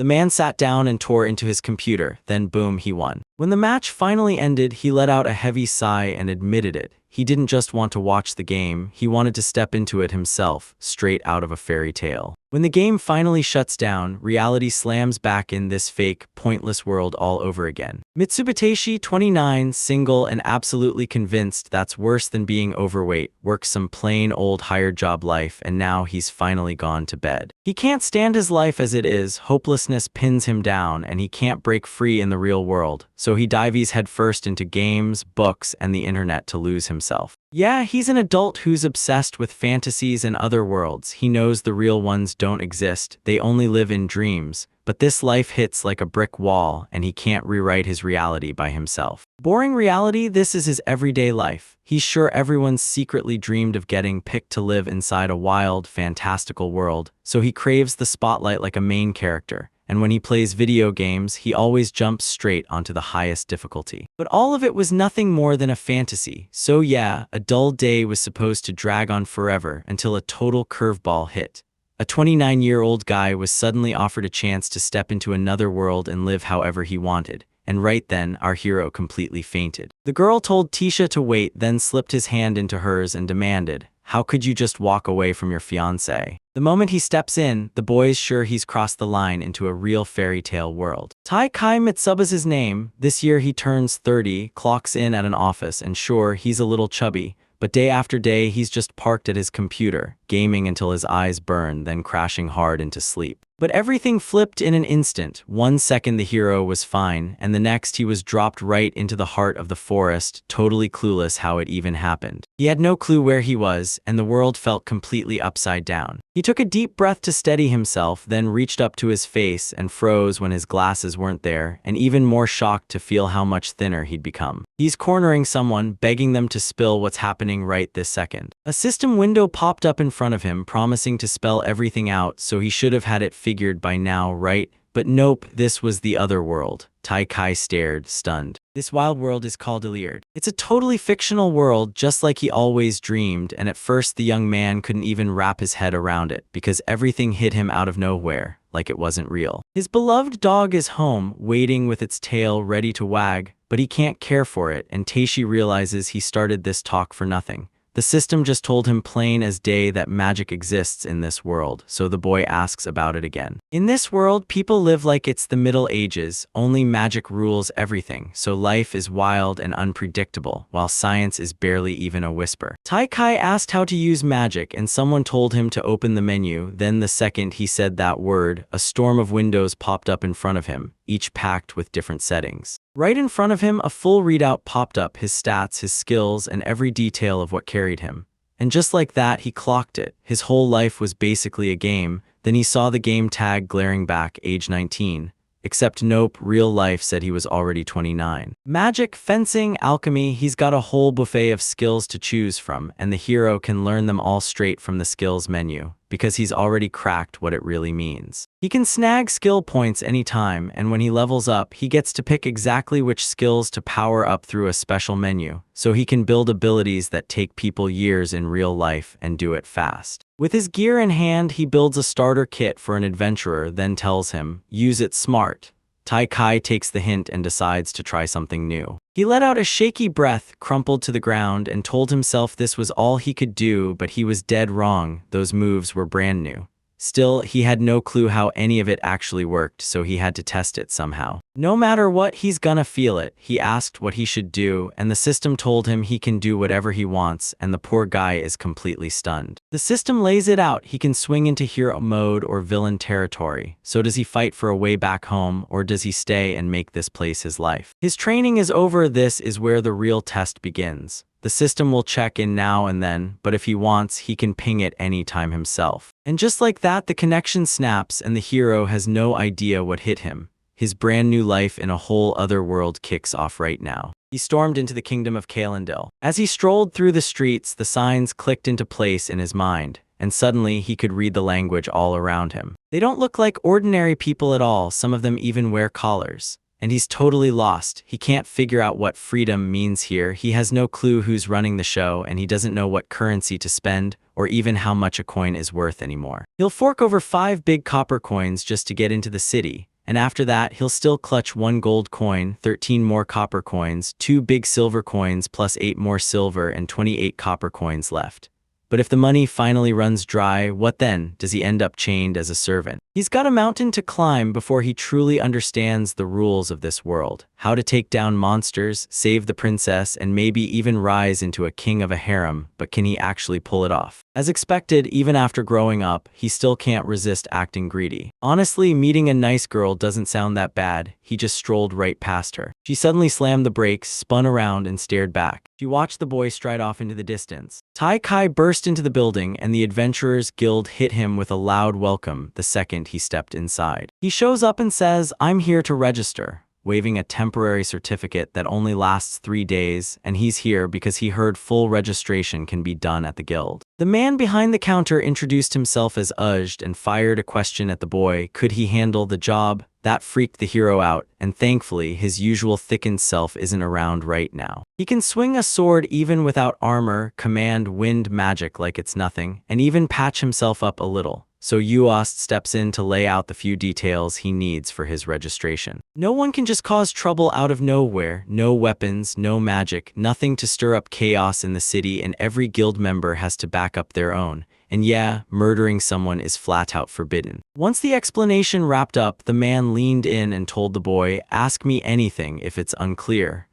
The man sat down and tore into his computer, then boom, he won. When the match finally ended, he let out a heavy sigh and admitted it. He didn't just want to watch the game, he wanted to step into it himself, straight out of a fairy tale. When the game finally shuts down, reality slams back in this fake, pointless world all over again. Mitsubishi, 29, single and absolutely convinced that's worse than being overweight, works some plain old hired job life and now he's finally gone to bed. He can't stand his life as it is, hopelessness pins him down and he can't break free in the real world, so he dives headfirst into games, books, and the internet to lose himself. Yeah, he's an adult who's obsessed with fantasies and other worlds. He knows the real ones don't exist, they only live in dreams. But this life hits like a brick wall, and he can't rewrite his reality by himself. Boring reality, this is his everyday life. He's sure everyone's secretly dreamed of getting picked to live inside a wild, fantastical world, so he craves the spotlight like a main character. And when he plays video games, he always jumps straight onto the highest difficulty. But all of it was nothing more than a fantasy. So yeah, a dull day was supposed to drag on forever until a total curveball hit. A 29-year-old guy was suddenly offered a chance to step into another world and live however he wanted. And right then, our hero completely fainted. The girl told Tisha to wait, then slipped his hand into hers and demanded, "How could you just walk away from your fiancé?" The moment he steps in, the boy's sure he's crossed the line into a real fairy tale world. Tai-Kai Mitsuba's his name. This year he turns 30, clocks in at an office, and sure, he's a little chubby, but day after day he's just parked at his computer, gaming until his eyes burn, then crashing hard into sleep. But everything flipped in an instant. 1 second the hero was fine, and the next he was dropped right into the heart of the forest, totally clueless how it even happened. He had no clue where he was, and the world felt completely upside down. He took a deep breath to steady himself, then reached up to his face and froze when his glasses weren't there, and even more shocked to feel how much thinner he'd become. He's cornering someone, begging them to spill what's happening right this second. A system window popped up in front of him, promising to spell everything out, so he should have had it figured by now, right? But nope, this was the other world. Tai-Kai stared, stunned. This wild world is called Iliad. It's a totally fictional world, just like he always dreamed, and at first the young man couldn't even wrap his head around it, because everything hit him out of nowhere, like it wasn't real. His beloved dog is home, waiting with its tail ready to wag, but he can't care for it, and Taishi realizes he started this talk for nothing. The system just told him plain as day that magic exists in this world, so the boy asks about it again. In this world, people live like it's the Middle Ages, only magic rules everything, so life is wild and unpredictable, while science is barely even a whisper. Tai-Kai asked how to use magic, and someone told him to open the menu. Then the second he said that word, a storm of windows popped up in front of him, each packed with different settings. Right in front of him, a full readout popped up, his stats, his skills, and every detail of what carried him. And just like that, he clocked it. His whole life was basically a game. Then he saw the game tag glaring back, age 19. Except nope, real life said he was already 29. Magic, fencing, alchemy, he's got a whole buffet of skills to choose from, and the hero can learn them all straight from the skills menu, because he's already cracked what it really means. He can snag skill points anytime, and when he levels up, he gets to pick exactly which skills to power up through a special menu, so he can build abilities that take people years in real life and do it fast. With his gear in hand, he builds a starter kit for an adventurer, then tells him, "Use it smart." Tai-Kai takes the hint and decides to try something new. He let out a shaky breath, crumpled to the ground, and told himself this was all he could do, but he was dead wrong. Those moves were brand new. Still, he had no clue how any of it actually worked, so he had to test it somehow. No matter what, he's gonna feel it. He asked what he should do, and the system told him he can do whatever he wants, and the poor guy is completely stunned. The system lays it out. He can swing into hero mode or villain territory. So does he fight for a way back home, or does he stay and make this place his life? His training is over. This is where the real test begins. The system will check in now and then, but if he wants, he can ping it anytime himself. And just like that, the connection snaps and the hero has no idea what hit him. His brand new life in a whole other world kicks off right now. He stormed into the kingdom of Kaelendil. As he strolled through the streets, the signs clicked into place in his mind, and suddenly he could read the language all around him. They don't look like ordinary people at all, some of them even wear collars. And he's totally lost. He can't figure out what freedom means here. He has no clue who's running the show, and he doesn't know what currency to spend or even how much a coin is worth anymore. He'll fork over 5 big copper coins just to get into the city, and after that he'll still clutch 1 gold coin, 13 more copper coins, 2 big silver coins plus 8 more silver and 28 copper coins left. But if the money finally runs dry, what then? Does he end up chained as a servant? He's got a mountain to climb before he truly understands the rules of this world. How to take down monsters, save the princess, and maybe even rise into a king of a harem, but can he actually pull it off? As expected, even after growing up, he still can't resist acting greedy. Honestly, meeting a nice girl doesn't sound that bad. He just strolled right past her. She suddenly slammed the brakes, spun around, and stared back. She watched the boy stride off into the distance. Tai Kai burst into the building, and the Adventurers Guild hit him with a loud welcome the second he stepped inside. He shows up and says, "I'm here to register," waving a temporary certificate that only lasts 3 days, and he's here because he heard full registration can be done at the guild. The man behind the counter introduced himself as Ujed and fired a question at the boy. Could he handle the job? That freaked the hero out, and thankfully his usual thickened self isn't around right now. He can swing a sword even without armor, command wind magic like it's nothing, and even patch himself up a little. So Uost steps in to lay out the few details he needs for his registration. No one can just cause trouble out of nowhere. No weapons, no magic, nothing to stir up chaos in the city, and every guild member has to back up their own. And yeah, murdering someone is flat out forbidden. Once the explanation wrapped up, the man leaned in and told the boy, "Ask me anything if it's unclear."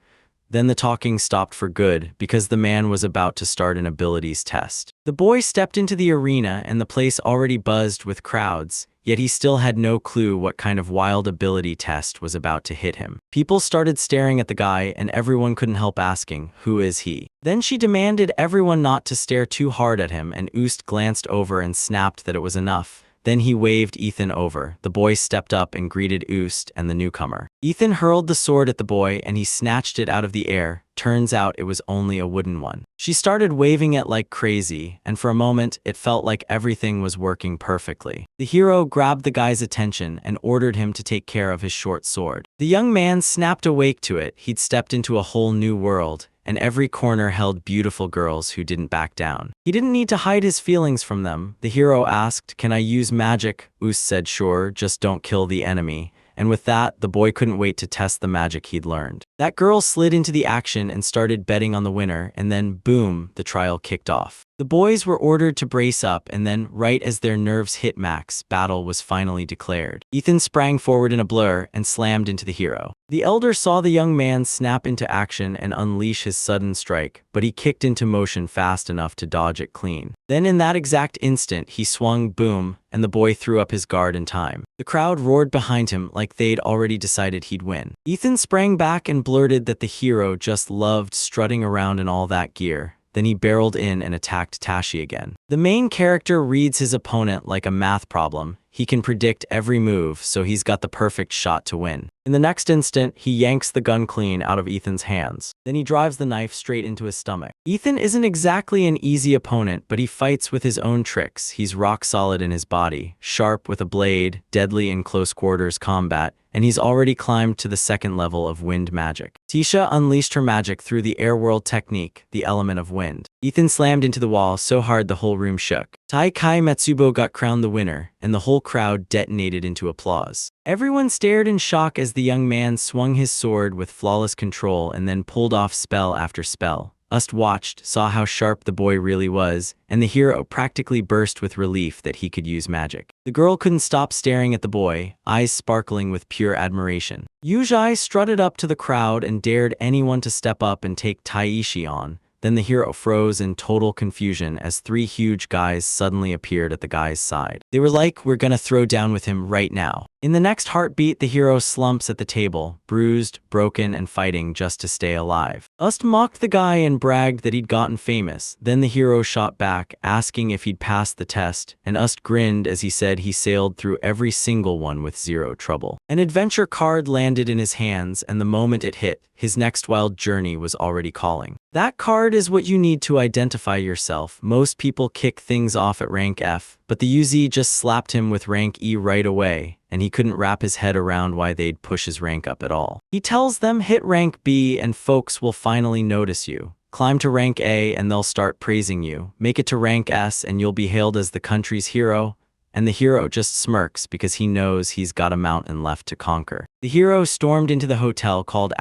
Then the talking stopped for good because the man was about to start an abilities test. The boy stepped into the arena and the place already buzzed with crowds, yet he still had no clue what kind of wild ability test was about to hit him. People started staring at the guy and everyone couldn't help asking, "Who is he?" Then she demanded everyone not to stare too hard at him, and Oost glanced over and snapped that it was enough. Then he waved Ethan over. The boy stepped up and greeted Oost and the newcomer. Ethan hurled the sword at the boy and he snatched it out of the air. Turns out it was only a wooden one. She started waving it like crazy, and for a moment it felt like everything was working perfectly. The hero grabbed the guy's attention and ordered him to take care of his short sword. The young man snapped awake to it. He'd stepped into a whole new world, and every corner held beautiful girls who didn't back down. He didn't need to hide his feelings from them. The hero asked, "Can I use magic?" Oost said, "Sure, just don't kill the enemy." And with that, the boy couldn't wait to test the magic he'd learned. That girl slid into the action and started betting on the winner, and then boom, the trial kicked off. The boys were ordered to brace up, and then, right as their nerves hit max, battle was finally declared. Ethan sprang forward in a blur and slammed into the hero. The elder saw the young man snap into action and unleash his sudden strike, but he kicked into motion fast enough to dodge it clean. Then in that exact instant, he swung, boom, and the boy threw up his guard in time. The crowd roared behind him like they'd already decided he'd win. Ethan sprang back and blurted that the hero just loved strutting around in all that gear. Then he barreled in and attacked Tashi again. The main character reads his opponent like a math problem. He can predict every move, so he's got the perfect shot to win. In the next instant, he yanks the gun clean out of Ethan's hands. Then he drives the knife straight into his stomach. Ethan isn't exactly an easy opponent, but he fights with his own tricks. He's rock solid in his body, sharp with a blade, deadly in close quarters combat, and he's already climbed to the second level of wind magic. Tisha unleashed her magic through the air world technique, the element of wind. Ethan slammed into the wall so hard the whole room shook. Tai Kai Matsubo got crowned the winner, and the whole crowd detonated into applause. Everyone stared in shock as the young man swung his sword with flawless control and then pulled off spell after spell. Ust watched, saw how sharp the boy really was, and the hero practically burst with relief that he could use magic. The girl couldn't stop staring at the boy, eyes sparkling with pure admiration. Yujai strutted up to the crowd and dared anyone to step up and take Taishi on. Then the hero froze in total confusion as 3 huge guys suddenly appeared at the guy's side. They were like, "We're gonna throw down with him right now." In the next heartbeat, the hero slumps at the table, bruised, broken, and fighting just to stay alive. Ust mocked the guy and bragged that he'd gotten famous. Then the hero shot back, asking if he'd passed the test, and Ust grinned as he said he sailed through every single one with 0 trouble. An adventure card landed in his hands, and the moment it hit, his next wild journey was already calling. That card is what you need to identify yourself. Most people kick things off at rank F, but the UZ just slapped him with rank E right away, and he couldn't wrap his head around why they'd push his rank up at all. He tells them hit rank B and folks will finally notice you. Climb to rank A and they'll start praising you. Make it to rank S and you'll be hailed as the country's hero. and the hero just smirks because he knows he's got a mountain left to conquer. The hero stormed into the hotel called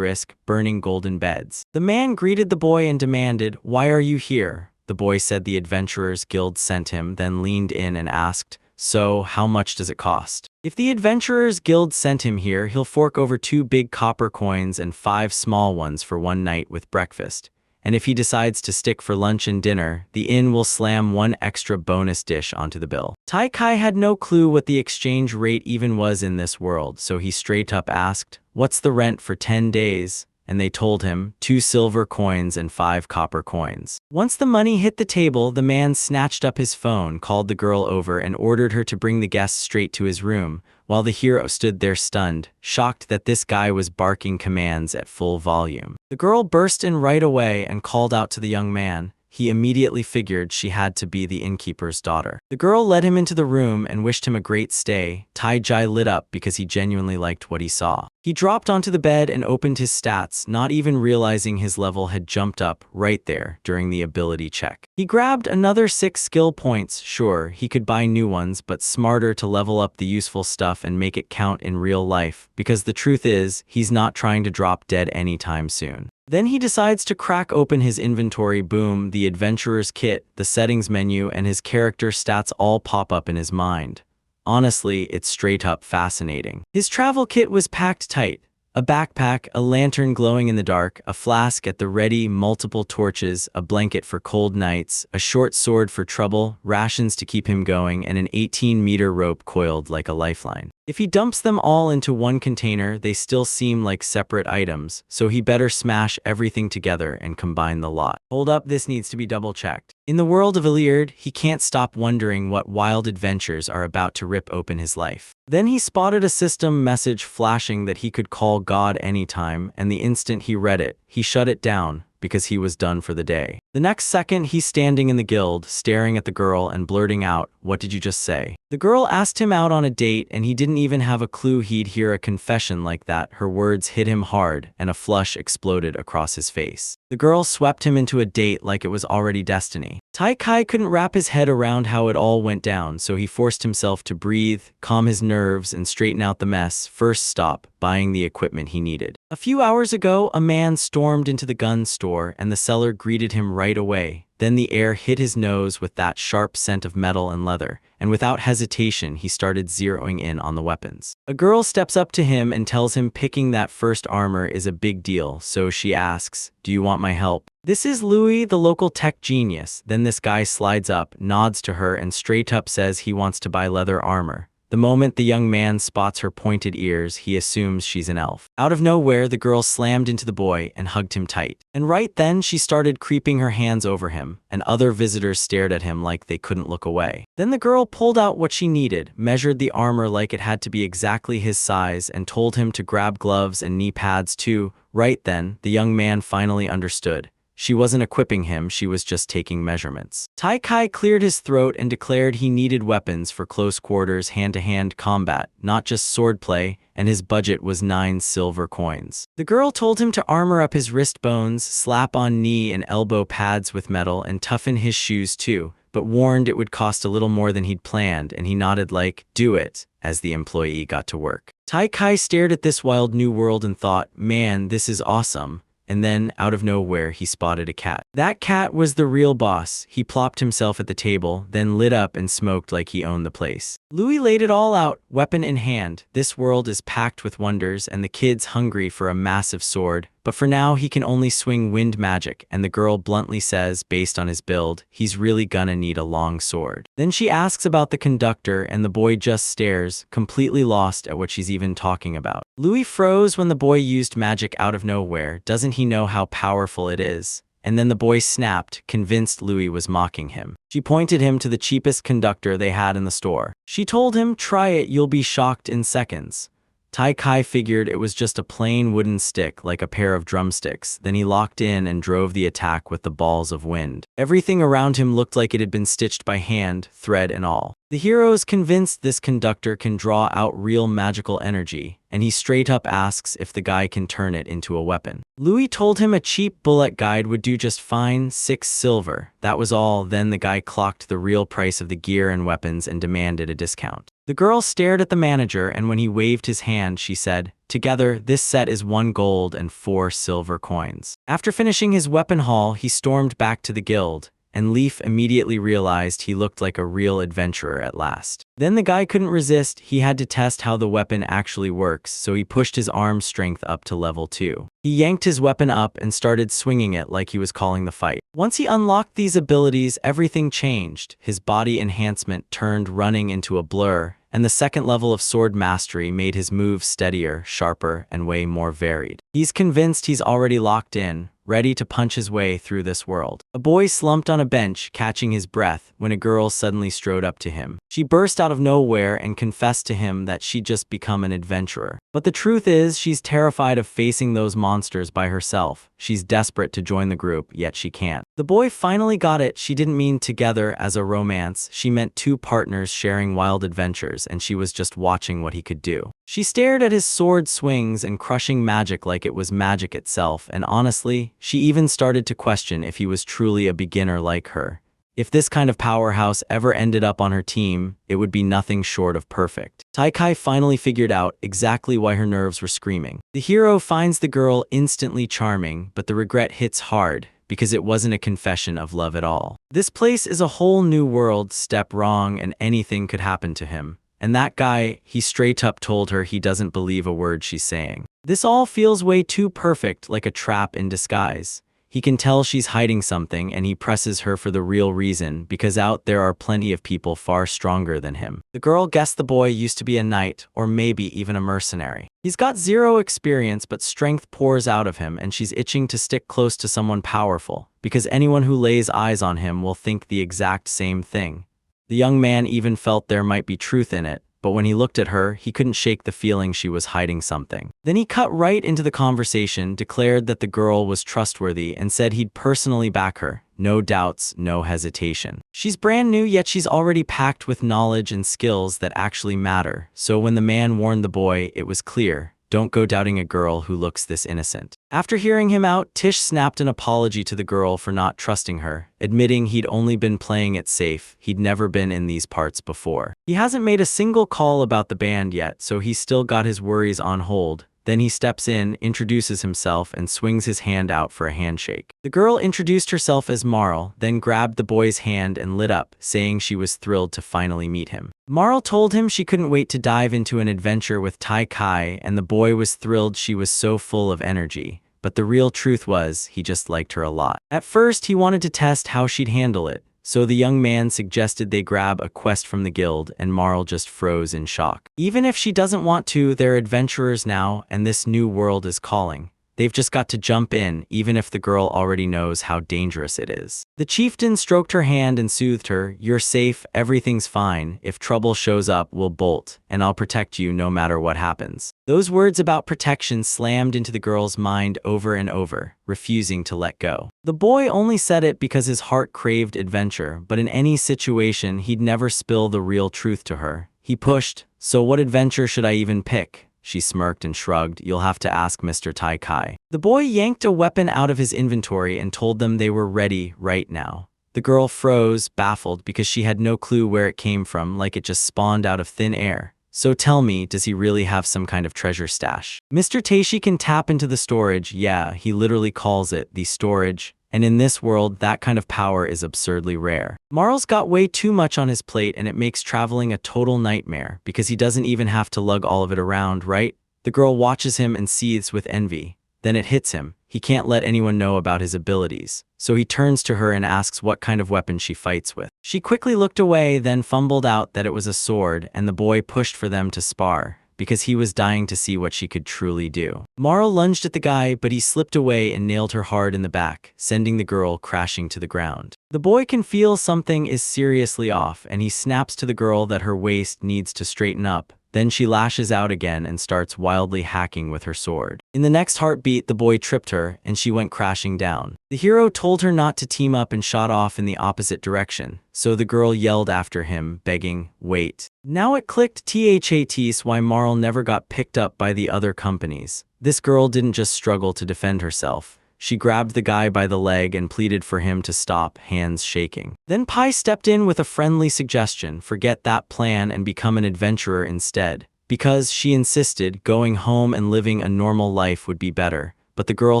Burning Golden Beds. The man greeted the boy and demanded, "Why are you here?" The boy said the Adventurers Guild sent him, then leaned in and asked, "So, how much does it cost?" If the Adventurers Guild sent him here, he'll fork over 2 big copper coins and 5 small ones for one night with breakfast. And if he decides to stick for lunch and dinner, the inn will slam 1 extra bonus dish onto the bill. Tai Kai had no clue what the exchange rate even was in this world, so he straight up asked, "What's the rent for 10 days?" And they told him, 2 silver coins and 5 copper coins. Once the money hit the table, the man snatched up his phone, called the girl over, and ordered her to bring the guests straight to his room, while the hero stood there stunned, shocked that this guy was barking commands at full volume. The girl burst in right away and called out to the young man. He immediately figured she had to be the innkeeper's daughter. The girl led him into the room and wished him a great stay. Tai Jai lit up because he genuinely liked what he saw. He dropped onto the bed and opened his stats, not even realizing his level had jumped up right there during the ability check. He grabbed another 6 skill points. Sure, he could buy new ones, but smarter to level up the useful stuff and make it count in real life, because the truth is, he's not trying to drop dead anytime soon. Then he decides to crack open his inventory. Boom, the adventurer's kit, the settings menu, and his character stats all pop up in his mind. Honestly, it's straight up fascinating. His travel kit was packed tight. A backpack, a lantern glowing in the dark, a flask at the ready, multiple torches, a blanket for cold nights, a short sword for trouble, rations to keep him going, and an 18-meter rope coiled like a lifeline. If he dumps them all into one container, they still seem like separate items, so he better smash everything together and combine the lot. Hold up, this needs to be double-checked. In the world of Iliad, he can't stop wondering what wild adventures are about to rip open his life. Then he spotted a system message flashing that he could call God anytime, and the instant he read it, he shut it down, because he was done for the day. The next second, he's standing in the guild, staring at the girl and blurting out, "What did you just say?" The girl asked him out on a date, and he didn't even have a clue he'd hear a confession like that. Her words hit him hard, and a flush exploded across his face. The girl swept him into a date like it was already destiny. Tai Kai couldn't wrap his head around how it all went down, so he forced himself to breathe, calm his nerves, and straighten out the mess. First stop, buying the equipment he needed. A few hours ago, a man stormed into the gun store, and the seller greeted him right away. Then the air hit his nose with that sharp scent of metal and leather, and without hesitation, he started zeroing in on the weapons. A girl steps up to him and tells him picking that first armor is a big deal, so she asks, "Do you want my help?" This is Louis, the local tech genius. Then this guy slides up, nods to her, and straight up says he wants to buy leather armor. The moment the young man spots her pointed ears, he assumes she's an elf. Out of nowhere, the girl slammed into the boy and hugged him tight. And right then, she started creeping her hands over him, and other visitors stared at him like they couldn't look away. Then the girl pulled out what she needed, measured the armor like it had to be exactly his size, and told him to grab gloves and knee pads too. Right then, the young man finally understood. She wasn't equipping him, she was just taking measurements. Tai Kai cleared his throat and declared he needed weapons for close quarters hand-to-hand combat, not just swordplay, and his budget was 9 silver coins. The girl told him to armor up his wrist bones, slap on knee and elbow pads with metal, and toughen his shoes too, but warned it would cost a little more than he'd planned, and he nodded like, "Do it," as the employee got to work. Tai Kai stared at this wild new world and thought, "Man, this is awesome." And then, out of nowhere, he spotted a cat. That cat was the real boss. He plopped himself at the table, then lit up and smoked like he owned the place. Louis laid it all out, weapon in hand. This world is packed with wonders, and the kid's hungry for a massive sword. But for now, he can only swing wind magic, and the girl bluntly says, based on his build, he's really gonna need a long sword. Then she asks about the conductor, and the boy just stares, completely lost at what she's even talking about. Louis froze when the boy used magic out of nowhere. Doesn't he know how powerful it is? And then the boy snapped, convinced Louis was mocking him. She pointed him to the cheapest conductor they had in the store. She told him, "Try it, you'll be shocked in seconds." Tai Kai figured it was just a plain wooden stick like a pair of drumsticks. Then he locked in and drove the attack with the balls of wind. Everything around him looked like it had been stitched by hand, thread and all. The hero is convinced this conductor can draw out real magical energy, and he straight up asks if the guy can turn it into a weapon. Louis told him a cheap bullet guide would do just fine, 6 silver. That was all. Then the guy clocked the real price of the gear and weapons and demanded a discount. The girl stared at the manager, and when he waved his hand, she said, "Together, this set is 1 gold and 4 silver coins." After finishing his weapon haul, he stormed back to the guild, and Leaf immediately realized he looked like a real adventurer at last. Then the guy couldn't resist. He had to test how the weapon actually works, so he pushed his arm strength up to level 2. He yanked his weapon up and started swinging it like he was calling the fight. Once he unlocked these abilities, everything changed. His body enhancement turned running into a blur, and the second level of sword mastery made his moves steadier, sharper, and way more varied. He's convinced he's already locked in, ready to punch his way through this world. A boy slumped on a bench, catching his breath, when a girl suddenly strode up to him. She burst out of nowhere and confessed to him that she'd just become an adventurer. But the truth is, she's terrified of facing those monsters by herself. She's desperate to join the group, yet she can't. The boy finally got it. She didn't mean together as a romance. She meant 2 partners sharing wild adventures, and she was just watching what he could do. She stared at his sword swings and crushing magic like it was magic itself, and honestly, she even started to question if he was truly a beginner like her. If this kind of powerhouse ever ended up on her team, it would be nothing short of perfect. Taikai finally figured out exactly why her nerves were screaming. The hero finds the girl instantly charming, but the regret hits hard, because it wasn't a confession of love at all. This place is a whole new world. Step wrong and anything could happen to him. And that guy, he straight up told her he doesn't believe a word she's saying. This all feels way too perfect, like a trap in disguise. He can tell she's hiding something, and he presses her for the real reason, because out there are plenty of people far stronger than him. The girl guessed the boy used to be a knight, or maybe even a mercenary. He's got 0 experience, but strength pours out of him, and she's itching to stick close to someone powerful, because anyone who lays eyes on him will think the exact same thing. The young man even felt there might be truth in it, but when he looked at her, he couldn't shake the feeling she was hiding something. Then he cut right into the conversation, declared that the girl was trustworthy, and said he'd personally back her. No doubts, no hesitation. She's brand new, yet she's already packed with knowledge and skills that actually matter. So when the man warned the boy, it was clear. Don't go doubting a girl who looks this innocent. After hearing him out, Tish snapped an apology to the girl for not trusting her, admitting he'd only been playing it safe. He'd never been in these parts before. He hasn't made a single call about the band yet, so he's still got his worries on hold. Then he steps in, introduces himself, and swings his hand out for a handshake. The girl introduced herself as Marl, then grabbed the boy's hand and lit up, saying she was thrilled to finally meet him. Marl told him she couldn't wait to dive into an adventure with Tai Kai, and the boy was thrilled. She was so full of energy. But the real truth was, he just liked her a lot. At first, he wanted to test how she'd handle it, so the young man suggested they grab a quest from the guild, and Marl just froze in shock. Even if she doesn't want to, they're adventurers now, and this new world is calling. They've just got to jump in, even if the girl already knows how dangerous it is. The chieftain stroked her hand and soothed her. You're safe, everything's fine. If trouble shows up, we'll bolt, and I'll protect you no matter what happens. Those words about protection slammed into the girl's mind over and over, refusing to let go. The boy only said it because his heart craved adventure, but in any situation, he'd never spill the real truth to her. He pushed, so what adventure should I even pick? She smirked and shrugged. You'll have to ask Mr. Tai Kai. The boy yanked a weapon out of his inventory and told them they were ready right now. The girl froze, baffled, because she had no clue where it came from, like it just spawned out of thin air. So tell me, does he really have some kind of treasure stash? Mr. Taishi can tap into the storage. Yeah, he literally calls it the storage. And in this world, that kind of power is absurdly rare. Marl's got way too much on his plate, and it makes traveling a total nightmare, because he doesn't even have to lug all of it around, right? The girl watches him and seethes with envy. Then it hits him. He can't let anyone know about his abilities. So he turns to her and asks what kind of weapon she fights with. She quickly looked away, then fumbled out that it was a sword, and the boy pushed for them to spar, because he was dying to see what she could truly do. Marl lunged at the guy, but he slipped away and nailed her hard in the back, sending the girl crashing to the ground. The boy can feel something is seriously off, and he snaps to the girl that her waist needs to straighten up, Then she lashes out again and starts wildly hacking with her sword. In the next heartbeat, the boy tripped her, and she went crashing down. The hero told her not to team up and shot off in the opposite direction, so the girl yelled after him, begging, "Wait." Now it clicked THATs why Marl never got picked up by the other companies. This girl didn't just struggle to defend herself. She grabbed the guy by the leg and pleaded for him to stop, hands shaking. Then Pai stepped in with a friendly suggestion: forget that plan and become an adventurer instead. Because, she insisted, going home and living a normal life would be better. But the girl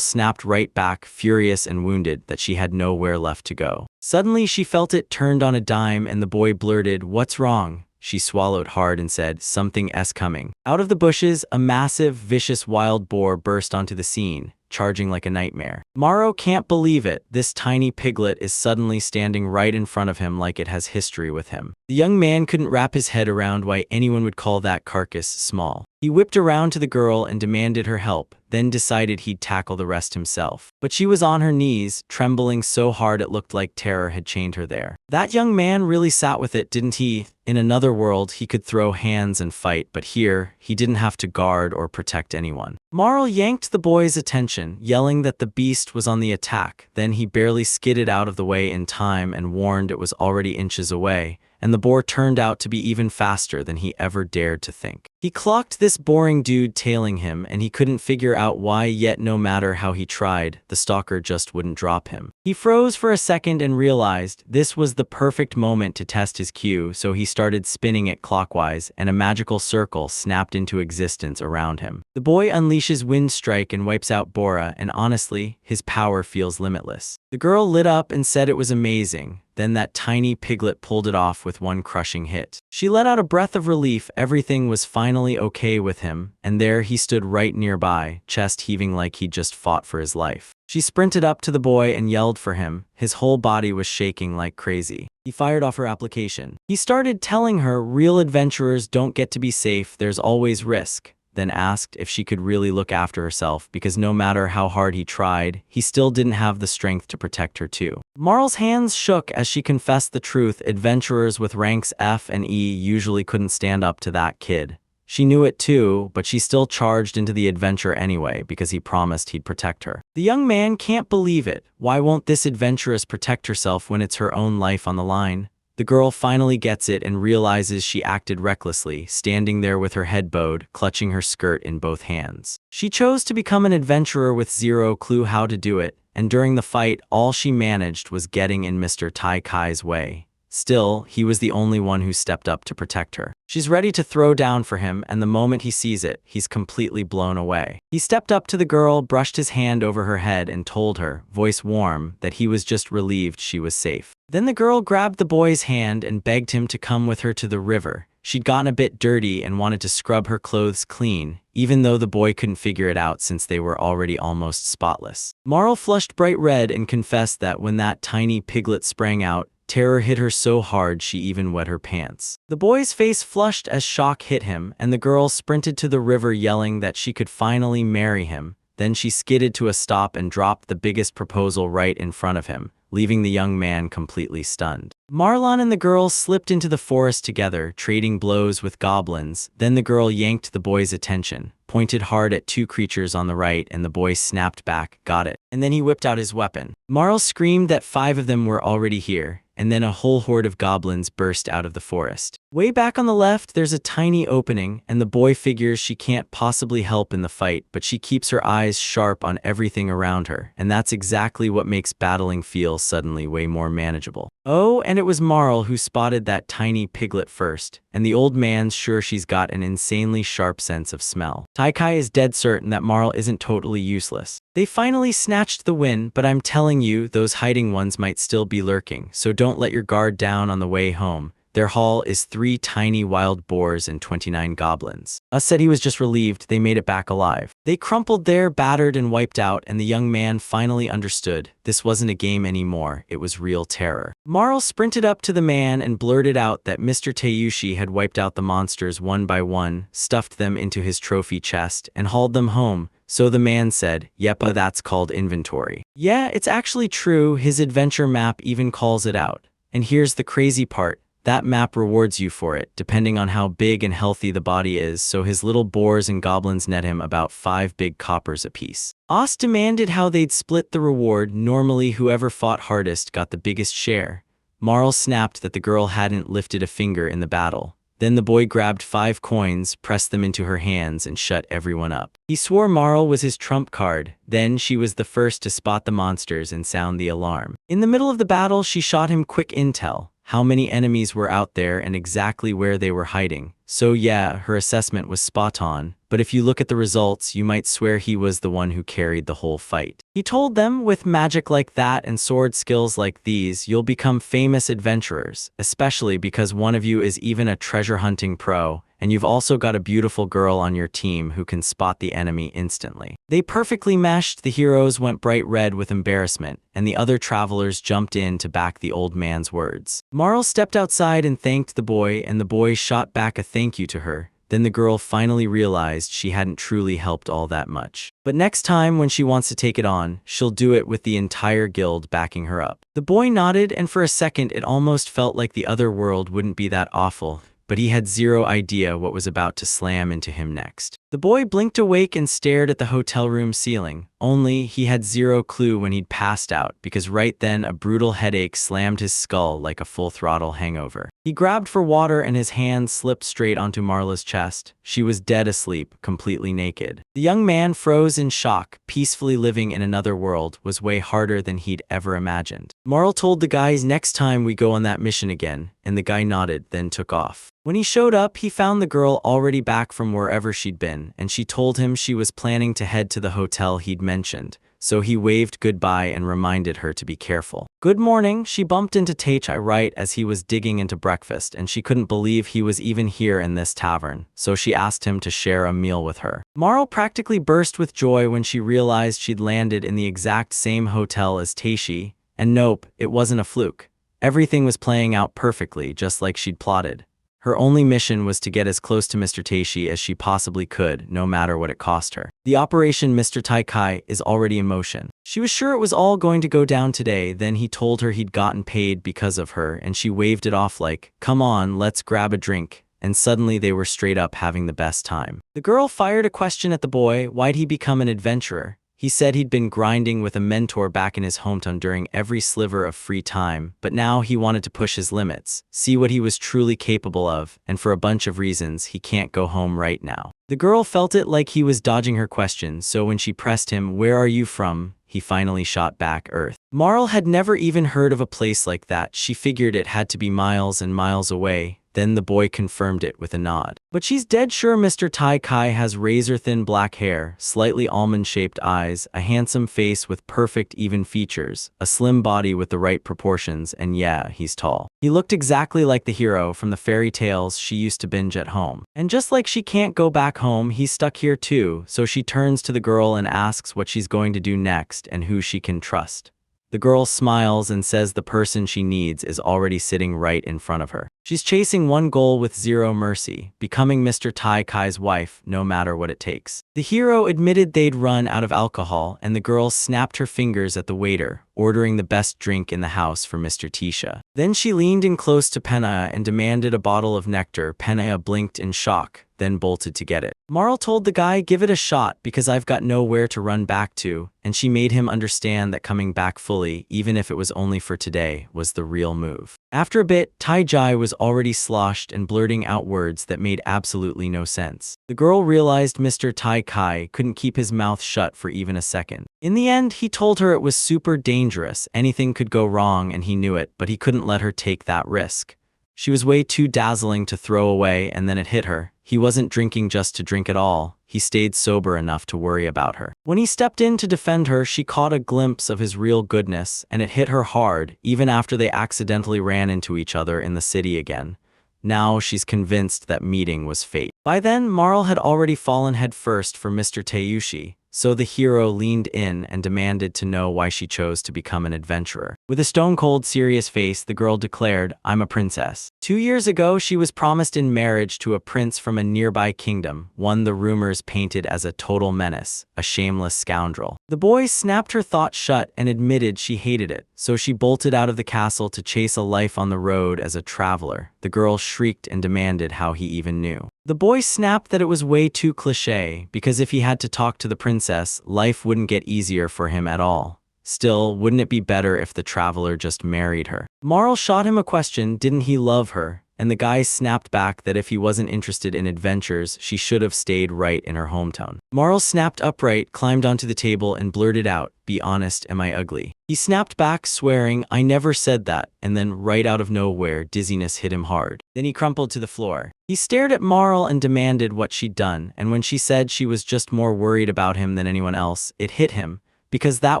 snapped right back, furious and wounded that she had nowhere left to go. Suddenly she felt it turned on a dime and the boy blurted, "What's wrong?" She swallowed hard and said, "Something's coming." Out of the bushes, a massive, vicious wild boar burst onto the scene, charging like a nightmare. Maro can't believe it. This tiny piglet is suddenly standing right in front of him like it has history with him. The young man couldn't wrap his head around why anyone would call that carcass small. He whipped around to the girl and demanded her help, then decided he'd tackle the rest himself. But she was on her knees, trembling so hard it looked like terror had chained her there. That young man really sat with it, didn't he? In another world, he could throw hands and fight, but here, he didn't have to guard or protect anyone. Marl yanked the boy's attention, yelling that the beast was on the attack. Then he barely skidded out of the way in time and warned it was already inches away, and the boar turned out to be even faster than he ever dared to think. He clocked this boring dude tailing him, and he couldn't figure out why, yet no matter how he tried, the stalker just wouldn't drop him. He froze for a second and realized this was the perfect moment to test his cue, so he started spinning it clockwise, and a magical circle snapped into existence around him. The boy unleashes Wind Strike and wipes out Bora, and honestly, his power feels limitless. The girl lit up and said it was amazing. Then that tiny piglet pulled it off with one crushing hit. She let out a breath of relief. Everything was finally okay with him, and there he stood right nearby, chest heaving like he'd just fought for his life. She sprinted up to the boy and yelled for him. His whole body was shaking like crazy. He fired off her application. He started telling her real adventurers don't get to be safe, there's always risk. Then asked if she could really look after herself, because no matter how hard he tried, he still didn't have the strength to protect her too. Marl's hands shook as she confessed the truth. Adventurers with ranks F and E usually couldn't stand up to that kid. She knew it too, but she still charged into the adventure anyway because he promised he'd protect her. The young man can't believe it. Why won't this adventuress protect herself when it's her own life on the line? The girl finally gets it and realizes she acted recklessly, standing there with her head bowed, clutching her skirt in both hands. She chose to become an adventurer with zero clue how to do it, and during the fight, all she managed was getting in Mr. Tai Kai's way. Still, he was the only one who stepped up to protect her. She's ready to throw down for him, and the moment he sees it, he's completely blown away. He stepped up to the girl, brushed his hand over her head, and told her, voice warm, that he was just relieved she was safe. Then the girl grabbed the boy's hand and begged him to come with her to the river. She'd gotten a bit dirty and wanted to scrub her clothes clean, even though the boy couldn't figure it out since they were already almost spotless. Marl flushed bright red and confessed that when that tiny piglet sprang out, terror hit her so hard she even wet her pants. The boy's face flushed as shock hit him, and the girl sprinted to the river yelling that she could finally marry him. Then she skidded to a stop and dropped the biggest proposal right in front of him, leaving the young man completely stunned. Marlon and the girl slipped into the forest together, trading blows with goblins. Then the girl yanked the boy's attention, pointed hard at two creatures on the right, and the boy snapped back, got it. And then he whipped out his weapon. Marl screamed that 5 of them were already here, and then a whole horde of goblins burst out of the forest. Way back on the left, there's a tiny opening, and the boy figures she can't possibly help in the fight, but she keeps her eyes sharp on everything around her, and that's exactly what makes battling feel suddenly way more manageable. Oh, and it was Marl who spotted that tiny piglet first, and the old man's sure she's got an insanely sharp sense of smell. Taikai is dead certain that Marl isn't totally useless. They finally snatched the win, but I'm telling you, those hiding ones might still be lurking, so don't let your guard down on the way home. Their haul is 3 tiny wild boars and 29 goblins. Us said he was just relieved they made it back alive. They crumpled there, battered and wiped out, and the young man finally understood. This wasn't a game anymore, it was real terror. Marl sprinted up to the man and blurted out that Mr. Teyushi had wiped out the monsters one by one, stuffed them into his trophy chest, and hauled them home. So the man said, "Yepa, that's called inventory." Yeah, it's actually true, his adventure map even calls it out. And here's the crazy part. that map rewards you for it, depending on how big and healthy the body is, so his little boars and goblins net him about 5 big coppers apiece. Os demanded how they'd split the reward. Normally, whoever fought hardest got the biggest share. Marl snapped that the girl hadn't lifted a finger in the battle. Then the boy grabbed 5 coins, pressed them into her hands, and shut everyone up. He swore Marl was his trump card. Then she was the first to spot the monsters and sound the alarm. In the middle of the battle, she shot him quick intel. How many enemies were out there and exactly where they were hiding. So yeah, her assessment was spot on, but if you look at the results, you might swear he was the one who carried the whole fight. He told them, with magic like that and sword skills like these, you'll become famous adventurers, especially because one of you is even a treasure hunting pro, and you've also got a beautiful girl on your team who can spot the enemy instantly. They perfectly meshed. The heroes went bright red with embarrassment, and the other travelers jumped in to back the old man's words. Marl stepped outside and thanked the boy, and the boy shot back a thank you to her. Then the girl finally realized she hadn't truly helped all that much. But next time when she wants to take it on, she'll do it with the entire guild backing her up. The boy nodded, and for a second it almost felt like the other world wouldn't be that awful, but he had zero idea what was about to slam into him next. The boy blinked awake and stared at the hotel room ceiling, only he had zero clue when he'd passed out, because right then a brutal headache slammed his skull like a full-throttle hangover. He grabbed for water and his hand slipped straight onto Marla's chest. She was dead asleep, completely naked. The young man froze in shock. Peacefully living in another world was way harder than he'd ever imagined. Marl told the guys, next time we go on that mission again, and the guy nodded, then took off. When he showed up, he found the girl already back from wherever she'd been, and she told him she was planning to head to the hotel he'd mentioned, so he waved goodbye and reminded her to be careful. Good morning, she bumped into Taichai right as he was digging into breakfast, and she couldn't believe he was even here in this tavern, so she asked him to share a meal with her. Marl practically burst with joy when she realized she'd landed in the exact same hotel as Taishi, and nope, it wasn't a fluke. Everything was playing out perfectly, just like she'd plotted. Her only mission was to get as close to Mr. Taishi as she possibly could, no matter what it cost her. The Operation Mr. Taikai is already in motion. She was sure it was all going to go down today. Then he told her he'd gotten paid because of her, and she waved it off like, come on, let's grab a drink. And suddenly they were straight up having the best time. The girl fired a question at the boy, why'd he become an adventurer? He said he'd been grinding with a mentor back in his hometown during every sliver of free time, but now he wanted to push his limits, see what he was truly capable of, and for a bunch of reasons, he can't go home right now. The girl felt it like he was dodging her question, so when she pressed him, where are you from? He finally shot back, Earth. Marl had never even heard of a place like that. She figured it had to be miles and miles away. Then the boy confirmed it with a nod. But she's dead sure Mr. Tai Kai has razor-thin black hair, slightly almond-shaped eyes, a handsome face with perfect even features, a slim body with the right proportions, and yeah, he's tall. He looked exactly like the hero from the fairy tales she used to binge at home. And just like she can't go back home, he's stuck here too, so she turns to the girl and asks what she's going to do next and who she can trust. The girl smiles and says the person she needs is already sitting right in front of her. She's chasing one goal with zero mercy, becoming Mr. Tai Kai's wife, no matter what it takes. The hero admitted they'd run out of alcohol, and the girl snapped her fingers at the waiter, ordering the best drink in the house for Mr. Tisha. Then she leaned in close to Penaya and demanded a bottle of nectar. Penaya blinked in shock, then bolted to get it. Marl told the guy, give it a shot because I've got nowhere to run back to, and she made him understand that coming back fully, even if it was only for today, was the real move. After a bit, Tai Jai was already sloshed and blurting out words that made absolutely no sense. The girl realized Mr. Tai Kai couldn't keep his mouth shut for even a second. In the end, he told her it was super dangerous, anything could go wrong and he knew it, but he couldn't let her take that risk. She was way too dazzling to throw away, and then it hit her. He wasn't drinking just to drink at all. He stayed sober enough to worry about her. When he stepped in to defend her, she caught a glimpse of his real goodness, and it hit her hard, even after they accidentally ran into each other in the city again. Now she's convinced that meeting was fate. By then, Marl had already fallen headfirst for Mr. Tayushi, so the hero leaned in and demanded to know why she chose to become an adventurer. With a stone-cold serious face, the girl declared, "I'm a princess." 2 years ago, she was promised in marriage to a prince from a nearby kingdom, one the rumors painted as a total menace, a shameless scoundrel. The boy snapped her thoughts shut and admitted she hated it, so she bolted out of the castle to chase a life on the road as a traveler. The girl shrieked and demanded how he even knew. The boy snapped that it was way too cliché, because if he had to talk to the princess, life wouldn't get easier for him at all. Still, wouldn't it be better if the traveler just married her? Marl shot him a question, didn't he love her? And the guy snapped back that if he wasn't interested in adventures, she should have stayed right in her hometown. Marl snapped upright, climbed onto the table, and blurted out, "Be honest, am I ugly?" He snapped back, swearing, "I never said that," and then right out of nowhere, dizziness hit him hard. Then he crumpled to the floor. He stared at Marl and demanded what she'd done, and when she said she was just more worried about him than anyone else, it hit him, because that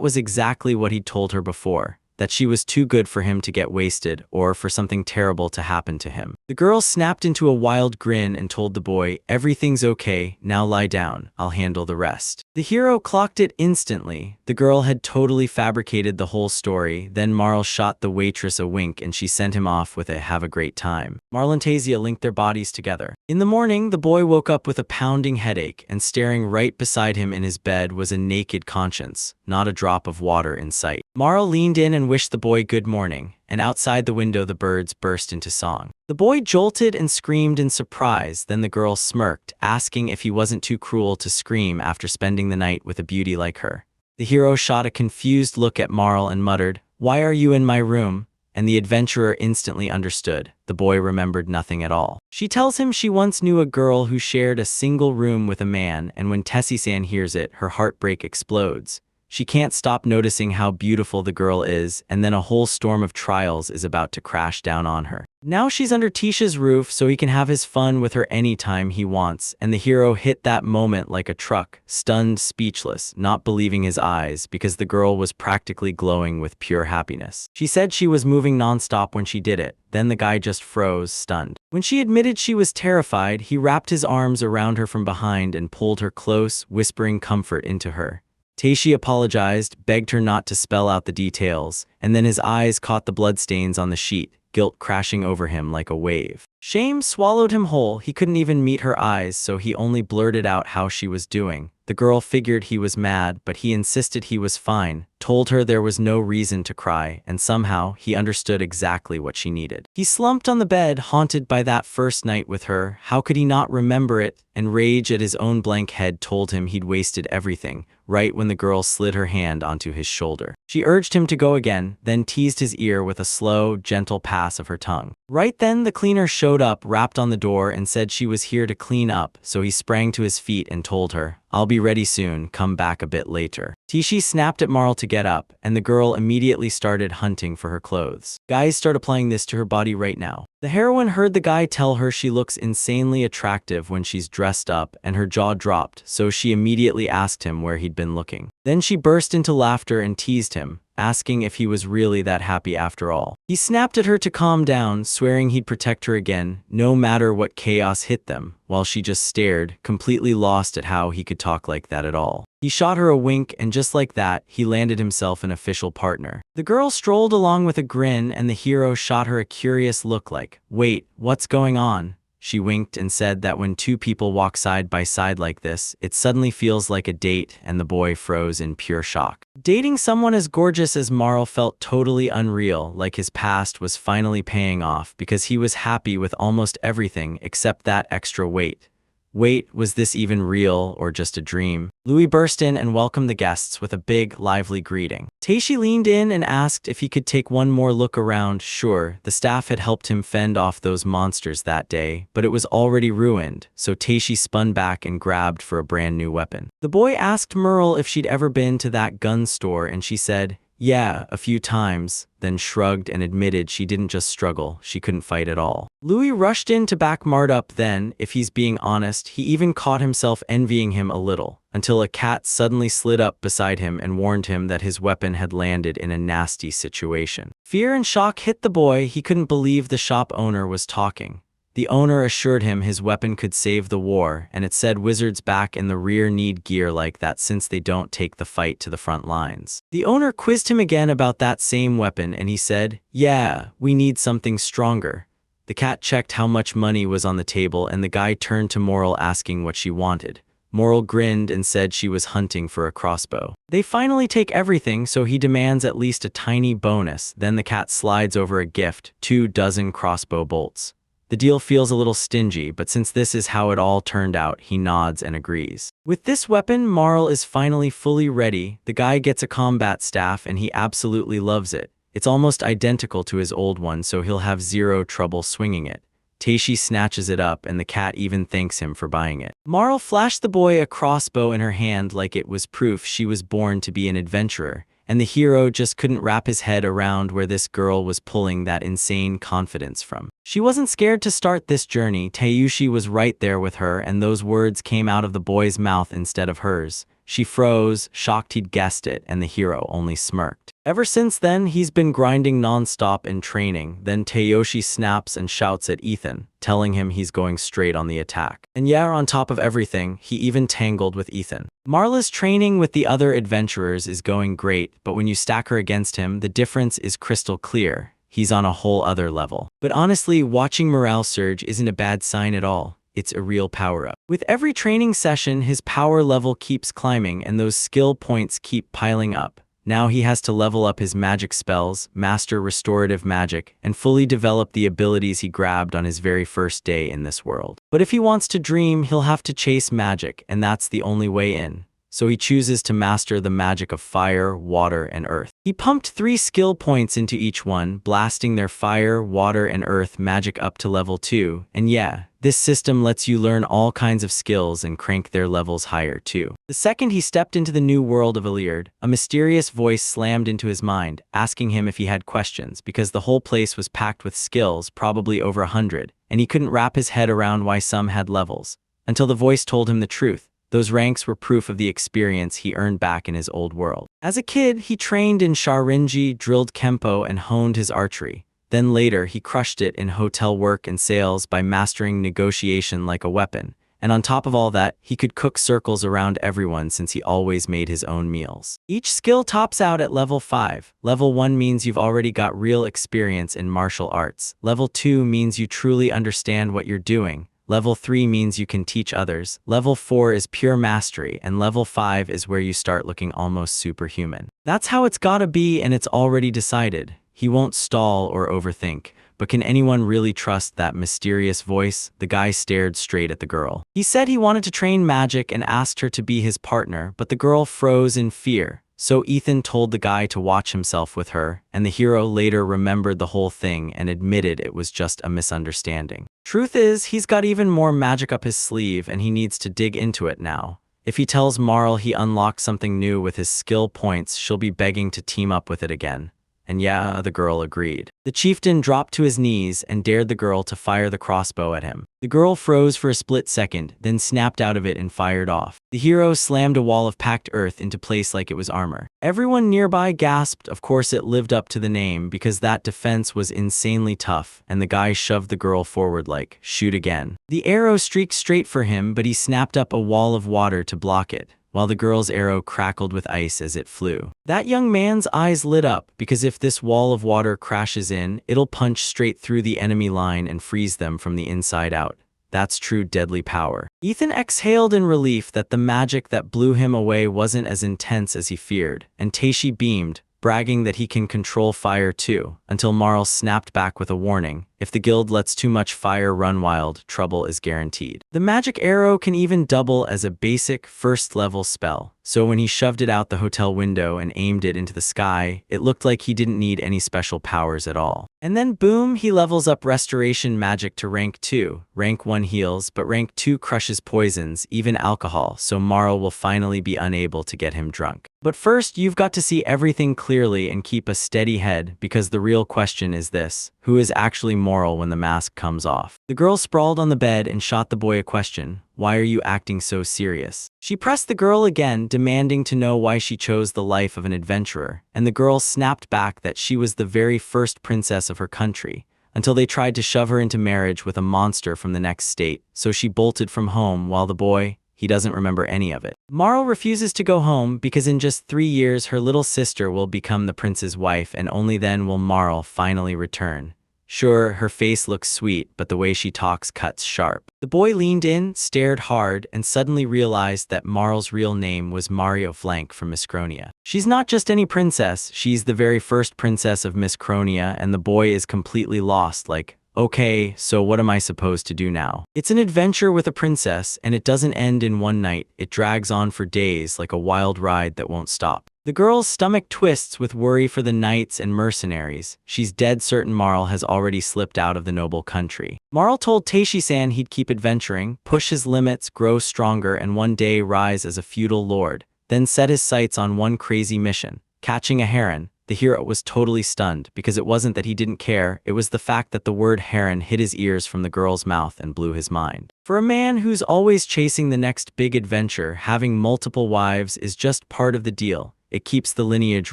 was exactly what he'd told her before. That she was too good for him to get wasted, or for something terrible to happen to him. The girl snapped into a wild grin and told the boy, "Everything's okay, now lie down, I'll handle the rest." The hero clocked it instantly. The girl had totally fabricated the whole story. Then Marl shot the waitress a wink and she sent him off with a "have a great time." Marl and Tasia linked their bodies together. In the morning, the boy woke up with a pounding headache, and staring right beside him in his bed was a naked conscience, not a drop of water in sight. Marl leaned in and wished the boy good morning, and outside the window the birds burst into song. The boy jolted and screamed in surprise, then the girl smirked, asking if he wasn't too cruel to scream after spending the night with a beauty like her. The hero shot a confused look at Marl and muttered, "Why are you in my room?" And the adventurer instantly understood. The boy remembered nothing at all. She tells him she once knew a girl who shared a single room with a man, and when Tessie-san hears it, her heartbreak explodes. She can't stop noticing how beautiful the girl is, and then a whole storm of trials is about to crash down on her. Now she's under Tisha's roof so he can have his fun with her anytime he wants, and the hero hit that moment like a truck, stunned, speechless, not believing his eyes because the girl was practically glowing with pure happiness. She said she was moving nonstop when she did it, then the guy just froze, stunned. When she admitted she was terrified, he wrapped his arms around her from behind and pulled her close, whispering comfort into her. Taishi apologized, begged her not to spell out the details, and then his eyes caught the bloodstains on the sheet, guilt crashing over him like a wave. Shame swallowed him whole. He couldn't even meet her eyes, so he only blurted out how she was doing. The girl figured he was mad, but he insisted he was fine, told her there was no reason to cry, and somehow he understood exactly what she needed. He slumped on the bed, haunted by that first night with her. How could he not remember it? And rage at his own blank head told him he'd wasted everything, right when the girl slid her hand onto his shoulder. She urged him to go again, then teased his ear with a slow, gentle pass of her tongue. Right then, the cleaner showed up, rapped on the door, and said she was here to clean up, so he sprang to his feet and told her, "I'll be ready soon, come back a bit later." Tishi snapped at Marl to get up, and the girl immediately started hunting for her clothes. "Guys, start applying this to her body right now." The heroine heard the guy tell her she looks insanely attractive when she's dressed up, and her jaw dropped, so she immediately asked him where he'd been looking. Then she burst into laughter and teased him, asking if he was really that happy after all. He snapped at her to calm down, swearing he'd protect her again, no matter what chaos hit them, while she just stared, completely lost at how he could talk like that at all. He shot her a wink, and just like that, he landed himself an official partner. The girl strolled along with a grin, and the hero shot her a curious look like, "Wait, what's going on?" She winked and said that when two people walk side by side like this, it suddenly feels like a date, and the boy froze in pure shock. Dating someone as gorgeous as Marl felt totally unreal, like his past was finally paying off because he was happy with almost everything except that extra weight. Wait, was this even real or just a dream? Louis burst in and welcomed the guests with a big, lively greeting. Taishi leaned in and asked if he could take one more look around. Sure, the staff had helped him fend off those monsters that day, but it was already ruined, so Taishi spun back and grabbed for a brand new weapon. The boy asked Merle if she'd ever been to that gun store, and she said, "Yeah, a few times," then shrugged and admitted she didn't just struggle, she couldn't fight at all. Louis rushed in to back Mart up. Then, if he's being honest, he even caught himself envying him a little, until a cat suddenly slid up beside him and warned him that his weapon had landed in a nasty situation. Fear and shock hit the boy. He couldn't believe the shop owner was talking. The owner assured him his weapon could save the war, and it said wizards back in the rear need gear like that since they don't take the fight to the front lines. The owner quizzed him again about that same weapon, and he said, "Yeah, we need something stronger." The cat checked how much money was on the table, and the guy turned to Moral asking what she wanted. Moral grinned and said she was hunting for a crossbow. They finally take everything, so he demands at least a tiny bonus. Then the cat slides over a gift, 24 crossbow bolts. The deal feels a little stingy, but since this is how it all turned out, he nods and agrees. With this weapon, Marl is finally fully ready. The guy gets a combat staff and he absolutely loves it. It's almost identical to his old one, so he'll have zero trouble swinging it. Teishi snatches it up and the cat even thanks him for buying it. Marl flashed the boy a crossbow in her hand like it was proof she was born to be an adventurer, and the hero just couldn't wrap his head around where this girl was pulling that insane confidence from. She wasn't scared to start this journey. Teishi was right there with her, and those words came out of the boy's mouth instead of hers. She froze, shocked he'd guessed it, and the hero only smirked. Ever since then, he's been grinding non-stop in training. Then Teishi snaps and shouts at Ethan, telling him he's going straight on the attack. And yeah, on top of everything, he even tangled with Ethan. Marla's training with the other adventurers is going great, but when you stack her against him, the difference is crystal clear. He's on a whole other level. But honestly, watching morale surge isn't a bad sign at all. It's a real power-up. With every training session, his power level keeps climbing and those skill points keep piling up. Now he has to level up his magic spells, master restorative magic, and fully develop the abilities he grabbed on his very first day in this world. But if he wants to dream, he'll have to chase magic, and that's the only way in. So he chooses to master the magic of fire, water, and earth. He pumped 3 skill points into each one, blasting their fire, water, and earth magic up to level 2. And yeah, this system lets you learn all kinds of skills and crank their levels higher too. The second he stepped into the new world of Iliard, a mysterious voice slammed into his mind, asking him if he had questions, because the whole place was packed with skills, probably over 100, and he couldn't wrap his head around why some had levels. Until the voice told him the truth. Those ranks were proof of the experience he earned back in his old world. As a kid, he trained in Sharinji, drilled Kempo, and honed his archery. Then later, he crushed it in hotel work and sales by mastering negotiation like a weapon. And on top of all that, he could cook circles around everyone since he always made his own meals. Each skill tops out at level 5. Level 1 means you've already got real experience in martial arts. Level 2 means you truly understand what you're doing. Level 3 means you can teach others. Level 4 is pure mastery, and level 5 is where you start looking almost superhuman. That's how it's gotta be, and it's already decided. He won't stall or overthink. But can anyone really trust that mysterious voice? The guy stared straight at the girl. He said he wanted to train magic and asked her to be his partner, but the girl froze in fear. So Ethan told the guy to watch himself with her, and the hero later remembered the whole thing and admitted it was just a misunderstanding. Truth is, he's got even more magic up his sleeve and he needs to dig into it now. If he tells Marl he unlocked something new with his skill points, she'll be begging to team up with it again. And yeah, the girl agreed. The chieftain dropped to his knees and dared the girl to fire the crossbow at him. The girl froze for a split second, then snapped out of it and fired off. The hero slammed a wall of packed earth into place like it was armor. Everyone nearby gasped. Of course it lived up to the name because that defense was insanely tough, and the guy shoved the girl forward like, shoot again. The arrow streaked straight for him, but he snapped up a wall of water to block it, while the girl's arrow crackled with ice as it flew. That young man's eyes lit up, because if this wall of water crashes in, it'll punch straight through the enemy line and freeze them from the inside out. That's true deadly power. Ethan exhaled in relief that the magic that blew him away wasn't as intense as he feared, and Teishi beamed, bragging that he can control fire too, until Marl snapped back with a warning. If the guild lets too much fire run wild, trouble is guaranteed. The magic arrow can even double as a basic first-level spell, so when he shoved it out the hotel window and aimed it into the sky, it looked like he didn't need any special powers at all. And then boom, he levels up restoration magic to rank 2. Rank 1 heals, but rank 2 crushes poisons, even alcohol, so Marl will finally be unable to get him drunk. But first, you've got to see everything clearly and keep a steady head, because the real question is this: who is actually Moral when the mask comes off? The girl sprawled on the bed and shot the boy a question. Why are you acting so serious? She pressed the girl again, demanding to know why she chose the life of an adventurer, and the girl snapped back that she was the very first princess of her country, until they tried to shove her into marriage with a monster from the next state, so she bolted from home while the boy, he doesn't remember any of it. Marl refuses to go home because in just 3 years her little sister will become the prince's wife and only then will Marl finally return. Sure, her face looks sweet, but the way she talks cuts sharp. The boy leaned in, stared hard, and suddenly realized that Marl's real name was Mario Flank from Miss Cronia. She's not just any princess, she's the very first princess of Miss Cronia, and the boy is completely lost, like, okay, so what am I supposed to do now? It's an adventure with a princess, and it doesn't end in one night. It drags on for days like a wild ride that won't stop. The girl's stomach twists with worry for the knights and mercenaries. She's dead certain Marl has already slipped out of the noble country. Marl told Teishi-san he'd keep adventuring, push his limits, grow stronger, and one day rise as a feudal lord, then set his sights on one crazy mission, catching a heron. The hero was totally stunned because it wasn't that he didn't care, it was the fact that the word heron hit his ears from the girl's mouth and blew his mind. For a man who's always chasing the next big adventure, having multiple wives is just part of the deal. It keeps the lineage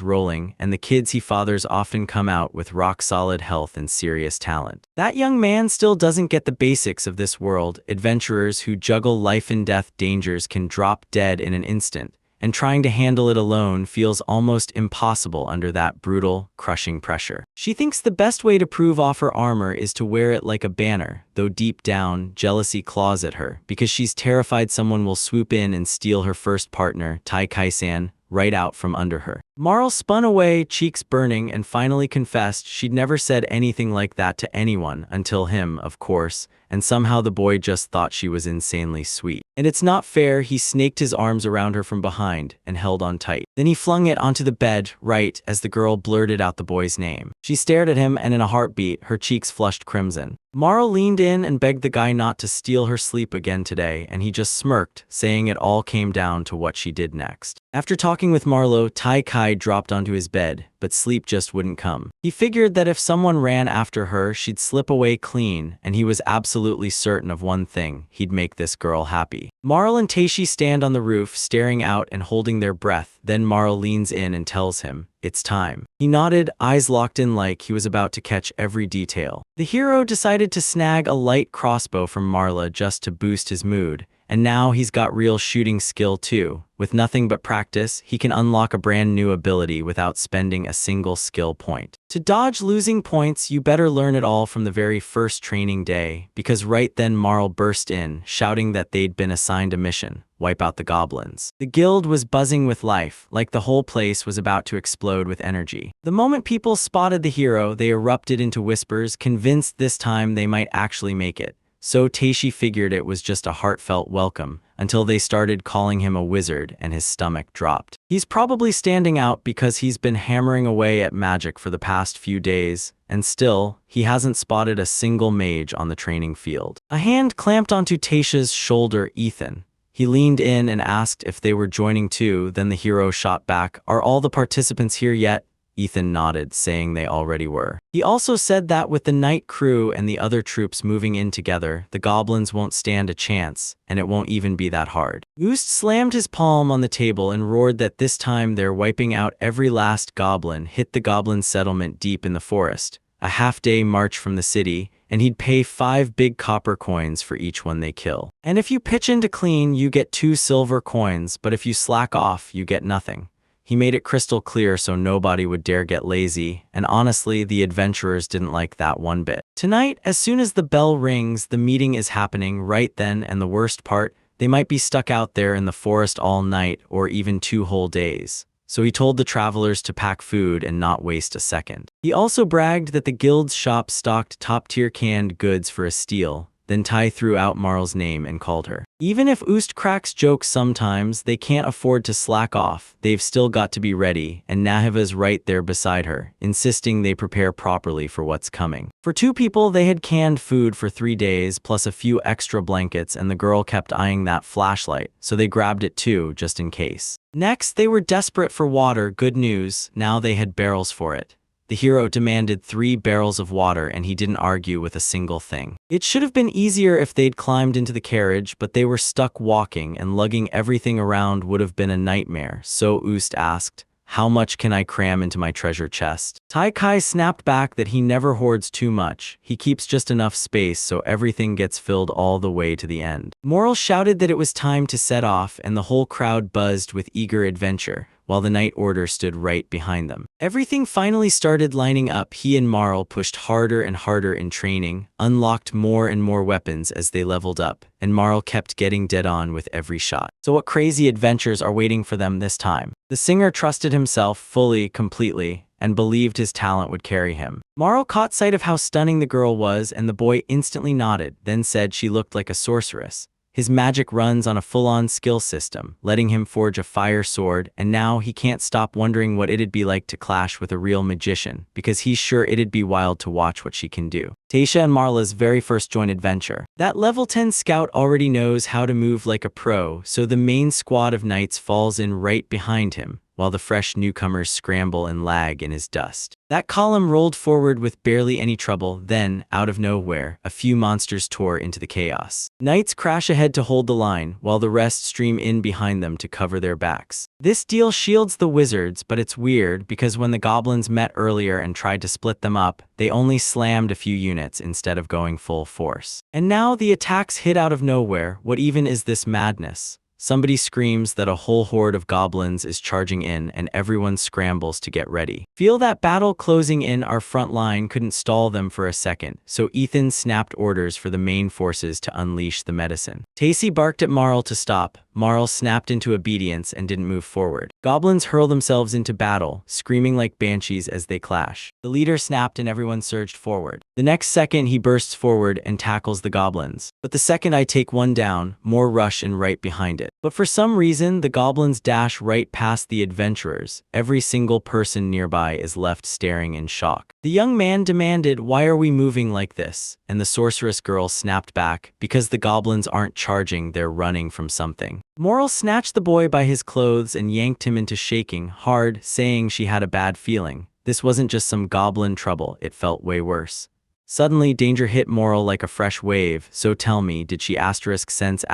rolling, and the kids he fathers often come out with rock-solid health and serious talent. That young man still doesn't get the basics of this world. Adventurers who juggle life-and-death dangers can drop dead in an instant, and trying to handle it alone feels almost impossible under that brutal, crushing pressure. She thinks the best way to prove off her armor is to wear it like a banner, though deep down, jealousy claws at her, because she's terrified someone will swoop in and steal her first partner, Tai Kai-san, right out from under her. Marl spun away, cheeks burning, and finally confessed she'd never said anything like that to anyone, until him, of course, and somehow the boy just thought she was insanely sweet. And it's not fair, he snaked his arms around her from behind and held on tight. Then he flung it onto the bed, right as the girl blurted out the boy's name. She stared at him, and in a heartbeat, her cheeks flushed crimson. Marl leaned in and begged the guy not to steal her sleep again today, and he just smirked, saying it all came down to what she did next. After talking with Marlo, Tai Kai dropped onto his bed, but sleep just wouldn't come. He figured that if someone ran after her, she'd slip away clean, and he was absolutely certain of one thing, he'd make this girl happy. Marl and Teishi stand on the roof, staring out and holding their breath. Then Marl leans in and tells him, "It's time." He nodded, eyes locked in like he was about to catch every detail. The hero decided to snag a light crossbow from Marla just to boost his mood, and now he's got real shooting skill too. With nothing but practice, he can unlock a brand new ability without spending a single skill point. To dodge losing points, you better learn it all from the very first training day, because right then Marl burst in, shouting that they'd been assigned a mission: wipe out the goblins. The guild was buzzing with life, like the whole place was about to explode with energy. The moment people spotted the hero, they erupted into whispers, convinced this time they might actually make it. So Teishi figured it was just a heartfelt welcome, until they started calling him a wizard and his stomach dropped. He's probably standing out because he's been hammering away at magic for the past few days, and still, he hasn't spotted a single mage on the training field. A hand clamped onto Taisha's shoulder, Ethan. He leaned in and asked if they were joining too, then the hero shot back, "Are all the participants here yet?" Ethan nodded, saying they already were. He also said that with the night crew and the other troops moving in together, the goblins won't stand a chance, and it won't even be that hard. Oost slammed his palm on the table and roared that this time they're wiping out every last goblin, hit the goblin settlement deep in the forest, a half-day march from the city, and he'd pay 5 big copper coins for each one they kill. And if you pitch in to clean, you get 2 silver coins, but if you slack off, you get nothing. He made it crystal clear so nobody would dare get lazy, and honestly, the adventurers didn't like that one bit. Tonight, as soon as the bell rings, the meeting is happening right then, and the worst part, they might be stuck out there in the forest all night or even 2 whole days. So he told the travelers to pack food and not waste a second. He also bragged that the guild's shop stocked top-tier canned goods for a steal. Then Tai threw out Marl's name and called her. Even if Oost cracks jokes sometimes, they can't afford to slack off. They've still got to be ready, and Nahiva's right there beside her, insisting they prepare properly for what's coming. For 2 people, they had canned food for 3 days, plus a few extra blankets, and the girl kept eyeing that flashlight, so they grabbed it too, just in case. Next, they were desperate for water. Good news, now they had barrels for it. The hero demanded 3 barrels of water, and he didn't argue with a single thing. It should have been easier if they'd climbed into the carriage, but they were stuck walking, and lugging everything around would have been a nightmare. So Oost asked, How much can I cram into my treasure chest? Tai Kai snapped back that he never hoards too much. He keeps just enough space so everything gets filled all the way to the end. Moral shouted that it was time to set off, and the whole crowd buzzed with eager adventure, while the Night Order stood right behind them. Everything finally started lining up. He and Marl pushed harder and harder in training, unlocked more and more weapons as they leveled up, and Marl kept getting dead on with every shot. So what crazy adventures are waiting for them this time? The singer trusted himself fully, completely, and believed his talent would carry him. Marl caught sight of how stunning the girl was, and the boy instantly nodded, then said she looked like a sorceress. His magic runs on a full-on skill system, letting him forge a fire sword, and now he can't stop wondering what it'd be like to clash with a real magician, because he's sure it'd be wild to watch what she can do. Taisha and Marla's very first joint adventure. That level 10 scout already knows how to move like a pro, so the main squad of knights falls in right behind him, while the fresh newcomers scramble and lag in his dust. That column rolled forward with barely any trouble, then, out of nowhere, a few monsters tore into the chaos. Knights crash ahead to hold the line, while the rest stream in behind them to cover their backs. This deal shields the wizards, but it's weird because when the goblins met earlier and tried to split them up, they only slammed a few units instead of going full force. And now the attacks hit out of nowhere. What even is this madness? Somebody screams that a whole horde of goblins is charging in, and everyone scrambles to get ready. Feel that battle closing in. Our front line couldn't stall them for a second, so Ethan snapped orders for the main forces to unleash the medicine. Tacy barked at Marl to stop. Marl snapped into obedience and didn't move forward. Goblins hurl themselves into battle, screaming like banshees as they clash. The leader snapped and everyone surged forward. The next second he bursts forward and tackles the goblins. But the second I take one down, more rush in right behind it. But for some reason, the goblins dash right past the adventurers. Every single person nearby is left staring in shock. The young man demanded, "Why are we moving like this?" And the sorceress girl snapped back, "Because the goblins aren't charging, they're running from something." Moral snatched the boy by his clothes and yanked him into shaking hard, saying she had a bad feeling. This wasn't just some goblin trouble, it felt way worse. Suddenly, danger hit Moral like a fresh wave. So tell me, did she sense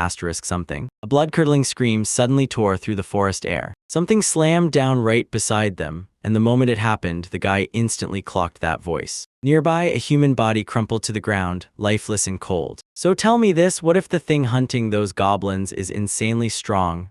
something? A blood-curdling scream suddenly tore through the forest air. Something slammed down right beside them, and the moment it happened, the guy instantly clocked that voice. Nearby, a human body crumpled to the ground, lifeless and cold. So tell me this, what if the thing hunting those goblins is insanely strong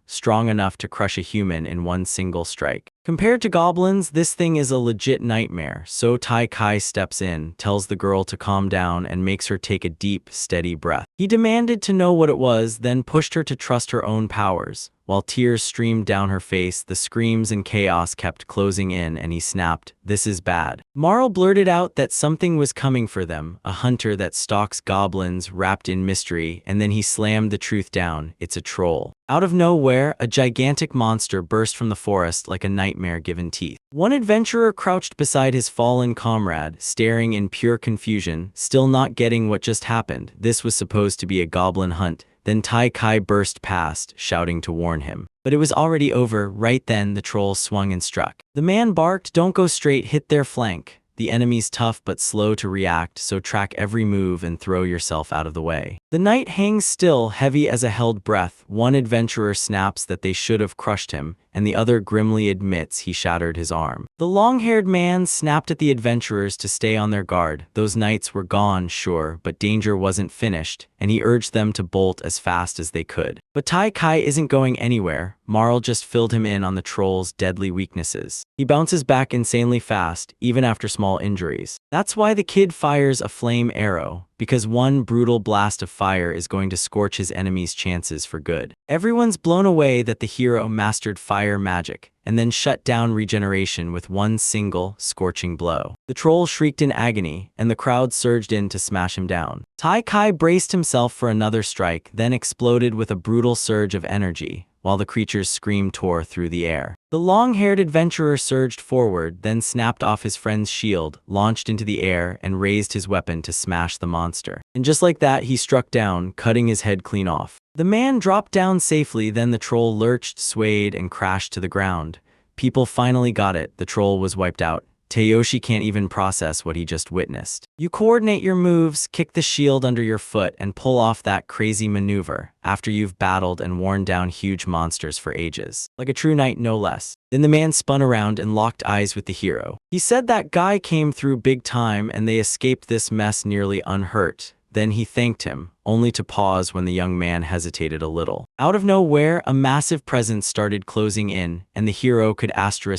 enough to crush a human in one single strike? Compared to goblins, this thing is a legit nightmare. So Tai Kai steps in, tells the girl to calm down, and makes her take a deep, steady breath. He demanded to know what it was, then pushed her to trust her own powers. While tears streamed down her face, the screams and chaos kept closing in, and he snapped, "This is bad." Marl blurted out that something was coming for them, a hunter that stalks goblins wrapped in mystery, and then he slammed the truth down, "It's a troll." Out of nowhere, a gigantic monster burst from the forest like a nightmare given teeth. One adventurer crouched beside his fallen comrade, staring in pure confusion, still not getting what just happened. This was supposed to be a goblin hunt. Then Tai Kai burst past, shouting to warn him. But it was already over. Right then, the troll swung and struck. The man barked, "Don't go straight, hit their flank. The enemy's tough but slow to react, so track every move and throw yourself out of the way." The knight hangs still, heavy as a held breath. One adventurer snaps that they should have crushed him, and the other grimly admits he shattered his arm. The long-haired man snapped at the adventurers to stay on their guard. Those knights were gone, sure, but danger wasn't finished, and he urged them to bolt as fast as they could. But Tai Kai isn't going anywhere. Marl just filled him in on the troll's deadly weaknesses. He bounces back insanely fast, even after small injuries. That's why the kid fires a flame arrow, because one brutal blast of fire is going to scorch his enemy's chances for good. Everyone's blown away that the hero mastered fire magic, and then shut down regeneration with one single, scorching blow. The troll shrieked in agony, and the crowd surged in to smash him down. Tai Kai braced himself for another strike, then exploded with a brutal surge of energy, while the creature's scream tore through the air. The long-haired adventurer surged forward, then snapped off his friend's shield, launched into the air, and raised his weapon to smash the monster. And just like that, he struck down, cutting his head clean off. The man dropped down safely, then the troll lurched, swayed, and crashed to the ground. People finally got it, the troll was wiped out. Tayoshi can't even process what he just witnessed. You coordinate your moves, kick the shield under your foot, and pull off that crazy maneuver after you've battled and worn down huge monsters for ages. Like a true knight, no less. Then the man spun around and locked eyes with the hero. He said that guy came through big time and they escaped this mess nearly unhurt. Then he thanked him, only to pause when the young man hesitated a little. Out of nowhere, a massive presence started closing in, and the hero could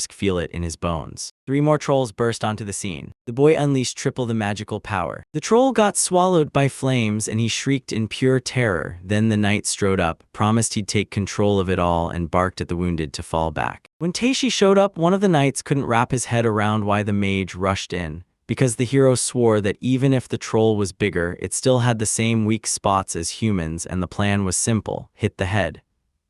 feel it in his bones. 3 more trolls burst onto the scene. The boy unleashed triple the magical power. The troll got swallowed by flames and he shrieked in pure terror. Then the knight strode up, promised he'd take control of it all, and barked at the wounded to fall back. When Taishi showed up, one of the knights couldn't wrap his head around why the mage rushed in, because the hero swore that even if the troll was bigger, it still had the same weak spots as humans, and the plan was simple: hit the head.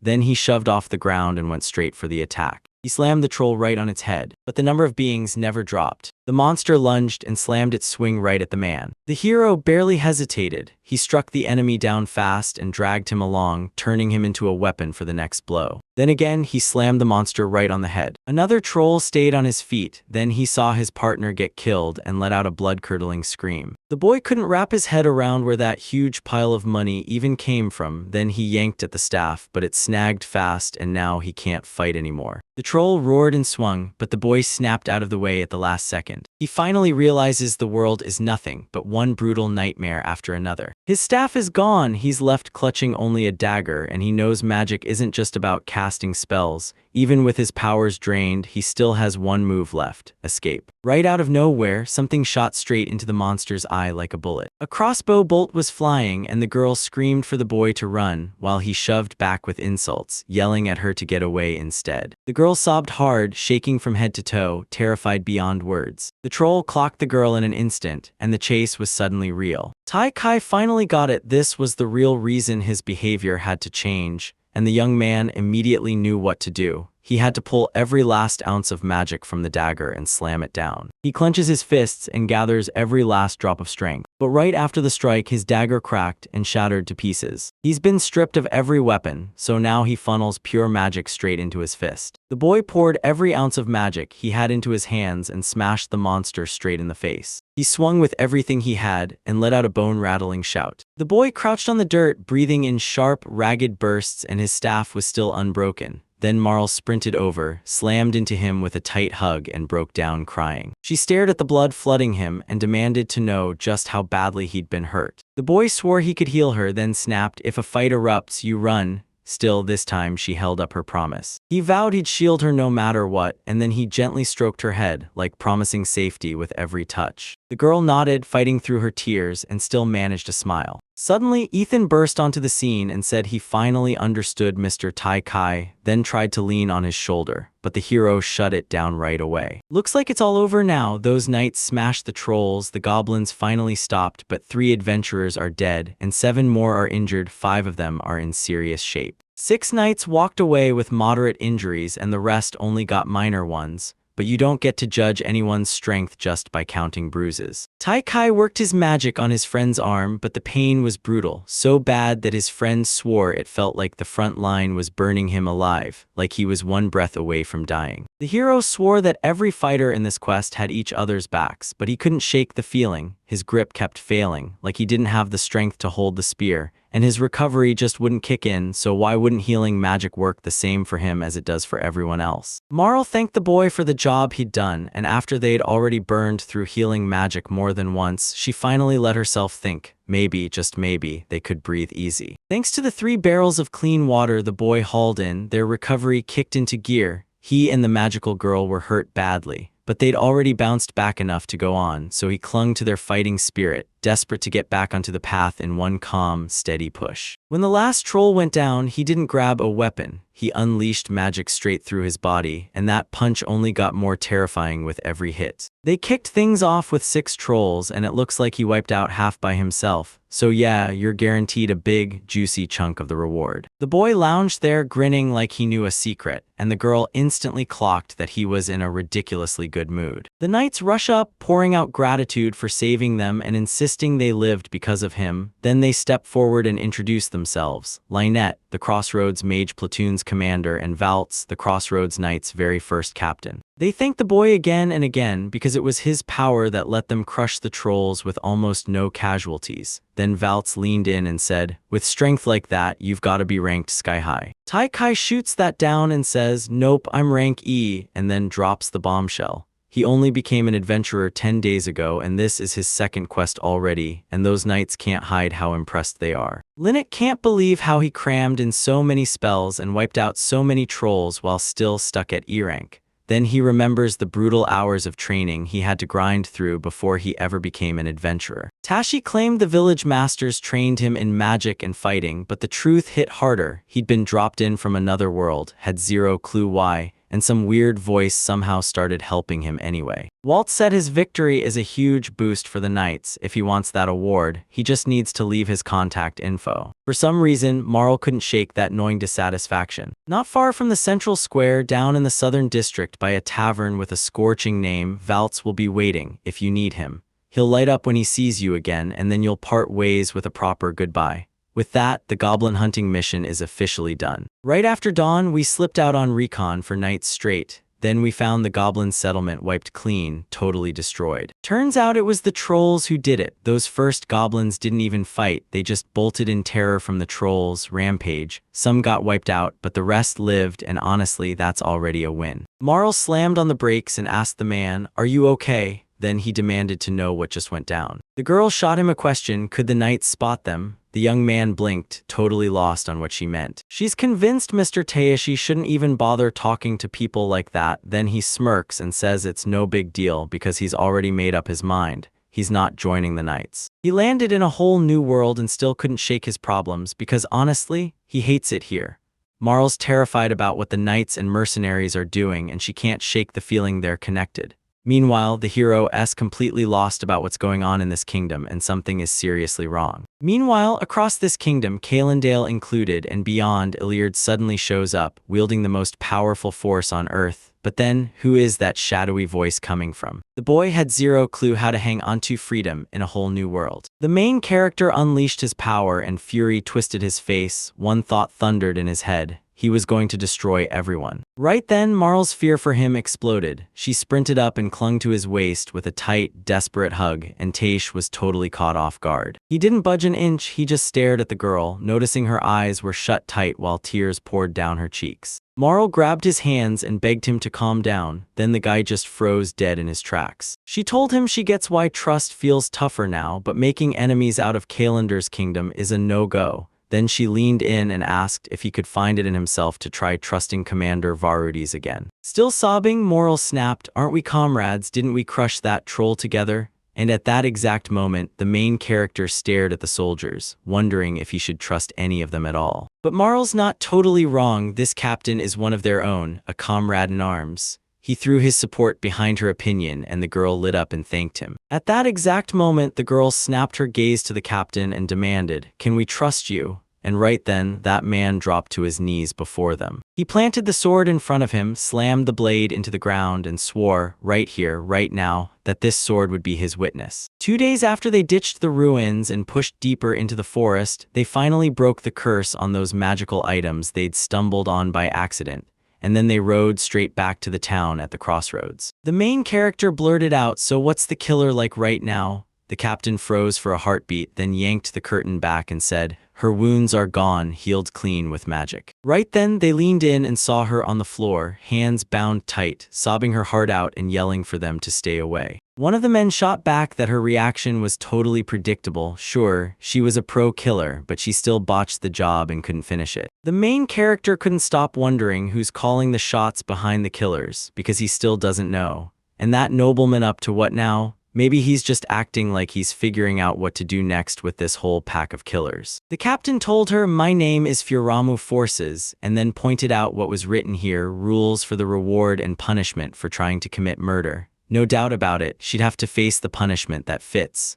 Then he shoved off the ground and went straight for the attack. He slammed the troll right on its head, but the number of beings never dropped. The monster lunged and slammed its swing right at the man. The hero barely hesitated. He struck the enemy down fast and dragged him along, turning him into a weapon for the next blow. Then again, he slammed the monster right on the head. Another troll stayed on his feet. Then he saw his partner get killed and let out a blood-curdling scream. The boy couldn't wrap his head around where that huge pile of money even came from. Then he yanked at the staff, but it snagged fast and now he can't fight anymore. The troll roared and swung, but the boy snapped out of the way at the last second. He finally realizes the world is nothing but one brutal nightmare after another. His staff is gone, he's left clutching only a dagger, and he knows magic isn't just about casting spells. Even with his powers drained, he still has one move left: escape. Right out of nowhere, something shot straight into the monster's eye like a bullet. A crossbow bolt was flying, and the girl screamed for the boy to run, while he shoved back with insults, yelling at her to get away instead. The girl sobbed hard, shaking from head to toe, terrified beyond words. The troll clocked the girl in an instant, and the chase was suddenly real. Tai Kai finally got it. This was the real reason his behavior had to change, and the young man immediately knew what to do. He had to pull every last ounce of magic from the dagger and slam it down. He clenches his fists and gathers every last drop of strength. But right after the strike, his dagger cracked and shattered to pieces. He's been stripped of every weapon, so now he funnels pure magic straight into his fist. The boy poured every ounce of magic he had into his hands and smashed the monster straight in the face. He swung with everything he had and let out a bone-rattling shout. The boy crouched on the dirt, breathing in sharp, ragged bursts, and his staff was still unbroken. Then Marl sprinted over, slammed into him with a tight hug, and broke down crying. She stared at the blood flooding him and demanded to know just how badly he'd been hurt. The boy swore he could heal her, then snapped, "If a fight erupts, you run." Still, this time she held up her promise. He vowed he'd shield her no matter what, and then he gently stroked her head, like promising safety with every touch. The girl nodded, fighting through her tears, and still managed to smile. Suddenly, Ethan burst onto the scene and said he finally understood Mr. Tai Kai, then tried to lean on his shoulder, but the hero shut it down right away. Looks like it's all over now. Those knights smashed the trolls, the goblins finally stopped, but 3 adventurers are dead, and 7 more are injured. 5 of them are in serious shape. 6 knights walked away with moderate injuries, and the rest only got minor ones. But you don't get to judge anyone's strength just by counting bruises. Tai Kai worked his magic on his friend's arm, but the pain was brutal, so bad that his friend swore it felt like the front line was burning him alive, like he was one breath away from dying. The hero swore that every fighter in this quest had each other's backs, but he couldn't shake the feeling. His grip kept failing, like he didn't have the strength to hold the spear, and his recovery just wouldn't kick in, so why wouldn't healing magic work the same for him as it does for everyone else? Marl thanked the boy for the job he'd done, and after they'd already burned through healing magic more than once, she finally let herself think, maybe, just maybe, they could breathe easy. Thanks to the 3 barrels of clean water the boy hauled in, their recovery kicked into gear. He and the magical girl were hurt badly, but they'd already bounced back enough to go on, so he clung to their fighting spirit, desperate to get back onto the path in one calm, steady push. When the last troll went down, he didn't grab a weapon. He unleashed magic straight through his body, and that punch only got more terrifying with every hit. They kicked things off with 6 trolls, and it looks like he wiped out half by himself. So yeah, you're guaranteed a big, juicy chunk of the reward. The boy lounged there grinning like he knew a secret, and the girl instantly clocked that he was in a ridiculously good mood. The knights rush up, pouring out gratitude for saving them and insisting insisting they lived because of him. Then they step forward and introduce themselves. Lynette, the Crossroads Mage Platoon's commander, and Valtz, the Crossroads Knight's very first captain. They thank the boy again and again because it was his power that let them crush the trolls with almost no casualties. Then Valtz leaned in and said, "With strength like that, you've got to be ranked sky high." Tai Kai shoots that down and says, "Nope, I'm rank E," and then drops the bombshell. He only became an adventurer 10 days ago, and this is his second quest already, and those knights can't hide how impressed they are. Lynette can't believe how he crammed in so many spells and wiped out so many trolls while still stuck at E rank. Then he remembers the brutal hours of training he had to grind through before he ever became an adventurer. Tashi claimed the village masters trained him in magic and fighting, but the truth hit harder. He'd been dropped in from another world, had zero clue why, and some weird voice somehow started helping him anyway. Walt said his victory is a huge boost for the Knights. If he wants that award, he just needs to leave his contact info. For some reason, Marl couldn't shake that gnawing dissatisfaction. Not far from the central square, down in the southern district by a tavern with a scorching name, Valtz will be waiting if you need him. He'll light up when he sees you again, and then you'll part ways with a proper goodbye. With that, the goblin hunting mission is officially done. Right after dawn, we slipped out on recon for nights straight. Then we found the goblin settlement wiped clean, totally destroyed. Turns out it was the trolls who did it. Those first goblins didn't even fight, they just bolted in terror from the trolls' rampage. Some got wiped out, but the rest lived, and honestly, that's already a win. Marl slammed on the brakes and asked the man, "Are you okay?" Then he demanded to know what just went down. The girl shot him a question, could the knights spot them? The young man blinked, totally lost on what she meant. She's convinced Mr. Tayashi shouldn't even bother talking to people like that. Then he smirks and says it's no big deal because he's already made up his mind. He's not joining the Knights. He landed in a whole new world and still couldn't shake his problems because honestly, he hates it here. Marl's terrified about what the Knights and Mercenaries are doing, and she can't shake the feeling they're connected. Meanwhile, the hero is completely lost about what's going on in this kingdom, and something is seriously wrong. Meanwhile, across this kingdom, Kalendale included and beyond, Iliard suddenly shows up, wielding the most powerful force on Earth. But then, who is that shadowy voice coming from? The boy had zero clue how to hang onto freedom in a whole new world. The main character unleashed his power and fury twisted his face. One thought thundered in his head. He was going to destroy everyone. Right then, Marl's fear for him exploded. She sprinted up and clung to his waist with a tight, desperate hug, and Taish was totally caught off guard. He didn't budge an inch, he just stared at the girl, noticing her eyes were shut tight while tears poured down her cheeks. Marl grabbed his hands and begged him to calm down, then the guy just froze dead in his tracks. She told him she gets why trust feels tougher now, but making enemies out of Kalendar's kingdom is a no-go. Then she leaned in and asked if he could find it in himself to try trusting Commander Varudes again. Still sobbing, Moral snapped, "Aren't we comrades? Didn't we crush that troll together?" And at that exact moment, the main character stared at the soldiers, wondering if he should trust any of them at all. But Marl's not totally wrong. This captain is one of their own, a comrade in arms. He threw his support behind her opinion, and the girl lit up and thanked him. At that exact moment, the girl snapped her gaze to the captain and demanded, "Can we trust you?" And right then, that man dropped to his knees before them. He planted the sword in front of him, slammed the blade into the ground, and swore, right here, right now, that this sword would be his witness. 2 days after they ditched the ruins and pushed deeper into the forest, they finally broke the curse on those magical items they'd stumbled on by accident. And then they rode straight back to the town at the crossroads. The main character blurted out, "So what's the killer like right now?" The captain froze for a heartbeat, then yanked the curtain back and said, "Her wounds are gone, healed clean with magic." Right then, they leaned in and saw her on the floor, hands bound tight, sobbing her heart out and yelling for them to stay away. One of the men shot back that her reaction was totally predictable. Sure, she was a pro killer, but she still botched the job and couldn't finish it. The main character couldn't stop wondering who's calling the shots behind the killers, because he still doesn't know. And that nobleman up to what now? Maybe he's just acting like he's figuring out what to do next with this whole pack of killers. The captain told her, "My name is Furamu Forces," and then pointed out what was written here, rules for the reward and punishment for trying to commit murder. No doubt about it, she'd have to face the punishment that fits.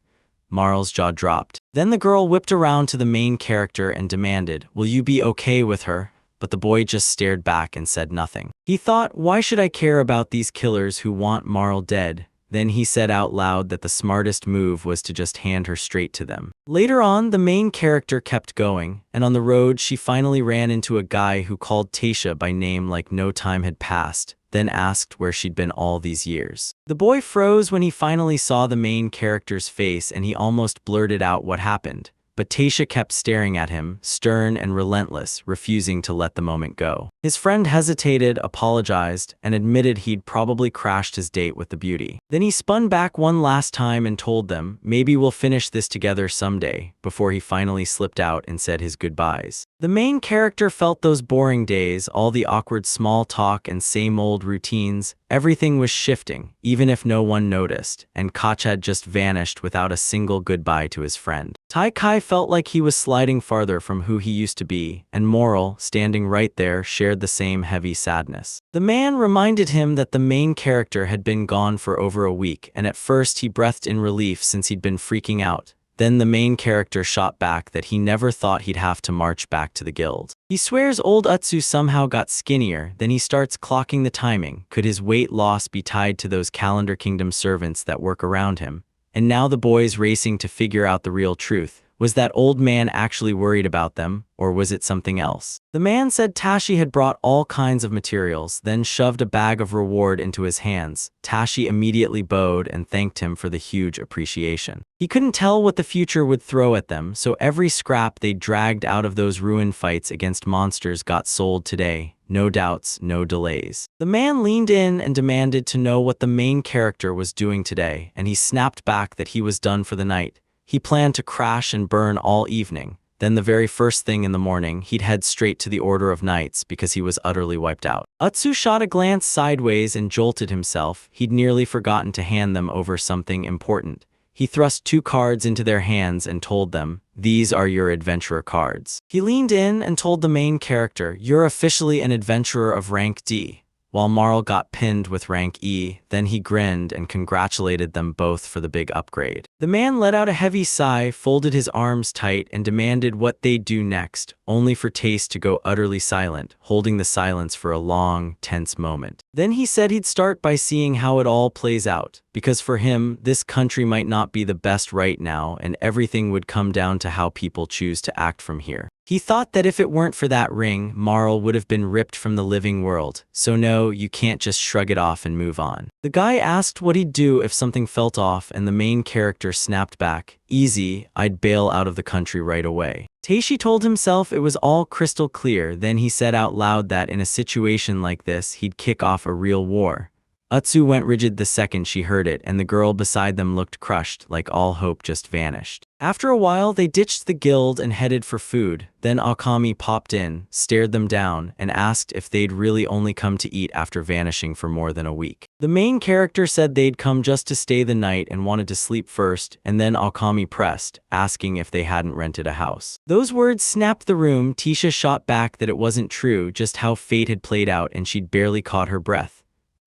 Marl's jaw dropped. Then the girl whipped around to the main character and demanded, "Will you be okay with her?" But the boy just stared back and said nothing. He thought, why should I care about these killers who want Marl dead? Then he said out loud that the smartest move was to just hand her straight to them. Later on, the main character kept going, and on the road she finally ran into a guy who called Taisha by name like no time had passed, then asked where she'd been all these years. The boy froze when he finally saw the main character's face, and he almost blurted out what happened. But Taisha kept staring at him, stern and relentless, refusing to let the moment go. His friend hesitated, apologized, and admitted he'd probably crashed his date with the beauty. Then he spun back one last time and told them, maybe we'll finish this together someday, before he finally slipped out and said his goodbyes. The main character felt those boring days, all the awkward small talk and same old routines. Everything was shifting, even if no one noticed, and Koch had just vanished without a single goodbye to his friend. Tai Kai felt like he was sliding farther from who he used to be, and Moral, standing right there, shared the same heavy sadness. The man reminded him that the main character had been gone for over a week, and at first he breathed in relief since he'd been freaking out. Then the main character shot back that he never thought he'd have to march back to the guild. He swears old Utsu somehow got skinnier, then he starts clocking the timing. Could his weight loss be tied to those Calendar Kingdom servants that work around him? And now the boys racing to figure out the real truth. Was that old man actually worried about them, or was it something else? The man said Tashi had brought all kinds of materials, then shoved a bag of reward into his hands. Tashi immediately bowed and thanked him for the huge appreciation. He couldn't tell what the future would throw at them, so every scrap they dragged out of those ruin fights against monsters got sold today. No doubts, no delays. The man leaned in and demanded to know what the main character was doing today, and he snapped back that he was done for the night. He planned to crash and burn all evening. Then the very first thing in the morning, he'd head straight to the Order of Knights because he was utterly wiped out. Utsu shot a glance sideways and jolted himself. He'd nearly forgotten to hand them over something important. He thrust 2 cards into their hands and told them, "These are your adventurer cards." He leaned in and told the main character, "You're officially an adventurer of rank D." While Marl got pinned with rank E, then he grinned and congratulated them both for the big upgrade. The man let out a heavy sigh, folded his arms tight, and demanded what they'd do next, only for Taste to go utterly silent, holding the silence for a long, tense moment. Then he said he'd start by seeing how it all plays out, because for him, this country might not be the best right now, and everything would come down to how people choose to act from here. He thought that if it weren't for that ring, Marl would have been ripped from the living world, so no, you can't just shrug it off and move on. The guy asked what he'd do if something felt off, and the main character snapped back, "Easy, I'd bail out of the country right away." Taishi told himself it was all crystal clear, then he said out loud that in a situation like this, he'd kick off a real war. Utsu went rigid the second she heard it, and the girl beside them looked crushed, like all hope just vanished. After a while, they ditched the guild and headed for food. Then Akami popped in, stared them down, and asked if they'd really only come to eat after vanishing for more than a week. The main character said they'd come just to stay the night and wanted to sleep first, and then Akami pressed, asking if they hadn't rented a house. Those words snapped the room. Tisha shot back that it wasn't true, just how fate had played out, and she'd barely caught her breath.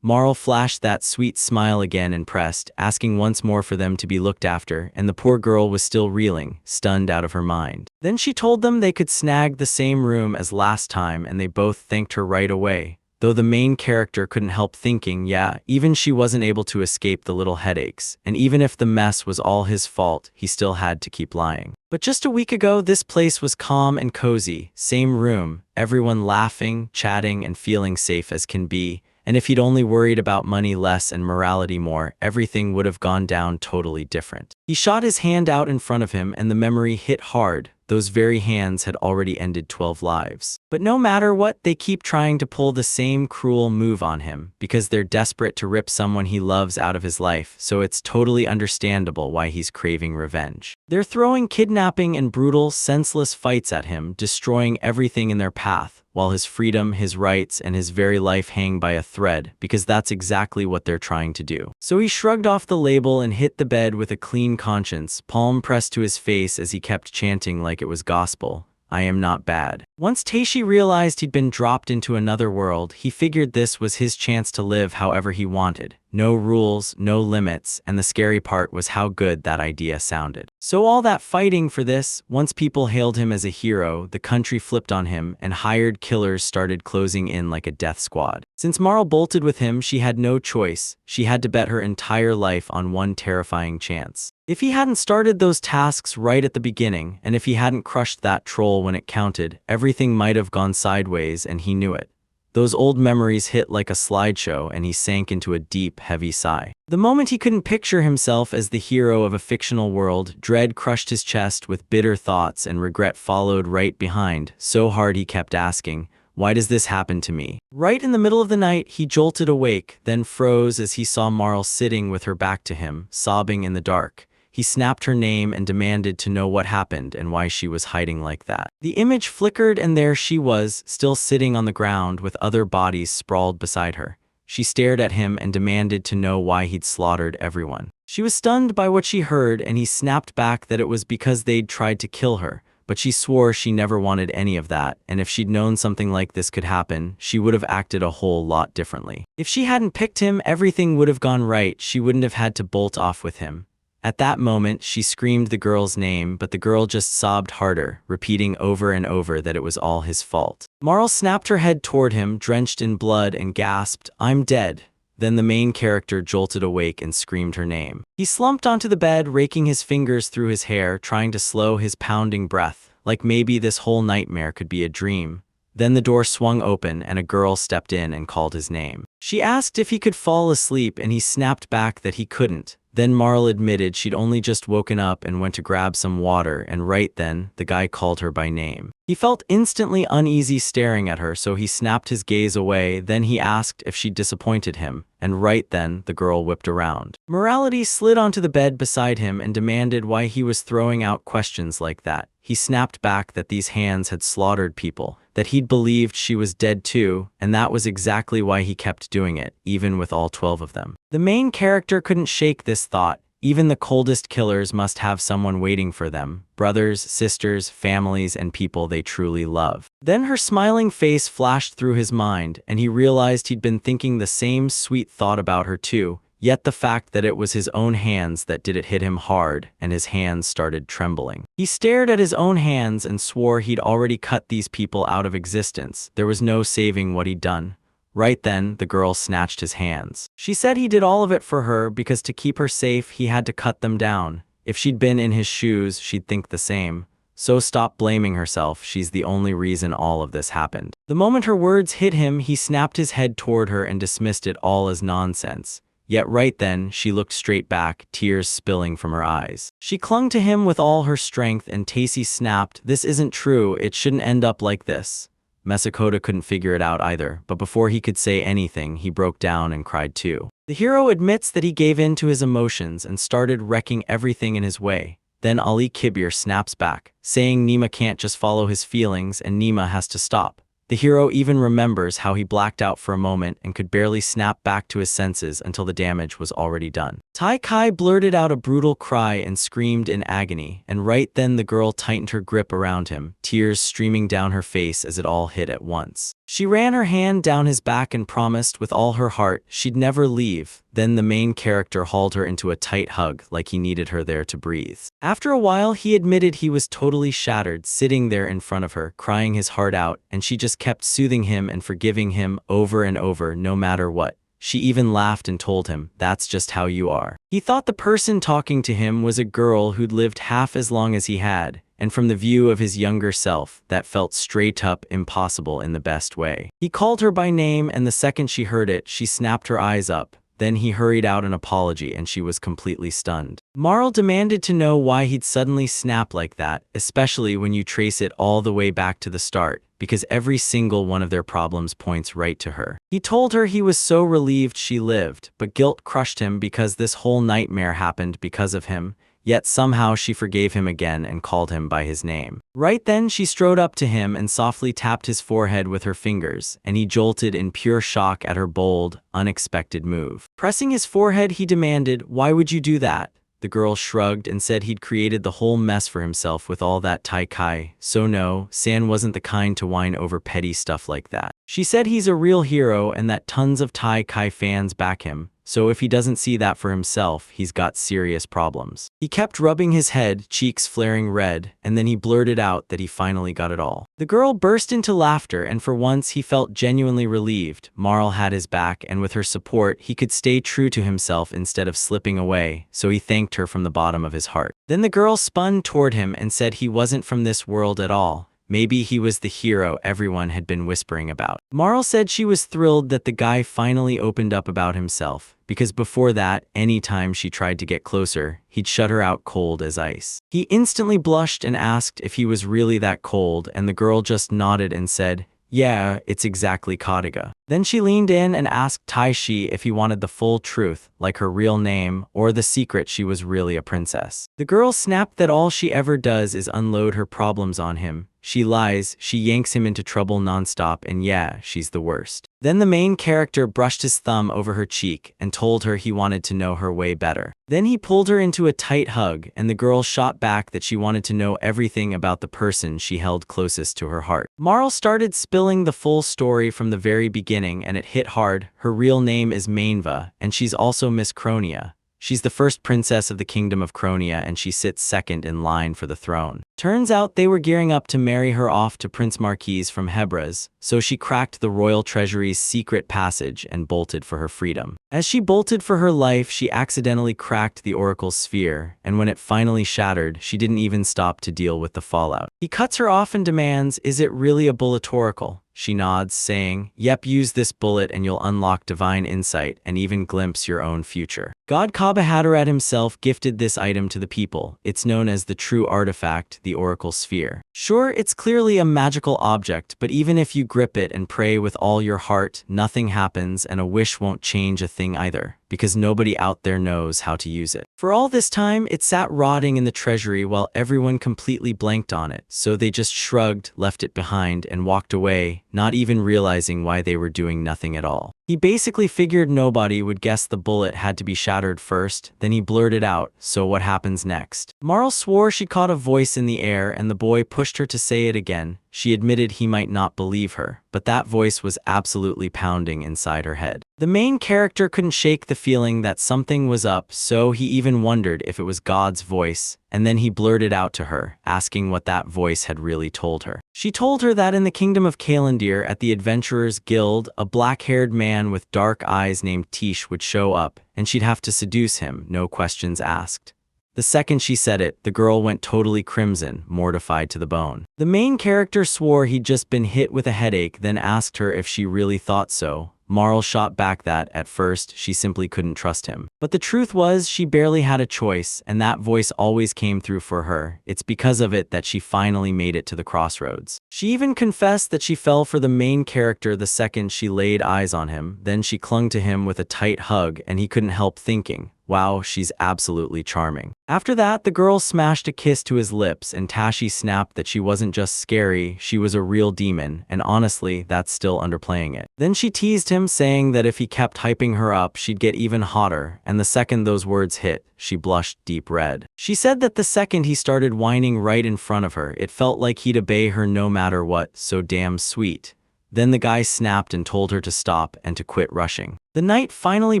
Marl flashed that sweet smile again and pressed, asking once more for them to be looked after, and the poor girl was still reeling, stunned out of her mind. Then she told them they could snag the same room as last time, and they both thanked her right away. Though the main character couldn't help thinking, yeah, even she wasn't able to escape the little headaches, and even if the mess was all his fault, he still had to keep lying. But just a week ago, this place was calm and cozy, same room, everyone laughing, chatting, and feeling safe as can be. And if he'd only worried about money less and morality more, everything would have gone down totally different. He shot his hand out in front of him, and the memory hit hard. Those very hands had already ended 12 lives. But no matter what, they keep trying to pull the same cruel move on him, because they're desperate to rip someone he loves out of his life, so it's totally understandable why he's craving revenge. They're throwing kidnapping and brutal, senseless fights at him, destroying everything in their path, while his freedom, his rights, and his very life hang by a thread, because that's exactly what they're trying to do. So he shrugged off the label and hit the bed with a clean conscience, palm pressed to his face as he kept chanting like it was gospel, "I am not bad." Once Taishi realized he'd been dropped into another world, he figured this was his chance to live however he wanted. No rules, no limits, and the scary part was how good that idea sounded. So all that fighting for this, once people hailed him as a hero, the country flipped on him and hired killers started closing in like a death squad. Since Marl bolted with him, she had no choice. She had to bet her entire life on one terrifying chance. If he hadn't started those tasks right at the beginning, and if he hadn't crushed that troll when it counted, everything might have gone sideways and he knew it. Those old memories hit like a slideshow and he sank into a deep, heavy sigh. The moment he couldn't picture himself as the hero of a fictional world, dread crushed his chest with bitter thoughts and regret followed right behind, so hard he kept asking, "Why does this happen to me?" Right in the middle of the night, he jolted awake, then froze as he saw Marl sitting with her back to him, sobbing in the dark. He snapped her name and demanded to know what happened and why she was hiding like that. The image flickered and there she was, still sitting on the ground with other bodies sprawled beside her. She stared at him and demanded to know why he'd slaughtered everyone. She was stunned by what she heard and he snapped back that it was because they'd tried to kill her. But she swore she never wanted any of that, and if she'd known something like this could happen, she would have acted a whole lot differently. If she hadn't picked him, everything would have gone right. She wouldn't have had to bolt off with him. At that moment, she screamed the girl's name, but the girl just sobbed harder, repeating over and over that it was all his fault. Marl snapped her head toward him, drenched in blood, and gasped, "I'm dead." Then the main character jolted awake and screamed her name. He slumped onto the bed, raking his fingers through his hair, trying to slow his pounding breath, like maybe this whole nightmare could be a dream. Then the door swung open and a girl stepped in and called his name. She asked if he could fall asleep and he snapped back that he couldn't. Then Marl admitted she'd only just woken up and went to grab some water, and right then, the guy called her by name. He felt instantly uneasy staring at her, so he snapped his gaze away. Then he asked if she'd disappointed him, and right then, the girl whipped around. Morality slid onto the bed beside him and demanded why he was throwing out questions like that. He snapped back that these hands had slaughtered people, that he'd believed she was dead too, and that was exactly why he kept doing it, even with all 12 of them. The main character couldn't shake this thought. Even the coldest killers must have someone waiting for them, brothers, sisters, families, and people they truly love. Then her smiling face flashed through his mind, and he realized he'd been thinking the same sweet thought about her too. Yet the fact that it was his own hands that did it hit him hard, and his hands started trembling. He stared at his own hands and swore he'd already cut these people out of existence. There was no saving what he'd done. Right then, the girl snatched his hands. She said he did all of it for her because to keep her safe, he had to cut them down. If she'd been in his shoes, she'd think the same. So stop blaming herself, she's the only reason all of this happened. The moment her words hit him, he snapped his head toward her and dismissed it all as nonsense. Yet right then, she looked straight back, tears spilling from her eyes. She clung to him with all her strength and Tacy snapped, "This isn't true, it shouldn't end up like this." Mesakota couldn't figure it out either, but before he could say anything, he broke down and cried too. The hero admits that he gave in to his emotions and started wrecking everything in his way. Then Ali Kibir snaps back, saying Nima can't just follow his feelings and Nima has to stop. The hero even remembers how he blacked out for a moment and could barely snap back to his senses until the damage was already done. Tai Kai blurted out a brutal cry and screamed in agony, and right then the girl tightened her grip around him, tears streaming down her face as it all hit at once. She ran her hand down his back and promised with all her heart she'd never leave. Then the main character hauled her into a tight hug like he needed her there to breathe. After a while, he admitted he was totally shattered, sitting there in front of her, crying his heart out, and she just kept soothing him and forgiving him over and over, no matter what. She even laughed and told him, "That's just how you are." He thought the person talking to him was a girl who'd lived half as long as he had, and from the view of his younger self, that felt straight up impossible in the best way. He called her by name, and the second she heard it, she snapped her eyes up. Then he hurried out an apology and she was completely stunned. Marl demanded to know why he'd suddenly snap like that, especially when you trace it all the way back to the start, because every single one of their problems points right to her. He told her he was so relieved she lived, but guilt crushed him because this whole nightmare happened because of him. Yet somehow she forgave him again and called him by his name. Right then she strode up to him and softly tapped his forehead with her fingers, and he jolted in pure shock at her bold, unexpected move. Pressing his forehead, he demanded, "Why would you do that?" The girl shrugged and said he'd created the whole mess for himself with all that Tai Kai, so no, San wasn't the kind to whine over petty stuff like that. She said he's a real hero and that tons of Tai Kai fans back him. so if he doesn't see that for himself, he's got serious problems. He kept rubbing his head, cheeks flaring red, and then he blurted out that he finally got it all. The girl burst into laughter, and for once he felt genuinely relieved. Marl had his back, and with her support, he could stay true to himself instead of slipping away, so he thanked her from the bottom of his heart. Then the girl spun toward him and said he wasn't from this world at all. Maybe he was the hero everyone had been whispering about. Marl said she was thrilled that the guy finally opened up about himself, because before that, any time she tried to get closer, he'd shut her out cold as ice. He instantly blushed and asked if he was really that cold, and the girl just nodded and said, "Yeah, it's exactly Kodiga." Then she leaned in and asked Taishi if he wanted the full truth, like her real name, or the secret she was really a princess. The girl snapped that all she ever does is unload her problems on him. She lies, she yanks him into trouble nonstop, and yeah, she's the worst. Then the main character brushed his thumb over her cheek and told her he wanted to know her way better. Then he pulled her into a tight hug, and the girl shot back that she wanted to know everything about the person she held closest to her heart. Marl started spilling the full story from the very beginning, and it hit hard. Her real name is Manhwa, and she's also Miss Cronia. She's the first princess of the Kingdom of Cronia, and she sits second in line for the throne. Turns out they were gearing up to marry her off to Prince Marquise from Hebras, so she cracked the royal treasury's secret passage and bolted for her freedom. As she bolted for her life, she accidentally cracked the oracle's sphere, and when it finally shattered, she didn't even stop to deal with the fallout. He cuts her off and demands, "Is it really a bullet oracle?" She nods, saying, "Yep, use this bullet and you'll unlock divine insight and even glimpse your own future." God Kabahadarat himself gifted this item to the people. It's known as the true artifact, the Oracle Sphere. Sure, it's clearly a magical object, but even if you grip it and pray with all your heart, nothing happens, and a wish won't change a thing either, because nobody out there knows how to use it. For all this time, it sat rotting in the treasury while everyone completely blanked on it, so they just shrugged, left it behind, and walked away, not even realizing why they were doing nothing at all. He basically figured nobody would guess the bullet had to be shattered first, then he blurted out, "So what happens next?" Marl swore she caught a voice in the air, and the boy pushed her to say it again. She admitted he might not believe her, but that voice was absolutely pounding inside her head. The main character couldn't shake the feeling that something was up, so he even wondered if it was God's voice, and then he blurted out to her, asking what that voice had really told her. She told her that in the kingdom of Kalandir at the Adventurers Guild, a black-haired man with dark eyes named Tish would show up, and she'd have to seduce him, no questions asked. The second she said it, the girl went totally crimson, mortified to the bone. The main character swore he'd just been hit with a headache, then asked her if she really thought so. Marl shot back that, at first, she simply couldn't trust him. But the truth was, she barely had a choice, and that voice always came through for her. It's because of it that she finally made it to the crossroads. She even confessed that she fell for the main character the second she laid eyes on him. Then she clung to him with a tight hug, and he couldn't help thinking, "Wow, she's absolutely charming." After that, the girl smashed a kiss to his lips, and Tashi snapped that she wasn't just scary, she was a real demon, and honestly, that's still underplaying it. Then she teased him, saying that if he kept hyping her up, she'd get even hotter, and the second those words hit, she blushed deep red. She said that the second he started whining right in front of her, it felt like he'd obey her no matter what, so damn sweet. Then the guy snapped and told her to stop and to quit rushing. The night finally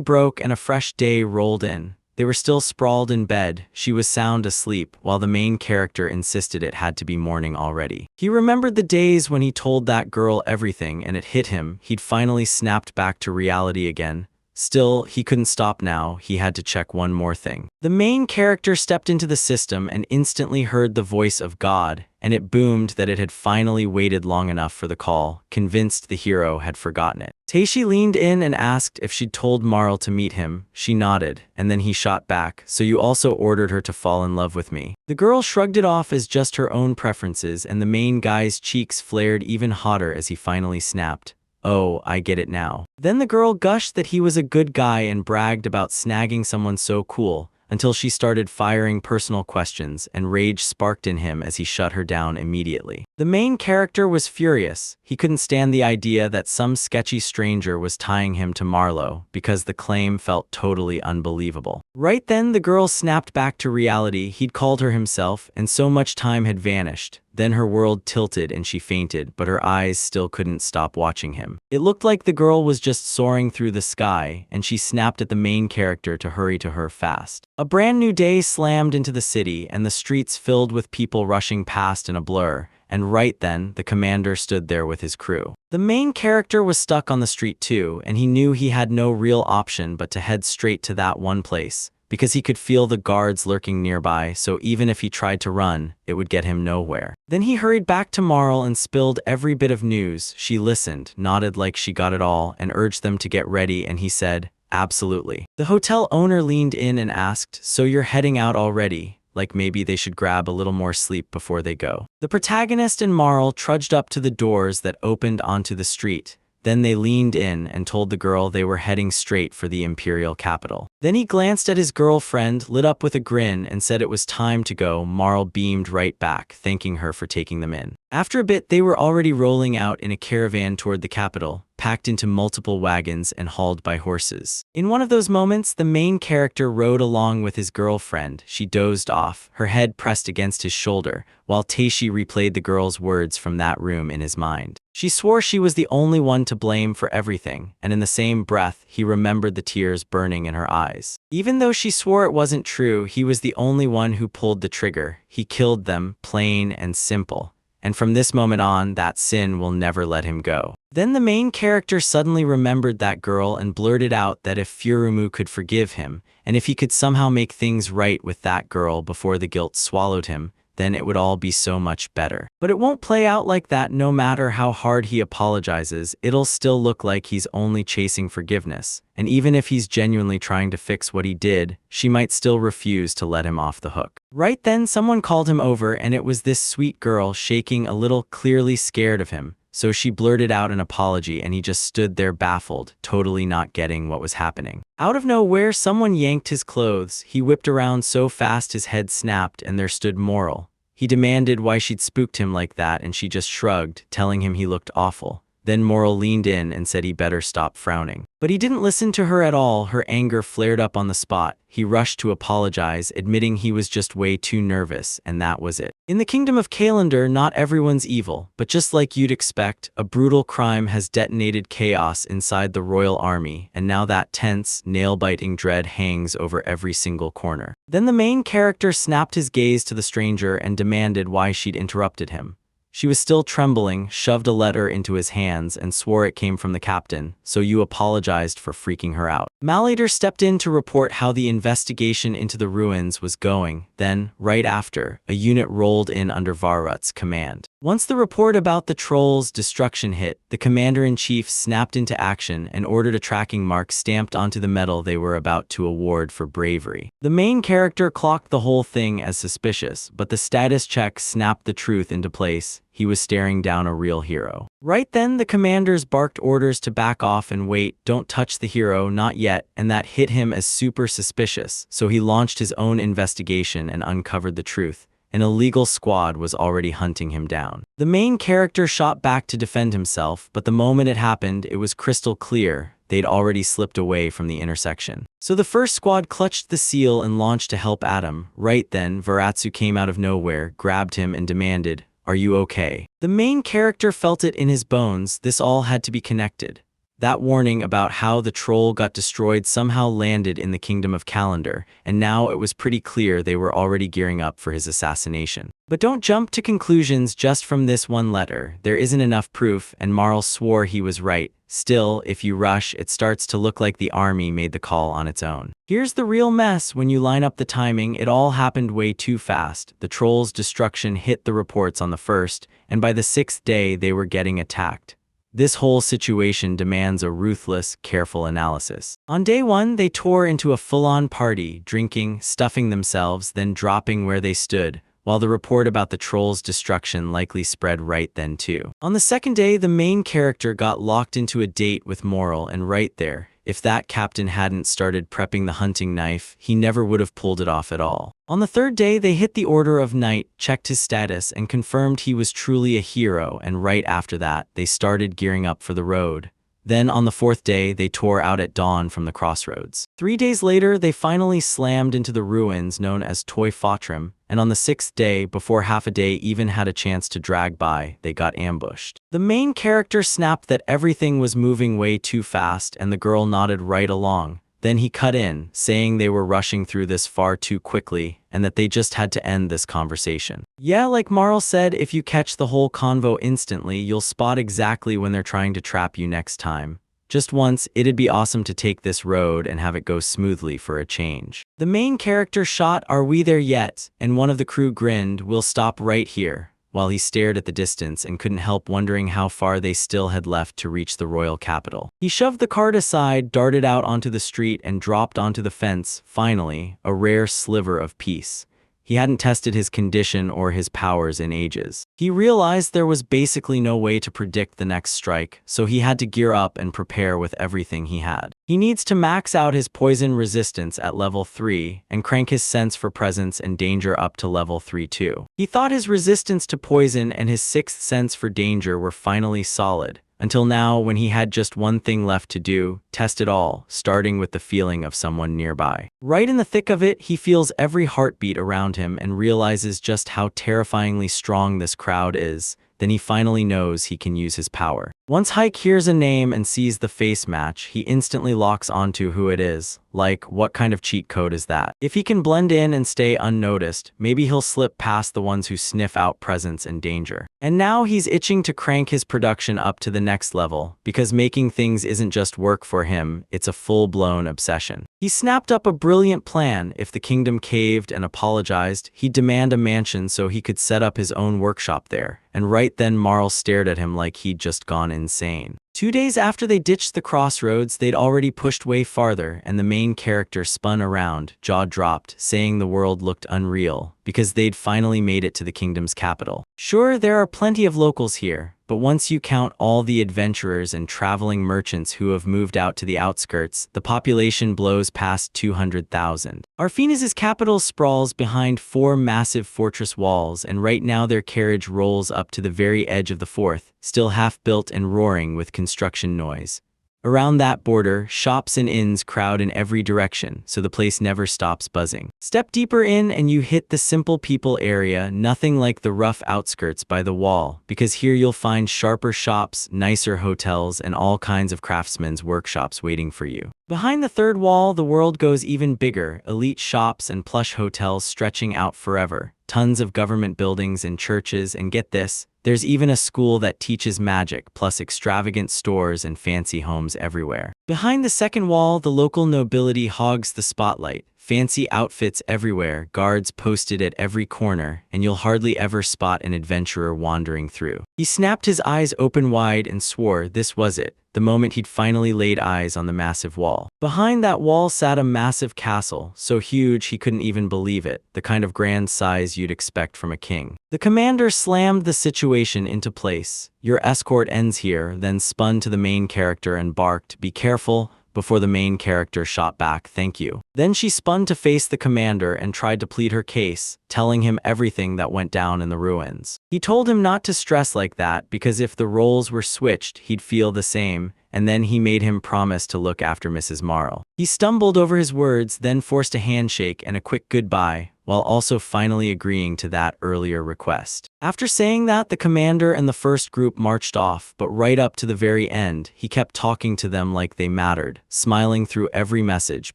broke and a fresh day rolled in. They were still sprawled in bed. She was sound asleep, while the main character insisted it had to be morning already. He remembered the days when he told that girl everything and it hit him. He'd finally snapped back to reality again. Still, he couldn't stop now. He had to check one more thing. The main character stepped into the system and instantly heard the voice of God, and it boomed that it had finally waited long enough for the call, convinced the hero had forgotten it. Taishi leaned in and asked if she'd told Marl to meet him. She nodded, and then he shot back, "So you also ordered her to fall in love with me?" The girl shrugged it off as just her own preferences, and the main guy's cheeks flared even hotter as he finally snapped, "Oh, I get it now." Then the girl gushed that he was a good guy and bragged about snagging someone so cool, until she started firing personal questions, and rage sparked in him as he shut her down immediately. The main character was furious. He couldn't stand the idea that some sketchy stranger was tying him to Marlo, because the claim felt totally unbelievable. Right then, the girl snapped back to reality. He'd called her himself, and so much time had vanished. Then her world tilted and she fainted, but her eyes still couldn't stop watching him. It looked like the girl was just soaring through the sky, and she snapped at the main character to hurry to her fast. A brand new day slammed into the city, and the streets filled with people rushing past in a blur. And right then, the commander stood there with his crew. The main character was stuck on the street too, and he knew he had no real option but to head straight to that one place, because he could feel the guards lurking nearby, so even if he tried to run, it would get him nowhere. Then he hurried back to Marl and spilled every bit of news. She listened, nodded like she got it all, and urged them to get ready, and he said, "Absolutely." The hotel owner leaned in and asked, "So you're heading out already?" Like maybe they should grab a little more sleep before they go. The protagonist and Marl trudged up to the doors that opened onto the street. Then they leaned in and told the girl they were heading straight for the imperial capital. Then he glanced at his girlfriend, lit up with a grin, and said it was time to go. Marl beamed right back, thanking her for taking them in. After a bit, they were already rolling out in a caravan toward the capital, packed into multiple wagons and hauled by horses. In one of those moments, the main character rode along with his girlfriend. She dozed off, her head pressed against his shoulder, while Taishi replayed the girl's words from that room in his mind. She swore she was the only one to blame for everything, and in the same breath, he remembered the tears burning in her eyes. Even though she swore it wasn't true, he was the only one who pulled the trigger. He killed them, plain and simple. And from this moment on, that sin will never let him go. Then the main character suddenly remembered that girl and blurted out that if Furumu could forgive him, and if he could somehow make things right with that girl before the guilt swallowed him, then it would all be so much better. But it won't play out like that. No matter how hard he apologizes, it'll still look like he's only chasing forgiveness. And even if he's genuinely trying to fix what he did, she might still refuse to let him off the hook. Right then, someone called him over, and it was this sweet girl, shaking a little, clearly scared of him. So she blurted out an apology, and he just stood there baffled, totally not getting what was happening. Out of nowhere, someone yanked his clothes. He whipped around so fast his head snapped, and there stood Moral. He demanded why she'd spooked him like that, and she just shrugged, telling him he looked awful. Then Moral leaned in and said he better stop frowning. But he didn't listen to her at all. Her anger flared up on the spot. He rushed to apologize, admitting he was just way too nervous, and that was it. In the kingdom of Calendar, not everyone's evil, but just like you'd expect, a brutal crime has detonated chaos inside the royal army, and now that tense, nail-biting dread hangs over every single corner. Then the main character snapped his gaze to the stranger and demanded why she'd interrupted him. She was still trembling, shoved a letter into his hands, and swore it came from the captain, so you apologized for freaking her out. Malater stepped in to report how the investigation into the ruins was going. Then, right after, a unit rolled in under Varut's command. Once the report about the trolls' destruction hit, the commander-in-chief snapped into action and ordered a tracking mark stamped onto the medal they were about to award for bravery. The main character clocked the whole thing as suspicious, but the status check snapped the truth into place. He was staring down a real hero. Right then, the commanders barked orders to back off and wait, don't touch the hero, not yet, and that hit him as super suspicious, so he launched his own investigation and uncovered the truth. An illegal squad was already hunting him down. The main character shot back to defend himself, but the moment it happened, it was crystal clear. They'd already slipped away from the intersection. So the first squad clutched the seal and launched to help Adam. Right then, Varatsu came out of nowhere, grabbed him, and demanded, "Are you okay?" The main character felt it in his bones. This all had to be connected. That warning about how the troll got destroyed somehow landed in the kingdom of Calendar, and now it was pretty clear they were already gearing up for his assassination. But don't jump to conclusions just from this one letter. There isn't enough proof, and Marl swore he was right. Still, if you rush, it starts to look like the army made the call on its own. Here's the real mess. When you line up the timing, it all happened way too fast. The trolls' destruction hit the reports on the first, and by the 6th day, they were getting attacked. This whole situation demands a ruthless, careful analysis. On day 1, they tore into a full-on party, drinking, stuffing themselves, then dropping where they stood, while the report about the trolls' destruction likely spread right then too. On the 2nd day, the main character got locked into a date with Moral, and right there, if that captain hadn't started prepping the hunting knife, he never would have pulled it off at all. On the 3rd day, they hit the order of night, checked his status, and confirmed he was truly a hero, and right after that, they started gearing up for the road. Then on the 4th day, they tore out at dawn from the crossroads. 3 days later, they finally slammed into the ruins known as Toy Fotrim, and on the 6th day, before half a day even had a chance to drag by, they got ambushed. The main character snapped that everything was moving way too fast, and the girl nodded right along. Then he cut in, saying they were rushing through this far too quickly and that they just had to end this conversation. Yeah, like Marl said, if you catch the whole convo instantly, you'll spot exactly when they're trying to trap you next time. Just once, it'd be awesome to take this road and have it go smoothly for a change. The main character shot, "Are we there yet?" and one of the crew grinned, "We'll stop right here," while he stared at the distance and couldn't help wondering how far they still had left to reach the royal capital. He shoved the cart aside, darted out onto the street, and dropped onto the fence, finally, a rare sliver of peace. He hadn't tested his condition or his powers in ages. He realized there was basically no way to predict the next strike, so he had to gear up and prepare with everything he had. He needs to max out his poison resistance at level 3 and crank his sense for presence and danger up to level 3 too. He thought his resistance to poison and his 6th sense for danger were finally solid. Until now, when he had just one thing left to do, test it all, starting with the feeling of someone nearby. Right in the thick of it, he feels every heartbeat around him and realizes just how terrifyingly strong this crowd is. Then he finally knows he can use his power. Once Hike hears a name and sees the face match, he instantly locks onto who it is. Like, what kind of cheat code is that? If he can blend in and stay unnoticed, maybe he'll slip past the ones who sniff out presence and danger. And now he's itching to crank his production up to the next level, because making things isn't just work for him, it's a full-blown obsession. He snapped up a brilliant plan. If the kingdom caved and apologized, he'd demand a mansion so he could set up his own workshop there. And right then Marl stared at him like he'd just gone insane. 2 days after they ditched the crossroads, they'd already pushed way farther, and the main character spun around, jaw dropped, saying the world looked unreal, because they'd finally made it to the kingdom's capital. Sure, there are plenty of locals here, but once you count all the adventurers and traveling merchants who have moved out to the outskirts, the population blows past 200,000. Arphinas's capital sprawls behind 4 massive fortress walls, and right now their carriage rolls up to the very edge of the 4th, still half-built and roaring with construction noise. Around that border, shops and inns crowd in every direction, so the place never stops buzzing. Step deeper in and you hit the simple people area, nothing like the rough outskirts by the wall, because here you'll find sharper shops, nicer hotels, and all kinds of craftsmen's workshops waiting for you. Behind the 3rd wall, the world goes even bigger, elite shops and plush hotels stretching out forever, tons of government buildings and churches, and get this, there's even a school that teaches magic, plus extravagant stores and fancy homes everywhere. Behind the 2nd wall, the local nobility hogs the spotlight. Fancy outfits everywhere, guards posted at every corner, and you'll hardly ever spot an adventurer wandering through. He snapped his eyes open wide and swore this was it, the moment he'd finally laid eyes on the massive wall. Behind that wall sat a massive castle, so huge he couldn't even believe it, the kind of grand size you'd expect from a king. The commander slammed the situation into place. "Your escort ends here," then spun to the main character and barked, "Be careful," before the main character shot back, "Thank you." Then she spun to face the commander and tried to plead her case, telling him everything that went down in the ruins. He told him not to stress like that because if the roles were switched, he'd feel the same, and then he made him promise to look after Mrs. Marl. He stumbled over his words, then forced a handshake and a quick goodbye, while also finally agreeing to that earlier request. After saying that, the commander and the first group marched off, but right up to the very end, he kept talking to them like they mattered, smiling through every message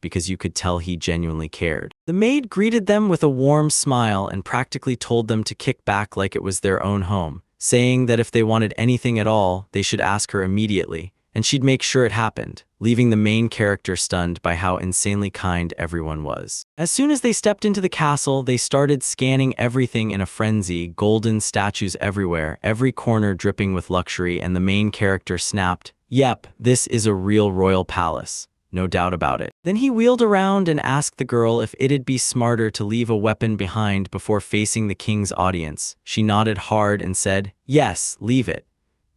because you could tell he genuinely cared. The maid greeted them with a warm smile and practically told them to kick back like it was their own home, saying that if they wanted anything at all, they should ask her immediately, and she'd make sure it happened, leaving the main character stunned by how insanely kind everyone was. As soon as they stepped into the castle, they started scanning everything in a frenzy, golden statues everywhere, every corner dripping with luxury, and the main character snapped, "Yep, this is a real royal palace. No doubt about it." Then he wheeled around and asked the girl if it'd be smarter to leave a weapon behind before facing the king's audience. She nodded hard and said, "Yes, leave it."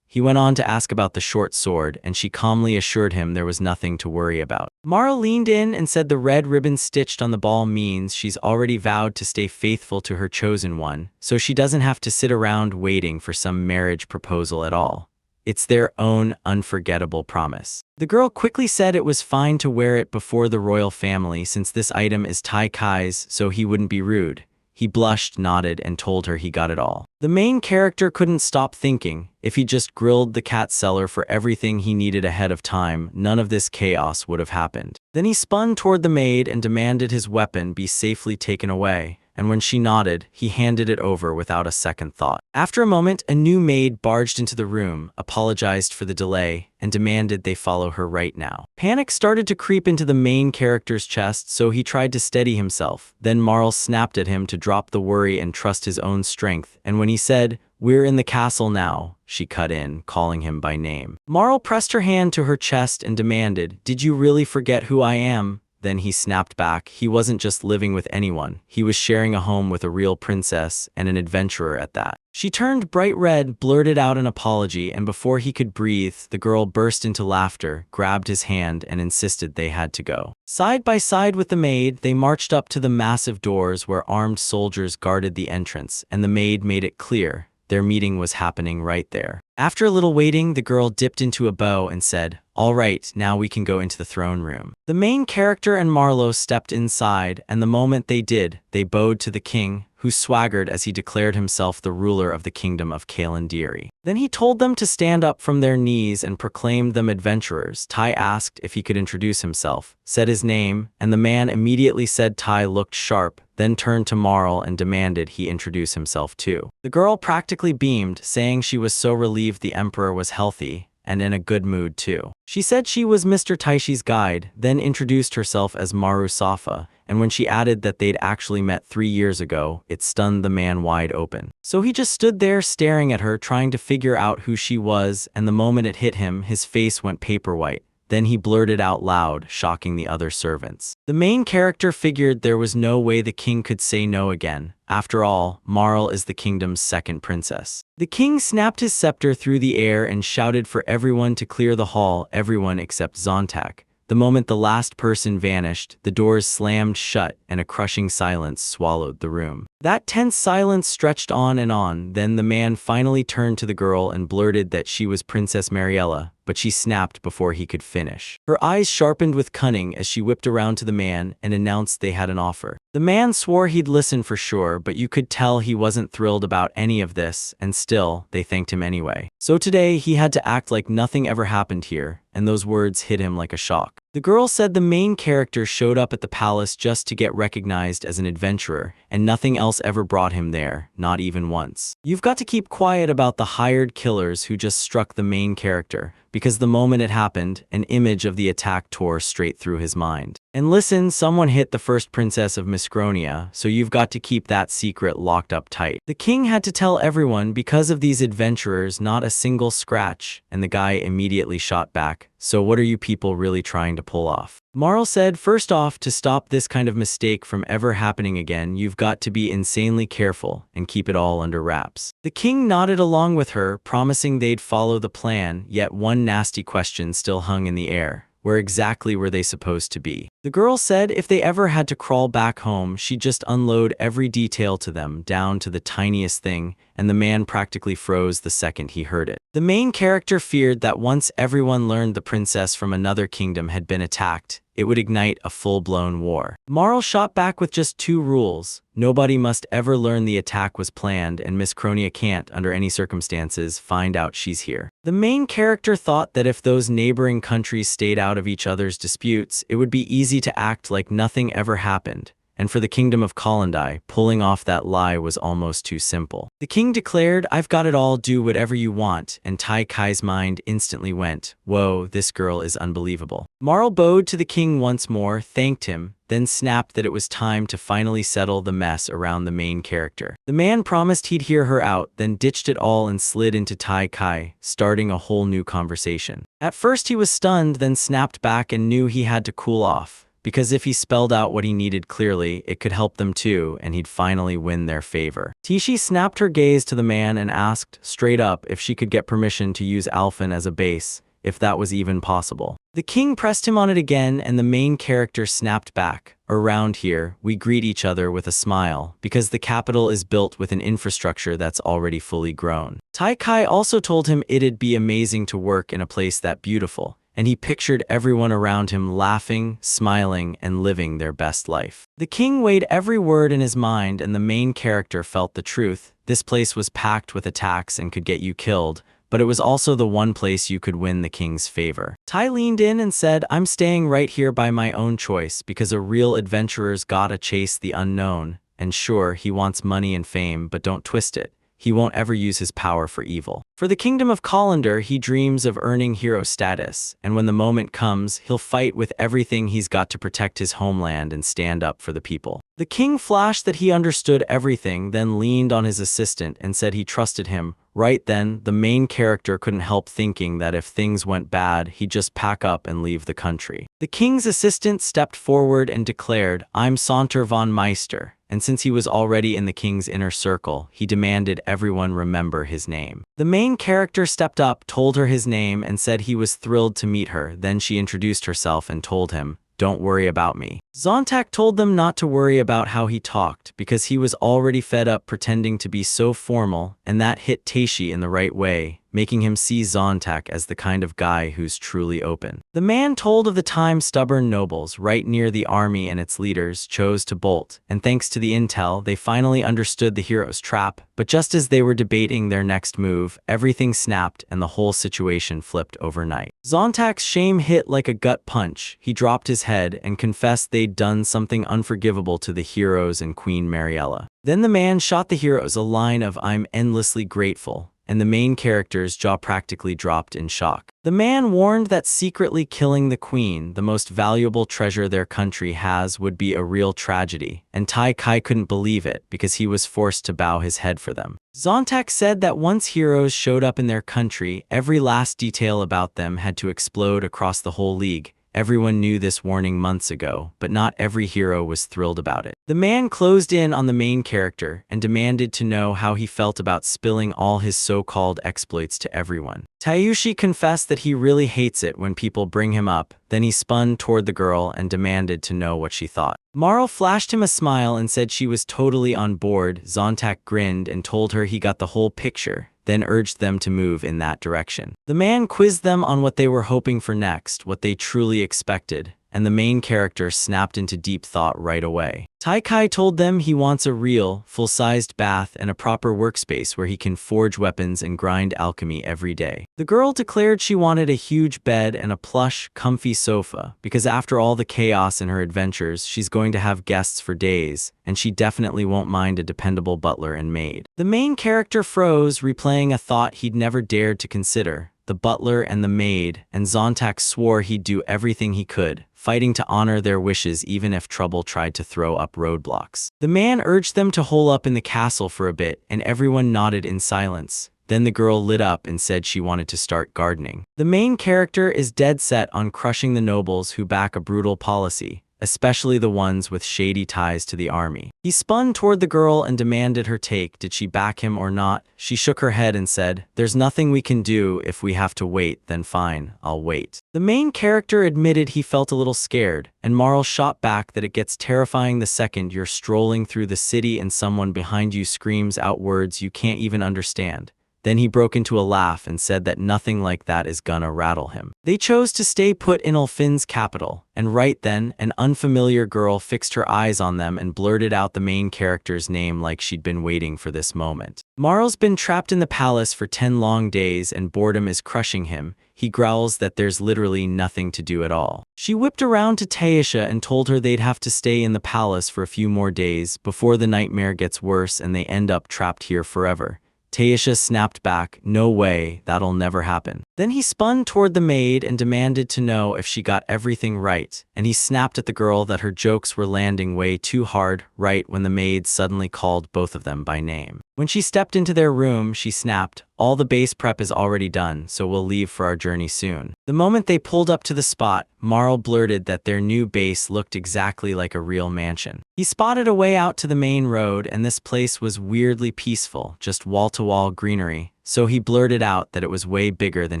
He went on to ask about the short sword, and she calmly assured him there was nothing to worry about. Mara leaned in and said the red ribbon stitched on the ball means she's already vowed to stay faithful to her chosen one, so she doesn't have to sit around waiting for some marriage proposal at all. It's their own unforgettable promise. The girl quickly said it was fine to wear it before the royal family since this item is Tai Kai's, so he wouldn't be rude. He blushed, nodded, and told her he got it all. The main character couldn't stop thinking, if he just grilled the cat seller for everything he needed ahead of time, none of this chaos would have happened. Then he spun toward the maid and demanded his weapon be safely taken away, and when she nodded, he handed it over without a second thought. After a moment, a new maid barged into the room, apologized for the delay, and demanded they follow her right now. Panic started to creep into the main character's chest, so he tried to steady himself. Then Marl snapped at him to drop the worry and trust his own strength, and when he said, "We're in the castle now," she cut in, calling him by name. Marl pressed her hand to her chest and demanded, "Did you really forget who I am?" Then he snapped back. He wasn't just living with anyone. He was sharing a home with a real princess and an adventurer at that. She turned bright red, blurted out an apology, and before he could breathe, the girl burst into laughter, grabbed his hand, and insisted they had to go. Side by side with the maid, they marched up to the massive doors where armed soldiers guarded the entrance, and the maid made it clear their meeting was happening right there. After a little waiting, the girl dipped into a bow and said, "All right, now we can go into the throne room." The main character and Marlo stepped inside, and the moment they did, they bowed to the king, who swaggered as he declared himself the ruler of the kingdom of Yandere. Then he told them to stand up from their knees and proclaimed them adventurers. Tai asked if he could introduce himself, said his name, and the man immediately said Tai looked sharp, then turned to Marl and demanded he introduce himself too. The girl practically beamed, saying she was so relieved the emperor was healthy, and in a good mood too. She said she was Mr. Taishi's guide, then introduced herself as Maru Safa, and when she added that they'd actually met 3 years ago, it stunned the man wide open. So he just stood there staring at her, trying to figure out who she was, and the moment it hit him, his face went paper white. Then he blurted out loud, shocking the other servants. The main character figured there was no way the king could say no again. After all, Marl is the kingdom's second princess. The king snapped his scepter through the air and shouted for everyone to clear the hall, everyone except Zontak. The moment the last person vanished, the doors slammed shut and a crushing silence swallowed the room. That tense silence stretched on, then the man finally turned to the girl and blurted that she was Princess Mariella, but she snapped before he could finish. Her eyes sharpened with cunning as she whipped around to the man and announced they had an offer. The man swore he'd listen for sure, but you could tell he wasn't thrilled about any of this, and still, they thanked him anyway. So today, he had to act like nothing ever happened here, and those words hit him like a shock. The girl said the main character showed up at the palace just to get recognized as an adventurer, and nothing else ever brought him there, not even once. You've got to keep quiet about the hired killers who just struck the main character, because the moment it happened, an image of the attack tore straight through his mind. And listen, someone hit the first princess of Miscronia, so you've got to keep that secret locked up tight. The king had to tell everyone because of these adventurers, not a single scratch, and the guy immediately shot back. So what are you people really trying to pull off? Marl said, first off, to stop this kind of mistake from ever happening again, you've got to be insanely careful and keep it all under wraps. The king nodded along with her, promising they'd follow the plan, yet one nasty question still hung in the air. Where exactly were they supposed to be? The girl said if they ever had to crawl back home, she'd just unload every detail to them, down to the tiniest thing, and the man practically froze the second he heard it. The main character feared that once everyone learned the princess from another kingdom had been attacked, it would ignite a full-blown war. Marl shot back with just 2 rules. Nobody must ever learn the attack was planned, and Miss Cronia can't, under any circumstances, find out she's here. The main character thought that if those neighboring countries stayed out of each other's disputes, it would be easy to act like nothing ever happened. And for the kingdom of Kolendai, pulling off that lie was almost too simple. The king declared, "I've got it all, do whatever you want," and Tai Kai's mind instantly went, "Whoa, this girl is unbelievable." Marl bowed to the king once more, thanked him, then snapped that it was time to finally settle the mess around the main character. The man promised he'd hear her out, then ditched it all and slid into Tai Kai, starting a whole new conversation. At first he was stunned, then snapped back and knew he had to cool off. Because if he spelled out what he needed clearly, it could help them too, and he'd finally win their favor. Tishi snapped her gaze to the man and asked, straight up, if she could get permission to use Alphen as a base, if that was even possible. The king pressed him on it again, and the main character snapped back. Around here, we greet each other with a smile, because the capital is built with an infrastructure that's already fully grown. Tai Kai also told him it'd be amazing to work in a place that beautiful, and he pictured everyone around him laughing, smiling, and living their best life. The king weighed every word in his mind, and the main character felt the truth. This place was packed with attacks and could get you killed, but it was also the one place you could win the king's favor. Tai leaned in and said, "I'm staying right here by my own choice because a real adventurer's gotta chase the unknown. And sure, he wants money and fame, but don't twist it. He won't ever use his power for evil. For the kingdom of Colander, he dreams of earning hero status, and when the moment comes, he'll fight with everything he's got to protect his homeland and stand up for the people." The king flashed that he understood everything, then leaned on his assistant and said he trusted him. Right then, the main character couldn't help thinking that if things went bad, he'd just pack up and leave the country. The king's assistant stepped forward and declared, "I'm Saunter von Meister," and since he was already in the king's inner circle, he demanded everyone remember his name. The main character stepped up, told her his name, and said he was thrilled to meet her. Then she introduced herself and told him, "Don't worry about me." Zontak told them not to worry about how he talked, because he was already fed up pretending to be so formal, and that hit Taishi in the right way, making him see Zontak as the kind of guy who's truly open. The man told of the time stubborn nobles right near the army and its leaders chose to bolt, and thanks to the intel, they finally understood the hero's trap. But just as they were debating their next move, everything snapped and the whole situation flipped overnight. Zontak's shame hit like a gut punch. He dropped his head and confessed they'd done something unforgivable to the heroes and Queen Mariella. Then the man shot the heroes a line of "I'm endlessly grateful," and the main character's jaw practically dropped in shock. The man warned that secretly killing the queen, the most valuable treasure their country has, would be a real tragedy, and Tai Kai couldn't believe it because he was forced to bow his head for them. Zontak said that once heroes showed up in their country, every last detail about them had to explode across the whole league. Everyone knew this warning months ago, but not every hero was thrilled about it. The man closed in on the main character and demanded to know how he felt about spilling all his so-called exploits to everyone. Taiushi confessed that he really hates it when people bring him up, then he spun toward the girl and demanded to know what she thought. Marl flashed him a smile and said she was totally on board. Zontak grinned and told her he got the whole picture, then urged them to move in that direction. The man quizzed them on what they were hoping for next, what they truly expected, and the main character snapped into deep thought right away. Tai Kai told them he wants a real, full-sized bath and a proper workspace where he can forge weapons and grind alchemy every day. The girl declared she wanted a huge bed and a plush, comfy sofa, because after all the chaos in her adventures, she's going to have guests for days, and she definitely won't mind a dependable butler and maid. The main character froze, replaying a thought he'd never dared to consider. The butler and the maid, and Zontak swore he'd do everything he could, fighting to honor their wishes even if trouble tried to throw up roadblocks. The man urged them to hole up in the castle for a bit, and everyone nodded in silence. Then the girl lit up and said she wanted to start gardening. The main character is dead set on crushing the nobles who back a brutal policy, especially the ones with shady ties to the army. He spun toward the girl and demanded her take. Did she back him or not? She shook her head and said, "There's nothing we can do. If we have to wait, then fine, I'll wait." The main character admitted he felt a little scared, and Marl shot back that it gets terrifying the second you're strolling through the city and someone behind you screams out words you can't even understand. Then he broke into a laugh and said that nothing like that is gonna rattle him. They chose to stay put in Ulfin's capital, and right then, an unfamiliar girl fixed her eyes on them and blurted out the main character's name like she'd been waiting for this moment. Marl's been trapped in the palace for 10 long days and boredom is crushing him. He growls that there's literally nothing to do at all. She whipped around to Taisha and told her they'd have to stay in the palace for a few more days before the nightmare gets worse and they end up trapped here forever. Taisha snapped back, "No way, that'll never happen." Then he spun toward the maid and demanded to know if she got everything right, and he snapped at the girl that her jokes were landing way too hard, right when the maid suddenly called both of them by name. When she stepped into their room, she snapped, "All the base prep is already done, so we'll leave for our journey soon." The moment they pulled up to the spot, Marl blurted that their new base looked exactly like a real mansion. He spotted a way out to the main road, and this place was weirdly peaceful, just wall-to-wall greenery, so he blurted out that it was way bigger than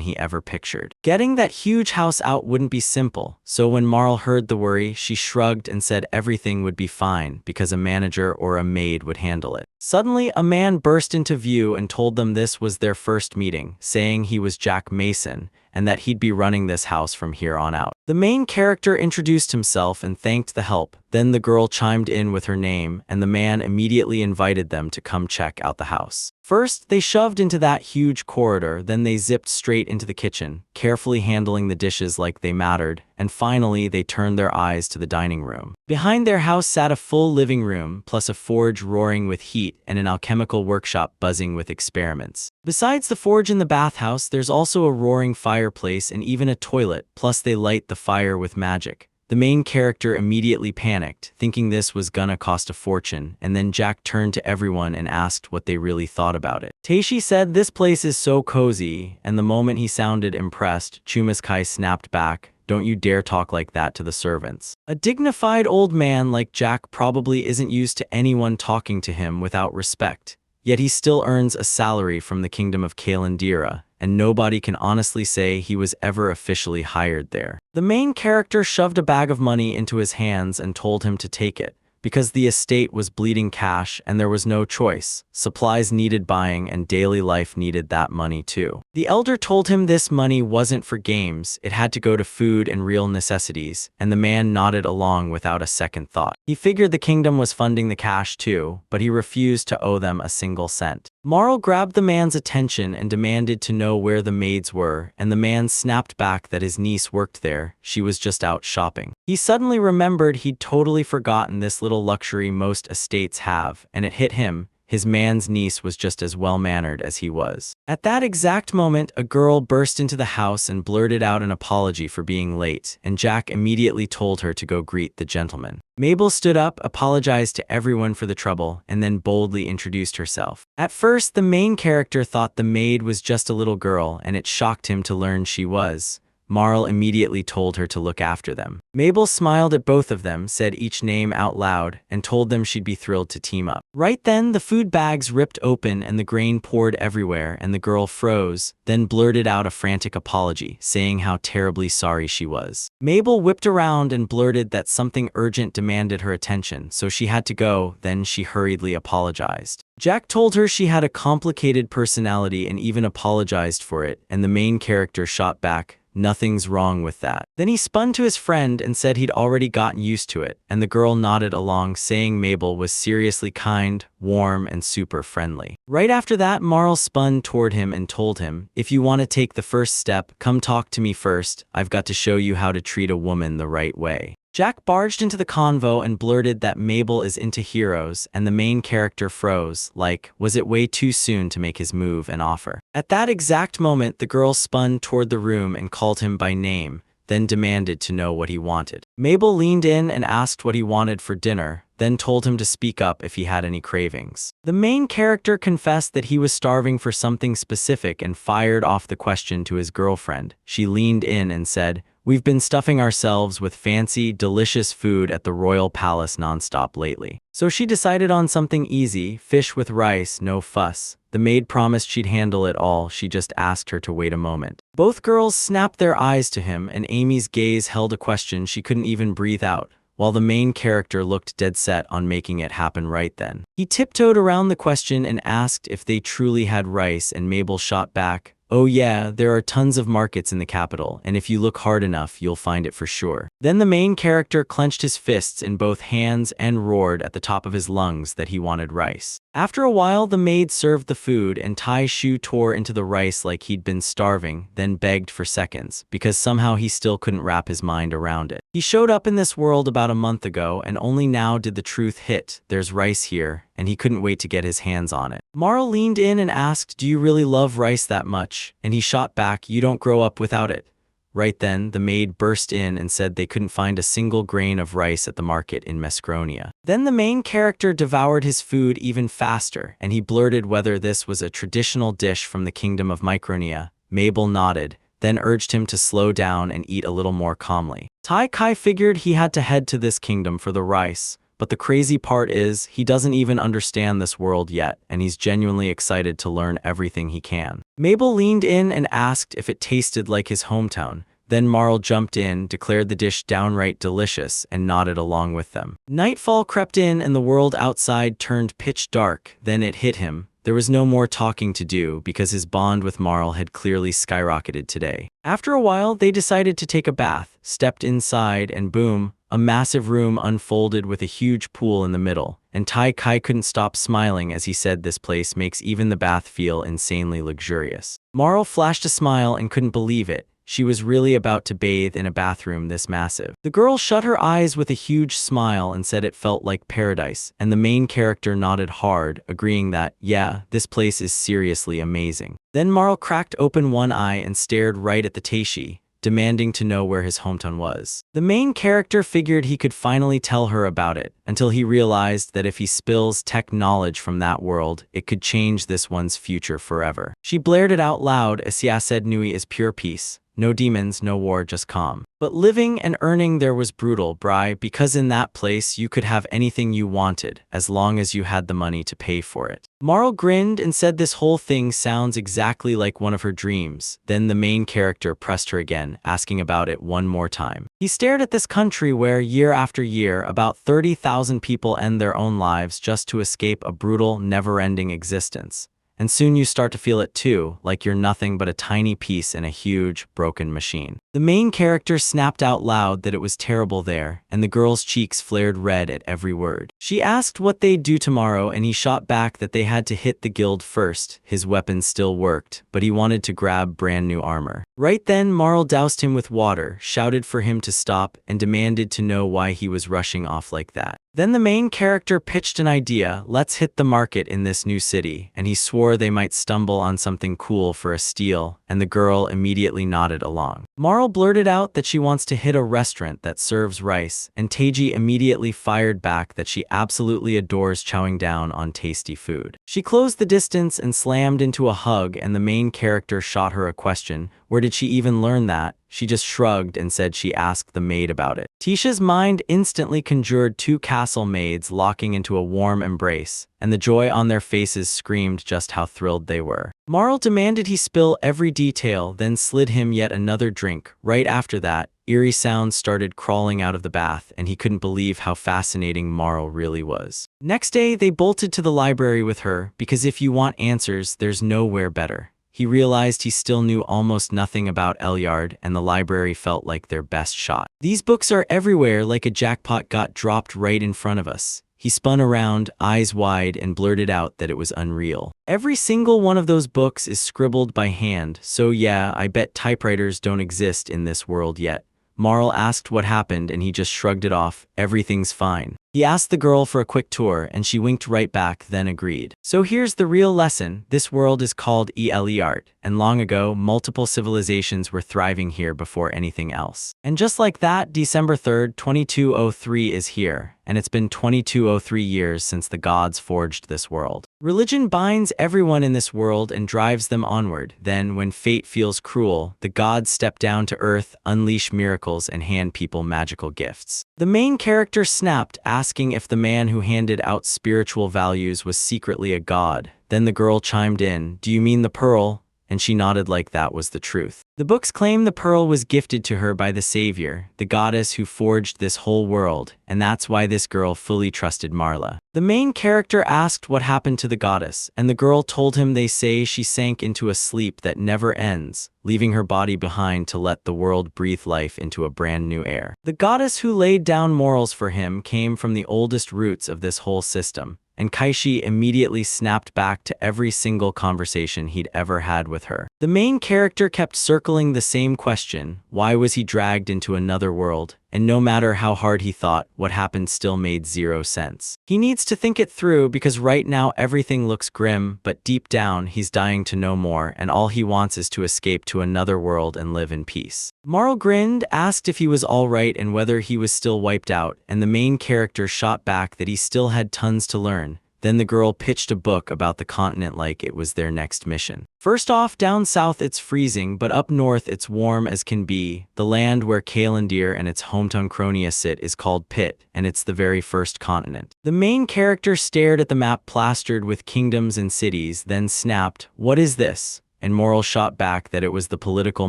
he ever pictured. Getting that huge house out wouldn't be simple, so when Marl heard the worry, she shrugged and said everything would be fine because a manager or a maid would handle it. Suddenly, a man burst into view and told them this was their first meeting, saying he was Jack Mason, and that he'd be running this house from here on out. The main character introduced himself and thanked the help. Then the girl chimed in with her name, and the man immediately invited them to come check out the house. First, they shoved into that huge corridor, then they zipped straight into the kitchen, carefully handling the dishes like they mattered, and finally they turned their eyes to the dining room. Behind their house sat a full living room, plus a forge roaring with heat and an alchemical workshop buzzing with experiments. Besides the forge in the bathhouse, there's also a roaring fireplace and even a toilet, plus they light the fire with magic. The main character immediately panicked, thinking this was gonna cost a fortune, and then Jack turned to everyone and asked what they really thought about it. Taishi said this place is so cozy, and the moment he sounded impressed, Chumaskai snapped back, "Don't you dare talk like that to the servants." A dignified old man like Jack probably isn't used to anyone talking to him without respect, yet he still earns a salary from the kingdom of Kalandira, and nobody can honestly say he was ever officially hired there. The main character shoved a bag of money into his hands and told him to take it, because the estate was bleeding cash and there was no choice. Supplies needed buying and daily life needed that money too. The elder told him this money wasn't for games, it had to go to food and real necessities, and the man nodded along without a second thought. He figured the kingdom was funding the cash too, but he refused to owe them a single cent. Marl grabbed the man's attention and demanded to know where the maids were, and the man snapped back that his niece worked there, she was just out shopping. He suddenly remembered he'd totally forgotten this little luxury most estates have, and it hit him. His man's niece was just as well-mannered as he was. At that exact moment, a girl burst into the house and blurted out an apology for being late, and Jack immediately told her to go greet the gentleman. Mabel stood up, apologized to everyone for the trouble, and then boldly introduced herself. At first, the main character thought the maid was just a little girl, and it shocked him to learn she was. Marl immediately told her to look after them. Mabel smiled at both of them, said each name out loud, and told them she'd be thrilled to team up. Right then, the food bags ripped open and the grain poured everywhere, and the girl froze, then blurted out a frantic apology, saying how terribly sorry she was. Mabel whipped around and blurted that something urgent demanded her attention, so she had to go, then she hurriedly apologized. Jack told her she had a complicated personality and even apologized for it, and the main character shot back, "Nothing's wrong with that." Then he spun to his friend and said he'd already gotten used to it, and the girl nodded along, saying Mabel was seriously kind, warm, and super friendly. Right after that, Marl spun toward him and told him, "If you want to take the first step, come talk to me first. I've got to show you how to treat a woman the right way." Jack barged into the convo and blurted that Mabel is into heroes, and the main character froze, like, was it way too soon to make his move and offer? At that exact moment, the girl spun toward the room and called him by name, then demanded to know what he wanted. Mabel leaned in and asked what he wanted for dinner, then told him to speak up if he had any cravings. The main character confessed that he was starving for something specific and fired off the question to his girlfriend. She leaned in and said, "We've been stuffing ourselves with fancy, delicious food at the royal palace nonstop lately." So she decided on something easy, fish with rice, no fuss. The maid promised she'd handle it all, she just asked her to wait a moment. Both girls snapped their eyes to him, and Amy's gaze held a question she couldn't even breathe out, while the main character looked dead set on making it happen right then. He tiptoed around the question and asked if they truly had rice, and Mabel shot back, "Oh yeah, there are tons of markets in the capital, and if you look hard enough, you'll find it for sure." Then the main character clenched his fists in both hands and roared at the top of his lungs that he wanted rice. After a while, the maid served the food, and Tai Shu tore into the rice like he'd been starving, then begged for seconds, because somehow he still couldn't wrap his mind around it. He showed up in this world about a month ago, and only now did the truth hit. There's rice here, and he couldn't wait to get his hands on it. Marl leaned in and asked, "Do you really love rice that much?" And he shot back, "You don't grow up without it." Right then, the maid burst in and said they couldn't find a single grain of rice at the market in Mescronia. Then the main character devoured his food even faster, and he blurted whether this was a traditional dish from the kingdom of Micronia. Mabel nodded, then urged him to slow down and eat a little more calmly. Tai Kai figured he had to head to this kingdom for the rice, but the crazy part is, he doesn't even understand this world yet, and he's genuinely excited to learn everything he can. Mabel leaned in and asked if it tasted like his hometown. Then Marl jumped in, declared the dish downright delicious, and nodded along with them. Nightfall crept in and the world outside turned pitch dark. Then it hit him. There was no more talking to do because his bond with Marl had clearly skyrocketed today. After a while, they decided to take a bath, stepped inside, and boom, a massive room unfolded with a huge pool in the middle, and Tai Kai couldn't stop smiling as he said this place makes even the bath feel insanely luxurious. Marl flashed a smile and couldn't believe it. She was really about to bathe in a bathroom this massive. The girl shut her eyes with a huge smile and said it felt like paradise, and the main character nodded hard, agreeing that, yeah, this place is seriously amazing. Then Marl cracked open one eye and stared right at the Taishi, demanding to know where his hometown was. The main character figured he could finally tell her about it, until he realized that if he spills tech knowledge from that world, it could change this one's future forever. She blared it out loud as Sia said Nui is pure peace. No demons, no war, just calm. But living and earning there was brutal, Bri, because in that place you could have anything you wanted, as long as you had the money to pay for it. Marl grinned and said this whole thing sounds exactly like one of her dreams. Then the main character pressed her again, asking about it one more time. He stared at this country where, year after year, about 30,000 people end their own lives just to escape a brutal, never-ending existence. And soon you start to feel it too, like you're nothing but a tiny piece in a huge, broken machine. The main character snapped out loud that it was terrible there, and the girl's cheeks flared red at every word. She asked what they'd do tomorrow, and he shot back that they had to hit the guild first. His weapon still worked, but he wanted to grab brand new armor. Right then, Marl doused him with water, shouted for him to stop, and demanded to know why he was rushing off like that. Then the main character pitched an idea, let's hit the market in this new city, and he swore they might stumble on something cool for a steal, and the girl immediately nodded along. Marl blurted out that she wants to hit a restaurant that serves rice, and Teiji immediately fired back that she absolutely adores chowing down on tasty food. She closed the distance and slammed into a hug, and the main character shot her a question. Where did she even learn that? She just shrugged and said she asked the maid about it. Tisha's mind instantly conjured two castle maids locking into a warm embrace, and the joy on their faces screamed just how thrilled they were. Marl demanded he spill every detail, then slid him yet another drink. Right after that, eerie sounds started crawling out of the bath, and he couldn't believe how fascinating Marl really was. Next day, they bolted to the library with her, because if you want answers, there's nowhere better. He realized he still knew almost nothing about Elyard, and the library felt like their best shot. These books are everywhere, like a jackpot got dropped right in front of us. He spun around, eyes wide, and blurted out that it was unreal. Every single one of those books is scribbled by hand, so yeah, I bet typewriters don't exist in this world yet. Marl asked what happened, and he just shrugged it off. Everything's fine. He asked the girl for a quick tour, and she winked right back, then agreed. So here's the real lesson. This world is called Elyard, and long ago, multiple civilizations were thriving here before anything else. And just like that, December 3rd, 2203 is here, and it's been 2203 years since the gods forged this world. Religion binds everyone in this world and drives them onward. Then, when fate feels cruel, the gods step down to earth, unleash miracles, and hand people magical gifts. The main character snapped, asking if the man who handed out spiritual values was secretly a god. Then the girl chimed in, "Do you mean the pearl?" And she nodded like that was the truth. The books claim the pearl was gifted to her by the savior, the goddess who forged this whole world, and that's why this girl fully trusted Marla. The main character asked what happened to the goddess, and the girl told him they say she sank into a sleep that never ends, leaving her body behind to let the world breathe life into a brand new air. The goddess who laid down morals for him came from the oldest roots of this whole system, and Kaishi immediately snapped back to every single conversation he'd ever had with her. The main character kept circling the same question, why was he dragged into another world? And no matter how hard he thought, what happened still made zero sense. He needs to think it through because right now everything looks grim, but deep down he's dying to know more, and all he wants is to escape to another world and live in peace. Marl grinned, asked if he was alright and whether he was still wiped out, and the main character shot back that he still had tons to learn. Then the girl pitched a book about the continent like it was their next mission. First off, down south it's freezing, but up north it's warm as can be. The land where Kalandir and its hometown Cronia sit is called Pit, and it's the very first continent. The main character stared at the map plastered with kingdoms and cities, then snapped, "What is this?" and Moral shot back that it was the political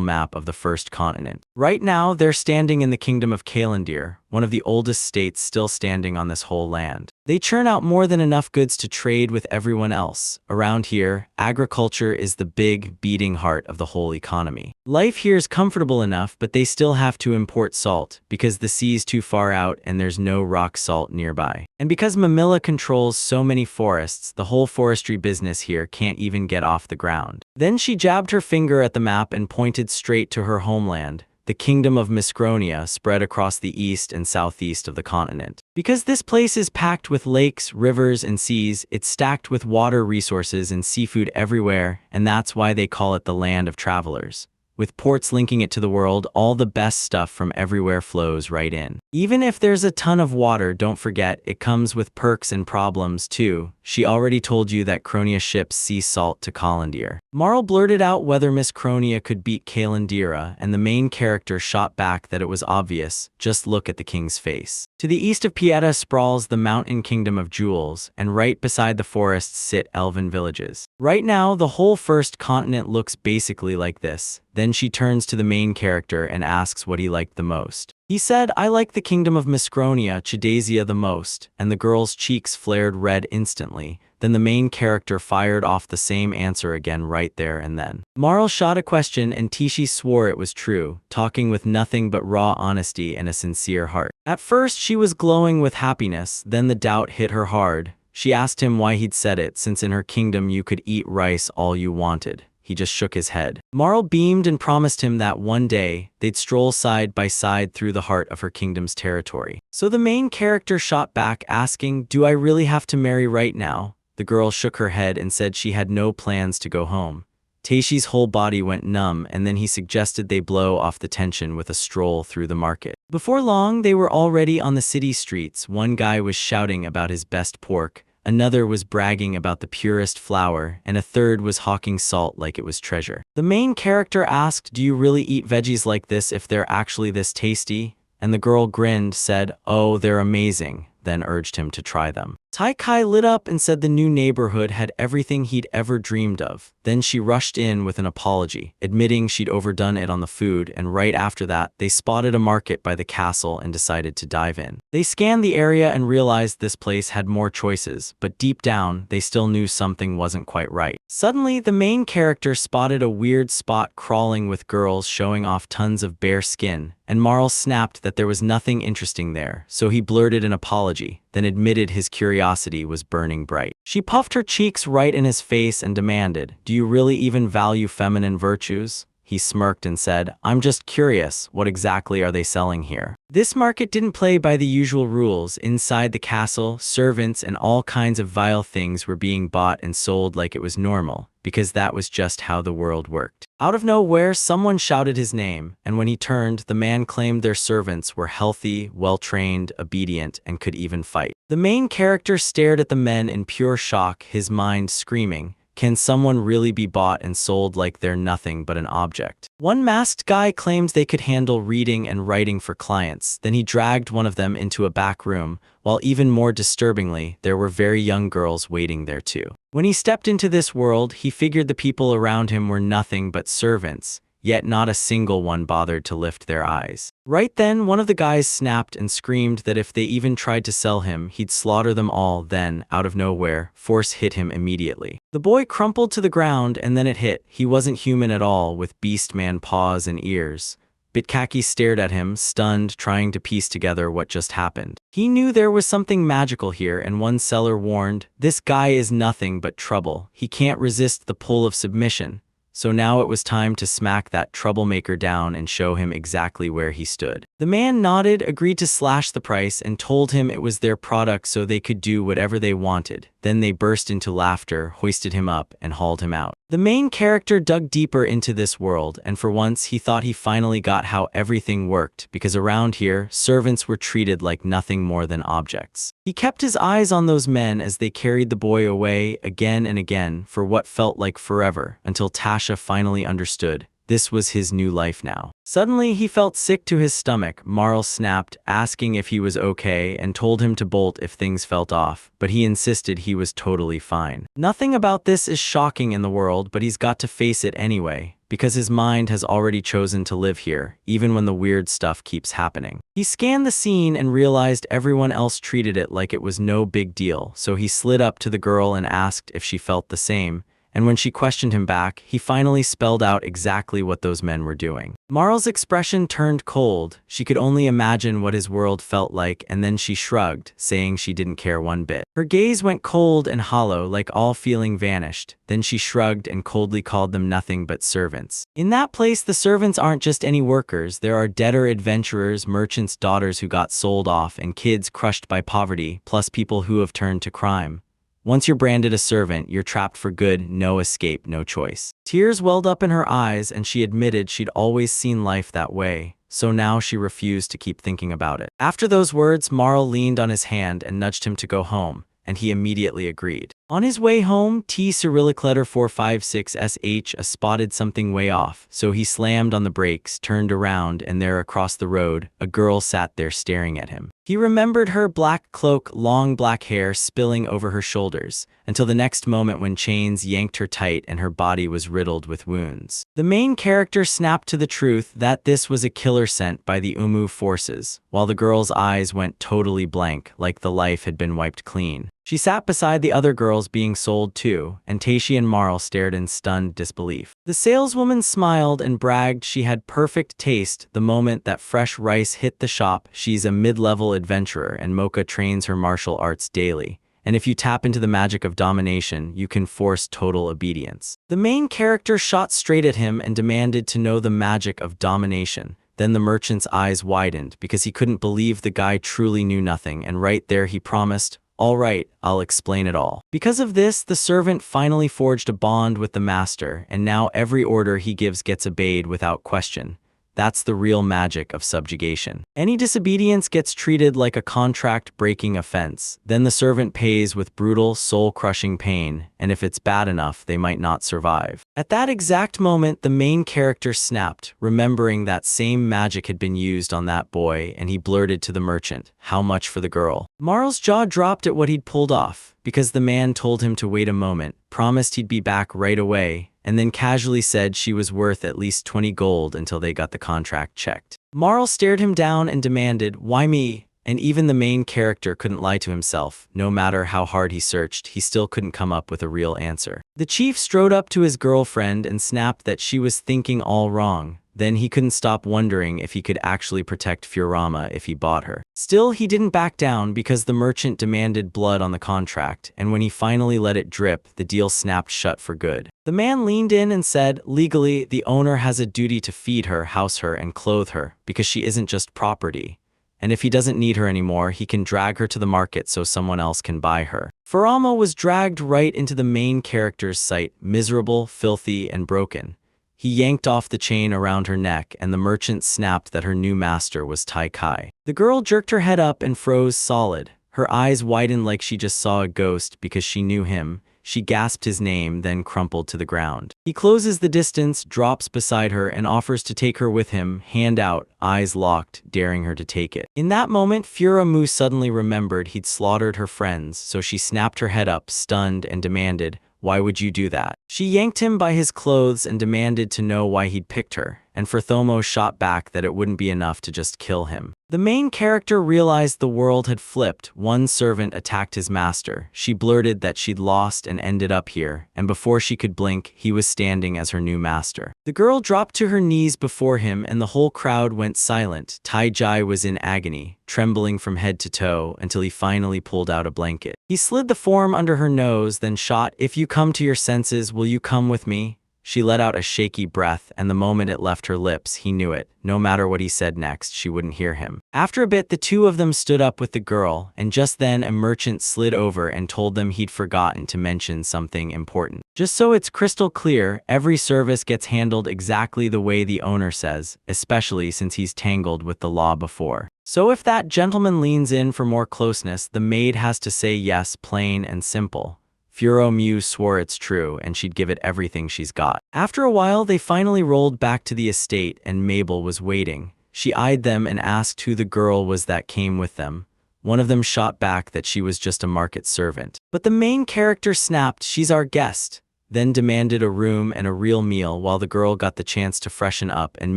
map of the first continent. Right now, they're standing in the kingdom of Kalendir, one of the oldest states still standing on this whole land. They churn out more than enough goods to trade with everyone else. Around here, agriculture is the big, beating heart of the whole economy. Life here is comfortable enough, but they still have to import salt, because the sea's too far out and there's no rock salt nearby. And because Mamilla controls so many forests, the whole forestry business here can't even get off the ground. Then she jabbed her finger at the map and pointed straight to her homeland. The kingdom of Miscronia spread across the east and southeast of the continent. Because this place is packed with lakes, rivers, and seas, it's stacked with water resources and seafood everywhere, and that's why they call it the land of travelers. With ports linking it to the world, all the best stuff from everywhere flows right in. Even if there's a ton of water, don't forget, it comes with perks and problems too. She already told you that Cronia ships sea salt to Kalendir. Marl blurted out whether Miss Cronia could beat Kalendira, and the main character shot back that it was obvious. Just look at the king's face. To the east of Pieta sprawls the mountain kingdom of jewels, and right beside the forests sit elven villages. Right now, the whole first continent looks basically like this. Then she turns to the main character and asks what he liked the most. He said, "I like the kingdom of Miscronia, Chidasia the most," and the girl's cheeks flared red instantly. Then the main character fired off the same answer again right there and then. Marl shot a question and Tishi swore it was true, talking with nothing but raw honesty and a sincere heart. At first she was glowing with happiness, then the doubt hit her hard. She asked him why he'd said it, since in her kingdom you could eat rice all you wanted. He just shook his head. Marl beamed and promised him that one day, they'd stroll side by side through the heart of her kingdom's territory. So the main character shot back, asking, "Do I really have to marry right now?" The girl shook her head and said she had no plans to go home. Teishi's whole body went numb, and then he suggested they blow off the tension with a stroll through the market. Before long, they were already on the city streets. One guy was shouting about his best pork, another was bragging about the purest flour, and a third was hawking salt like it was treasure. The main character asked, "Do you really eat veggies like this if they're actually this tasty?" And the girl grinned, said, "Oh, they're amazing," then urged him to try them. Tai Kai lit up and said the new neighborhood had everything he'd ever dreamed of. Then she rushed in with an apology, admitting she'd overdone it on the food, and right after that, they spotted a market by the castle and decided to dive in. They scanned the area and realized this place had more choices, but deep down, they still knew something wasn't quite right. Suddenly, the main character spotted a weird spot crawling with girls showing off tons of bare skin, and Marl snapped that there was nothing interesting there, so he blurted an apology, then admitted his curiosity was burning bright. She puffed her cheeks right in his face and demanded, "Do you really even value feminine virtues?" He smirked and said, "I'm just curious, what exactly are they selling here?" This market didn't play by the usual rules. Inside the castle, servants and all kinds of vile things were being bought and sold like it was normal, because that was just how the world worked. Out of nowhere, someone shouted his name, and when he turned, the man claimed their servants were healthy, well-trained, obedient, and could even fight. The main character stared at the men in pure shock, his mind screaming, "Can someone really be bought and sold like they're nothing but an object?" One masked guy claimed they could handle reading and writing for clients. Then he dragged one of them into a back room, while even more disturbingly, there were very young girls waiting there too. When he stepped into this world, he figured the people around him were nothing but servants, yet not a single one bothered to lift their eyes. Right then, one of the guys snapped and screamed that if they even tried to sell him, he'd slaughter them all. Then, out of nowhere, force hit him immediately. The boy crumpled to the ground, and then it hit. He wasn't human at all, with beast-man paws and ears. Bitkaki stared at him, stunned, trying to piece together what just happened. He knew there was something magical here, and one seller warned, "This guy is nothing but trouble. He can't resist the pull of submission." So now it was time to smack that troublemaker down and show him exactly where he stood. The man nodded, agreed to slash the price, and told him it was their product so they could do whatever they wanted. Then they burst into laughter, hoisted him up, and hauled him out. The main character dug deeper into this world, and for once he thought he finally got how everything worked, because around here, servants were treated like nothing more than objects. He kept his eyes on those men as they carried the boy away again and again for what felt like forever, until Tasha finally understood. This was his new life now. Suddenly, he felt sick to his stomach. Marl snapped, asking if he was okay, and told him to bolt if things felt off, but he insisted he was totally fine. Nothing about this is shocking in the world, but he's got to face it anyway, because his mind has already chosen to live here, even when the weird stuff keeps happening. He scanned the scene and realized everyone else treated it like it was no big deal, so he slid up to the girl and asked if she felt the same. And when she questioned him back, he finally spelled out exactly what those men were doing. Marl's expression turned cold. She could only imagine what his world felt like, and then she shrugged, saying she didn't care one bit. Her gaze went cold and hollow, like all feeling vanished. Then she shrugged and coldly called them nothing but servants. In that place, the servants aren't just any workers. There are debtor adventurers, merchants' daughters who got sold off, and kids crushed by poverty, plus people who have turned to crime. Once you're branded a servant, you're trapped for good, no escape, no choice. Tears welled up in her eyes, and she admitted she'd always seen life that way, so now she refused to keep thinking about it. After those words, Marl leaned on his hand and nudged him to go home, and he immediately agreed. On his way home, T Cyrillic letter 456SH spotted something way off, so he slammed on the brakes, turned around, and there across the road, a girl sat there staring at him. He remembered her black cloak, long black hair spilling over her shoulders, until the next moment when chains yanked her tight and her body was riddled with wounds. The main character snapped to the truth that this was a killer sent by the Umu forces, while the girl's eyes went totally blank, like the life had been wiped clean. She sat beside the other girls being sold too, and Taishi and Marl stared in stunned disbelief. The saleswoman smiled and bragged she had perfect taste the moment that fresh rice hit the shop. She's a mid-level adventurer, and Mocha trains her martial arts daily. And if you tap into the magic of domination, you can force total obedience. The main character shot straight at him and demanded to know the magic of domination. Then the merchant's eyes widened because he couldn't believe the guy truly knew nothing, and right there he promised, "All right, I'll explain it all." Because of this, the servant finally forged a bond with the master, and now every order he gives gets obeyed without question. That's the real magic of subjugation. Any disobedience gets treated like a contract-breaking offense. Then the servant pays with brutal, soul-crushing pain, and if it's bad enough, they might not survive. At that exact moment, the main character snapped, remembering that same magic had been used on that boy, and he blurted to the merchant, "How much for the girl?" Marl's jaw dropped at what he'd pulled off, because the man told him to wait a moment, promised he'd be back right away, and then casually said she was worth at least 20 gold until they got the contract checked. Marl stared him down and demanded, "Why me?" And even the main character couldn't lie to himself. No matter how hard he searched, he still couldn't come up with a real answer. The chief strode up to his girlfriend and snapped that she was thinking all wrong. Then he couldn't stop wondering if he could actually protect Furama if he bought her. Still, he didn't back down because the merchant demanded blood on the contract, and when he finally let it drip, the deal snapped shut for good. The man leaned in and said, "Legally, the owner has a duty to feed her, house her, and clothe her, because she isn't just property. And if he doesn't need her anymore, he can drag her to the market so someone else can buy her." Furama was dragged right into the main character's sight, miserable, filthy, and broken. He yanked off the chain around her neck, and the merchant snapped that her new master was Tai Kai. The girl jerked her head up and froze solid. Her eyes widened like she just saw a ghost because she knew him. She gasped his name, then crumpled to the ground. He closes the distance, drops beside her, and offers to take her with him, hand out, eyes locked, daring her to take it. In that moment, Furamu suddenly remembered he'd slaughtered her friends, so she snapped her head up, stunned, and demanded, "Why would you do that?" She yanked him by his clothes and demanded to know why he'd picked her, and Furthomo shot back that it wouldn't be enough to just kill him. The main character realized the world had flipped. One servant attacked his master. She blurted that she'd lost and ended up here, and before she could blink, he was standing as her new master. The girl dropped to her knees before him, and the whole crowd went silent. Tai Jai was in agony, trembling from head to toe, until he finally pulled out a blanket. He slid the form under her nose, then shot, "If you come to your senses, will you come with me?" She let out a shaky breath, and the moment it left her lips, he knew it. No matter what he said next, she wouldn't hear him. After a bit, the two of them stood up with the girl, and just then a merchant slid over and told them he'd forgotten to mention something important. Just so it's crystal clear, every service gets handled exactly the way the owner says, especially since he's tangled with the law before. So if that gentleman leans in for more closeness, the maid has to say yes, plain and simple. Furomu swore it's true and she'd give it everything she's got. After a while, they finally rolled back to the estate and Mabel was waiting. She eyed them and asked who the girl was that came with them. One of them shot back that she was just a market servant. But the main character snapped, "She's our guest," then demanded a room and a real meal while the girl got the chance to freshen up, and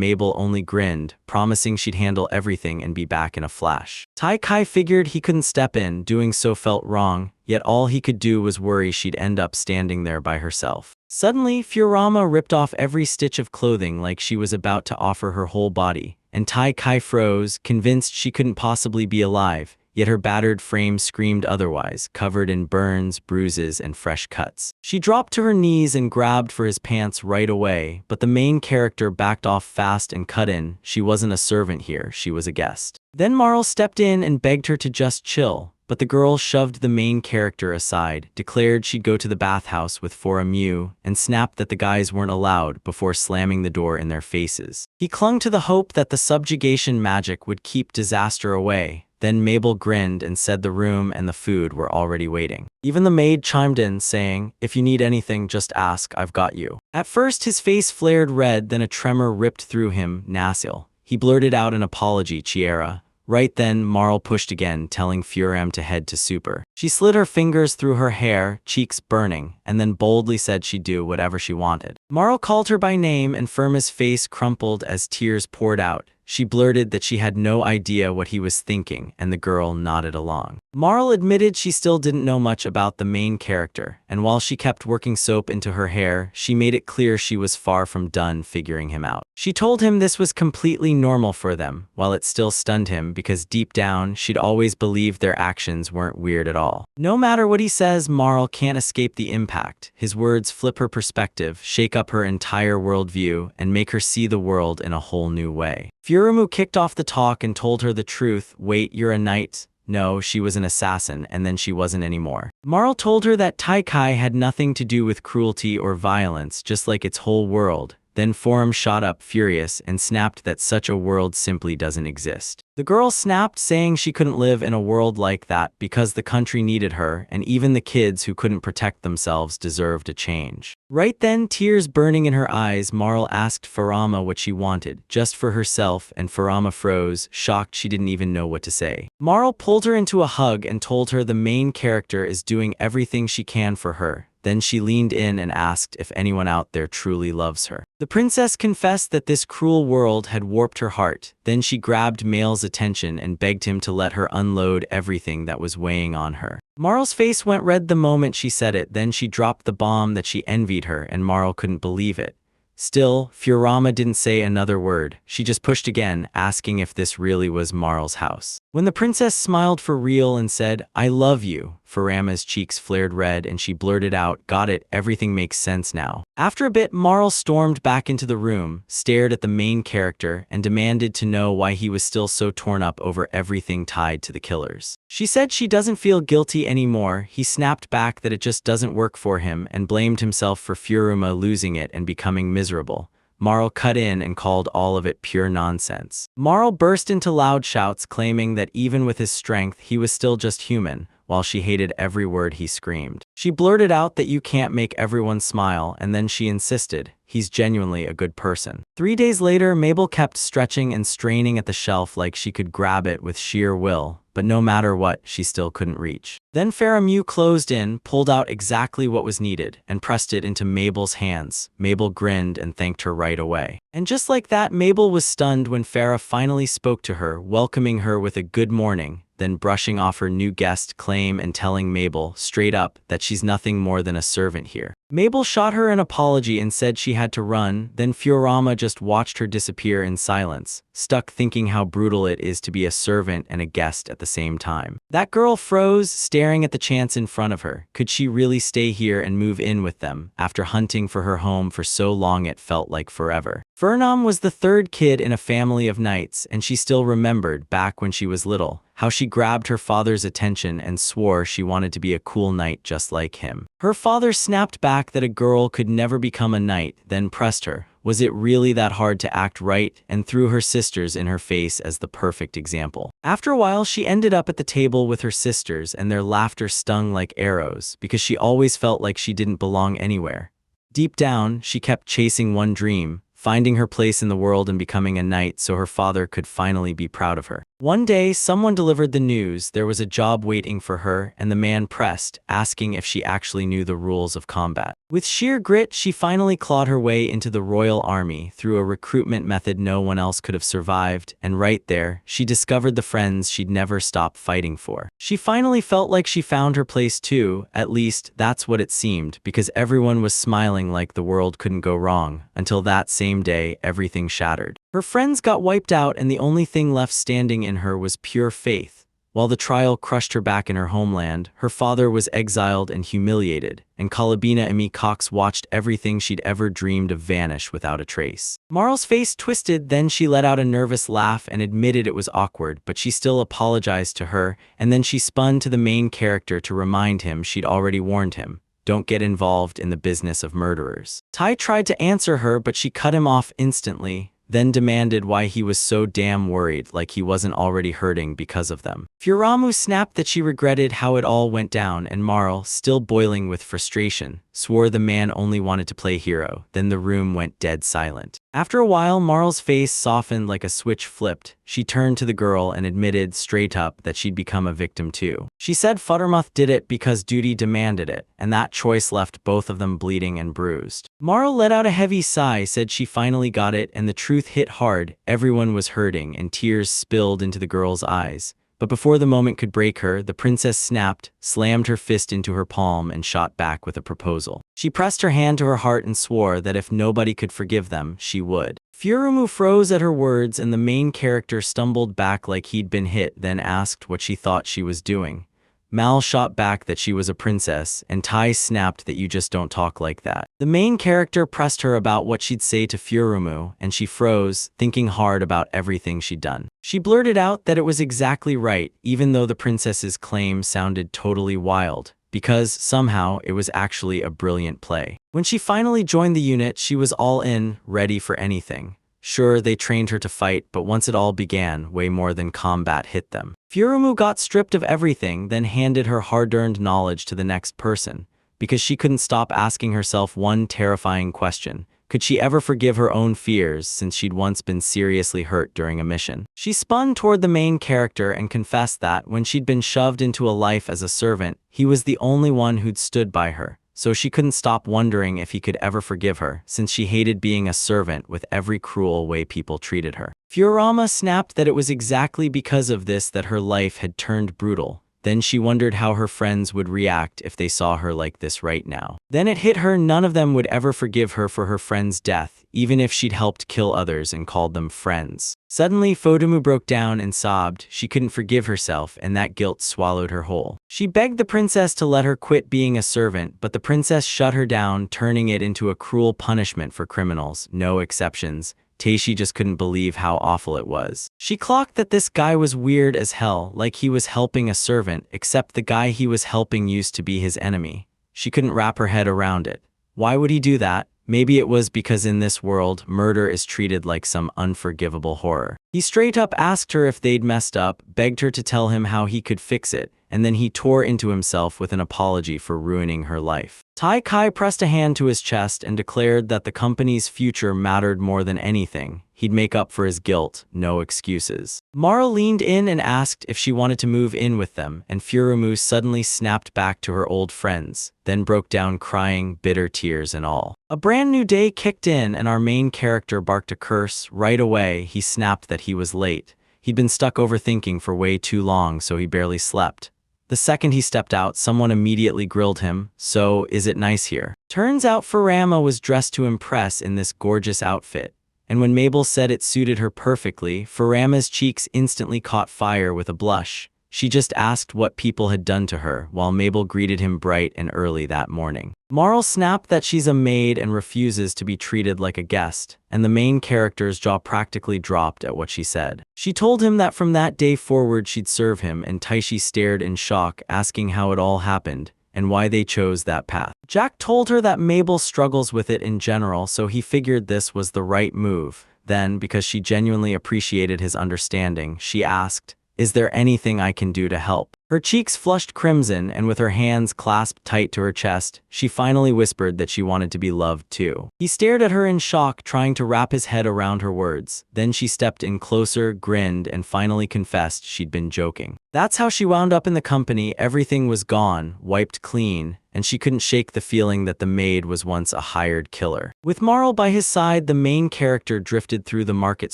Mabel only grinned, promising she'd handle everything and be back in a flash. Tai Kai figured he couldn't step in, doing so felt wrong, yet all he could do was worry she'd end up standing there by herself. Suddenly, Furama ripped off every stitch of clothing like she was about to offer her whole body, and Tai Kai froze, convinced she couldn't possibly be alive. Yet her battered frame screamed otherwise, covered in burns, bruises, and fresh cuts. She dropped to her knees and grabbed for his pants right away, but the main character backed off fast and cut in. She wasn't a servant here, she was a guest. Then Marl stepped in and begged her to just chill, but the girl shoved the main character aside, declared she'd go to the bathhouse with Furomu, and snapped that the guys weren't allowed before slamming the door in their faces. He clung to the hope that the subjugation magic would keep disaster away. Then Mabel grinned and said the room and the food were already waiting. Even the maid chimed in, saying, "If you need anything, just ask, I've got you." At first his face flared red, then a tremor ripped through him. "Nasil." He blurted out an apology, "Chiera." Right then, Marl pushed again, telling Furam to head to Super. She slid her fingers through her hair, cheeks burning, and then boldly said she'd do whatever she wanted. Marl called her by name and Firma's face crumpled as tears poured out. She blurted that she had no idea what he was thinking, and the girl nodded along. Marl admitted she still didn't know much about the main character, and while she kept working soap into her hair, she made it clear she was far from done figuring him out. She told him this was completely normal for them, while it still stunned him because deep down, she'd always believed their actions weren't weird at all. No matter what he says, Marl can't escape the impact. His words flip her perspective, shake up her entire worldview, and make her see the world in a whole new way. Furumu kicked off the talk and told her the truth. "Wait, you're a knight?" No, she was an assassin, and then she wasn't anymore. Marl told her that Tai Kai had nothing to do with cruelty or violence, just like its whole world. Then Forum shot up furious and snapped that such a world simply doesn't exist. The girl snapped, saying she couldn't live in a world like that because the country needed her, and even the kids who couldn't protect themselves deserved a change. Right then, tears burning in her eyes, Marl asked Farama what she wanted, just for herself, and Farama froze, shocked she didn't even know what to say. Marl pulled her into a hug and told her the main character is doing everything she can for her. Then she leaned in and asked if anyone out there truly loves her. The princess confessed that this cruel world had warped her heart. Then she grabbed Mael's attention and begged him to let her unload everything that was weighing on her. Marl's face went red the moment she said it. Then she dropped the bomb that she envied her, and Marl couldn't believe it. Still, Furama didn't say another word. She just pushed again, asking if this really was Marl's house. When the princess smiled for real and said, "I love you," Furama's cheeks flared red and she blurted out, "Got it, everything makes sense now." After a bit, Marl stormed back into the room, stared at the main character, and demanded to know why he was still so torn up over everything tied to the killers. She said she doesn't feel guilty anymore. He snapped back that it just doesn't work for him and blamed himself for Furuma losing it and becoming miserable. Marl cut in and called all of it pure nonsense. Marl burst into loud shouts, claiming that even with his strength, he was still just human, while she hated every word he screamed. She blurted out that you can't make everyone smile, and then she insisted, he's genuinely a good person. 3 days later, Mabel kept stretching and straining at the shelf like she could grab it with sheer will, but no matter what, she still couldn't reach. Then Faramu closed in, pulled out exactly what was needed, and pressed it into Mabel's hands. Mabel grinned and thanked her right away. And just like that, Mabel was stunned when Farah finally spoke to her, welcoming her with a good morning, then brushing off her new guest claim and telling Mabel, straight up, that she's nothing more than a servant here. Mabel shot her an apology and said she had to run, then Furama just watched her disappear in silence, stuck thinking how brutal it is to be a servant and a guest at the same time. That girl froze, staring at the chance in front of her. Could she really stay here and move in with them, after hunting for her home for so long it felt like forever? Fernam was the third kid in a family of knights, and she still remembered, back when she was little, how she grabbed her father's attention and swore she wanted to be a cool knight just like him. Her father snapped back that a girl could never become a knight, then pressed her, Was it really that hard to act right? And threw her sisters in her face as the perfect example. After a while, she ended up at the table with her sisters, and their laughter stung like arrows because she always felt like she didn't belong anywhere. Deep down, she kept chasing one dream, finding her place in the world and becoming a knight so her father could finally be proud of her. One day, someone delivered the news there was a job waiting for her, and the man pressed, asking if she actually knew the rules of combat. With sheer grit, she finally clawed her way into the royal army through a recruitment method no one else could have survived, and right there, she discovered the friends she'd never stop fighting for. She finally felt like she found her place too, at least that's what it seemed, because everyone was smiling like the world couldn't go wrong, until that same day, everything shattered. Her friends got wiped out, and the only thing left standing in her was pure faith. While the trial crushed her back in her homeland, her father was exiled and humiliated, and Kalabina Emi Cox watched everything she'd ever dreamed of vanish without a trace. Marl's face twisted, then she let out a nervous laugh and admitted it was awkward, but she still apologized to her, and then she spun to the main character to remind him she'd already warned him. Don't get involved in the business of murderers. Tai tried to answer her, but she cut him off instantly, then demanded why he was so damn worried, like he wasn't already hurting because of them. Furamu snapped that she regretted how it all went down, and Marl, still boiling with frustration, swore the man only wanted to play hero. Then the room went dead silent. After a while, Marl's face softened like a switch flipped. She turned to the girl and admitted straight up that she'd become a victim too. She said Futtermuth did it because duty demanded it, and that choice left both of them bleeding and bruised. Marl let out a heavy sigh, said she finally got it, and the truth hit hard. Everyone was hurting, and tears spilled into the girl's eyes. But before the moment could break her, the princess snapped, slammed her fist into her palm, and shot back with a proposal. She pressed her hand to her heart and swore that if nobody could forgive them, she would. Furumu froze at her words, and the main character stumbled back like he'd been hit, then asked what she thought she was doing. Mal shot back that she was a princess, and Tai snapped that you just don't talk like that. The main character pressed her about what she'd say to Furumu, and she froze, thinking hard about everything she'd done. She blurted out that it was exactly right, even though the princess's claim sounded totally wild, because somehow it was actually a brilliant play. When she finally joined the unit, she was all in, ready for anything. Sure, they trained her to fight, but once it all began, way more than combat hit them. Furumu got stripped of everything, then handed her hard-earned knowledge to the next person, because she couldn't stop asking herself one terrifying question. Could she ever forgive her own fears, since she'd once been seriously hurt during a mission? She spun toward the main character and confessed that, when she'd been shoved into a life as a servant, he was the only one who'd stood by her. So she couldn't stop wondering if he could ever forgive her, since she hated being a servant with every cruel way people treated her. Furama snapped that it was exactly because of this that her life had turned brutal. Then she wondered how her friends would react if they saw her like this right now. Then it hit her, none of them would ever forgive her for her friend's death, even if she'd helped kill others and called them friends. Suddenly, Fodomu broke down and sobbed. She couldn't forgive herself, and that guilt swallowed her whole. She begged the princess to let her quit being a servant, but the princess shut her down, turning it into a cruel punishment for criminals, no exceptions. Teishi just couldn't believe how awful it was. She clocked that this guy was weird as hell, like he was helping a servant, except the guy he was helping used to be his enemy. She couldn't wrap her head around it. Why would he do that? Maybe it was because in this world, murder is treated like some unforgivable horror. He straight up asked her if they'd messed up, begged her to tell him how he could fix it, and then he tore into himself with an apology for ruining her life. Tai Kai pressed a hand to his chest and declared that the company's future mattered more than anything. He'd make up for his guilt, no excuses. Mara leaned in and asked if she wanted to move in with them, and Furumu suddenly snapped back to her old friends, then broke down crying, bitter tears and all. A brand new day kicked in, and our main character barked a curse. Right away, he snapped that he was late. He'd been stuck overthinking for way too long, so he barely slept. The second he stepped out, someone immediately grilled him, "So, is it nice here?" Turns out Furama was dressed to impress in this gorgeous outfit, and when Mabel said it suited her perfectly, Furama's cheeks instantly caught fire with a blush. She just asked what people had done to her, while Mabel greeted him bright and early that morning. Marl snapped that she's a maid and refuses to be treated like a guest, and the main character's jaw practically dropped at what she said. She told him that from that day forward she'd serve him, and Taishi stared in shock, asking how it all happened, and why they chose that path. Jack told her that Mabel struggles with it in general, so he figured this was the right move. Then, because she genuinely appreciated his understanding, she asked, "Is there anything I can do to help?" Her cheeks flushed crimson, and with her hands clasped tight to her chest, she finally whispered that she wanted to be loved too. He stared at her in shock, trying to wrap his head around her words. Then she stepped in closer, grinned, and finally confessed she'd been joking. That's how she wound up in the company. Everything was gone, wiped clean, and she couldn't shake the feeling that the maid was once a hired killer. With Marl by his side, the main character drifted through the market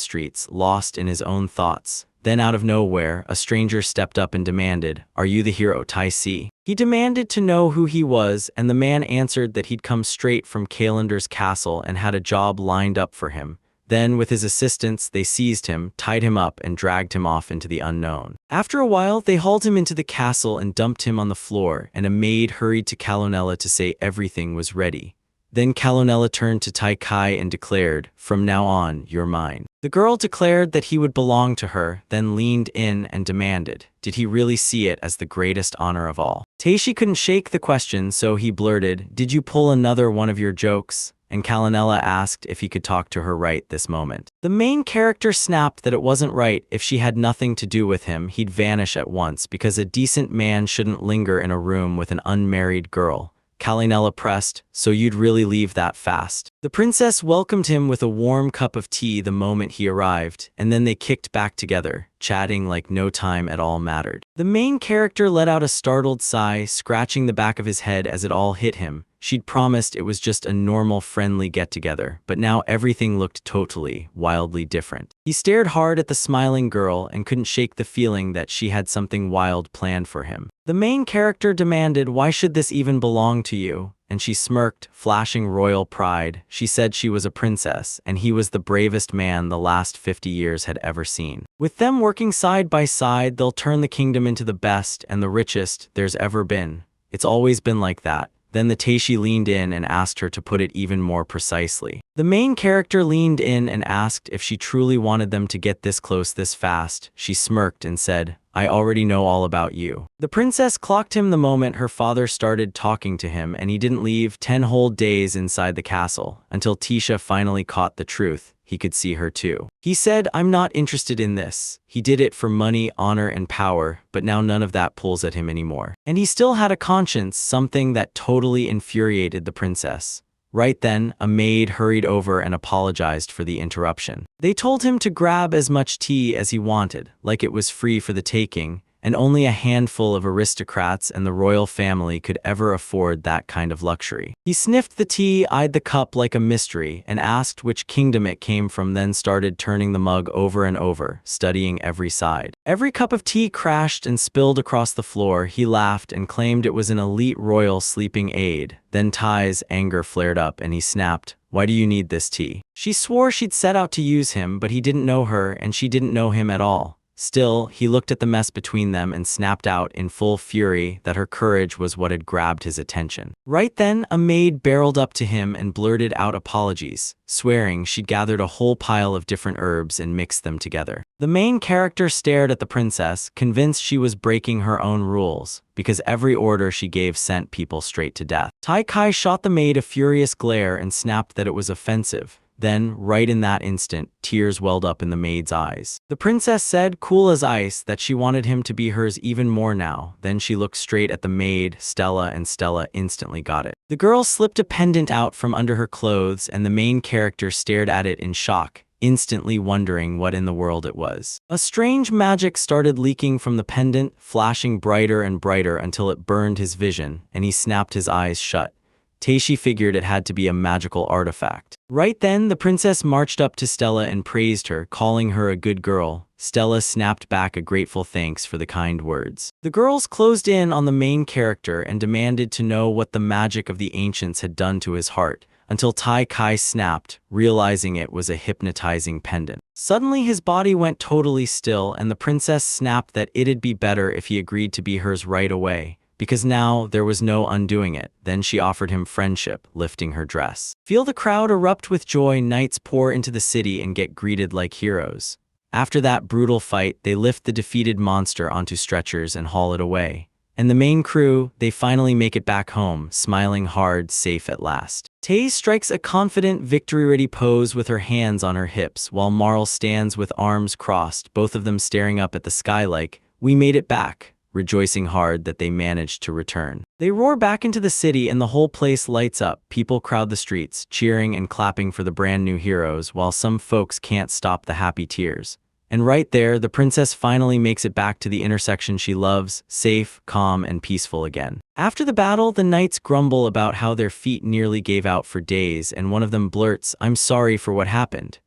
streets, lost in his own thoughts. Then out of nowhere, a stranger stepped up and demanded, "Are you the hero Tai Si?" He demanded to know who he was, and the man answered that he'd come straight from Calendar's castle and had a job lined up for him. Then, with his assistants, they seized him, tied him up, and dragged him off into the unknown. After a while, they hauled him into the castle and dumped him on the floor, and a maid hurried to Calonella to say everything was ready. Then Calonella turned to Tai Kai and declared, "From now on, you're mine." The girl declared that he would belong to her, then leaned in and demanded, did he really see it as the greatest honor of all? Taishi couldn't shake the question, so he blurted, "Did you pull another one of your jokes?" And Calonella asked if he could talk to her right this moment. The main character snapped that it wasn't right. If she had nothing to do with him, he'd vanish at once, because a decent man shouldn't linger in a room with an unmarried girl. Calonella pressed, "So you'd really leave that fast?" The princess welcomed him with a warm cup of tea the moment he arrived, and then they kicked back together, chatting like no time at all mattered. The main character let out a startled sigh, scratching the back of his head as it all hit him. She'd promised it was just a normal, friendly get-together, but now everything looked totally, wildly different. He stared hard at the smiling girl and couldn't shake the feeling that she had something wild planned for him. The main character demanded, "Why should this even belong to you?" And she smirked, flashing royal pride. She said she was a princess, and he was the bravest man the last 50 years had ever seen. With them working side by side, they'll turn the kingdom into the best and the richest there's ever been. It's always been like that. Then the Taishi leaned in and asked her to put it even more precisely. The main character leaned in and asked if she truly wanted them to get this close this fast. She smirked and said, "I already know all about you." The princess clocked him the moment her father started talking to him, and he didn't leave 10 whole days inside the castle, until Tisha finally caught the truth. He could see her too. He said, "I'm not interested in this." He did it for money, honor, and power, but now none of that pulls at him anymore. And he still had a conscience, something that totally infuriated the princess. Right then, a maid hurried over and apologized for the interruption. They told him to grab as much tea as he wanted, like it was free for the taking, and only a handful of aristocrats and the royal family could ever afford that kind of luxury. He sniffed the tea, eyed the cup like a mystery, and asked which kingdom it came from, then started turning the mug over and over, studying every side. Every cup of tea crashed and spilled across the floor. He laughed and claimed it was an elite royal sleeping aid. Then Tai's anger flared up and he snapped, "Why do you need this tea?" She swore she'd set out to use him, but he didn't know her and she didn't know him at all. Still, he looked at the mess between them and snapped out in full fury that her courage was what had grabbed his attention. Right then, a maid barreled up to him and blurted out apologies, swearing she'd gathered a whole pile of different herbs and mixed them together. The main character stared at the princess, convinced she was breaking her own rules, because every order she gave sent people straight to death. Tai Kai shot the maid a furious glare and snapped that it was offensive. Then, right in that instant, tears welled up in the maid's eyes. The princess said, cool as ice, that she wanted him to be hers even more now. Then she looked straight at the maid, Stella, and Stella instantly got it. The girl slipped a pendant out from under her clothes, and the main character stared at it in shock, instantly wondering what in the world it was. A strange magic started leaking from the pendant, flashing brighter and brighter until it burned his vision, and he snapped his eyes shut. Taishi figured it had to be a magical artifact. Right then, the princess marched up to Stella and praised her, calling her a good girl. Stella snapped back a grateful thanks for the kind words. The girls closed in on the main character and demanded to know what the magic of the ancients had done to his heart, until Tai Kai snapped, realizing it was a hypnotizing pendant. Suddenly his body went totally still, and the princess snapped that it'd be better if he agreed to be hers right away, because now there was no undoing it. Then she offered him friendship, lifting her dress. Feel the crowd erupt with joy, knights pour into the city and get greeted like heroes. After that brutal fight, they lift the defeated monster onto stretchers and haul it away. And the main crew, they finally make it back home, smiling hard, safe at last. Tay strikes a confident, victory-ready pose with her hands on her hips, while Marl stands with arms crossed, both of them staring up at the sky like, "We made it back," rejoicing hard that they managed to return. They roar back into the city and the whole place lights up. People crowd the streets, cheering and clapping for the brand new heroes, while some folks can't stop the happy tears. And right there, the princess finally makes it back to the intersection she loves, safe, calm, and peaceful again. After the battle, the knights grumble about how their feet nearly gave out for days, and one of them blurts, "I'm sorry for what happened."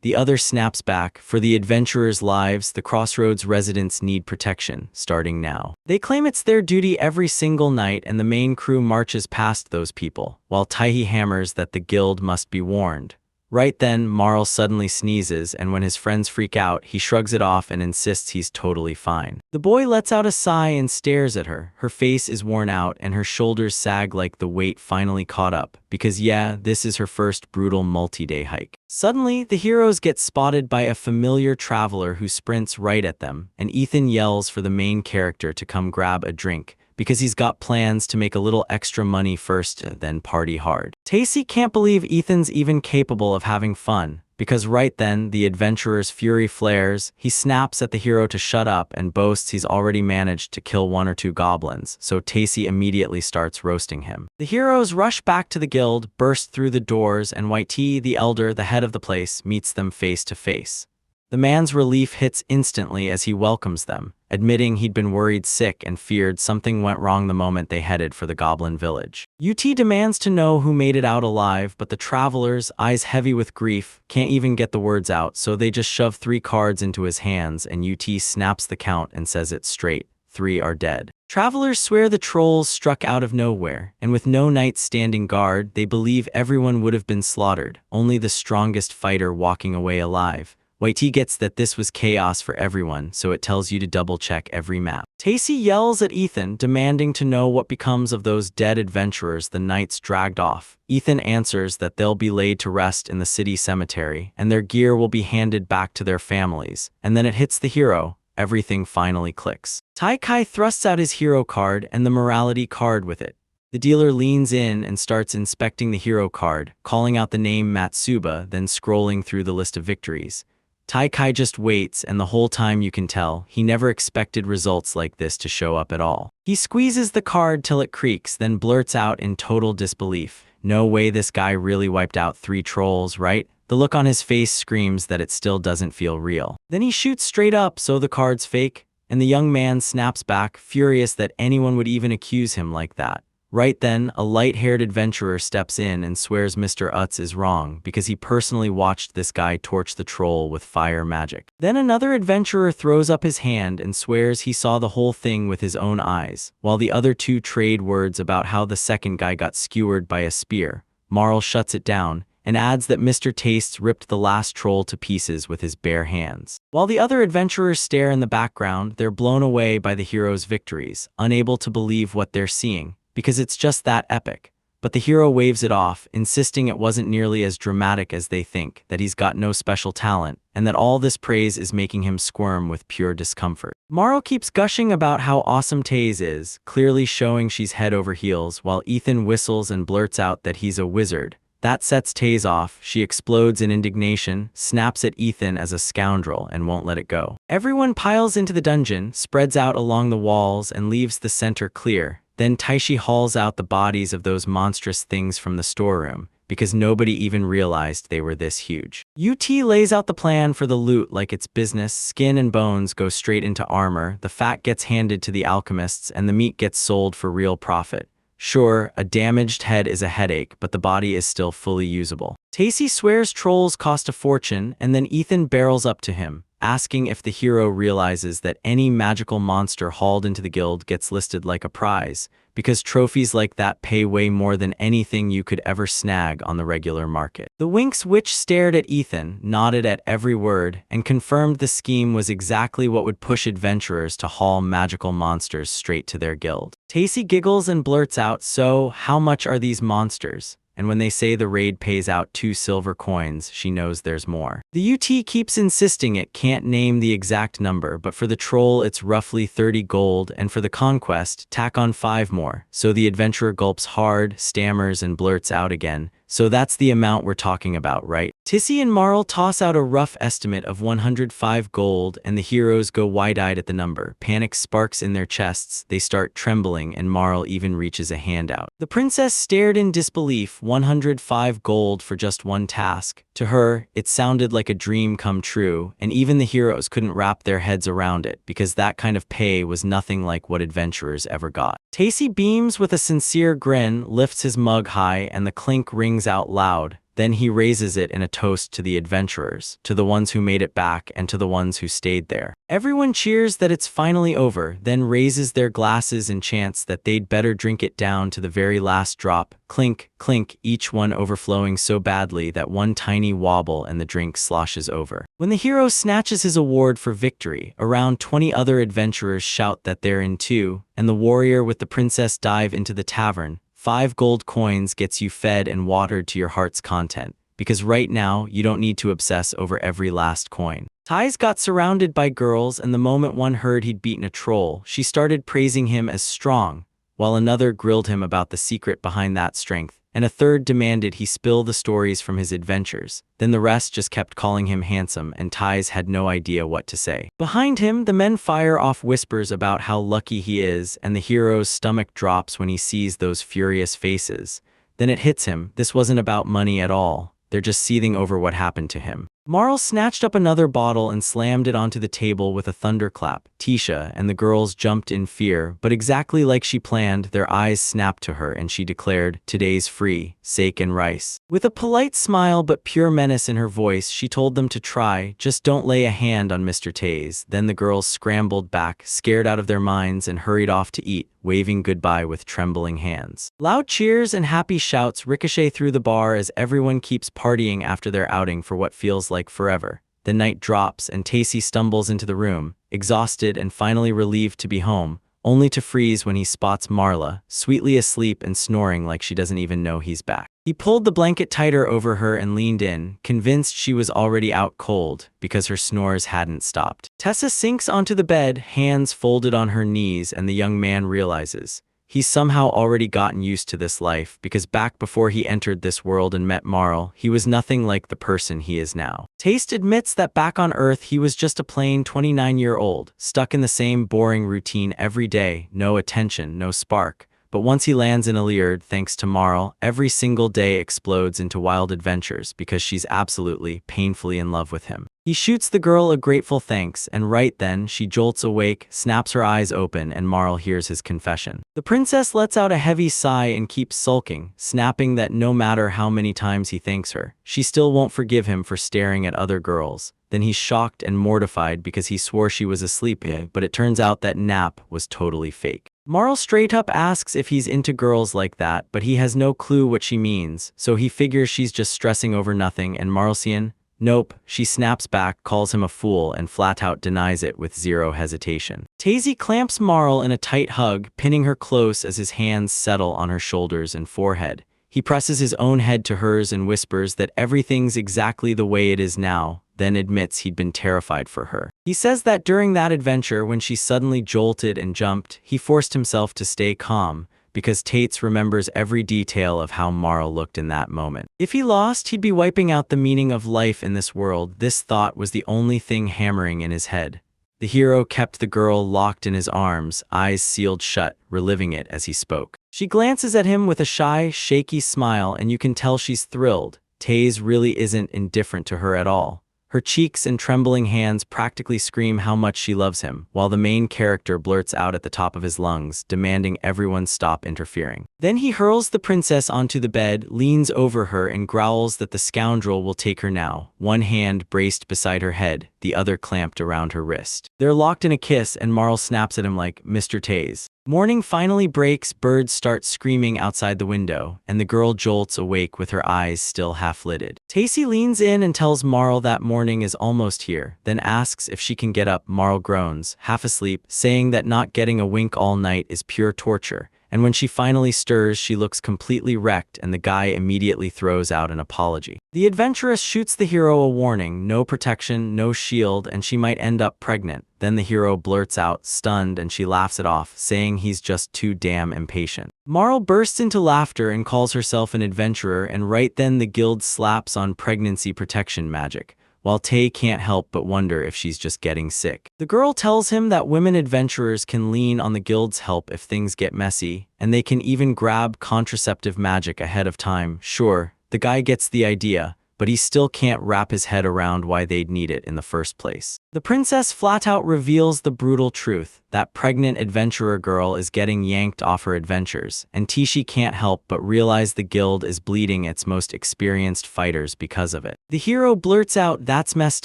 The other snaps back, "For the adventurers' lives, the Crossroads residents need protection, starting now." They claim it's their duty every single night, and the main crew marches past those people, while Taihi hammers that the guild must be warned. Right then, Marl suddenly sneezes, and when his friends freak out, he shrugs it off and insists he's totally fine. The boy lets out a sigh and stares at her. Her face is worn out, and her shoulders sag like the weight finally caught up, because yeah, this is her first brutal multi-day hike. Suddenly, the heroes get spotted by a familiar traveler who sprints right at them, and Ethan yells for the main character to come grab a drink, because he's got plans to make a little extra money first, then party hard. Tacy can't believe Ethan's even capable of having fun, because right then, the adventurer's fury flares, he snaps at the hero to shut up and boasts he's already managed to kill 1 or 2 goblins, so Tacy immediately starts roasting him. The heroes rush back to the guild, burst through the doors, and Whitey, the elder, the head of the place, meets them face to face. The man's relief hits instantly as he welcomes them, admitting he'd been worried sick and feared something went wrong the moment they headed for the goblin village. UT demands to know who made it out alive, but the travelers, eyes heavy with grief, can't even get the words out, so they just shove 3 cards into his hands, and UT snaps the count and says it straight, 3 are dead. Travelers swear the trolls struck out of nowhere, and with no knights standing guard, they believe everyone would have been slaughtered, only the strongest fighter walking away alive. Whitey gets that this was chaos for everyone, so it tells you to double-check every map. Tacy yells at Ethan, demanding to know what becomes of those dead adventurers the knights dragged off. Ethan answers that they'll be laid to rest in the city cemetery, and their gear will be handed back to their families. And then it hits the hero. Everything finally clicks. Tai Kai thrusts out his hero card and the morality card with it. The dealer leans in and starts inspecting the hero card, calling out the name Matsuba, then scrolling through the list of victories. Tai Kai just waits, and the whole time you can tell, he never expected results like this to show up at all. He squeezes the card till it creaks, then blurts out in total disbelief, "No way this guy really wiped out 3 trolls, right?" The look on his face screams that it still doesn't feel real. Then he shoots straight up, so the card's fake, and the young man snaps back, furious that anyone would even accuse him like that. Right then, a light-haired adventurer steps in and swears Mr. Utz is wrong because he personally watched this guy torch the troll with fire magic. Then another adventurer throws up his hand and swears he saw the whole thing with his own eyes, while the other 2 trade words about how the second guy got skewered by a spear. Marl shuts it down and adds that Mr. Tastes ripped the last troll to pieces with his bare hands. While the other adventurers stare in the background, they're blown away by the hero's victories, unable to believe what they're seeing, because it's just that epic. But the hero waves it off, insisting it wasn't nearly as dramatic as they think, that he's got no special talent, and that all this praise is making him squirm with pure discomfort. Marl keeps gushing about how awesome Taze is, clearly showing she's head over heels, while Ethan whistles and blurts out that he's a wizard. That sets Taze off. She explodes in indignation, snaps at Ethan as a scoundrel, and won't let it go. Everyone piles into the dungeon, spreads out along the walls, and leaves the center clear. Then Taishi hauls out the bodies of those monstrous things from the storeroom, because nobody even realized they were this huge. UT lays out the plan for the loot like it's business. Skin and bones go straight into armor, the fat gets handed to the alchemists, and the meat gets sold for real profit. Sure, a damaged head is a headache, but the body is still fully usable. Tacy swears trolls cost a fortune, and then Ethan barrels up to him, asking if the hero realizes that any magical monster hauled into the guild gets listed like a prize, because trophies like that pay way more than anything you could ever snag on the regular market. The Winx Witch stared at Ethan, nodded at every word, and confirmed the scheme was exactly what would push adventurers to haul magical monsters straight to their guild. Tacy giggles and blurts out, "So, how much are these monsters?" and when they say the raid pays out 2 silver coins, she knows there's more. The UT keeps insisting it can't name the exact number, but for the troll it's roughly 30 gold, and for the conquest, tack on 5 more. So the adventurer gulps hard, stammers, and blurts out again, "So that's the amount we're talking about, right?" Tissy and Marl toss out a rough estimate of 105 gold, and the heroes go wide-eyed at the number. Panic sparks in their chests, they start trembling, and Marl even reaches a hand out. The princess stared in disbelief. 105 gold for just one task. To her, it sounded like a dream come true, and even the heroes couldn't wrap their heads around it, because that kind of pay was nothing like what adventurers ever got. Tacey beams with a sincere grin, lifts his mug high, and the clink rings out loud. Then he raises it in a toast to the adventurers, to the ones who made it back, and to the ones who stayed there. Everyone cheers that it's finally over, then raises their glasses and chants that they'd better drink it down to the very last drop. Clink, clink, each one overflowing so badly that one tiny wobble and the drink sloshes over. When the hero snatches his award for victory, around 20 other adventurers shout that they're in too, and the warrior with the princess dive into the tavern. 5 gold coins gets you fed and watered to your heart's content, because right now you don't need to obsess over every last coin. Ties got surrounded by girls, and the moment one heard he'd beaten a troll, she started praising him as strong, while another grilled him about the secret behind that strength, and a third demanded he spill the stories from his adventures. Then the rest just kept calling him handsome, and Ties had no idea what to say. Behind him, the men fire off whispers about how lucky he is, and the hero's stomach drops when he sees those furious faces. Then it hits him, this wasn't about money at all. They're just seething over what happened to him. Marl snatched up another bottle and slammed it onto the table with a thunderclap. Tisha and the girls jumped in fear, but exactly like she planned, their eyes snapped to her and she declared, "Today's free, steak and rice." With a polite smile but pure menace in her voice, she told them to try, just don't lay a hand on Mr. Taze. Then the girls scrambled back, scared out of their minds, and hurried off to eat, waving goodbye with trembling hands. Loud cheers and happy shouts ricochet through the bar as everyone keeps partying after their outing for what feels like forever. The night drops and Tacey stumbles into the room, exhausted and finally relieved to be home, only to freeze when he spots Marla, sweetly asleep and snoring like she doesn't even know he's back. He pulled the blanket tighter over her and leaned in, convinced she was already out cold, because her snores hadn't stopped. Tessa sinks onto the bed, hands folded on her knees, and the young man realizes he's somehow already gotten used to this life, because back before he entered this world and met Marl, he was nothing like the person he is now. Taste admits that back on Earth he was just a plain 29-year-old, stuck in the same boring routine every day, no attention, no spark. But once he lands in Iliard, thanks to Marl, every single day explodes into wild adventures because she's absolutely, painfully in love with him. He shoots the girl a grateful thanks, and right then, she jolts awake, snaps her eyes open, and Marl hears his confession. The princess lets out a heavy sigh and keeps sulking, snapping that no matter how many times he thanks her, she still won't forgive him for staring at other girls. Then he's shocked and mortified because he swore she was asleep, but it turns out that nap was totally fake. Marl straight up asks if he's into girls like that, but he has no clue what she means, so he figures she's just stressing over nothing, and Marlsian, nope, she snaps back, calls him a fool, and flat out denies it with zero hesitation. Tazy clamps Marl in a tight hug, pinning her close as his hands settle on her shoulders and forehead. He presses his own head to hers and whispers that everything's exactly the way it is now, then admits he'd been terrified for her. He says that during that adventure when she suddenly jolted and jumped, he forced himself to stay calm, because Tates remembers every detail of how Marl looked in that moment. If he lost, he'd be wiping out the meaning of life in this world. This thought was the only thing hammering in his head. The hero kept the girl locked in his arms, eyes sealed shut, reliving it as he spoke. She glances at him with a shy, shaky smile, and you can tell she's thrilled. Taze really isn't indifferent to her at all. Her cheeks and trembling hands practically scream how much she loves him, while the main character blurts out at the top of his lungs, demanding everyone stop interfering. Then he hurls the princess onto the bed, leans over her, and growls that the scoundrel will take her now, one hand braced beside her head, the other clamped around her wrist. They're locked in a kiss, and Marl snaps at him like, "Mr. Taze." Morning finally breaks, birds start screaming outside the window, and the girl jolts awake with her eyes still half-lidded. Tacey leans in and tells Marl that morning is almost here, then asks if she can get up. Marl groans, half asleep, saying that not getting a wink all night is pure torture, and when she finally stirs, she looks completely wrecked and the guy immediately throws out an apology. The adventuress shoots the hero a warning, no protection, no shield, and she might end up pregnant. Then the hero blurts out, stunned, and she laughs it off, saying he's just too damn impatient. Marl bursts into laughter and calls herself an adventurer, and right then the guild slaps on pregnancy protection magic, while Tay can't help but wonder if she's just getting sick. The girl tells him that women adventurers can lean on the guild's help if things get messy, and they can even grab contraceptive magic ahead of time. Sure, the guy gets the idea, but he still can't wrap his head around why they'd need it in the first place. The princess flat out reveals the brutal truth. That pregnant adventurer girl is getting yanked off her adventures, and Tishi can't help but realize the guild is bleeding its most experienced fighters because of it. The hero blurts out, "That's messed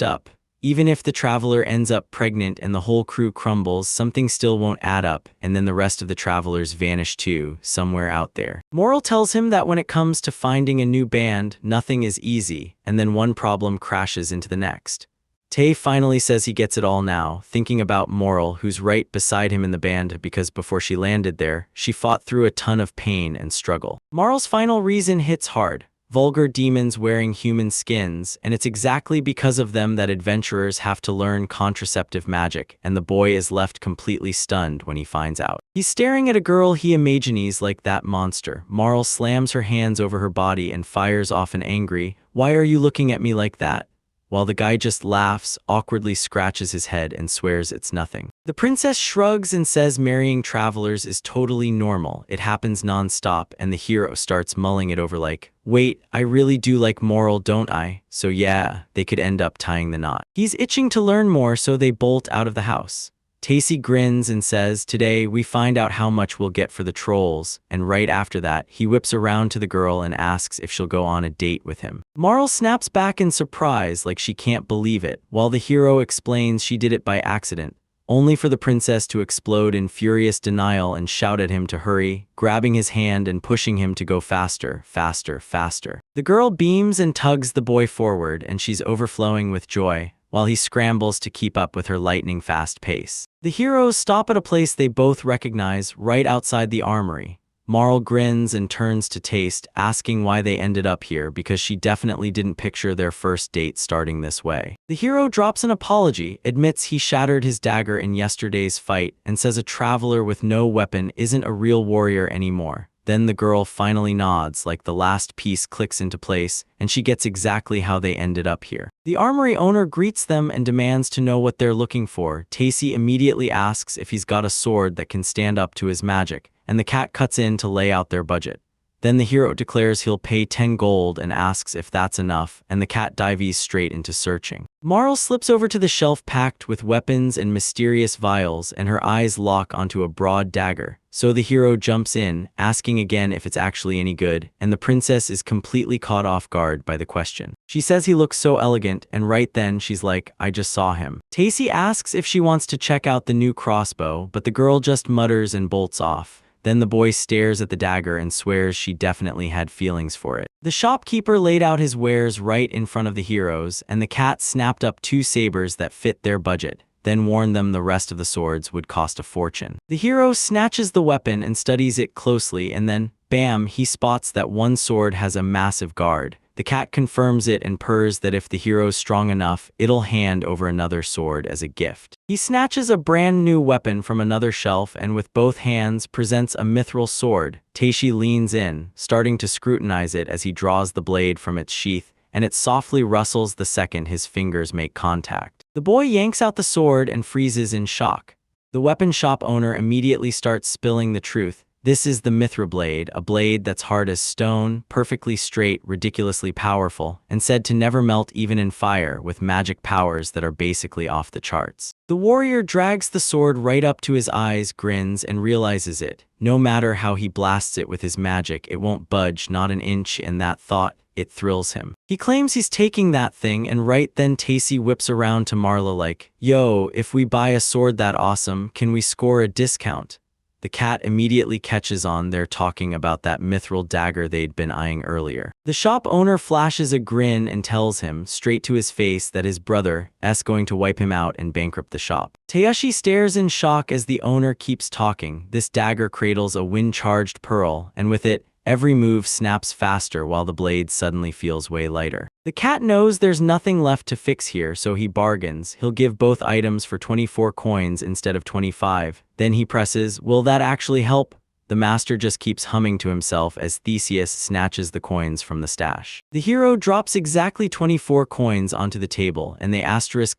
up. Even if the traveler ends up pregnant and the whole crew crumbles, something still won't add up, and then the rest of the travelers vanish too, somewhere out there." Moral tells him that when it comes to finding a new band, nothing is easy, and then one problem crashes into the next. Tay finally says he gets it all now, thinking about Moral, who's right beside him in the band because before she landed there, she fought through a ton of pain and struggle. Moral's final reason hits hard. Vulgar demons wearing human skins, and it's exactly because of them that adventurers have to learn contraceptive magic, and the boy is left completely stunned when he finds out. He's staring at a girl he imagines like that monster. Marl slams her hands over her body and fires off an angry, "Why are you looking at me like that?" while the guy just laughs, awkwardly scratches his head, and swears it's nothing. The princess shrugs and says marrying travelers is totally normal. It happens non-stop, and the hero starts mulling it over like, "Wait, I really do like Moral, don't I? So yeah, they could end up tying the knot." He's itching to learn more, so they bolt out of the house. Tacy grins and says, "Today we find out how much we'll get for the trolls," and right after that, he whips around to the girl and asks if she'll go on a date with him. Marl snaps back in surprise like she can't believe it, while the hero explains she did it by accident, only for the princess to explode in furious denial and shout at him to hurry, grabbing his hand and pushing him to go faster, faster, faster. The girl beams and tugs the boy forward, and she's overflowing with joy, while he scrambles to keep up with her lightning-fast pace. The heroes stop at a place they both recognize, right outside the armory. Marl grins and turns to Taste, asking why they ended up here because she definitely didn't picture their first date starting this way. The hero drops an apology, admits he shattered his dagger in yesterday's fight, and says a traveler with no weapon isn't a real warrior anymore. Then the girl finally nods like the last piece clicks into place, and she gets exactly how they ended up here. The armory owner greets them and demands to know what they're looking for. Tacy immediately asks if he's got a sword that can stand up to his magic, and the cat cuts in to lay out their budget. Then the hero declares he'll pay 10 gold and asks if that's enough, and the cat dives straight into searching. Marl slips over to the shelf packed with weapons and mysterious vials, and her eyes lock onto a broad dagger. So the hero jumps in, asking again if it's actually any good, and the princess is completely caught off guard by the question. She says he looks so elegant, and right then she's like, "I just saw him." Tacy asks if she wants to check out the new crossbow, but the girl just mutters and bolts off. Then the boy stares at the dagger and swears she definitely had feelings for it. The shopkeeper laid out his wares right in front of the heroes, and the cat snapped up 2 sabers that fit their budget, then warned them the rest of the swords would cost a fortune. The hero snatches the weapon and studies it closely, and then, bam, he spots that one sword has a massive guard. The cat confirms it and purrs that if the hero's strong enough, it'll hand over another sword as a gift. He snatches a brand new weapon from another shelf and with both hands presents a mithril sword. Taishi leans in, starting to scrutinize it as he draws the blade from its sheath, and it softly rustles the second his fingers make contact. The boy yanks out the sword and freezes in shock. The weapon shop owner immediately starts spilling the truth. This is the Mithra blade, a blade that's hard as stone, perfectly straight, ridiculously powerful, and said to never melt even in fire, with magic powers that are basically off the charts. The warrior drags the sword right up to his eyes, grins, and realizes it. No matter how he blasts it with his magic, it won't budge, not an inch, and that thought, it thrills him. He claims he's taking that thing, and right then Tacy whips around to Marla like, "Yo, if we buy a sword that awesome, can we score a discount?" The cat immediately catches on they're talking about that mithril dagger they'd been eyeing earlier. The shop owner flashes a grin and tells him, straight to his face, that his brother is going to wipe him out and bankrupt the shop. Taiyoshi stares in shock as the owner keeps talking. This dagger cradles a wind-charged pearl, and with it, every move snaps faster while the blade suddenly feels way lighter. The cat knows there's nothing left to fix here, so he bargains. He'll give both items for 24 coins instead of 25. Then he presses, "Will that actually help?" The master just keeps humming to himself as Theseus snatches the coins from the stash. The hero drops exactly 24 coins onto the table, and they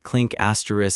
clink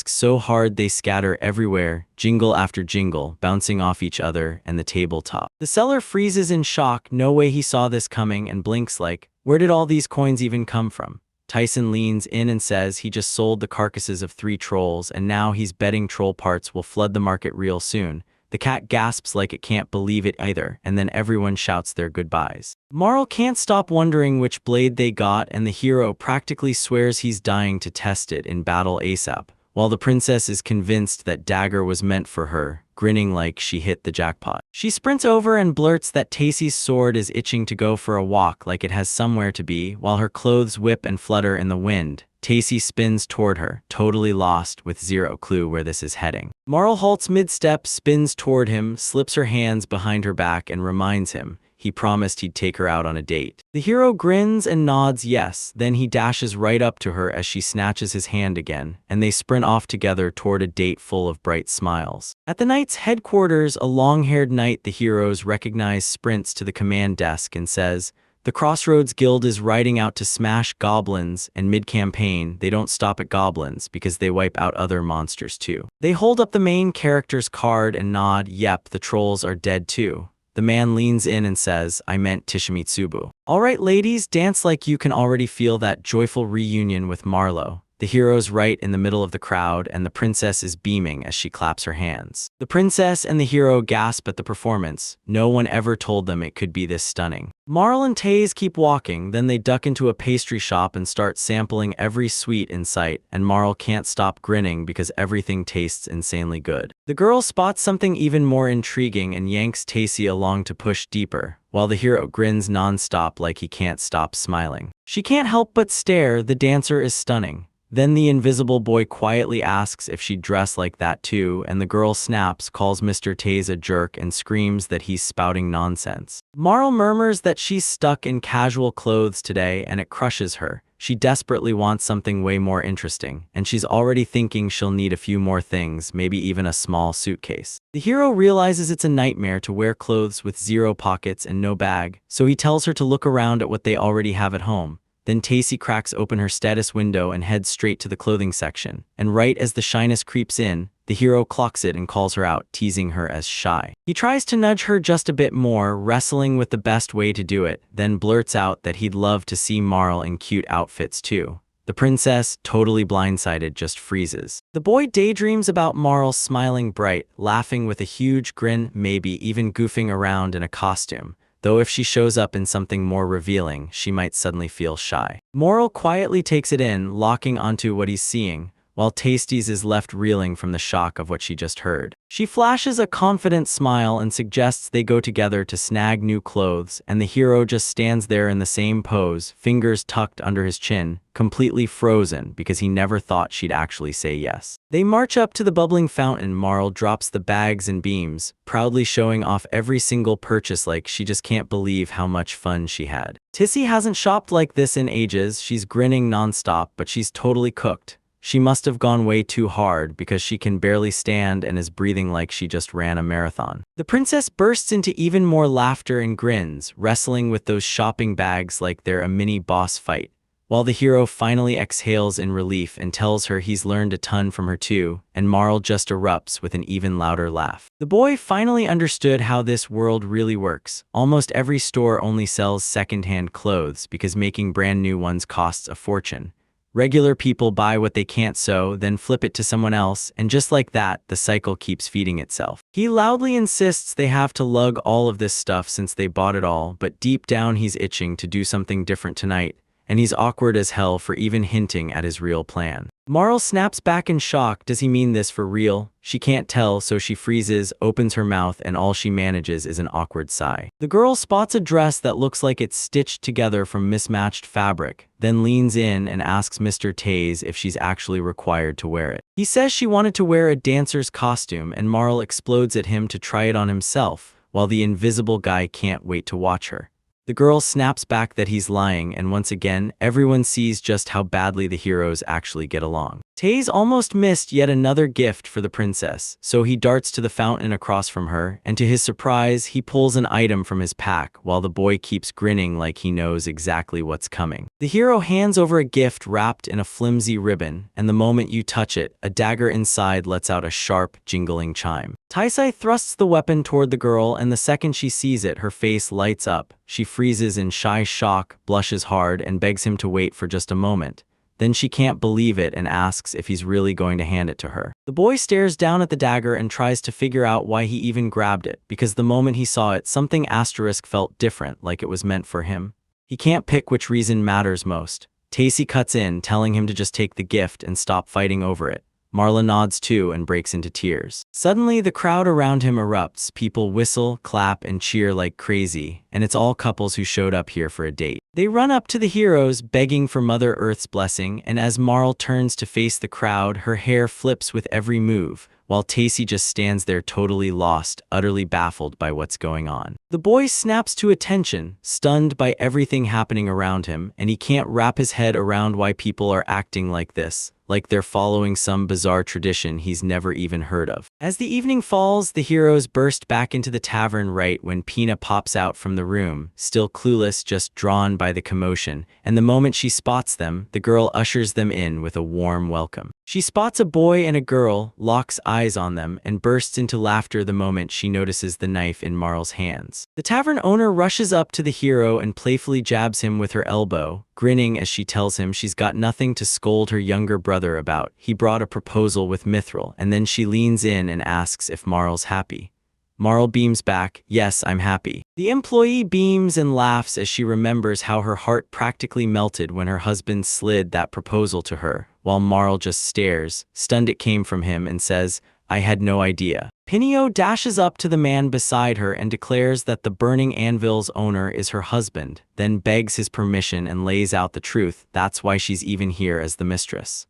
so hard they scatter everywhere, jingle after jingle, bouncing off each other and the tabletop. The seller freezes in shock, no way he saw this coming, and blinks like, where did all these coins even come from? Tyson leans in and says he just sold the carcasses of 3 trolls, and now he's betting troll parts will flood the market real soon. The cat gasps like it can't believe it either, and then everyone shouts their goodbyes. Marl can't stop wondering which blade they got, and the hero practically swears he's dying to test it in battle ASAP, while the princess is convinced that dagger was meant for her, grinning like she hit the jackpot. She sprints over and blurts that Tacy's sword is itching to go for a walk like it has somewhere to be, while her clothes whip and flutter in the wind. Tacy spins toward her, totally lost, with zero clue where this is heading. Marl halts mid-step, spins toward him, slips her hands behind her back, and reminds him he promised he'd take her out on a date. The hero grins and nods yes, then he dashes right up to her as she snatches his hand again, and they sprint off together toward a date full of bright smiles. At the knight's headquarters, a long-haired knight the heroes recognize sprints to the command desk and says, "The Crossroads Guild is riding out to smash goblins, and mid-campaign, they don't stop at goblins because they wipe out other monsters too." They hold up the main character's card and nod, yep, the trolls are dead too. The man leans in and says, "I meant Tishimitsubu." "Alright ladies, dance like you can already feel that joyful reunion with Marlowe." The hero's right in the middle of the crowd, and the princess is beaming as she claps her hands. The princess and the hero gasp at the performance. No one ever told them it could be this stunning. Marl and Taze keep walking, then they duck into a pastry shop and start sampling every sweet in sight, and Marl can't stop grinning because everything tastes insanely good. The girl spots something even more intriguing and yanks Tacy along to push deeper, while the hero grins non-stop like he can't stop smiling. She can't help but stare, the dancer is stunning. Then the invisible boy quietly asks if she'd dress like that too, and the girl snaps, calls Mr. Taze a jerk, and screams that he's spouting nonsense. Marl murmurs that she's stuck in casual clothes today, and it crushes her. She desperately wants something way more interesting, and she's already thinking she'll need a few more things, maybe even a small suitcase. The hero realizes it's a nightmare to wear clothes with 0 pockets and no bag, so he tells her to look around at what they already have at home. Then Tacy cracks open her status window and heads straight to the clothing section, and right as the shyness creeps in, the hero clocks it and calls her out, teasing her as shy. He tries to nudge her just a bit more, wrestling with the best way to do it, then blurts out that he'd love to see Marl in cute outfits too. The princess, totally blindsided, just freezes. The boy daydreams about Marl smiling bright, laughing with a huge grin, maybe even goofing around in a costume. Though if she shows up in something more revealing, she might suddenly feel shy. Marl quietly takes it in, locking onto what he's seeing, while Tasties is left reeling from the shock of what she just heard. She flashes a confident smile and suggests they go together to snag new clothes, and the hero just stands there in the same pose, fingers tucked under his chin, completely frozen because he never thought she'd actually say yes. They march up to the bubbling fountain. Marl drops the bags and beams, proudly showing off every single purchase like she just can't believe how much fun she had. Tissy hasn't shopped like this in ages. She's grinning nonstop, but she's totally cooked. She must have gone way too hard because she can barely stand and is breathing like she just ran a marathon. The princess bursts into even more laughter and grins, wrestling with those shopping bags like they're a mini boss fight, while the hero finally exhales in relief and tells her he's learned a ton from her too, and Marl just erupts with an even louder laugh. The boy finally understood how this world really works. Almost every store only sells second-hand clothes because making brand new ones costs a fortune. Regular people buy what they can't sew, then flip it to someone else, and just like that, the cycle keeps feeding itself. He loudly insists they have to lug all of this stuff since they bought it all, but deep down he's itching to do something different tonight, and he's awkward as hell for even hinting at his real plan. Marl snaps back in shock. Does he mean this for real? She can't tell, so she freezes, opens her mouth, and all she manages is an awkward sigh. The girl spots a dress that looks like it's stitched together from mismatched fabric, then leans in and asks Mr. Taze if she's actually required to wear it. He says she wanted to wear a dancer's costume, and Marl explodes at him to try it on himself, while the invisible guy can't wait to watch her. The girl snaps back that he's lying, and once again, everyone sees just how badly the heroes actually get along. Taze almost missed yet another gift for the princess, so he darts to the fountain across from her, and to his surprise, he pulls an item from his pack, while the boy keeps grinning like he knows exactly what's coming. The hero hands over a gift wrapped in a flimsy ribbon, and the moment you touch it, a dagger inside lets out a sharp, jingling chime. Taisai thrusts the weapon toward the girl, and the second she sees it, her face lights up. She freezes in shy shock, blushes hard, and begs him to wait for just a moment. Then she can't believe it and asks if he's really going to hand it to her. The boy stares down at the dagger and tries to figure out why he even grabbed it, because the moment he saw it, something asterisk felt different, like it was meant for him. He can't pick which reason matters most. Tacy cuts in, telling him to just take the gift and stop fighting over it. Marla nods too and breaks into tears. Suddenly, the crowd around him erupts. People whistle, clap, and cheer like crazy, and it's all couples who showed up here for a date. They run up to the heroes, begging for Mother Earth's blessing, and as Marl turns to face the crowd, her hair flips with every move, while Tacy just stands there totally lost, utterly baffled by what's going on. The boy snaps to attention, stunned by everything happening around him, and he can't wrap his head around why people are acting like this, like they're following some bizarre tradition he's never even heard of. As the evening falls, the heroes burst back into the tavern right when Pina pops out from the room, still clueless, just drawn by the commotion, and the moment she spots them, the girl ushers them in with a warm welcome. She spots a boy and a girl, locks eyes on them, and bursts into laughter the moment she notices the knife in Marl's hands. The tavern owner rushes up to the hero and playfully jabs him with her elbow, grinning as she tells him she's got nothing to scold her younger brother about. He brought a proposal with Mithril, and then she leans in and asks if Marl's happy. Marl beams back, "Yes, I'm happy." The employee beams and laughs as she remembers how her heart practically melted when her husband slid that proposal to her, while Marl just stares, stunned it came from him, and says, "I had no idea." Pinio dashes up to the man beside her and declares that the burning anvil's owner is her husband, then begs his permission and lays out the truth. That's why she's even here as the mistress.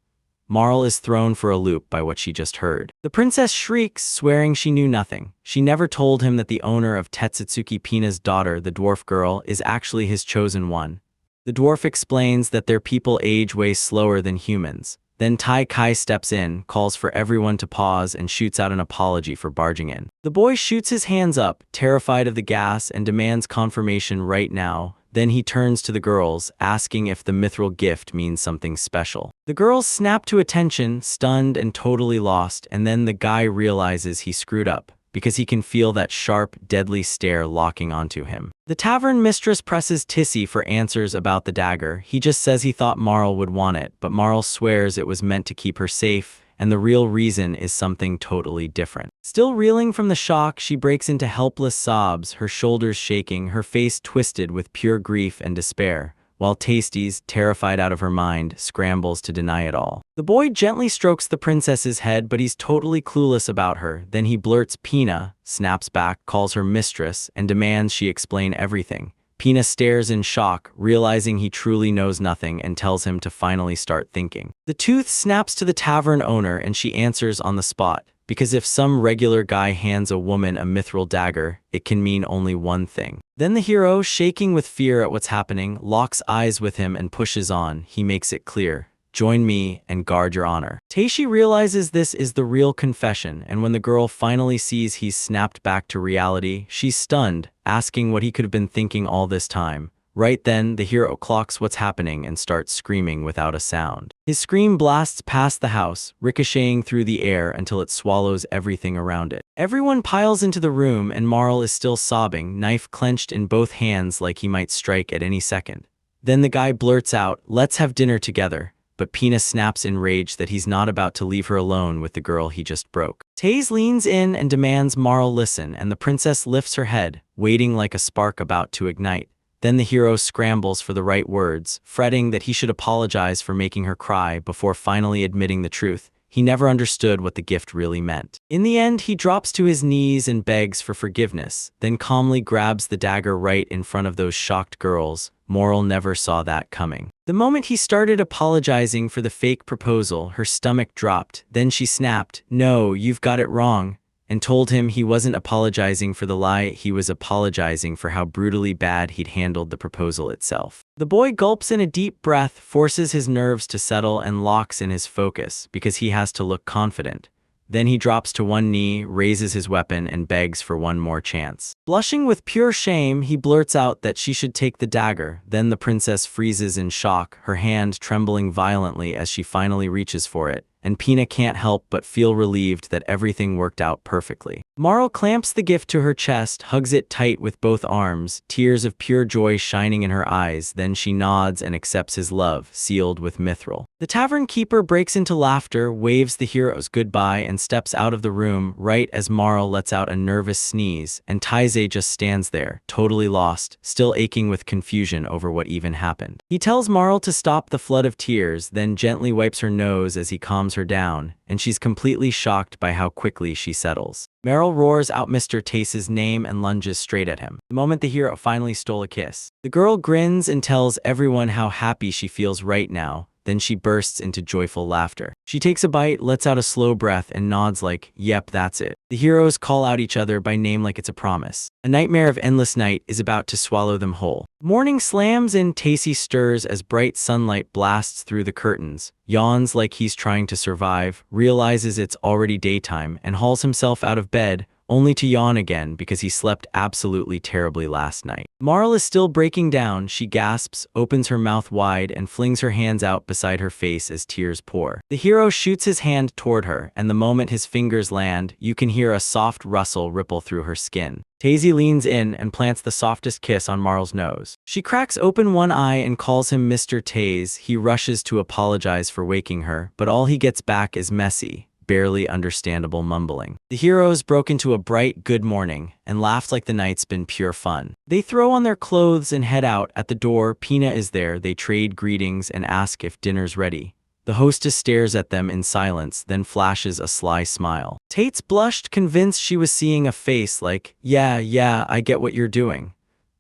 Marl is thrown for a loop by what she just heard. The princess shrieks, swearing she knew nothing. She never told him that the owner of Tetsutsuki Pina's daughter, the dwarf girl, is actually his chosen one. The dwarf explains that their people age way slower than humans. Then Tai Kai steps in, calls for everyone to pause, and shoots out an apology for barging in. The boy shoots his hands up, terrified of the gas, and demands confirmation right now. Then he turns to the girls, asking if the mithril gift means something special. The girls snap to attention, stunned and totally lost, and then the guy realizes he screwed up, because he can feel that sharp, deadly stare locking onto him. The tavern mistress presses Tissy for answers about the dagger. He just says he thought Marl would want it, but Marl swears it was meant to keep her safe, and the real reason is something totally different. Still reeling from the shock, she breaks into helpless sobs, her shoulders shaking, her face twisted with pure grief and despair, while Tasty's, terrified out of her mind, scrambles to deny it all. The boy gently strokes the princess's head, but he's totally clueless about her. Then he blurts Pina, snaps back, calls her mistress, and demands she explain everything. Pina stares in shock, realizing he truly knows nothing, and tells him to finally start thinking. The tooth snaps to the tavern owner and she answers on the spot, because if some regular guy hands a woman a mithril dagger, it can mean only one thing. Then the hero, shaking with fear at what's happening, locks eyes with him and pushes on. He makes it clear, "Join me and guard your honor." Taishi realizes this is the real confession, and when the girl finally sees he's snapped back to reality, she's stunned, asking what he could have been thinking all this time. Right then, the hero clocks what's happening and starts screaming without a sound. His scream blasts past the house, ricocheting through the air until it swallows everything around it. Everyone piles into the room and Marl is still sobbing, knife clenched in both hands like he might strike at any second. Then the guy blurts out, "Let's have dinner together." But Pina snaps in rage that he's not about to leave her alone with the girl he just broke. Taze leans in and demands Marl listen, and the princess lifts her head, waiting like a spark about to ignite. Then the hero scrambles for the right words, fretting that he should apologize for making her cry before finally admitting the truth. He never understood what the gift really meant. In the end, he drops to his knees and begs for forgiveness, then calmly grabs the dagger right in front of those shocked girls. Moral never saw that coming. The moment he started apologizing for the fake proposal, her stomach dropped. Then she snapped, "No, you've got it wrong," and told him he wasn't apologizing for the lie, he was apologizing for how brutally bad he'd handled the proposal itself. The boy gulps in a deep breath, forces his nerves to settle, and locks in his focus, because he has to look confident. Then he drops to one knee, raises his weapon, and begs for one more chance. Blushing with pure shame, he blurts out that she should take the dagger. Then the princess freezes in shock, her hand trembling violently as she finally reaches for it, and Pina can't help but feel relieved that everything worked out perfectly. Marl clamps the gift to her chest, hugs it tight with both arms, tears of pure joy shining in her eyes. Then she nods and accepts his love, sealed with mithril. The tavern keeper breaks into laughter, waves the heroes goodbye, and steps out of the room right as Marl lets out a nervous sneeze, and Taizé just stands there, totally lost, still aching with confusion over what even happened. He tells Marl to stop the flood of tears, then gently wipes her nose as he calms her down, and she's completely shocked by how quickly she settles. Meryl roars out Mr. Tace's name and lunges straight at him. The moment the hero finally stole a kiss, the girl grins and tells everyone how happy she feels right now. Then she bursts into joyful laughter. She takes a bite, lets out a slow breath, and nods like, "Yep, that's it." The heroes call out each other by name like it's a promise. A nightmare of endless night is about to swallow them whole. Morning slams in, Tacy stirs as bright sunlight blasts through the curtains, yawns like he's trying to survive, realizes it's already daytime, and hauls himself out of bed, only to yawn again because he slept absolutely terribly last night. Marl is still breaking down. She gasps, opens her mouth wide, and flings her hands out beside her face as tears pour. The hero shoots his hand toward her, and the moment his fingers land, you can hear a soft rustle ripple through her skin. Tazy leans in and plants the softest kiss on Marl's nose. She cracks open one eye and calls him Mr. Taze. He rushes to apologize for waking her, but all he gets back is messy, barely understandable mumbling. The heroes broke into a bright good morning and laughed like the night's been pure fun. They throw on their clothes and head out. At the door, Pina is there. They trade greetings and ask if dinner's ready. The hostess stares at them in silence, then flashes a sly smile. Tates blushed, convinced she was seeing a face like, yeah, I get what you're doing.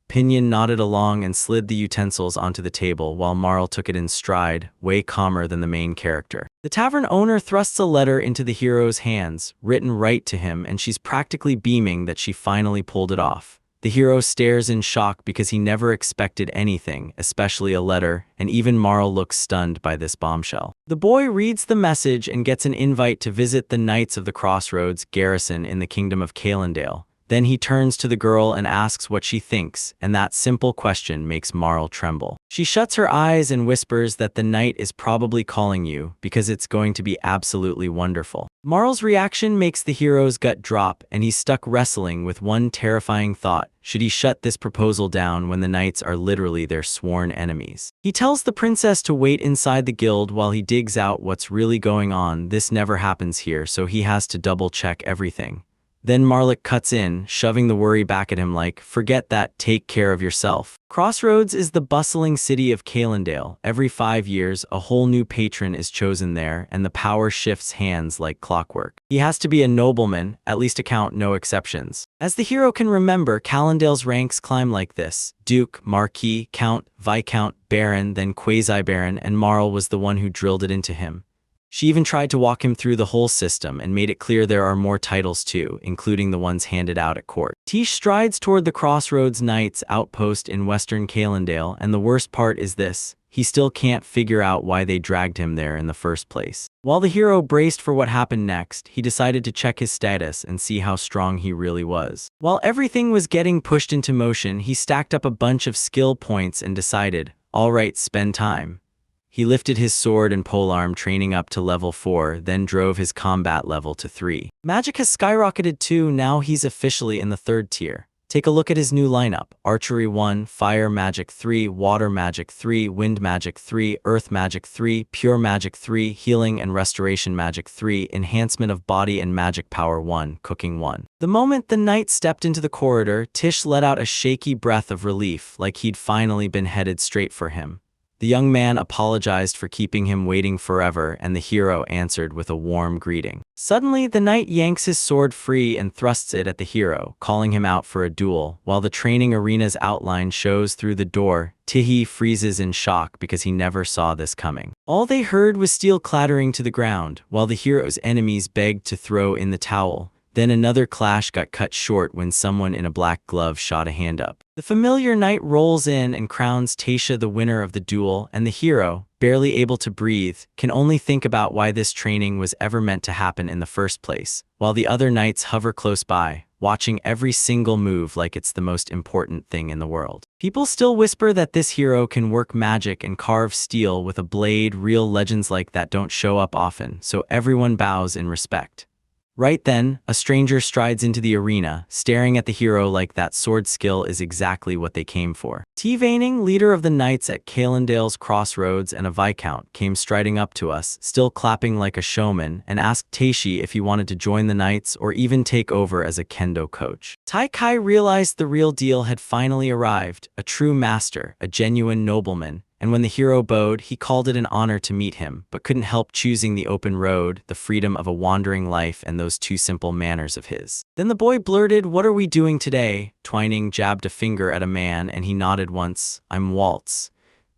Pinion nodded along and slid the utensils onto the table while Marl took it in stride, way calmer than the main character. The tavern owner thrusts a letter into the hero's hands, written right to him, and she's practically beaming that she finally pulled it off. The hero stares in shock because he never expected anything, especially a letter, and even Marl looks stunned by this bombshell. The boy reads the message and gets an invite to visit the Knights of the Crossroads garrison in the kingdom of Kalendale. Then he turns to the girl and asks what she thinks, and that simple question makes Marl tremble. She shuts her eyes and whispers that the knight is probably calling you because it's going to be absolutely wonderful. Marl's reaction makes the hero's gut drop, and he's stuck wrestling with one terrifying thought. Should he shut this proposal down when the knights are literally their sworn enemies? He tells the princess to wait inside the guild while he digs out what's really going on. This never happens here, so he has to double-check everything. Then Marlik cuts in, shoving the worry back at him like, "Forget that, take care of yourself." Crossroads is the bustling city of Kalendale. Every 5 years, a whole new patron is chosen there, and the power shifts hands like clockwork. He has to be a nobleman, at least account no exceptions. As the hero can remember, Kalendale's ranks climb like this: Duke, Marquis, Count, Viscount, Baron, then Quasi-Baron, and Marl was the one who drilled it into him. She even tried to walk him through the whole system and made it clear there are more titles too, including the ones handed out at court. Tish strides toward the Crossroads Knights outpost in western Kalendale, and the worst part is this: he still can't figure out why they dragged him there in the first place. While the hero braced for what happened next, he decided to check his status and see how strong he really was. While everything was getting pushed into motion, he stacked up a bunch of skill points and decided, alright, spend time. He lifted his sword and polearm training up to level 4, then drove his combat level to 3. Magic has skyrocketed too, now he's officially in the 3rd tier. Take a look at his new lineup: Archery 1, Fire Magic 3, Water Magic 3, Wind Magic 3, Earth Magic 3, Pure Magic 3, Healing and Restoration Magic 3, Enhancement of Body and Magic Power 1, Cooking 1. The moment the knight stepped into the corridor, Tish let out a shaky breath of relief, like he'd finally been headed straight for him. The young man apologized for keeping him waiting forever, and the hero answered with a warm greeting. Suddenly, the knight yanks his sword free and thrusts it at the hero, calling him out for a duel. While the training arena's outline shows through the door, Tihi freezes in shock because he never saw this coming. All they heard was steel clattering to the ground, while the hero's enemies begged to throw in the towel. Then another clash got cut short when someone in a black glove shot a hand up. The familiar knight rolls in and crowns Tasha the winner of the duel, and the hero, barely able to breathe, can only think about why this training was ever meant to happen in the first place, while the other knights hover close by, watching every single move like it's the most important thing in the world. People still whisper that this hero can work magic and carve steel with a blade. Real legends like that don't show up often, so everyone bows in respect. Right then, a stranger strides into the arena, staring at the hero like that sword skill is exactly what they came for. T-Veining, leader of the knights at Calendale's Crossroads and a viscount, came striding up to us, still clapping like a showman, and asked Taishi if he wanted to join the knights or even take over as a kendo coach. Tai Kai realized the real deal had finally arrived, a true master, a genuine nobleman. And when the hero bowed, he called it an honor to meet him, but couldn't help choosing the open road, the freedom of a wandering life, and those two simple manners of his. Then the boy blurted, "What are we doing today?" Twining jabbed a finger at a man, and he nodded once. "I'm Waltz."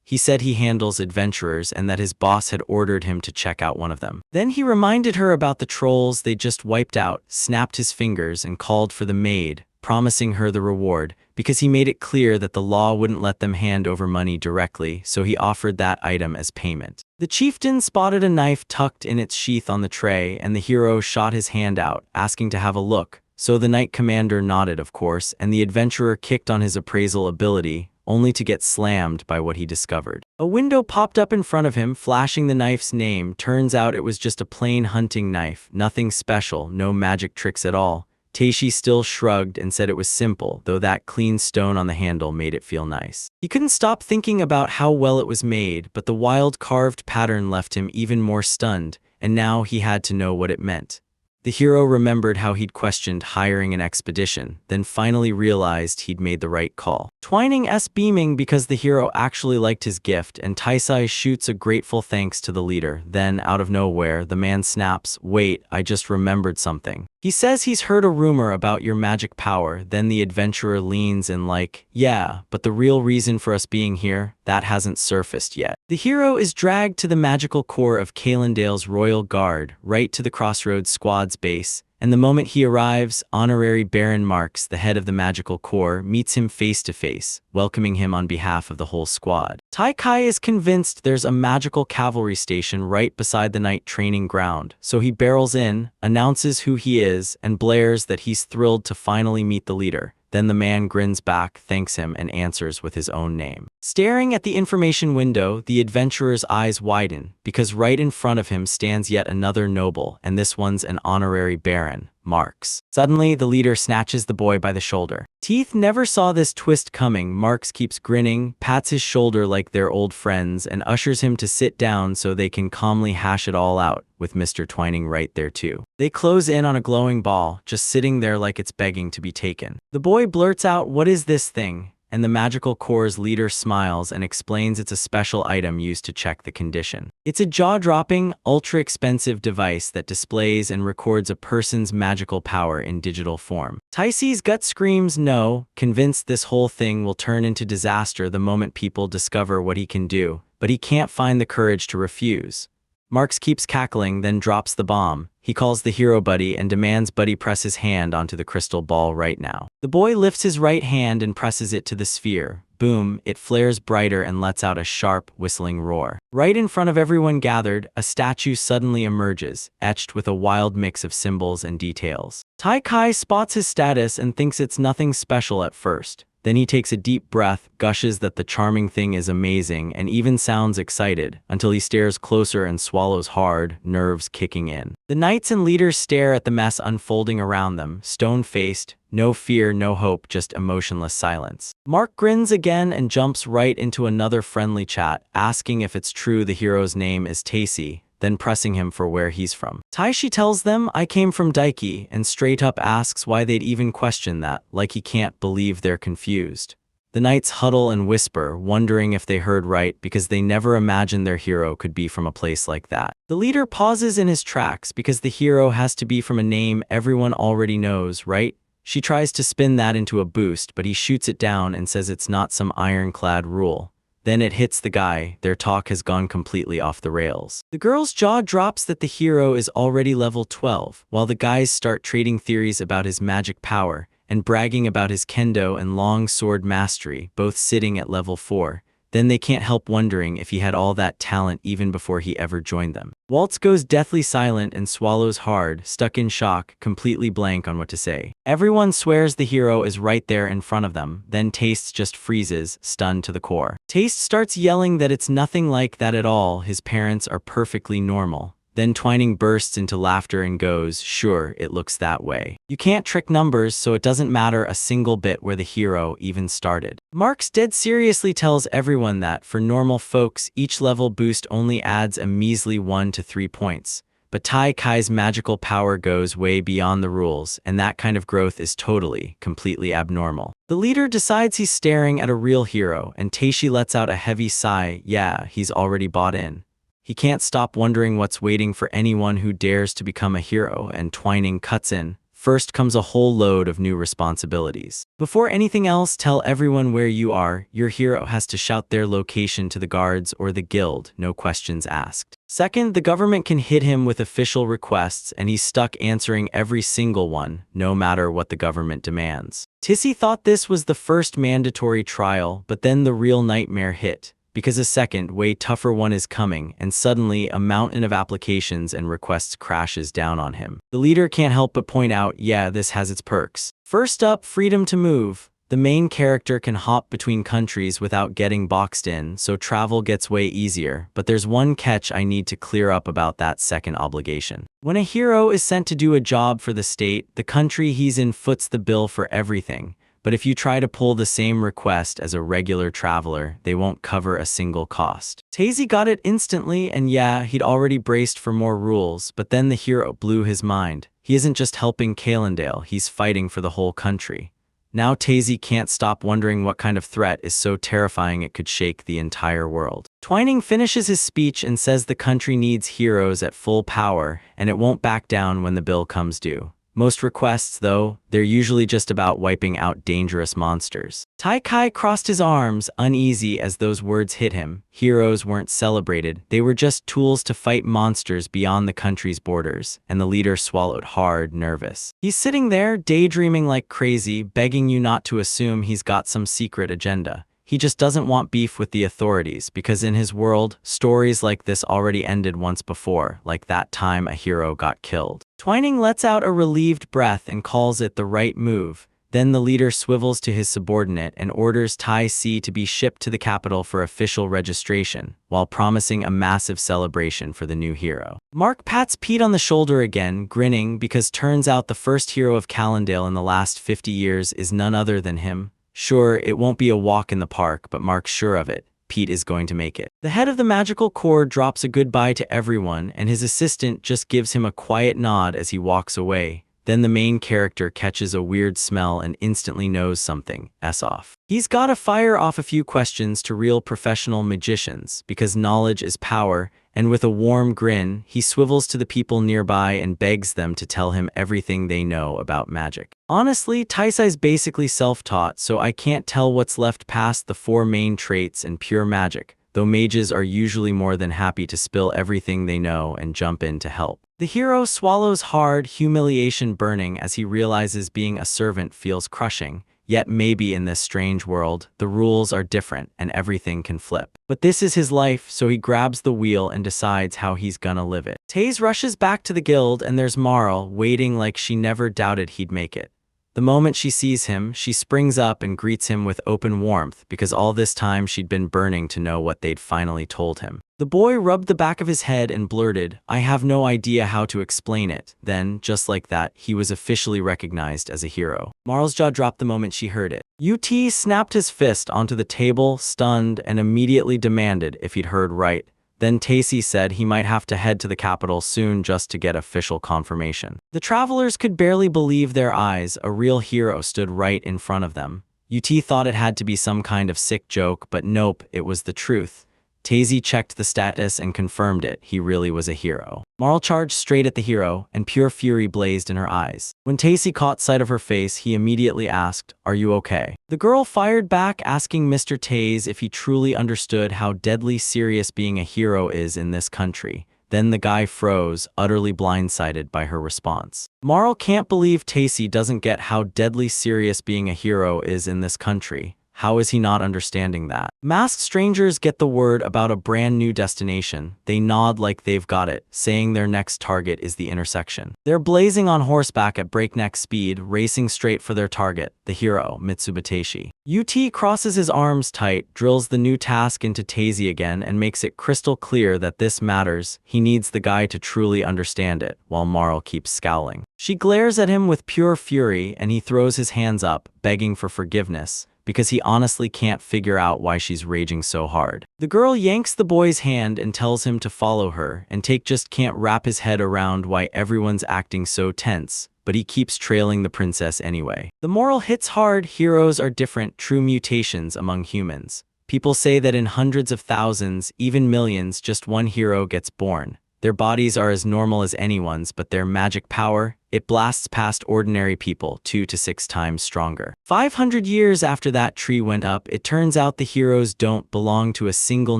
He said he handles adventurers and that his boss had ordered him to check out one of them. Then he reminded her about the trolls they just wiped out, snapped his fingers, and called for the maid, promising her the reward, because he made it clear that the law wouldn't let them hand over money directly, so he offered that item as payment. The chieftain spotted a knife tucked in its sheath on the tray, and the hero shot his hand out, asking to have a look. So the knight commander nodded, of course, and the adventurer kicked on his appraisal ability, only to get slammed by what he discovered. A window popped up in front of him, flashing the knife's name. Turns out it was just a plain hunting knife, nothing special, no magic tricks at all. Taishi still shrugged and said it was simple, though that clean stone on the handle made it feel nice. He couldn't stop thinking about how well it was made, but the wild carved pattern left him even more stunned, and now he had to know what it meant. The hero remembered how he'd questioned hiring an expedition, then finally realized he'd made the right call. Twining's beaming because the hero actually liked his gift, and Taisai shoots a grateful thanks to the leader. Then, out of nowhere, the man snaps, "Wait, I just remembered something." He says he's heard a rumor about your magic power. Then the adventurer leans in like, "Yeah, but the real reason for us being here, that hasn't surfaced yet." The hero is dragged to the magical core of Calendale's Royal Guard, right to the Crossroads Squad's base, and the moment he arrives, Honorary Baron Marks, the head of the magical corps, meets him face to face, welcoming him on behalf of the whole squad. Tai Kai is convinced there's a magical cavalry station right beside the knight training ground, so he barrels in, announces who he is, and blares that he's thrilled to finally meet the leader. Then the man grins back, thanks him, and answers with his own name. Staring at the information window, the adventurer's eyes widen, because right in front of him stands yet another noble, and this one's an honorary baron, Marks. Suddenly, the leader snatches the boy by the shoulder. Teeth never saw this twist coming. Marks keeps grinning, pats his shoulder like they're old friends, and ushers him to sit down so they can calmly hash it all out, with Mr. Twining right there too. They close in on a glowing ball, just sitting there like it's begging to be taken. The boy blurts out, "What is this thing?" And the magical corps' leader smiles and explains it's a special item used to check the condition. It's a jaw-dropping, ultra-expensive device that displays and records a person's magical power in digital form. Taishi's gut screams no, convinced this whole thing will turn into disaster the moment people discover what he can do, but he can't find the courage to refuse. Marks keeps cackling, then drops the bomb. He calls the hero Buddy and demands Buddy press his hand onto the crystal ball right now. The boy lifts his right hand and presses it to the sphere. Boom, it flares brighter and lets out a sharp, whistling roar. Right in front of everyone gathered, a statue suddenly emerges, etched with a wild mix of symbols and details. Tai Kai spots his status and thinks it's nothing special at first, Then he takes a deep breath, gushes that the charming thing is amazing, and even sounds excited, until he stares closer and swallows hard, nerves kicking in. The knights and leaders stare at the mess unfolding around them, stone-faced, no fear, no hope, just emotionless silence. Mark grins again and jumps right into another friendly chat, asking if it's true the hero's name is Tacy, then pressing him for where he's from. Taishi tells them, "I came from Daiki," and straight up asks why they'd even question that, like he can't believe they're confused. The knights huddle and whisper, wondering if they heard right because they never imagined their hero could be from a place like that. The leader pauses in his tracks because the hero has to be from a name everyone already knows, right? She tries to spin that into a boost, but he shoots it down and says it's not some ironclad rule. Then it hits the guy, their talk has gone completely off the rails. The girl's jaw drops that the hero is already level 12, while the guys start trading theories about his magic power, and bragging about his kendo and long sword mastery, both sitting at level 4. Then they can't help wondering if he had all that talent even before he ever joined them. Waltz goes deathly silent and swallows hard, stuck in shock, completely blank on what to say. Everyone swears the hero is right there in front of them, then Taste just freezes, stunned to the core. Taste starts yelling that it's nothing like that at all, his parents are perfectly normal. Then Twining bursts into laughter and goes, "Sure, it looks that way. You can't trick numbers, so it doesn't matter a single bit where the hero even started." Marx dead seriously tells everyone that, for normal folks, each level boost only adds a measly 1 to 3 points. But Tai Kai's magical power goes way beyond the rules, and that kind of growth is totally, completely abnormal. The leader decides he's staring at a real hero, and Taishi lets out a heavy sigh. Yeah, he's already bought in. He can't stop wondering what's waiting for anyone who dares to become a hero, and Twining cuts in. First comes a whole load of new responsibilities. Before anything else, tell everyone where you are. Your hero has to shout their location to the guards or the guild, no questions asked. Second, the government can hit him with official requests, and he's stuck answering every single one, no matter what the government demands. Tissy thought this was the first mandatory trial, but then the real nightmare hit. Because a second, way tougher one is coming, and suddenly a mountain of applications and requests crashes down on him. The leader can't help but point out, yeah, this has its perks. First up, freedom to move. The main character can hop between countries without getting boxed in, so travel gets way easier, but there's one catch I need to clear up about that second obligation. When a hero is sent to do a job for the state, the country he's in foots the bill for everything. But if you try to pull the same request as a regular traveler, they won't cover a single cost. Tazy got it instantly, and yeah, he'd already braced for more rules, but then the hero blew his mind. He isn't just helping Calendale, he's fighting for the whole country. Now Tazy can't stop wondering what kind of threat is so terrifying it could shake the entire world. Twining finishes his speech and says the country needs heroes at full power, and it won't back down when the bill comes due. Most requests, though, they're usually just about wiping out dangerous monsters. Tai Kai crossed his arms, uneasy as those words hit him. Heroes weren't celebrated, they were just tools to fight monsters beyond the country's borders, and the leader swallowed hard, nervous. He's sitting there, daydreaming like crazy, begging you not to assume he's got some secret agenda. He just doesn't want beef with the authorities, because in his world, stories like this already ended once before, like that time a hero got killed. Twining lets out a relieved breath and calls it the right move. Then the leader swivels to his subordinate and orders Tai Si to be shipped to the capital for official registration, while promising a massive celebration for the new hero. Mark pats Pete on the shoulder again, grinning, because turns out the first hero of Calendale in the last 50 years is none other than him. Sure, it won't be a walk in the park, but Mark's sure of it. Pete is going to make it. The head of the magical corps drops a goodbye to everyone, and his assistant just gives him a quiet nod as he walks away. Then the main character catches a weird smell and instantly knows something. Off. He's gotta fire off a few questions to real professional magicians, because knowledge is power, and with a warm grin, he swivels to the people nearby and begs them to tell him everything they know about magic. Honestly, Taisai's basically self-taught, so I can't tell what's left past the 4 main traits and pure magic, though mages are usually more than happy to spill everything they know and jump in to help. The hero swallows hard, humiliation burning as he realizes being a servant feels crushing. Yet maybe in this strange world, the rules are different and everything can flip. But this is his life, so he grabs the wheel and decides how he's gonna live it. Taze rushes back to the guild and there's Marl, waiting like she never doubted he'd make it. The moment she sees him, she springs up and greets him with open warmth because all this time she'd been burning to know what they'd finally told him. The boy rubbed the back of his head and blurted, "I have no idea how to explain it." Then, just like that, he was officially recognized as a hero. Marl's jaw dropped the moment she heard it. UT snapped his fist onto the table, stunned, and immediately demanded if he'd heard right. Then Tacy said he might have to head to the capital soon just to get official confirmation. The travelers could barely believe their eyes. A real hero stood right in front of them. UT thought it had to be some kind of sick joke, but nope, it was the truth. Tacy checked the status and confirmed it. He really was a hero. Marl charged straight at the hero, and pure fury blazed in her eyes. When Tacy caught sight of her face, he immediately asked, "Are you okay?" The girl fired back, asking Mr. Taze if he truly understood how deadly serious being a hero is in this country. Then the guy froze, utterly blindsided by her response. Marl can't believe Tacy doesn't get how deadly serious being a hero is in this country. How is he not understanding that? Masked strangers get the word about a brand new destination. They nod like they've got it, saying their next target is the intersection. They're blazing on horseback at breakneck speed, racing straight for their target, the hero, Mitsubishi. UT crosses his arms tight, drills the new task into Tazy again, and makes it crystal clear that this matters. He needs the guy to truly understand it, while Marl keeps scowling. She glares at him with pure fury, and he throws his hands up, begging for forgiveness, because he honestly can't figure out why she's raging so hard. The girl yanks the boy's hand and tells him to follow her, and Take just can't wrap his head around why everyone's acting so tense, but he keeps trailing the princess anyway. The moral hits hard. Heroes are different, true mutations among humans. People say that in hundreds of thousands, even millions, just one hero gets born. Their bodies are as normal as anyone's, but their magic power, it blasts past ordinary people 2 to 6 times stronger. 500 years after that tree went up, it turns out the heroes don't belong to a single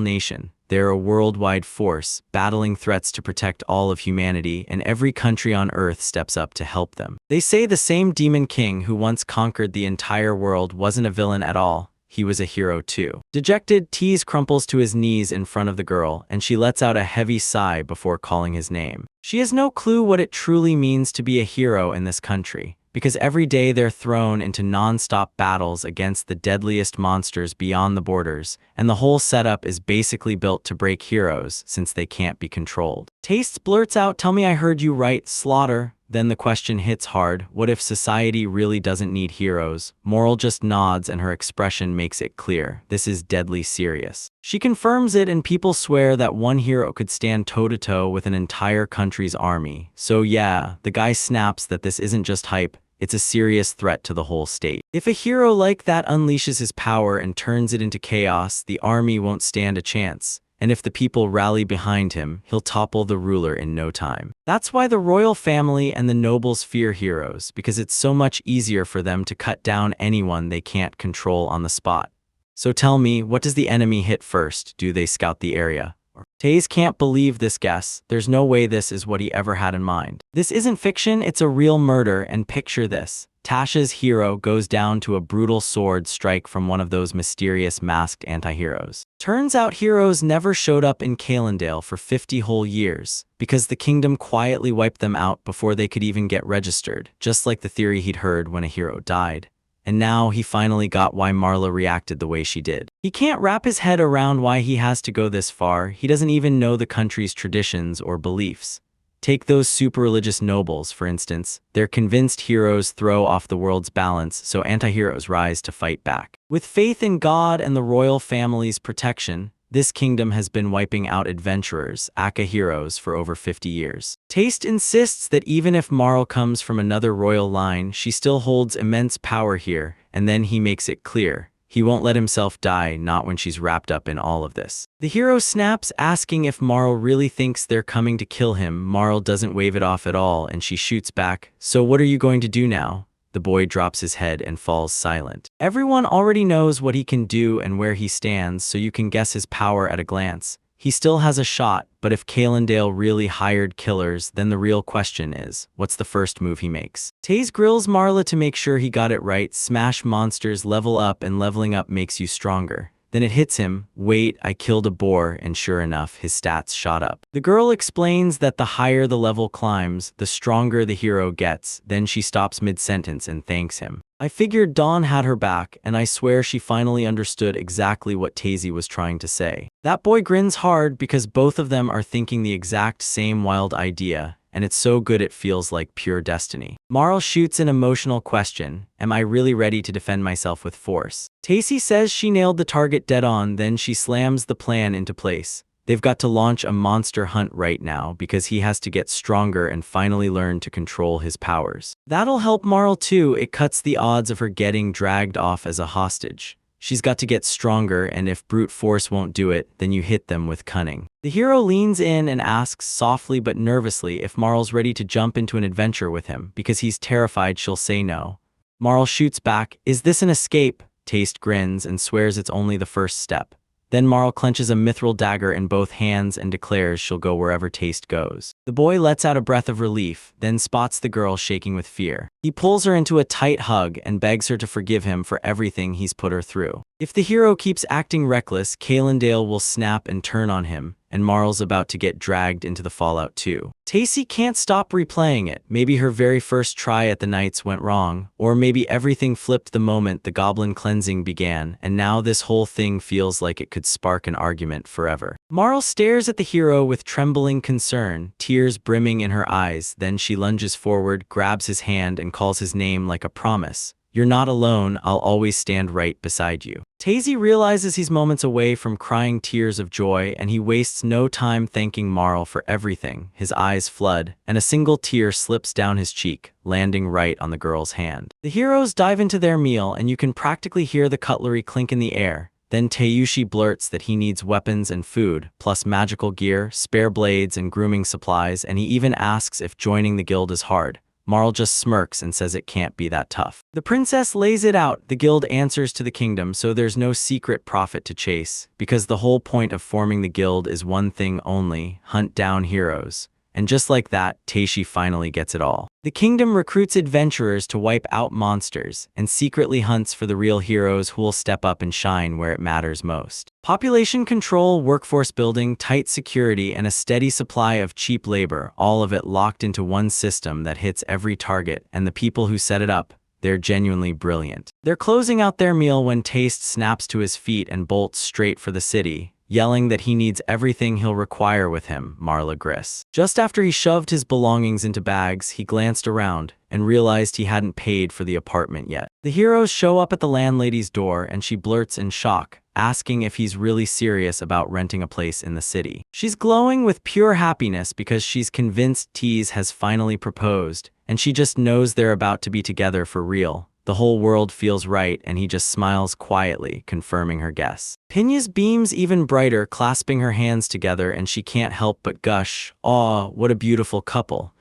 nation. They're a worldwide force, battling threats to protect all of humanity, and every country on Earth steps up to help them. They say the same demon king who once conquered the entire world wasn't a villain at all. He was a hero too. Dejected, Tease crumples to his knees in front of the girl, and she lets out a heavy sigh before calling his name. She has no clue what it truly means to be a hero in this country, because every day they're thrown into non-stop battles against the deadliest monsters beyond the borders, and the whole setup is basically built to break heroes since they can't be controlled. Taste blurts out, "Tell me I heard you right, Slaughter." Then the question hits hard, what if society really doesn't need heroes? Moral just nods and her expression makes it clear. This is deadly serious. She confirms it, and people swear that one hero could stand toe-to-toe with an entire country's army. So yeah, the guy snaps that this isn't just hype, it's a serious threat to the whole state. If a hero like that unleashes his power and turns it into chaos, the army won't stand a chance. And if the people rally behind him, he'll topple the ruler in no time. That's why the royal family and the nobles fear heroes, because it's so much easier for them to cut down anyone they can't control on the spot. So tell me, what does the enemy hit first? Do they scout the area? Taze can't believe this guess. There's no way this is what he ever had in mind. This isn't fiction, it's a real murder, and picture this. Tasha's hero goes down to a brutal sword strike from one of those mysterious masked anti-heroes. Turns out heroes never showed up in Calendale for 50 whole years, because the kingdom quietly wiped them out before they could even get registered, just like the theory he'd heard when a hero died. And now he finally got why Marla reacted the way she did. He can't wrap his head around why he has to go this far. He doesn't even know the country's traditions or beliefs. Take those super religious nobles, for instance. They're convinced heroes throw off the world's balance, so anti-heroes rise to fight back. With faith in God and the royal family's protection, this kingdom has been wiping out adventurers, aka heroes, for over 50 years. Taste insists that even if Marl comes from another royal line, she still holds immense power here, and then he makes it clear. He won't let himself die, not when she's wrapped up in all of this. The hero snaps, asking if Marl really thinks they're coming to kill him. Marl doesn't wave it off at all, and she shoots back, "So what are you going to do now?" The boy drops his head and falls silent. Everyone already knows what he can do and where he stands, so you can guess his power at a glance. He still has a shot, but if Calendale really hired killers, then the real question is, what's the first move he makes? Taze grills Marla to make sure he got it right. Smash monsters, level up, and leveling up makes you stronger. Then it hits him, wait, I killed a boar, and sure enough, his stats shot up. The girl explains that the higher the level climbs, the stronger the hero gets, then she stops mid-sentence and thanks him. I figured Dawn had her back, and I swear she finally understood exactly what Tazy was trying to say. That boy grins hard because both of them are thinking the exact same wild idea, and it's so good it feels like pure destiny. Marl shoots an emotional question, am I really ready to defend myself with force? Tacy says she nailed the target dead on, then she slams the plan into place. They've got to launch a monster hunt right now because he has to get stronger and finally learn to control his powers. That'll help Marl too, it cuts the odds of her getting dragged off as a hostage. She's got to get stronger, and if brute force won't do it, then you hit them with cunning. The hero leans in and asks softly but nervously if Marl's ready to jump into an adventure with him because he's terrified she'll say no. Marl shoots back, is this an escape? Taste grins and swears it's only the first step. Then Marl clenches a mithril dagger in both hands and declares she'll go wherever Taste goes. The boy lets out a breath of relief, then spots the girl shaking with fear. He pulls her into a tight hug and begs her to forgive him for everything he's put her through. If the hero keeps acting reckless, Kalendale will snap and turn on him, and Marl's about to get dragged into the fallout too. Tacy can't stop replaying it. Maybe her very first try at the Knights went wrong, or maybe everything flipped the moment the goblin cleansing began, and now this whole thing feels like it could spark an argument forever. Marl stares at the hero with trembling concern, tears brimming in her eyes, then she lunges forward, grabs his hand, and calls his name like a promise. You're not alone, I'll always stand right beside you. Tazy realizes he's moments away from crying tears of joy, and he wastes no time thanking Marl for everything. His eyes flood, and a single tear slips down his cheek, landing right on the girl's hand. The heroes dive into their meal, and you can practically hear the cutlery clink in the air. Then Tayushi blurts that he needs weapons and food, plus magical gear, spare blades, and grooming supplies, and he even asks if joining the guild is hard. Marl just smirks and says it can't be that tough. The princess lays it out. The guild answers to the kingdom, so there's no secret profit to chase, because the whole point of forming the guild is one thing only: hunt down heroes. And just like that, Taishi finally gets it all. The kingdom recruits adventurers to wipe out monsters, and secretly hunts for the real heroes who will step up and shine where it matters most. Population control, workforce building, tight security, and a steady supply of cheap labor, all of it locked into one system that hits every target, and the people who set it up, they're genuinely brilliant. They're closing out their meal when Taste snaps to his feet and bolts straight for the city, yelling that he needs everything he'll require with him, Marla Griss. Just after he shoved his belongings into bags, he glanced around and realized he hadn't paid for the apartment yet. The heroes show up at the landlady's door, and she blurts in shock, asking if he's really serious about renting a place in the city. She's glowing with pure happiness because she's convinced Tease has finally proposed, and she just knows they're about to be together for real. The whole world feels right, and he just smiles quietly, confirming her guess. Pinya's beams even brighter, clasping her hands together, and she can't help but gush, "Aw, what a beautiful couple."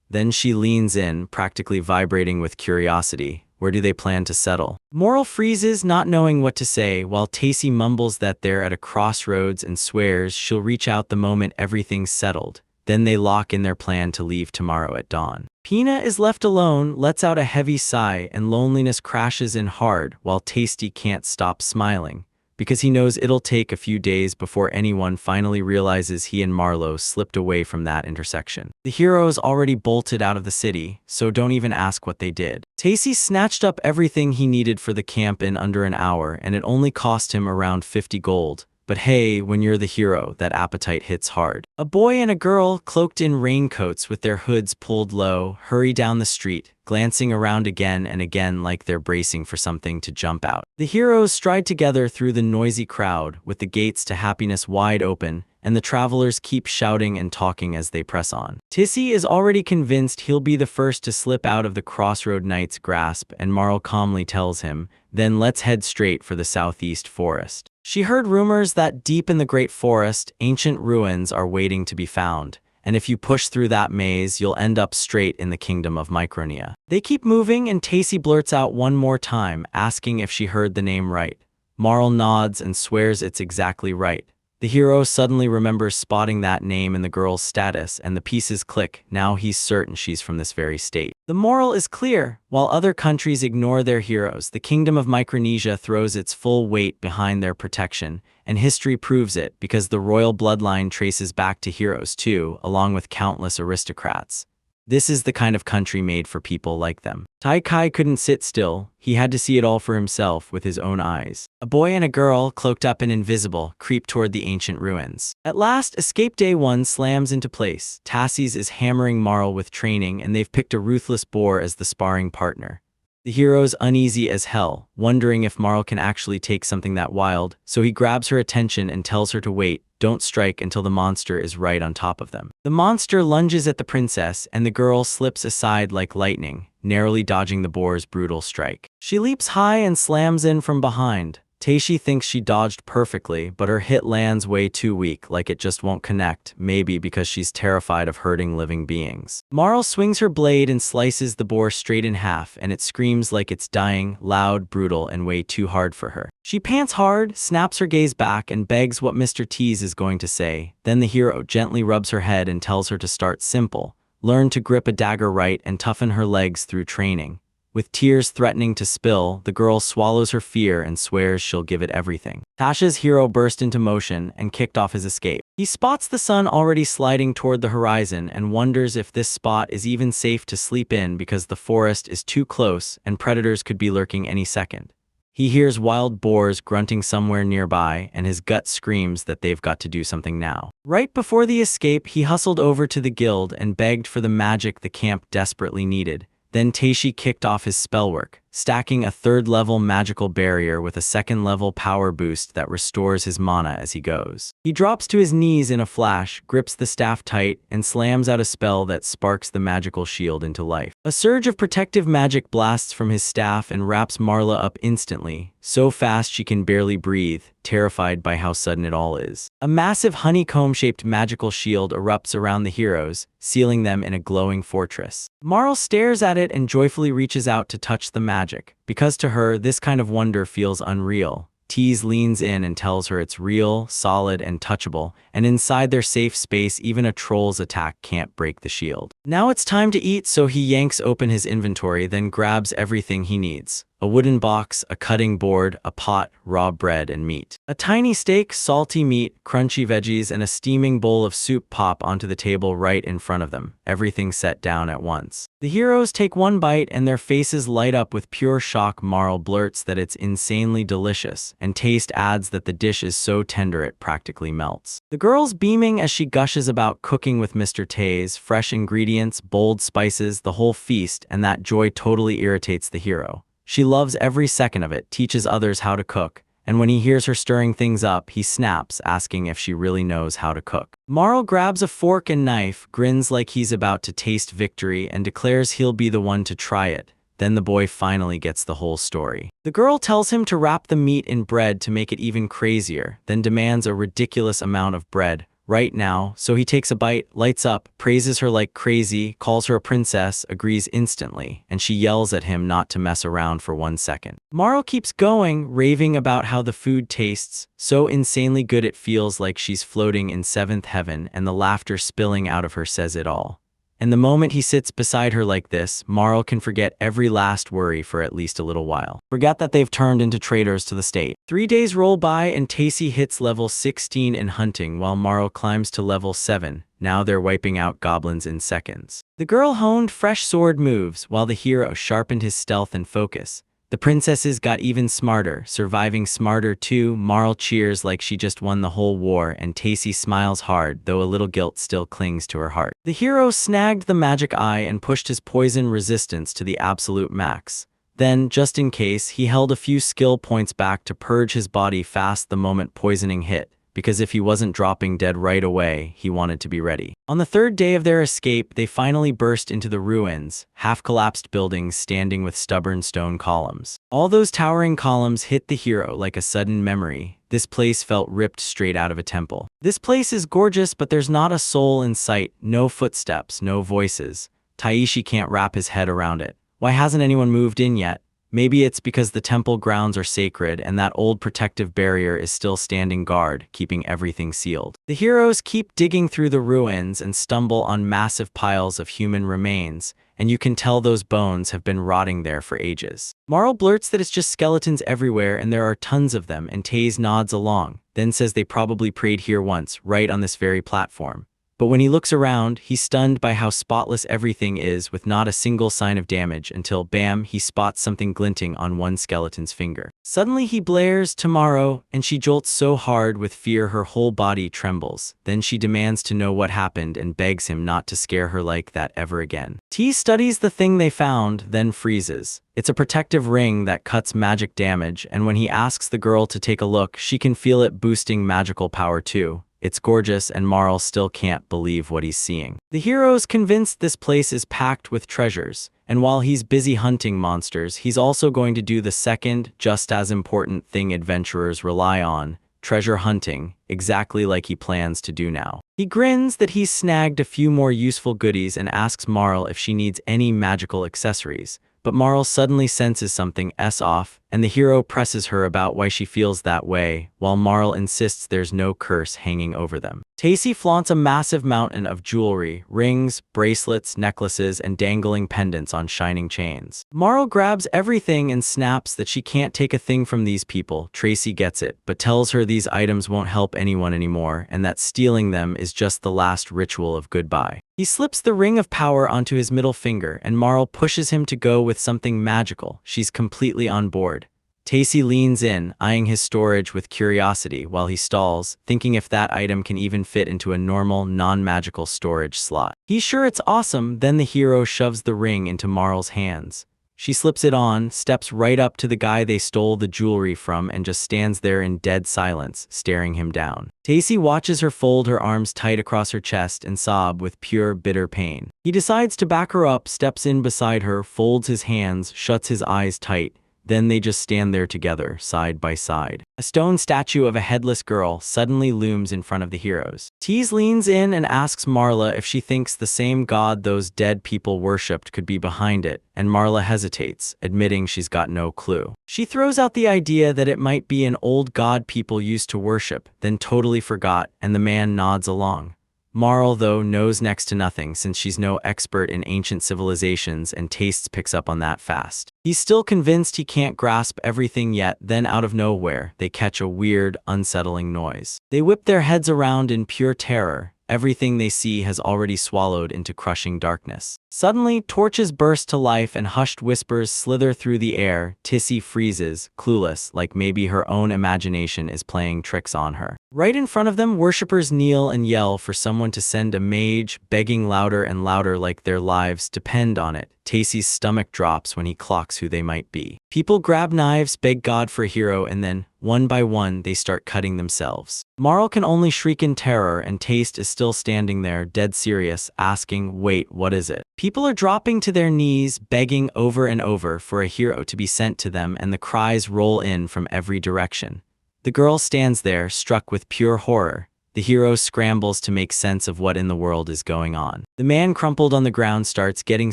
Then she leans in, practically vibrating with curiosity. Where do they plan to settle? Moral freezes, not knowing what to say, while Tacy mumbles that they're at a crossroads and swears she'll reach out the moment everything's settled. Then they lock in their plan to leave tomorrow at dawn. Pina is left alone, lets out a heavy sigh, and loneliness crashes in hard, while Tasty can't stop smiling, because he knows it'll take a few days before anyone finally realizes he and Marlowe slipped away from that intersection. The heroes already bolted out of the city, so don't even ask what they did. Tacy snatched up everything he needed for the camp in under an hour, and it only cost him around 50 gold. But hey, when you're the hero, that appetite hits hard. A boy and a girl, cloaked in raincoats with their hoods pulled low, hurry down the street, glancing around again and again like they're bracing for something to jump out. The heroes stride together through the noisy crowd, with the gates to happiness wide open, and the travelers keep shouting and talking as they press on. Tissy is already convinced he'll be the first to slip out of the Crossroad Knight's grasp, and Marl calmly tells him, "Then let's head straight for the southeast forest." She heard rumors that deep in the Great Forest, ancient ruins are waiting to be found, and if you push through that maze, you'll end up straight in the kingdom of Micronia. They keep moving, and Tacy blurts out one more time, asking if she heard the name right. Marl nods and swears it's exactly right. The hero suddenly remembers spotting that name in the girl's status, and the pieces click. Now he's certain she's from this very state. The moral is clear. While other countries ignore their heroes, the Kingdom of Micronesia throws its full weight behind their protection, and history proves it because the royal bloodline traces back to heroes too, along with countless aristocrats. This is the kind of country made for people like them. Tai Kai couldn't sit still. He had to see it all for himself with his own eyes. A boy and a girl, cloaked up and invisible, creep toward the ancient ruins. At last, escape day 1 slams into place. Tassie's is hammering Marl with training, and they've picked a ruthless boar as the sparring partner. The hero's uneasy as hell, wondering if Marl can actually take something that wild, so he grabs her attention and tells her to wait, don't strike until the monster is right on top of them. The monster lunges at the princess, and the girl slips aside like lightning, narrowly dodging the boar's brutal strike. She leaps high and slams in from behind. Taishi thinks she dodged perfectly, but her hit lands way too weak, like it just won't connect, maybe because she's terrified of hurting living beings. Marl swings her blade and slices the boar straight in half, and it screams like it's dying, loud, brutal, and way too hard for her. She pants hard, snaps her gaze back, and begs what Mr. Tease is going to say. Then the hero gently rubs her head and tells her to start simple. Learn to grip a dagger right and toughen her legs through training. With tears threatening to spill, the girl swallows her fear and swears she'll give it everything. Tasha's hero burst into motion and kicked off his escape. He spots the sun already sliding toward the horizon and wonders if this spot is even safe to sleep in because the forest is too close and predators could be lurking any second. He hears wild boars grunting somewhere nearby, and his gut screams that they've got to do something now. Right before the escape, he hustled over to the guild and begged for the magic the camp desperately needed. Then Taishi kicked off his spellwork, stacking a 3rd-level magical barrier with a 2nd-level power boost that restores his mana as he goes. He drops to his knees in a flash, grips the staff tight, and slams out a spell that sparks the magical shield into life. A surge of protective magic blasts from his staff and wraps Marla up instantly, so fast she can barely breathe, terrified by how sudden it all is. A massive honeycomb-shaped magical shield erupts around the heroes, sealing them in a glowing fortress. Marl stares at it and joyfully reaches out to touch the magic, because to her, this kind of wonder feels unreal. Tease leans in and tells her it's real, solid, and touchable, and inside their safe space, even a troll's attack can't break the shield. Now it's time to eat, so he yanks open his inventory, then grabs everything he needs. A wooden box, a cutting board, a pot, raw bread, and meat. A tiny steak, salty meat, crunchy veggies, and a steaming bowl of soup pop onto the table right in front of them, everything set down at once. The heroes take one bite and their faces light up with pure shock. Marl blurts that it's insanely delicious, and Taste adds that the dish is so tender it practically melts. The girl's beaming as she gushes about cooking with Mr. Tay's fresh ingredients, bold spices, the whole feast, and that joy totally irritates the hero. She loves every second of it, teaches others how to cook, and when he hears her stirring things up, he snaps, asking if she really knows how to cook. Marl grabs a fork and knife, grins like he's about to taste victory, and declares he'll be the one to try it. Then the boy finally gets the whole story. The girl tells him to wrap the meat in bread to make it even crazier, then demands a ridiculous amount of bread right now, so he takes a bite, lights up, praises her like crazy, calls her a princess, agrees instantly, and she yells at him not to mess around for 1 second. Marl keeps going, raving about how the food tastes so insanely good it feels like she's floating in 7th heaven, and the laughter spilling out of her says it all. And the moment he sits beside her like this, Marl can forget every last worry for at least a little while. Forget that they've turned into traitors to the state. 3 days roll by and Tacy hits level 16 in hunting while Marl climbs to level 7. Now they're wiping out goblins in seconds. The girl honed fresh sword moves while the hero sharpened his stealth and focus. The princesses got even smarter, surviving smarter too. Marl cheers like she just won the whole war, and Tacy smiles hard, though a little guilt still clings to her heart. The hero snagged the magic eye and pushed his poison resistance to the absolute max. Then, just in case, he held a few skill points back to purge his body fast the moment poisoning hit, because if he wasn't dropping dead right away, he wanted to be ready. On the 3rd day of their escape, they finally burst into the ruins, half-collapsed buildings standing with stubborn stone columns. All those towering columns hit the hero like a sudden memory. This place felt ripped straight out of a temple. This place is gorgeous, but there's not a soul in sight, no footsteps, no voices. Taishi can't wrap his head around it. Why hasn't anyone moved in yet? Maybe it's because the temple grounds are sacred and that old protective barrier is still standing guard, keeping everything sealed. The heroes keep digging through the ruins and stumble on massive piles of human remains, and you can tell those bones have been rotting there for ages. Marl blurts that it's just skeletons everywhere and there are tons of them, and Taze nods along, then says they probably prayed here once, right on this very platform. But when he looks around, he's stunned by how spotless everything is, with not a single sign of damage, until bam, he spots something glinting on one skeleton's finger. Suddenly he blares, "Tomorrow," and she jolts so hard with fear her whole body trembles. Then she demands to know what happened and begs him not to scare her like that ever again. T studies the thing they found, then freezes. It's a protective ring that cuts magic damage, and when he asks the girl to take a look, she can feel it boosting magical power too. It's gorgeous, and Marl still can't believe what he's seeing. The hero's convinced this place is packed with treasures, and while he's busy hunting monsters, he's also going to do the second, just as important thing adventurers rely on: treasure hunting, exactly like he plans to do now. He grins that he's snagged a few more useful goodies and asks Marl if she needs any magical accessories. But Marl suddenly senses something off, and the hero presses her about why she feels that way, while Marl insists there's no curse hanging over them. Tacy flaunts a massive mountain of jewelry, rings, bracelets, necklaces, and dangling pendants on shining chains. Marl grabs everything and snaps that she can't take a thing from these people. Tracy gets it, but tells her these items won't help anyone anymore, and that stealing them is just the last ritual of goodbye. He slips the ring of power onto his middle finger, and Marl pushes him to go with something magical. She's completely on board. Tacy leans in, eyeing his storage with curiosity while he stalls, thinking if that item can even fit into a normal, non-magical storage slot. He's sure it's awesome, then the hero shoves the ring into Marl's hands. She slips it on, steps right up to the guy they stole the jewelry from, and just stands there in dead silence, staring him down. Tacy watches her fold her arms tight across her chest and sob with pure, bitter pain. He decides to back her up, steps in beside her, folds his hands, shuts his eyes tight. Then they just stand there together, side by side. A stone statue of a headless girl suddenly looms in front of the heroes. Tease leans in and asks Marla if she thinks the same god those dead people worshipped could be behind it, and Marla hesitates, admitting she's got no clue. She throws out the idea that it might be an old god people used to worship, then totally forgot, and the man nods along. Marl, though, knows next to nothing since she's no expert in ancient civilizations, and Tastes picks up on that fast. He's still convinced he can't grasp everything yet, then out of nowhere, they catch a weird, unsettling noise. They whip their heads around in pure terror. Everything they see has already swallowed into crushing darkness. Suddenly, torches burst to life and hushed whispers slither through the air. Tissy freezes, clueless, like maybe her own imagination is playing tricks on her. Right in front of them, worshippers kneel and yell for someone to send a mage, begging louder and louder like their lives depend on it. Tacy's stomach drops when he clocks who they might be. People grab knives, beg God for a hero, and then, one by one, they start cutting themselves. Marl can only shriek in terror, and Taste is still standing there, dead serious, asking, "Wait, what is it?" People are dropping to their knees, begging over and over for a hero to be sent to them, and the cries roll in from every direction. The girl stands there, struck with pure horror. The hero scrambles to make sense of what in the world is going on. The man crumpled on the ground starts getting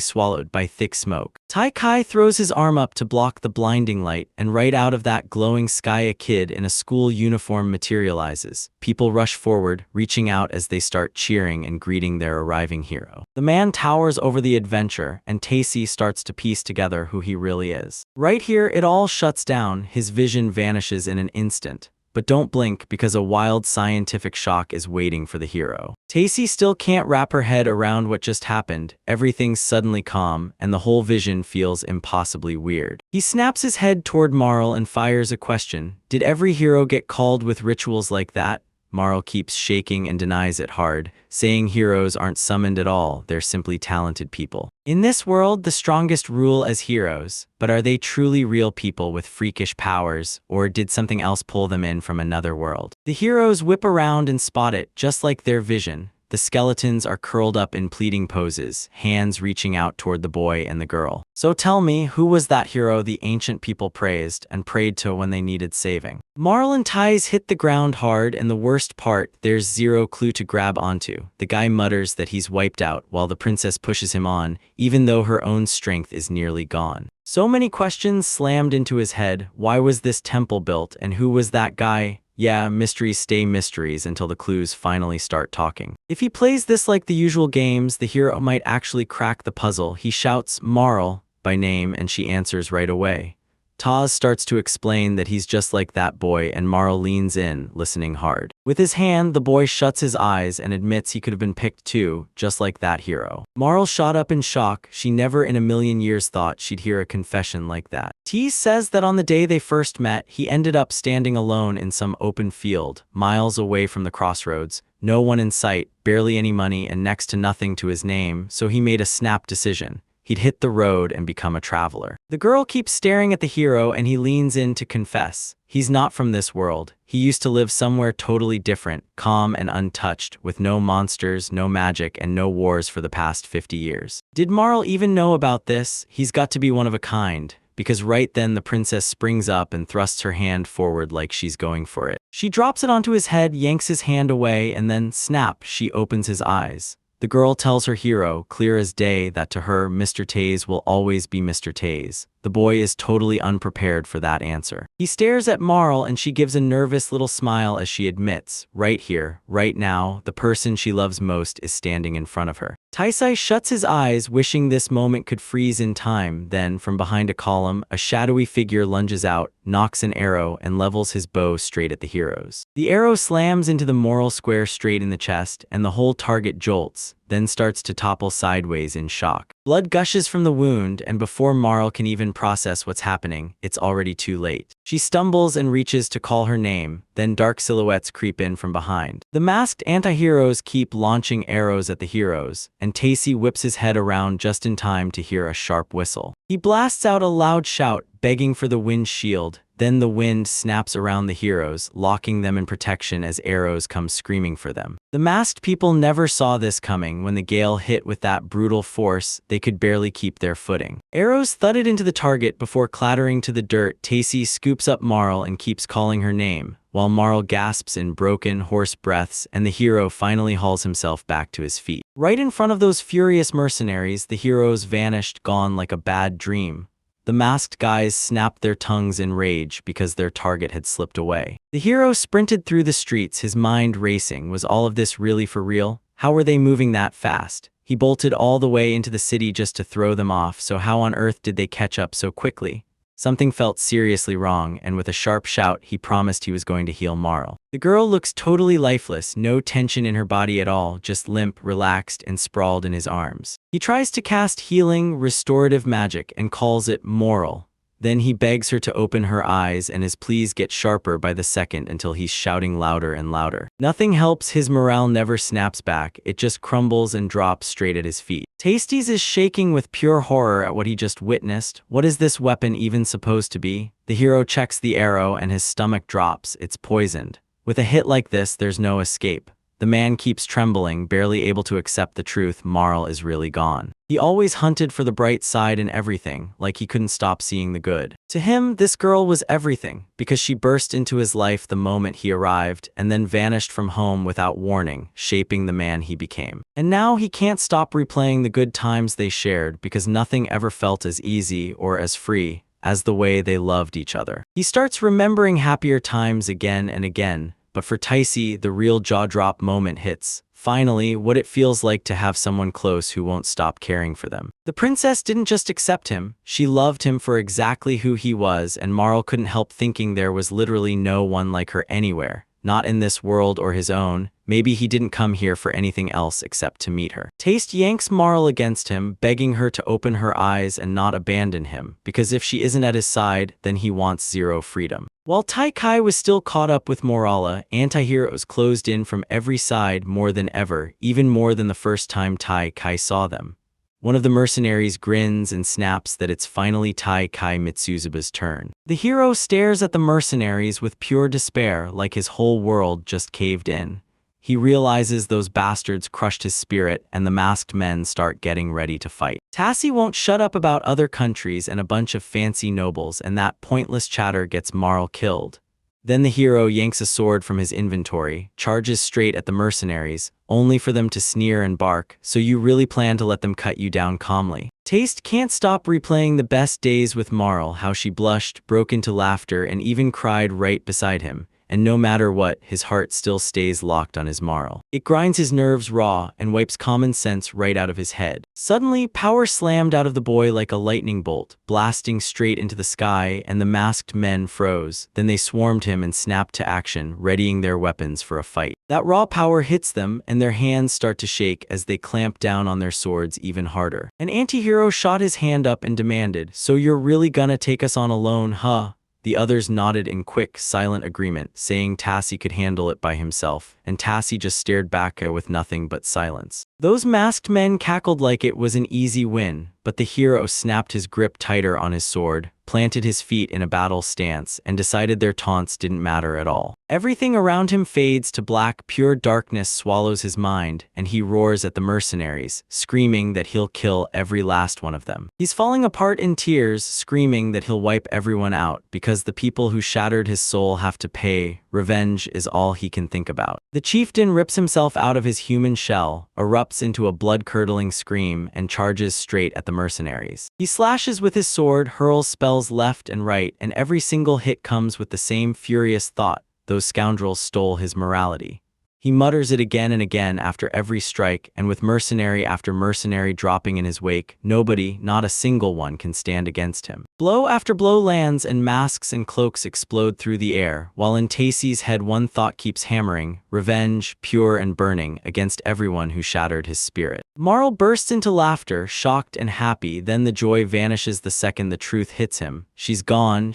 swallowed by thick smoke. Tai Kai throws his arm up to block the blinding light, and right out of that glowing sky a kid in a school uniform materializes. People rush forward, reaching out as they start cheering and greeting their arriving hero. The man towers over the adventure, and Tacy starts to piece together who he really is. Right here, it all shuts down. His vision vanishes in an instant. But don't blink, because a wild scientific shock is waiting for the hero. Tacy still can't wrap her head around what just happened. Everything's suddenly calm, and the whole vision feels impossibly weird. He snaps his head toward Marl and fires a question. Did every hero get called with rituals like that? Marl keeps shaking and denies it hard, saying heroes aren't summoned at all, they're simply talented people. In this world, the strongest rule as heroes, but are they truly real people with freakish powers, or did something else pull them in from another world? The heroes whip around and spot it, just like their vision. The skeletons are curled up in pleading poses, hands reaching out toward the boy and the girl. So tell me, who was that hero the ancient people praised and prayed to when they needed saving? Marl and Ties hit the ground hard, and the worst part, there's zero clue to grab onto. The guy mutters that he's wiped out while the princess pushes him on, even though her own strength is nearly gone. So many questions slammed into his head. Why was this temple built, and who was that guy? Yeah, mysteries stay mysteries until the clues finally start talking. If he plays this like the usual games, the hero might actually crack the puzzle. He shouts Marl by name and she answers right away. Taz starts to explain that he's just like that boy and Marl leans in, listening hard. With his hand, the boy shuts his eyes and admits he could have been picked too, just like that hero. Marl shot up in shock. She never in a million years thought she'd hear a confession like that. T says that on the day they first met, he ended up standing alone in some open field, miles away from the crossroads. No one in sight, barely any money, and next to nothing to his name, so he made a snap decision. He'd hit the road and become a traveler. The girl keeps staring at the hero and he leans in to confess. He's not from this world. He used to live somewhere totally different, calm and untouched, with no monsters, no magic, and no wars for the past 50 years. Did Marl even know about this? He's got to be one of a kind. Because right then the princess springs up and thrusts her hand forward like she's going for it. She drops it onto his head, yanks his hand away, and then, snap, she opens his eyes. The girl tells her hero, clear as day, that to her, Mr. Taze will always be Mr. Taze. The boy is totally unprepared for that answer. He stares at Marl and she gives a nervous little smile as she admits, right here, right now, the person she loves most is standing in front of her. Taisai shuts his eyes, wishing this moment could freeze in time. Then, from behind a column, a shadowy figure lunges out, nocks an arrow, and levels his bow straight at the heroes. The arrow slams into the moral square straight in the chest, and the whole target jolts, then starts to topple sideways in shock. Blood gushes from the wound, and before Marl can even process what's happening, it's already too late. She stumbles and reaches to call her name, then dark silhouettes creep in from behind. The masked anti-heroes keep launching arrows at the heroes, and Tacy whips his head around just in time to hear a sharp whistle. He blasts out a loud shout, begging for the wind shield. Then the wind snaps around the heroes, locking them in protection as arrows come screaming for them. The masked people never saw this coming. When the gale hit with that brutal force, they could barely keep their footing. Arrows thudded into the target before clattering to the dirt. Tacy scoops up Marl and keeps calling her name, while Marl gasps in broken, hoarse breaths, and the hero finally hauls himself back to his feet. Right in front of those furious mercenaries, the heroes vanished, gone like a bad dream. The masked guys snapped their tongues in rage because their target had slipped away. The hero sprinted through the streets, his mind racing. Was all of this really for real? How were they moving that fast? He bolted all the way into the city just to throw them off, so how on earth did they catch up so quickly? Something felt seriously wrong, and with a sharp shout, he promised he was going to heal Marl. The girl looks totally lifeless, no tension in her body at all, just limp, relaxed, and sprawled in his arms. He tries to cast healing, restorative magic and calls it moral. Then he begs her to open her eyes, and his pleas get sharper by the second until he's shouting louder and louder. Nothing helps, his morale never snaps back, it just crumbles and drops straight at his feet. Tasties is shaking with pure horror at what he just witnessed. What is this weapon even supposed to be? The hero checks the arrow and his stomach drops, it's poisoned. With a hit like this, there's no escape. The man keeps trembling, barely able to accept the truth. Marl is really gone. He always hunted for the bright side in everything, like he couldn't stop seeing the good. To him, this girl was everything, because she burst into his life the moment he arrived, and then vanished from home without warning, shaping the man he became. And now he can't stop replaying the good times they shared, because nothing ever felt as easy or as free as the way they loved each other. He starts remembering happier times again and again, but for Tacy, the real jaw-drop moment hits. Finally, what it feels like to have someone close who won't stop caring for them. The princess didn't just accept him, she loved him for exactly who he was, and Marl couldn't help thinking there was literally no one like her anywhere. Not in this world or his own. Maybe he didn't come here for anything else except to meet her. Taste yanks Marl against him, begging her to open her eyes and not abandon him, because if she isn't at his side, then he wants zero freedom. While Tai Kai was still caught up with Morala, anti-heroes closed in from every side more than ever, even more than the first time Tai Kai saw them. One of the mercenaries grins and snaps that it's finally Tai Kai Mitsuzuba's turn. The hero stares at the mercenaries with pure despair, like his whole world just caved in. He realizes those bastards crushed his spirit, and the masked men start getting ready to fight. Tassie won't shut up about other countries and a bunch of fancy nobles, and that pointless chatter gets Marl killed. Then the hero yanks a sword from his inventory, charges straight at the mercenaries, only for them to sneer and bark. So you really plan to let them cut you down calmly? Taste can't stop replaying the best days with Marl, how she blushed, broke into laughter, and even cried right beside him. and no matter what, his heart still stays locked on his Marl. It grinds his nerves raw and wipes common sense right out of his head. Suddenly, power slammed out of the boy like a lightning bolt, blasting straight into the sky, and the masked men froze. Then they swarmed him and snapped to action, readying their weapons for a fight. That raw power hits them, and their hands start to shake as they clamp down on their swords even harder. An anti-hero shot his hand up and demanded, "So you're really gonna take us on alone, huh?" The others nodded in quick, silent agreement, saying Tassie could handle it by himself, and Tassie just stared back with nothing but silence. Those masked men cackled like it was an easy win, but the hero snapped his grip tighter on his sword, planted his feet in a battle stance, and decided their taunts didn't matter at all. Everything around him fades to black, pure darkness swallows his mind, and he roars at the mercenaries, screaming that he'll kill every last one of them. He's falling apart in tears, screaming that he'll wipe everyone out, because the people who shattered his soul have to pay. Revenge is all he can think about. The chieftain rips himself out of his human shell, erupts into a blood-curdling scream, and charges straight at the mercenaries. He slashes with his sword, hurls spells left and right, and every single hit comes with the same furious thought: those scoundrels stole his morality. He mutters it again and again after every strike, and with mercenary after mercenary dropping in his wake, nobody, not a single one, can stand against him. Blow after blow lands and masks and cloaks explode through the air, while in Tassie's head one thought keeps hammering: revenge, pure and burning, against everyone who shattered his spirit. Marl bursts into laughter, shocked and happy, then the joy vanishes the second the truth hits him. She's gone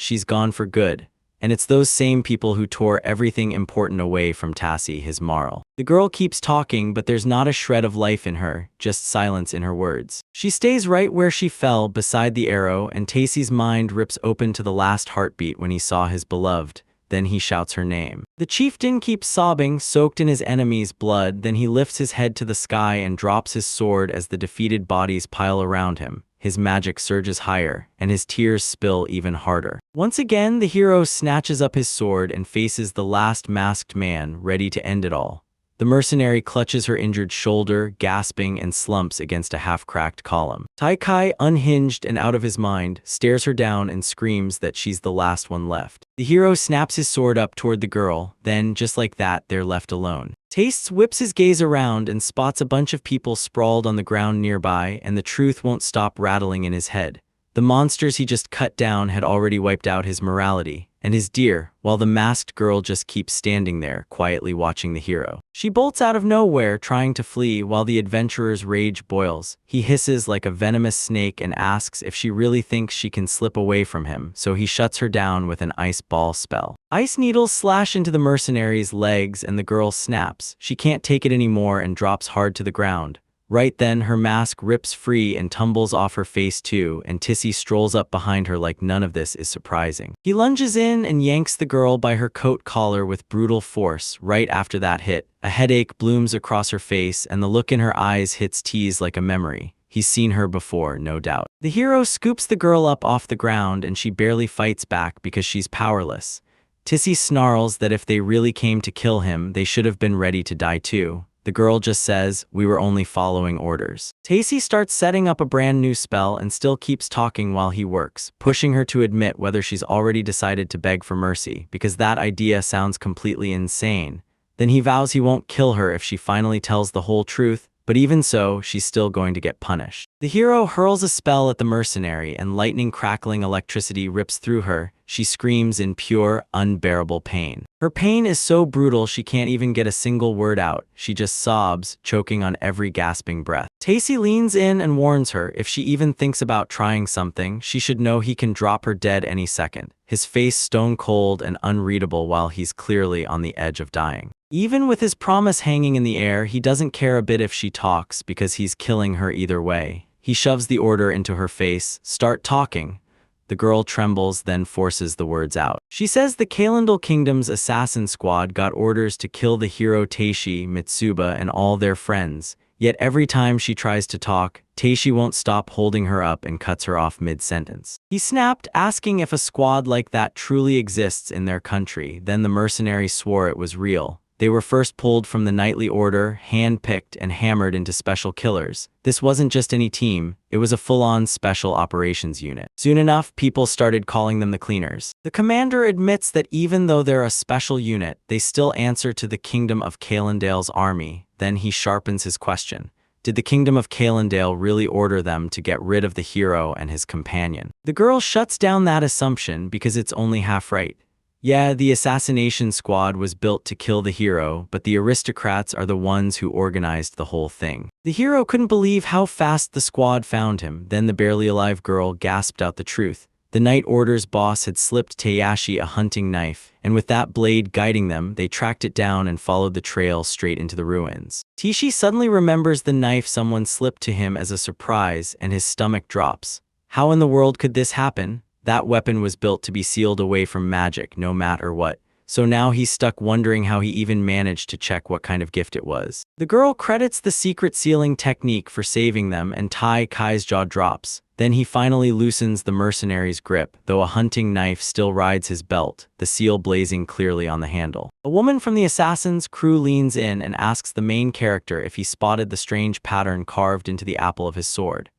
for good. And it's those same people who tore everything important away from Tassie, his Marl. The girl keeps talking, but there's not a shred of life in her, just silence in her words. She stays right where she fell, beside the arrow, and Tassie's mind rips open to the last heartbeat when he saw his beloved. Then he shouts her name. The chieftain keeps sobbing, soaked in his enemy's blood, then he lifts his head to the sky and drops his sword as the defeated bodies pile around him. His magic surges higher, and his tears spill even harder. Once again, the hero snatches up his sword and faces the last masked man, ready to end it all. The mercenary clutches her injured shoulder, gasping, and slumps against a half-cracked column. Taikai, unhinged and out of his mind, stares her down and screams that she's the last one left. The hero snaps his sword up toward the girl, then, just like that, they're left alone. Tastes whips his gaze around and spots a bunch of people sprawled on the ground nearby, and the truth won't stop rattling in his head. The monsters he just cut down had already wiped out his morality and his dear, while the masked girl just keeps standing there, quietly watching the hero. She bolts out of nowhere, trying to flee, while the adventurer's rage boils. He hisses like a venomous snake and asks if she really thinks she can slip away from him, so he shuts her down with an ice ball spell. Ice needles slash into the mercenary's legs and the girl snaps. She can't take it anymore and drops hard to the ground. Right then, her mask rips free and tumbles off her face too, and Tassie strolls up behind her like none of this is surprising. He lunges in and yanks the girl by her coat collar with brutal force. Right after that hit, a headache blooms across her face, and the look in her eyes hits Tease like a memory. He's seen her before, no doubt. The hero scoops the girl up off the ground, and she barely fights back because she's powerless. Tassie snarls that if they really came to kill him, they should have been ready to die too. The girl just says, "We were only following orders." Tassie starts setting up a brand new spell and still keeps talking while he works, pushing her to admit whether she's already decided to beg for mercy, because that idea sounds completely insane. Then he vows he won't kill her if she finally tells the whole truth, but even so, she's still going to get punished. The hero hurls a spell at the mercenary, and lightning crackling electricity rips through her. She screams in pure, unbearable pain. Her pain is so brutal she can't even get a single word out. She just sobs, choking on every gasping breath. Tassie leans in and warns her if she even thinks about trying something, she should know he can drop her dead any second. His face stone cold and unreadable while he's clearly on the edge of dying. Even with his promise hanging in the air, he doesn't care a bit if she talks because he's killing her either way. He shoves the order into her face, "Start talking." The girl trembles, then forces the words out. She says the Kalendal Kingdom's assassin squad got orders to kill the hero Taishi, Mitsuba, and all their friends. Yet every time she tries to talk, Taishi won't stop holding her up and cuts her off mid-sentence. He snapped, asking if a squad like that truly exists in their country. Then the mercenary swore it was real. They were first pulled from the nightly order, hand-picked and hammered into special killers. This wasn't just any team, it was a full-on special operations unit. Soon enough, people started calling them the cleaners. The commander admits that even though they're a special unit, they still answer to the Kingdom of Calendale's army. Then he sharpens his question. Did the Kingdom of Calendale really order them to get rid of the hero and his companion? The girl shuts down that assumption because it's only half right. Yeah, the assassination squad was built to kill the hero, but the aristocrats are the ones who organized the whole thing. The hero couldn't believe how fast the squad found him. Then the barely alive girl gasped out the truth. The Night Order's boss had slipped Tayashi a hunting knife, and with that blade guiding them, they tracked it down and followed the trail straight into the ruins. Tishi suddenly remembers the knife someone slipped to him as a surprise, and his stomach drops. How in the world could this happen? That weapon was built to be sealed away from magic, no matter what. So now he's stuck wondering how he even managed to check what kind of gift it was. The girl credits the secret sealing technique for saving them, and Tai Kai's jaw drops. Then he finally loosens the mercenary's grip, though a hunting knife still rides his belt, the seal blazing clearly on the handle. A woman from the assassin's crew leans in and asks the main character if he spotted the strange pattern carved into the apple of his sword.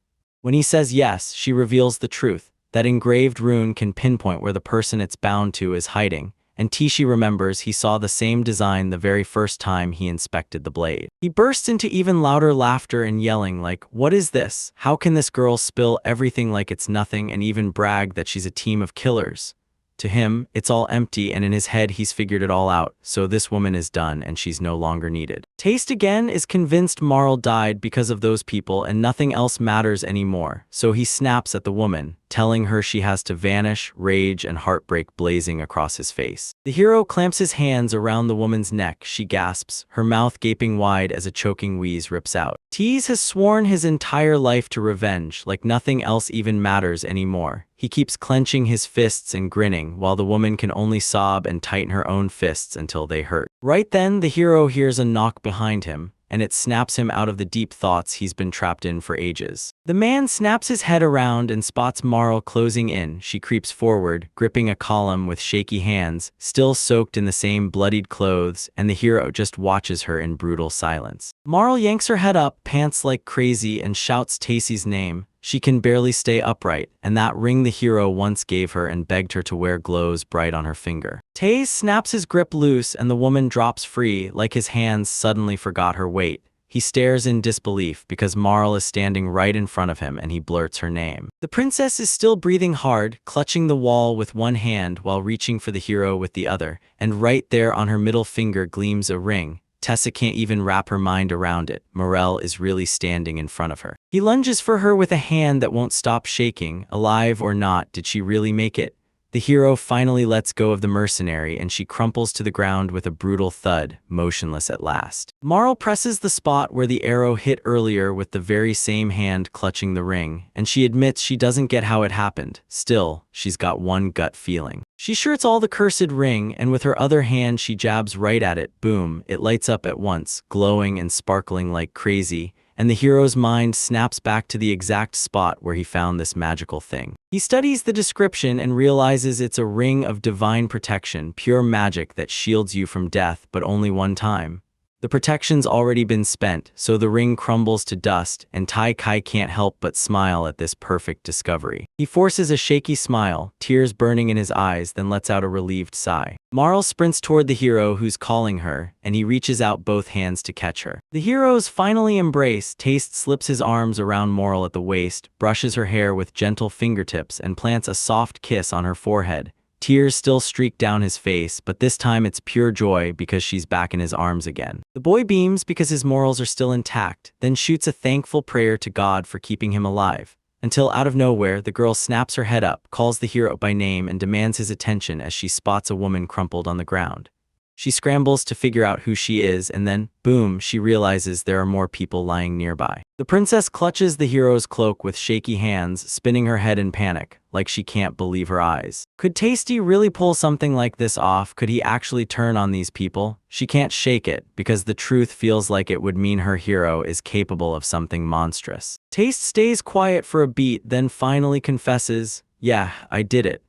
When he says yes, she reveals the truth. That engraved rune can pinpoint where the person it's bound to is hiding, and Tishi remembers he saw the same design the very first time he inspected the blade. He bursts into even louder laughter and yelling like, "What is this? How can this girl spill everything like it's nothing and even brag that she's a team of killers?" To him, it's all empty, and in his head he's figured it all out, so this woman is done and she's no longer needed. Taste again is convinced Marl died because of those people and nothing else matters anymore, so he snaps at the woman, telling her she has to vanish, rage and heartbreak blazing across his face. The hero clamps his hands around the woman's neck. She gasps, her mouth gaping wide as a choking wheeze rips out. Tease has sworn his entire life to revenge, like nothing else even matters anymore. He keeps clenching his fists and grinning, while the woman can only sob and tighten her own fists until they hurt. Right then, the hero hears a knock behind him, and it snaps him out of the deep thoughts he's been trapped in for ages. The man snaps his head around and spots Marl closing in. She creeps forward, gripping a column with shaky hands, still soaked in the same bloodied clothes, and the hero just watches her in brutal silence. Marl yanks her head up, pants like crazy, and shouts Tacy's name. She can barely stay upright, and that ring the hero once gave her and begged her to wear glows bright on her finger. Taze snaps his grip loose and the woman drops free, like his hands suddenly forgot her weight. He stares in disbelief because Marl is standing right in front of him and he blurts her name. The princess is still breathing hard, clutching the wall with one hand while reaching for the hero with the other, and right there on her middle finger gleams a ring. Tessa can't even wrap her mind around it. Morel is really standing in front of her. He lunges for her with a hand that won't stop shaking. Alive or not, did she really make it? The hero finally lets go of the mercenary and she crumples to the ground with a brutal thud, motionless at last. Marl presses the spot where the arrow hit earlier with the very same hand clutching the ring, and she admits she doesn't get how it happened. Still, she's got one gut feeling. She's sure it's all the cursed ring, and with her other hand she jabs right at it. Boom, it lights up at once, glowing and sparkling like crazy, and the hero's mind snaps back to the exact spot where he found this magical thing. He studies the description and realizes it's a ring of divine protection, pure magic that shields you from death, but only one time. The protection's already been spent, so the ring crumbles to dust, and Tai Kai can't help but smile at this perfect discovery. He forces a shaky smile, tears burning in his eyes, then lets out a relieved sigh. Marl sprints toward the hero who's calling her, and he reaches out both hands to catch her. The hero's finally embrace. Taste slips his arms around Marl at the waist, brushes her hair with gentle fingertips, and plants a soft kiss on her forehead. Tears still streak down his face, but this time it's pure joy because she's back in his arms again. The boy beams because his morals are still intact, then shoots a thankful prayer to God for keeping him alive. Until out of nowhere, the girl snaps her head up, calls the hero by name, and demands his attention as she spots a woman crumpled on the ground. She scrambles to figure out who she is, and then, boom, she realizes there are more people lying nearby. The princess clutches the hero's cloak with shaky hands, spinning her head in panic, like she can't believe her eyes. Could Tasty really pull something like this off? Could he actually turn on these people? She can't shake it, because the truth feels like it would mean her hero is capable of something monstrous. Taste stays quiet for a beat, then finally confesses, "Yeah, I did it.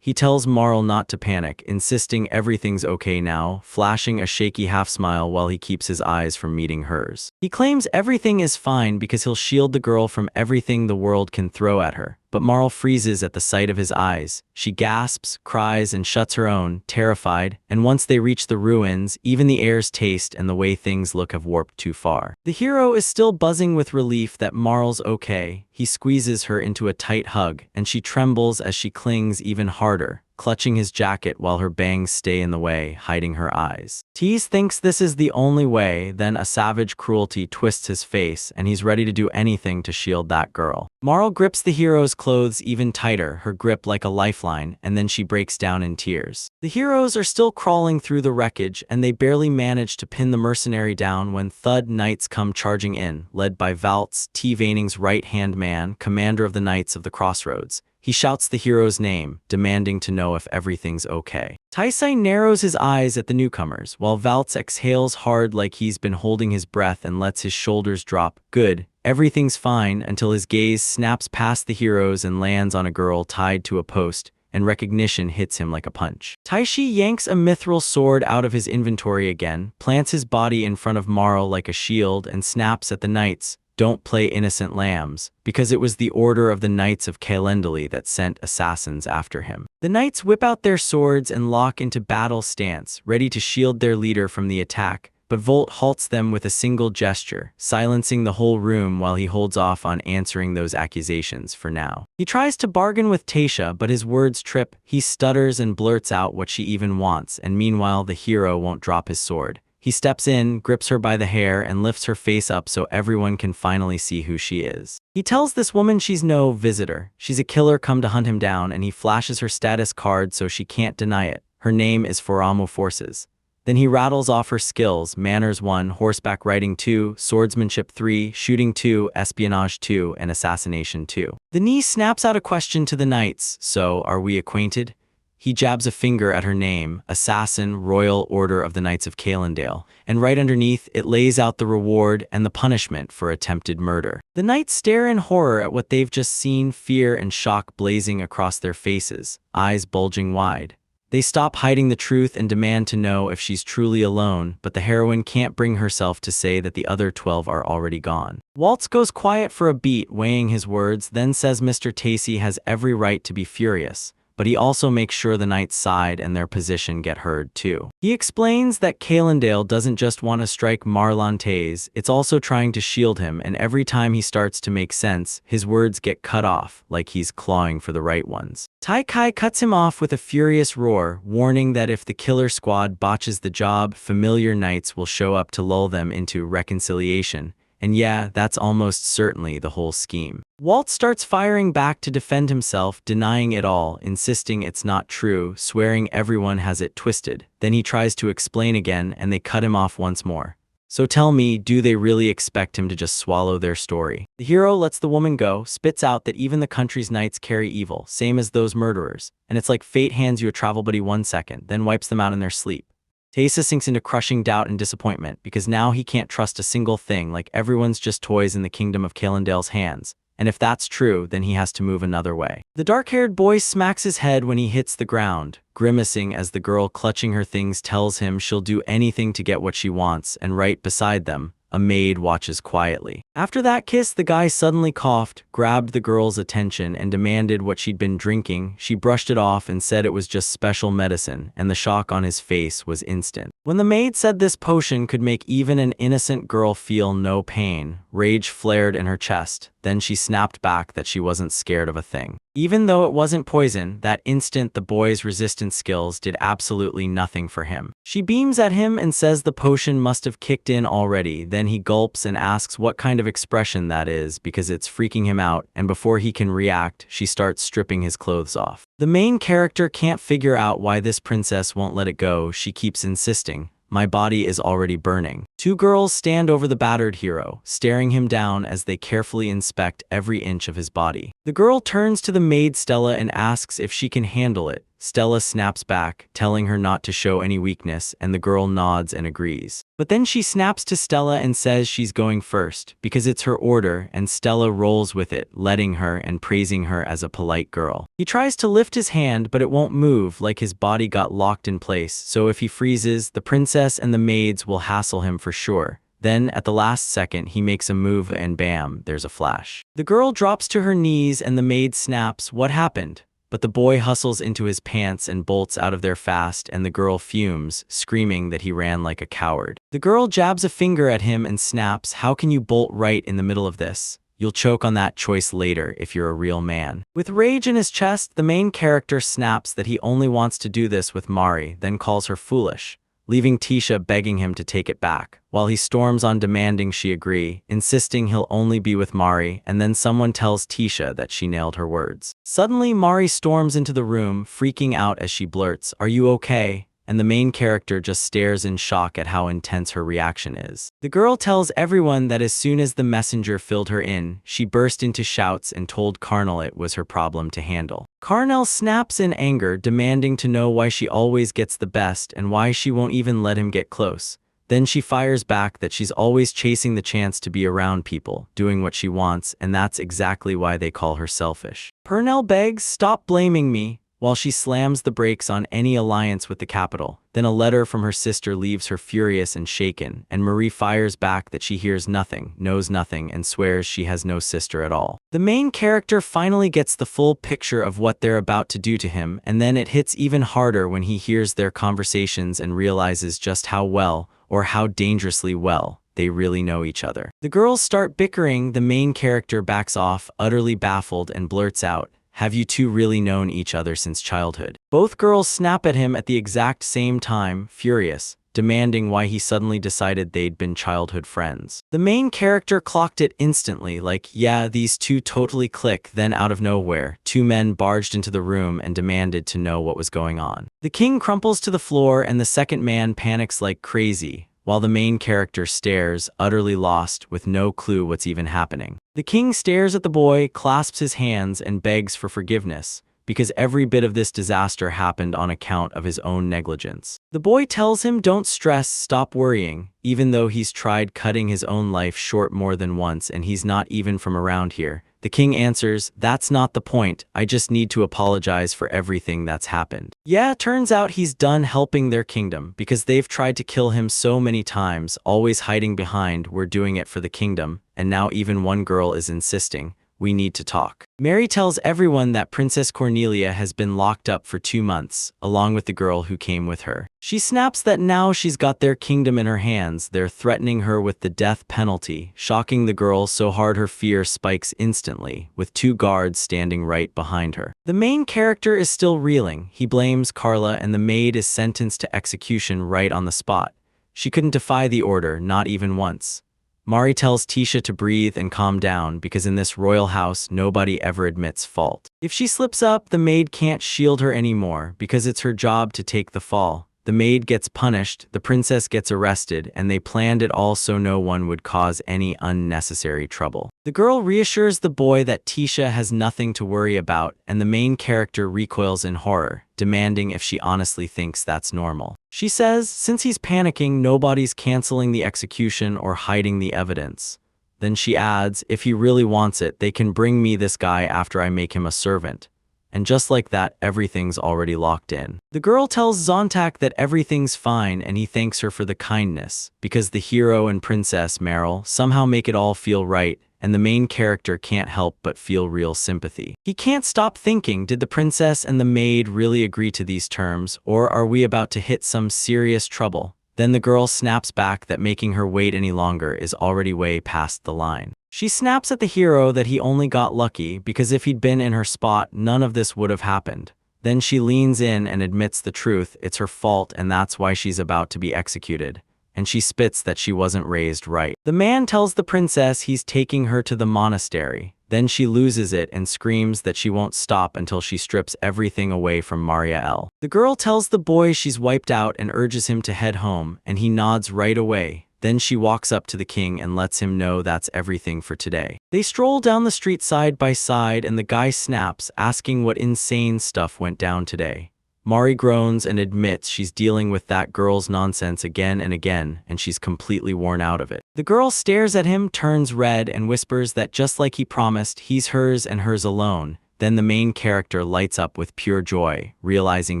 He tells Marl not to panic, insisting everything's okay now, flashing a shaky half-smile while he keeps his eyes from meeting hers. He claims everything is fine because he'll shield the girl from everything the world can throw at her. But Marl freezes at the sight of his eyes. She gasps, cries, and shuts her own, terrified, and once they reach the ruins, even the air's taste and the way things look have warped too far. The hero is still buzzing with relief that Marl's okay. He squeezes her into a tight hug, and she trembles as she clings even harder, clutching his jacket while her bangs stay in the way, hiding her eyes. Tease thinks this is the only way, then a savage cruelty twists his face, and he's ready to do anything to shield that girl. Marl grips the hero's clothes even tighter, her grip like a lifeline, and then she breaks down in tears. The heroes are still crawling through the wreckage, and they barely manage to pin the mercenary down when Thud Knights come charging in, led by Valtz, T-Vaning's right-hand man, commander of the Knights of the Crossroads. He shouts the hero's name, demanding to know if everything's okay. Taisai narrows his eyes at the newcomers, while Valtz exhales hard like he's been holding his breath and lets his shoulders drop. Good, everything's fine, until his gaze snaps past the heroes and lands on a girl tied to a post, and recognition hits him like a punch. Taishi yanks a mithril sword out of his inventory again, plants his body in front of Marl like a shield, and snaps at the knights. Don't play innocent lambs, because it was the order of the Knights of Calendly that sent assassins after him. The knights whip out their swords and lock into battle stance, ready to shield their leader from the attack, but Volt halts them with a single gesture, silencing the whole room while he holds off on answering those accusations for now. He tries to bargain with Taisha, but his words trip. He stutters and blurts out what she even wants, and meanwhile the hero won't drop his sword. He steps in, grips her by the hair, and lifts her face up so everyone can finally see who she is. He tells this woman she's no visitor. She's a killer come to hunt him down, and he flashes her status card so she can't deny it. Her name is Foramo Forces. Then he rattles off her skills: Manners 1, Horseback Riding 2, Swordsmanship 3, Shooting 2, Espionage 2, and Assassination 2. The knee snaps out a question to the knights: so, are we acquainted? He jabs a finger at her name, Assassin, Royal Order of the Knights of Calendale, and right underneath it lays out the reward and the punishment for attempted murder. The knights stare in horror at what they've just seen, fear and shock blazing across their faces, eyes bulging wide. They stop hiding the truth and demand to know if she's truly alone, but the heroine can't bring herself to say that the other 12 are already gone. Waltz goes quiet for a beat, weighing his words, then says Mr. Tacey has every right to be furious. But he also makes sure the knights' side and their position get heard too. He explains that Calendale doesn't just want to strike Marlantes, it's also trying to shield him, and every time he starts to make sense, his words get cut off, like he's clawing for the right ones. Tai Kai cuts him off with a furious roar, warning that if the killer squad botches the job, familiar knights will show up to lull them into reconciliation. And yeah, that's almost certainly the whole scheme. Walt starts firing back to defend himself, denying it all, insisting it's not true, swearing everyone has it twisted. Then he tries to explain again, and they cut him off once more. So tell me, do they really expect him to just swallow their story? The hero lets the woman go, spits out that even the country's knights carry evil, same as those murderers, and it's like fate hands you a travel buddy 1 second, then wipes them out in their sleep. Taysa sinks into crushing doubt and disappointment, because now he can't trust a single thing, like everyone's just toys in the kingdom of Calendale's hands. And if that's true, then he has to move another way. The dark-haired boy smacks his head when he hits the ground, grimacing as the girl clutching her things tells him she'll do anything to get what she wants, and right beside them, a maid watches quietly. After that kiss, the guy suddenly coughed, grabbed the girl's attention, and demanded what she'd been drinking. She brushed it off and said it was just special medicine, and the shock on his face was instant. When the maid said this potion could make even an innocent girl feel no pain, rage flared in her chest. Then she snapped back that she wasn't scared of a thing. Even though it wasn't poison, that instant the boy's resistance skills did absolutely nothing for him. She beams at him and says the potion must have kicked in already. Then he gulps and asks what kind of expression that is because it's freaking him out, and before he can react, she starts stripping his clothes off. The main character can't figure out why this princess won't let it go. She keeps insisting, "My body is already burning." Two girls stand over the battered hero, staring him down as they carefully inspect every inch of his body. The girl turns to the maid Stella and asks if she can handle it, Stella snaps back, telling her not to show any weakness, and the girl nods and agrees. But then she snaps to Stella and says she's going first, because it's her order, and Stella rolls with it, letting her and praising her as a polite girl. He tries to lift his hand, but it won't move, like his body got locked in place, so if he freezes, the princess and the maids will hassle him for sure. Then, at the last second, he makes a move and bam, there's a flash. The girl drops to her knees and the maid snaps, "What happened?" But the boy hustles into his pants and bolts out of there fast, and the girl fumes, screaming that he ran like a coward. The girl jabs a finger at him and snaps, "How can you bolt right in the middle of this? You'll choke on that choice later if you're a real man." With rage in his chest, the main character snaps that he only wants to do this with Mari, then calls her foolish, leaving Tisha begging him to take it back, while he storms on demanding she agree, insisting he'll only be with Mari, and then someone tells Tisha that she nailed her words. Suddenly, Mari storms into the room, freaking out as she blurts, "Are you okay?" And the main character just stares in shock at how intense her reaction is. The girl tells everyone that as soon as the messenger filled her in, she burst into shouts and told Carnel it was her problem to handle. Carnel snaps in anger, demanding to know why she always gets the best and why she won't even let him get close. Then she fires back that she's always chasing the chance to be around people, doing what she wants, and that's exactly why they call her selfish. Purnell begs, "Stop blaming me," while she slams the brakes on any alliance with the capital. Then a letter from her sister leaves her furious and shaken, and Marie fires back that she hears nothing, knows nothing, and swears she has no sister at all. The main character finally gets the full picture of what they're about to do to him, and then it hits even harder when he hears their conversations and realizes just how well, or how dangerously well, they really know each other. The girls start bickering, the main character backs off, utterly baffled, and blurts out, "Have you two really known each other since childhood?" Both girls snap at him at the exact same time, furious, demanding why he suddenly decided they'd been childhood friends. The main character clocked it instantly, like, yeah, these two totally click. Then out of nowhere, two men barged into the room and demanded to know what was going on. The king crumples to the floor and the second man panics like crazy, while the main character stares, utterly lost, with no clue what's even happening. The king stares at the boy, clasps his hands, and begs for forgiveness, because every bit of this disaster happened on account of his own negligence. The boy tells him don't stress, stop worrying, even though he's tried cutting his own life short more than once and he's not even from around here. The king answers, "That's not the point, I just need to apologize for everything that's happened." Yeah, turns out he's done helping their kingdom, because they've tried to kill him so many times, always hiding behind, "We're doing it for the kingdom," and now even one girl is insisting, "We need to talk." Mary tells everyone that Princess Cornelia has been locked up for 2 months, along with the girl who came with her. She snaps that now she's got their kingdom in her hands, they're threatening her with the death penalty, shocking the girl so hard her fear spikes instantly, with 2 guards standing right behind her. The main character is still reeling. He blames Carla and the maid is sentenced to execution right on the spot. She couldn't defy the order, not even once. Mari tells Tisha to breathe and calm down because in this royal house, nobody ever admits fault. If she slips up, the maid can't shield her anymore because it's her job to take the fall. The maid gets punished, the princess gets arrested, and they planned it all so no one would cause any unnecessary trouble. The girl reassures the boy that Tisha has nothing to worry about, and the main character recoils in horror, demanding if she honestly thinks that's normal. She says, since he's panicking, nobody's canceling the execution or hiding the evidence. Then she adds, if he really wants it, they can bring me this guy after I make him a servant. And just like that, everything's already locked in. The girl tells Zontak that everything's fine and he thanks her for the kindness, because the hero and Princess Meryl somehow make it all feel right, and the main character can't help but feel real sympathy. He can't stop thinking, did the princess and the maid really agree to these terms, or are we about to hit some serious trouble? Then the girl snaps back that making her wait any longer is already way past the line. She snaps at the hero that he only got lucky because if he'd been in her spot, none of this would have happened. Then she leans in and admits the truth, it's her fault and that's why she's about to be executed. And she spits that she wasn't raised right. The man tells the princess he's taking her to the monastery. Then she loses it and screams that she won't stop until she strips everything away from Marielle. The girl tells the boy she's wiped out and urges him to head home, and he nods right away. Then she walks up to the king and lets him know that's everything for today. They stroll down the street side by side and the guy snaps, asking what insane stuff went down today. Mari groans and admits she's dealing with that girl's nonsense again and again, and she's completely worn out of it. The girl stares at him, turns red, and whispers that just like he promised, he's hers and hers alone. Then the main character lights up with pure joy, realizing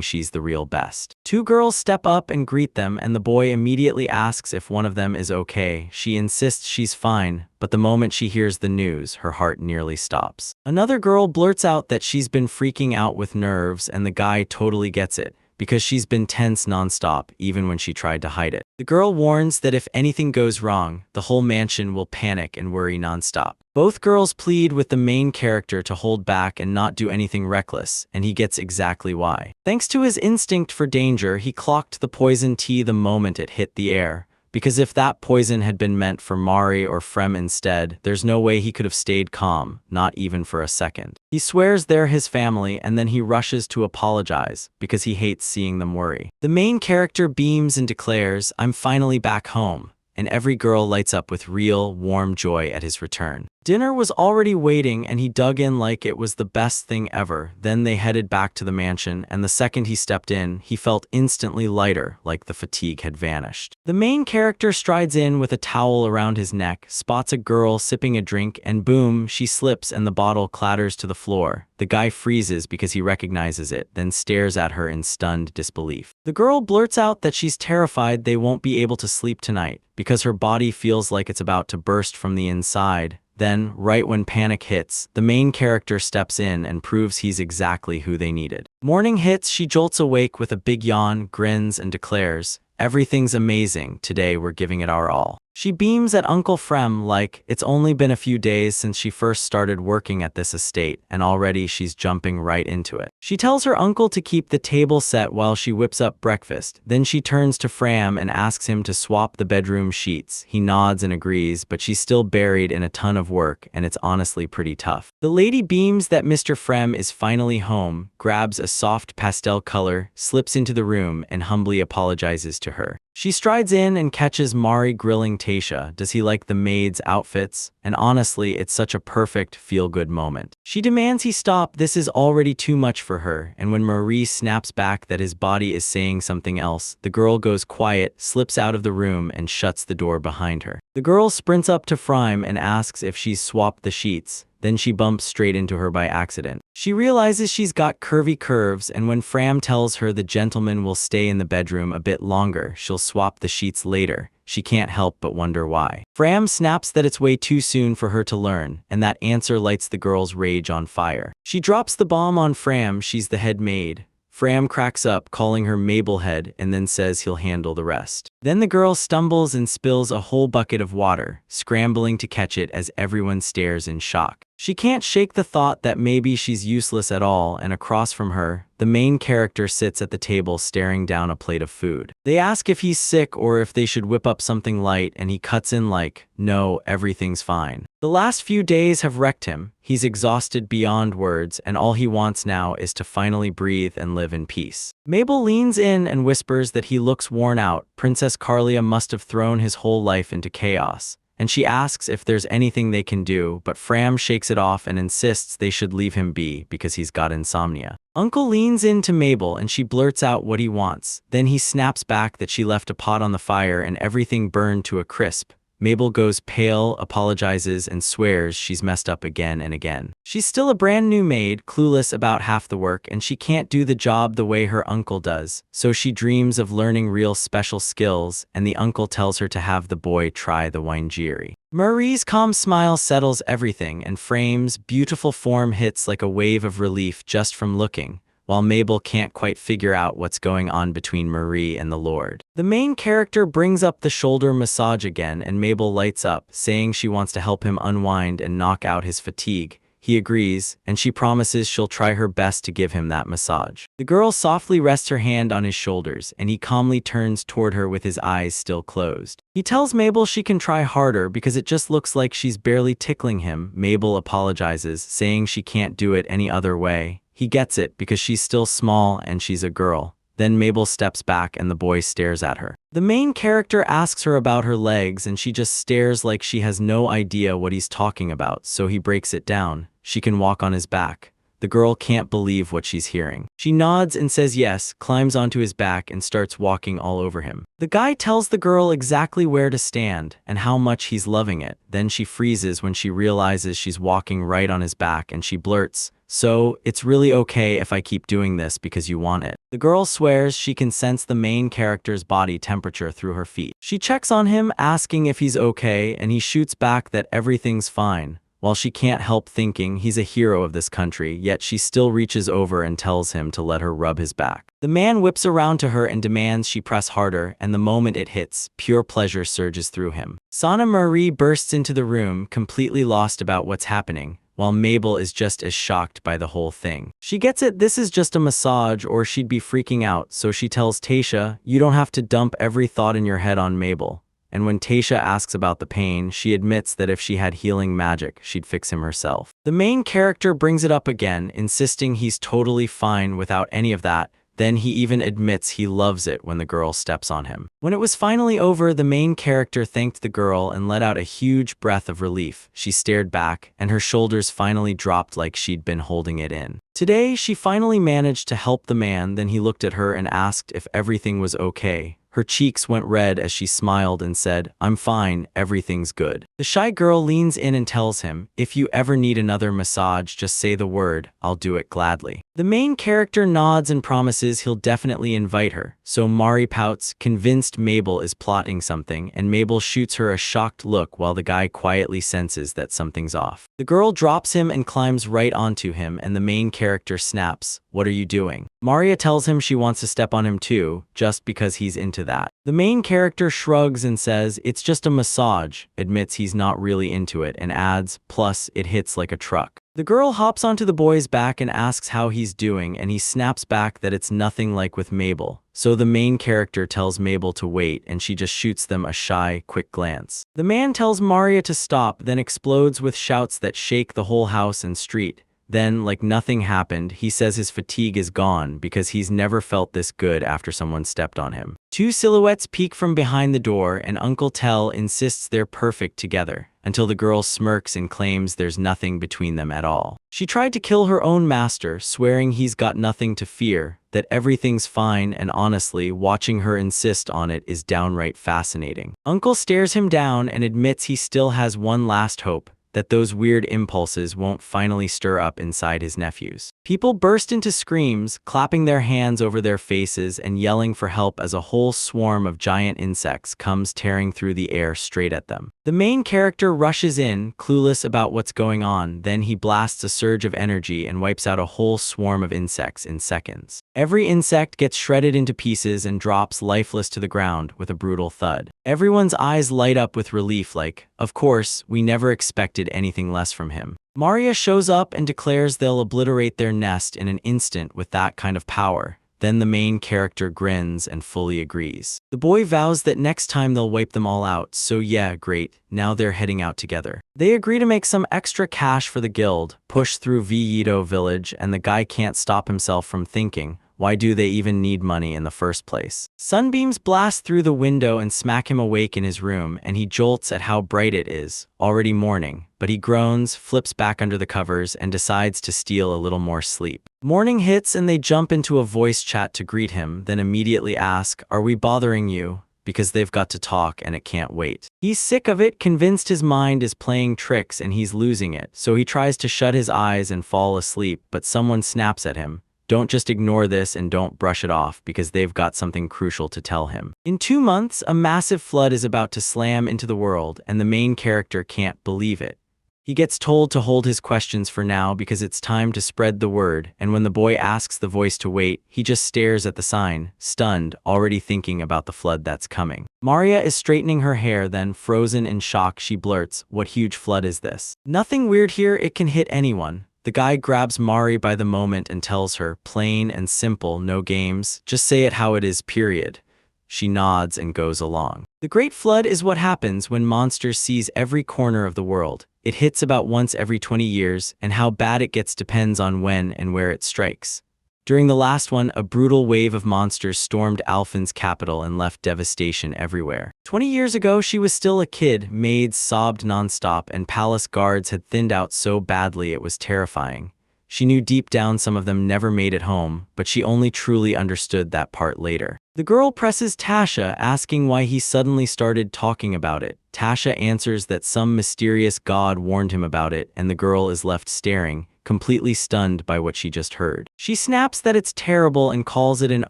she's the real best. Two girls step up and greet them, and the boy immediately asks if one of them is okay. She insists she's fine, but the moment she hears the news, her heart nearly stops. Another girl blurts out that she's been freaking out with nerves, and the guy totally gets it, because she's been tense nonstop, even when she tried to hide it. The girl warns that if anything goes wrong, the whole mansion will panic and worry nonstop. Both girls plead with the main character to hold back and not do anything reckless, and he gets exactly why. Thanks to his instinct for danger, he clocked the poison tea the moment it hit the air. Because if that poison had been meant for Mari or Frem instead, there's no way he could have stayed calm, not even for a second. He swears they're his family, and then he rushes to apologize, because he hates seeing them worry. The main character beams and declares, "I'm finally back home," and every girl lights up with real, warm joy at his return. Dinner was already waiting, and he dug in like it was the best thing ever. Then they headed back to the mansion, and the second he stepped in, he felt instantly lighter, like the fatigue had vanished. The main character strides in with a towel around his neck, spots a girl sipping a drink, and boom, she slips and the bottle clatters to the floor. The guy freezes because he recognizes it, then stares at her in stunned disbelief. The girl blurts out that she's terrified they won't be able to sleep tonight, because her body feels like it's about to burst from the inside. Then, right when panic hits, the main character steps in and proves he's exactly who they needed. Morning hits, she jolts awake with a big yawn, grins, and declares, "Everything's amazing, today we're giving it our all." She beams at Uncle Frem like it's only been a few days since she first started working at this estate, and already she's jumping right into it. She tells her uncle to keep the table set while she whips up breakfast. Then she turns to Frem and asks him to swap the bedroom sheets. He nods and agrees, but she's still buried in a ton of work, and it's honestly pretty tough. The lady beams that Mr. Frem is finally home, grabs a soft pastel color, slips into the room, and humbly apologizes to her. She strides in and catches Mari grilling Tasha. Does he like the maid's outfits? And honestly, it's such a perfect feel-good moment. She demands he stop, this is already too much for her, and when Marie snaps back that his body is saying something else, the girl goes quiet, slips out of the room, and shuts the door behind her. The girl sprints up to Frem and asks if she's swapped the sheets. Then she bumps straight into her by accident. She realizes she's got curvy curves, and when Frem tells her the gentleman will stay in the bedroom a bit longer, she'll swap the sheets later. She can't help but wonder why. Frem snaps that it's way too soon for her to learn, and that answer lights the girl's rage on fire. She drops the bomb on Frem, she's the head maid. Frem cracks up, calling her Mabelhead, and then says he'll handle the rest. Then the girl stumbles and spills a whole bucket of water, scrambling to catch it as everyone stares in shock. She can't shake the thought that maybe she's useless at all, and across from her, the main character sits at the table staring down a plate of food. They ask if he's sick or if they should whip up something light, and he cuts in like, "No, everything's fine." The last few days have wrecked him. He's exhausted beyond words, and all he wants now is to finally breathe and live in peace. Mabel leans in and whispers that he looks worn out. Princess Carlia must have thrown his whole life into chaos. And she asks if there's anything they can do, but Frem shakes it off and insists they should leave him be because he's got insomnia. Uncle leans in to Mabel and she blurts out what he wants. Then he snaps back that she left a pot on the fire and everything burned to a crisp. Mabel goes pale, apologizes, and swears she's messed up again and again. She's still a brand new maid, clueless about half the work, and she can't do the job the way her uncle does. So she dreams of learning real special skills, and the uncle tells her to have the boy try the wainjiri. Marie's calm smile settles everything, and Frem's beautiful form hits like a wave of relief just from looking, while Mabel can't quite figure out what's going on between Marie and the Lord. The main character brings up the shoulder massage again, and Mabel lights up, saying she wants to help him unwind and knock out his fatigue. He agrees, and she promises she'll try her best to give him that massage. The girl softly rests her hand on his shoulders, and he calmly turns toward her with his eyes still closed. He tells Mabel she can try harder because it just looks like she's barely tickling him. Mabel apologizes, saying she can't do it any other way. He gets it because she's still small and she's a girl. Then Mabel steps back and the boy stares at her. The main character asks her about her legs and she just stares like she has no idea what he's talking about, so he breaks it down. She can walk on his back. The girl can't believe what she's hearing. She nods and says yes, climbs onto his back and starts walking all over him. The guy tells the girl exactly where to stand and how much he's loving it. Then she freezes when she realizes she's walking right on his back and she blurts, "So, it's really okay if I keep doing this because you want it." The girl swears she can sense the main character's body temperature through her feet. She checks on him, asking if he's okay, and he shoots back that everything's fine. While she can't help thinking he's a hero of this country, yet she still reaches over and tells him to let her rub his back. The man whips around to her and demands she press harder, and the moment it hits, pure pleasure surges through him. Sana Marie bursts into the room, completely lost about what's happening, while Mabel is just as shocked by the whole thing. She gets it, this is just a massage or she'd be freaking out, so she tells Tasha, "You don't have to dump every thought in your head on Mabel." And when Tasha asks about the pain, she admits that if she had healing magic, she'd fix him herself. The main character brings it up again, insisting he's totally fine without any of that. Then he even admits he loves it when the girl steps on him. When it was finally over, the main character thanked the girl and let out a huge breath of relief. She stared back, and her shoulders finally dropped like she'd been holding it in. Today, she finally managed to help the man. Then he looked at her and asked if everything was okay. Her cheeks went red as she smiled and said, "I'm fine, everything's good." The shy girl leans in and tells him, "If you ever need another massage, just say the word, I'll do it gladly." The main character nods and promises he'll definitely invite her, so Mari pouts, convinced Mabel is plotting something, and Mabel shoots her a shocked look while the guy quietly senses that something's off. The girl drops him and climbs right onto him, and the main character snaps, "What are you doing?" Maria tells him she wants to step on him too, just because he's into that. The main character shrugs and says, "It's just a massage," admits he's not really into it, and adds, "Plus, it hits like a truck." The girl hops onto the boy's back and asks how he's doing, and he snaps back that it's nothing like with Mabel. So the main character tells Mabel to wait, and she just shoots them a shy, quick glance. The man tells Maria to stop, then explodes with shouts that shake the whole house and street. Then, like nothing happened, he says his fatigue is gone because he's never felt this good after someone stepped on him. Two silhouettes peek from behind the door, and Uncle Tell insists they're perfect together, until the girl smirks and claims there's nothing between them at all. She tried to kill her own master, swearing he's got nothing to fear, that everything's fine, and honestly, watching her insist on it is downright fascinating. Uncle stares him down and admits he still has one last hope, that those weird impulses won't finally stir up inside his nephews. People burst into screams, clapping their hands over their faces and yelling for help as a whole swarm of giant insects comes tearing through the air straight at them. The main character rushes in, clueless about what's going on, then he blasts a surge of energy and wipes out a whole swarm of insects in seconds. Every insect gets shredded into pieces and drops lifeless to the ground with a brutal thud. Everyone's eyes light up with relief like, of course, we never expected anything less from him. Maria shows up and declares they'll obliterate their nest in an instant with that kind of power. Then the main character grins and fully agrees. The boy vows that next time they'll wipe them all out, so yeah, great, now they're heading out together. They agree to make some extra cash for the guild, push through Villito village, and the guy can't stop himself from thinking, why do they even need money in the first place? Sunbeams blast through the window and smack him awake in his room, and he jolts at how bright it is, already morning, but he groans, flips back under the covers, and decides to steal a little more sleep. Morning hits and they jump into a voice chat to greet him, then immediately ask, "Are we bothering you?" because they've got to talk and it can't wait. He's sick of it, convinced his mind is playing tricks and he's losing it, so he tries to shut his eyes and fall asleep, but someone snaps at him. Don't just ignore this and don't brush it off because they've got something crucial to tell him. In 2 months, a massive flood is about to slam into the world and the main character can't believe it. He gets told to hold his questions for now because it's time to spread the word, and when the boy asks the voice to wait, he just stares at the sign, stunned, already thinking about the flood that's coming. Maria is straightening her hair, then, frozen in shock, she blurts, "What huge flood is this?" "Nothing weird here, it can hit anyone." The guy grabs Mari by the moment and tells her, plain and simple, no games, just say it how it is, period. She nods and goes along. The Great Flood is what happens when monsters seize every corner of the world. It hits about once every 20 years, and how bad it gets depends on when and where it strikes. During the last one, a brutal wave of monsters stormed Alphen's capital and left devastation everywhere. 20 years ago, she was still a kid, maids sobbed nonstop, and palace guards had thinned out so badly it was terrifying. She knew deep down some of them never made it home, but she only truly understood that part later. The girl presses Tasha, asking why he suddenly started talking about it. Tasha answers that some mysterious god warned him about it, and the girl is left staring, completely stunned by what she just heard. She snaps that it's terrible and calls it an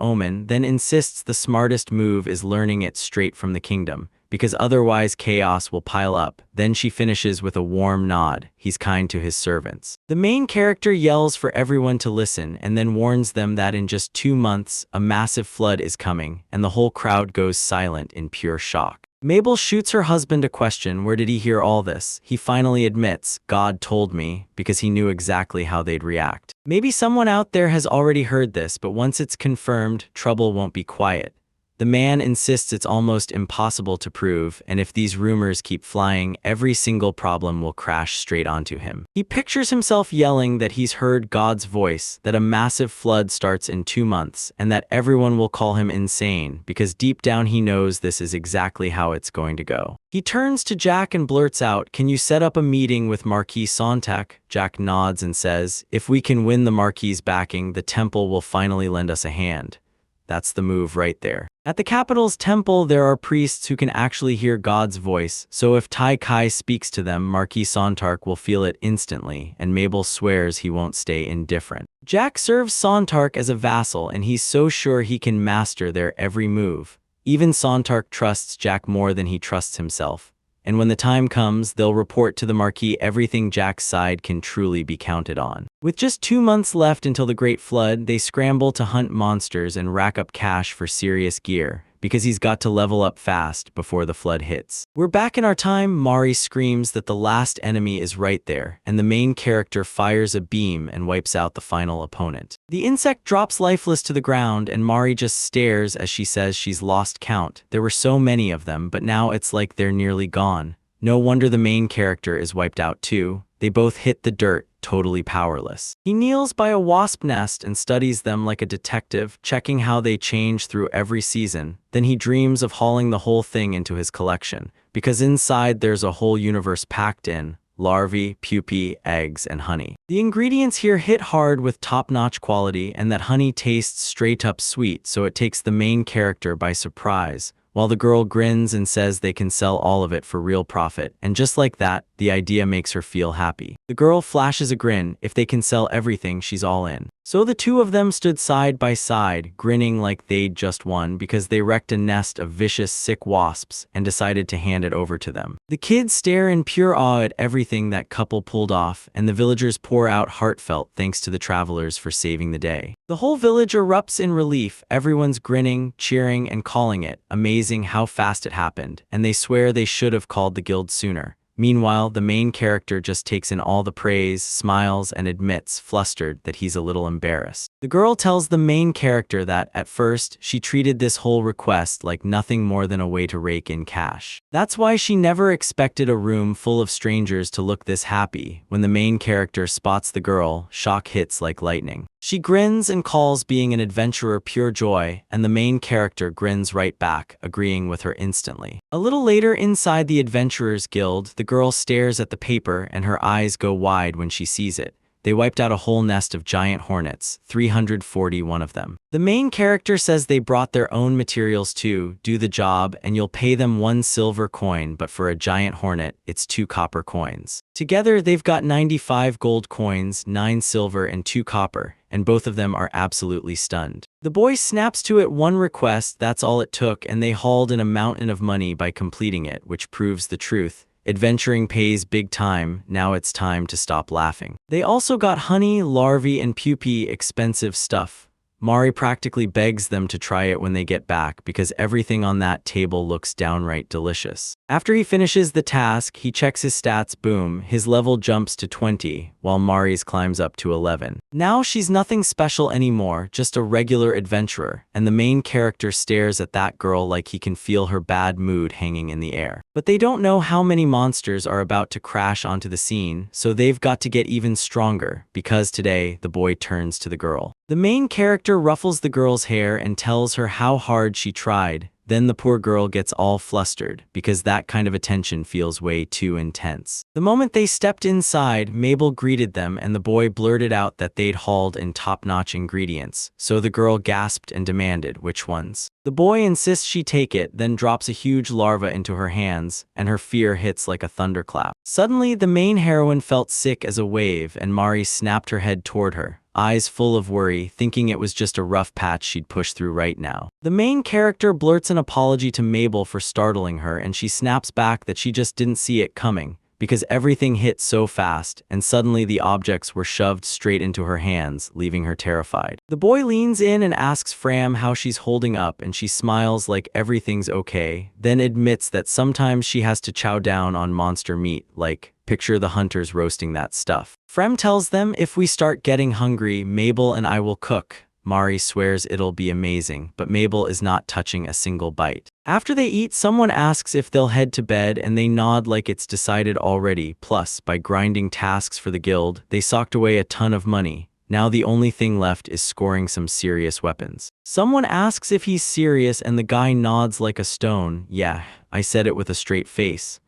omen, then insists the smartest move is learning it straight from the kingdom, because otherwise chaos will pile up. Then she finishes with a warm nod. He's kind to his servants. The main character yells for everyone to listen and then warns them that in just 2 months, a massive flood is coming, and the whole crowd goes silent in pure shock. Mabel shoots her husband a question, where did he hear all this? He finally admits, God told me, because he knew exactly how they'd react. Maybe someone out there has already heard this, but once it's confirmed, trouble won't be quiet. The man insists it's almost impossible to prove, and if these rumors keep flying, every single problem will crash straight onto him. He pictures himself yelling that he's heard God's voice, that a massive flood starts in 2 months, and that everyone will call him insane, because deep down he knows this is exactly how it's going to go. He turns to Jack and blurts out, "Can you set up a meeting with Marquis Sontag?" Jack nods and says, "If we can win the Marquis' backing, the temple will finally lend us a hand." That's the move right there. At the capital's temple, there are priests who can actually hear God's voice, so if Tai Kai speaks to them, Marquis Sontag will feel it instantly, and Mabel swears he won't stay indifferent. Jack serves Sontag as a vassal, and he's so sure he can master their every move. Even Sontag trusts Jack more than he trusts himself. And when the time comes, they'll report to the Marquis everything Jack's side can truly be counted on. With just 2 months left until the Great Flood, they scramble to hunt monsters and rack up cash for serious gear, because he's got to level up fast before the flood hits. We're back in our time. Mari screams that the last enemy is right there, and the main character fires a beam and wipes out the final opponent. The insect drops lifeless to the ground, and Mari just stares as she says she's lost count. There were so many of them, but now it's like they're nearly gone. No wonder the main character is wiped out too. They both hit the dirt, totally powerless. He kneels by a wasp nest and studies them like a detective, checking how they change through every season. Then he dreams of hauling the whole thing into his collection, because inside there's a whole universe packed in: larvae, pupae, eggs, and honey. The ingredients here hit hard with top-notch quality, and that honey tastes straight-up sweet, so it takes the main character by surprise, while the girl grins and says they can sell all of it for real profit, and just like that, the idea makes her feel happy. The girl flashes a grin. If they can sell everything, she's all in. So the two of them stood side by side, grinning like they'd just won because they wrecked a nest of vicious, sick wasps and decided to hand it over to them. The kids stare in pure awe at everything that couple pulled off, and the villagers pour out heartfelt thanks to the travelers for saving the day. The whole village erupts in relief. Everyone's grinning, cheering, and calling it amazing how fast it happened, and they swear they should have called the guild sooner. Meanwhile, the main character just takes in all the praise, smiles, and admits, flustered, that he's a little embarrassed. The girl tells the main character that, at first, she treated this whole request like nothing more than a way to rake in cash. That's why she never expected a room full of strangers to look this happy. When the main character spots the girl, shock hits like lightning. She grins and calls being an adventurer pure joy, and the main character grins right back, agreeing with her instantly. A little later, inside the Adventurers Guild, the girl stares at the paper and her eyes go wide when she sees it. They wiped out a whole nest of giant hornets, 341 of them. The main character says they brought their own materials too. Do the job and you'll pay them 1 silver coin, but for a giant hornet, it's 2 copper coins. Together, they've got 95 gold coins, 9 silver and 2 copper, and both of them are absolutely stunned. The boy snaps to it 1 request, that's all it took, and they hauled in a mountain of money by completing it, which proves the truth. Adventuring pays big time. Now it's time to stop laughing. They also got honey, larvae, and pupae, expensive stuff. Mari practically begs them to try it when they get back because everything on that table looks downright delicious. After he finishes the task, he checks his stats. Boom, his level jumps to 20, while Mari's climbs up to 11. Now she's nothing special anymore, just a regular adventurer, and the main character stares at that girl like he can feel her bad mood hanging in the air. But they don't know how many monsters are about to crash onto the scene, so they've got to get even stronger, because today, the boy turns to the girl. The main character ruffles the girl's hair and tells her how hard she tried. Then the poor girl gets all flustered, because that kind of attention feels way too intense. The moment they stepped inside, Mabel greeted them and the boy blurted out that they'd hauled in top-notch ingredients, so the girl gasped and demanded which ones. The boy insists she take it, then drops a huge larva into her hands, and her fear hits like a thunderclap. Suddenly, the main heroine felt sick as a wave, and Mari snapped her head toward her, eyes full of worry, thinking it was just a rough patch she'd push through right now. The main character blurts an apology to Mabel for startling her, and she snaps back that she just didn't see it coming, because everything hit so fast, and suddenly the objects were shoved straight into her hands, leaving her terrified. The boy leans in and asks Fram how she's holding up, and she smiles like everything's okay, then admits that sometimes she has to chow down on monster meat, like, picture the hunters roasting that stuff. Frem tells them if we start getting hungry, Mabel and I will cook. Mari swears it'll be amazing, but Mabel is not touching a single bite. After they eat, someone asks if they'll head to bed and they nod like it's decided already. Plus, by grinding tasks for the guild, they socked away a ton of money. Now the only thing left is scoring some serious weapons. Someone asks if he's serious and the guy nods like a stone. Yeah, I said it with a straight face.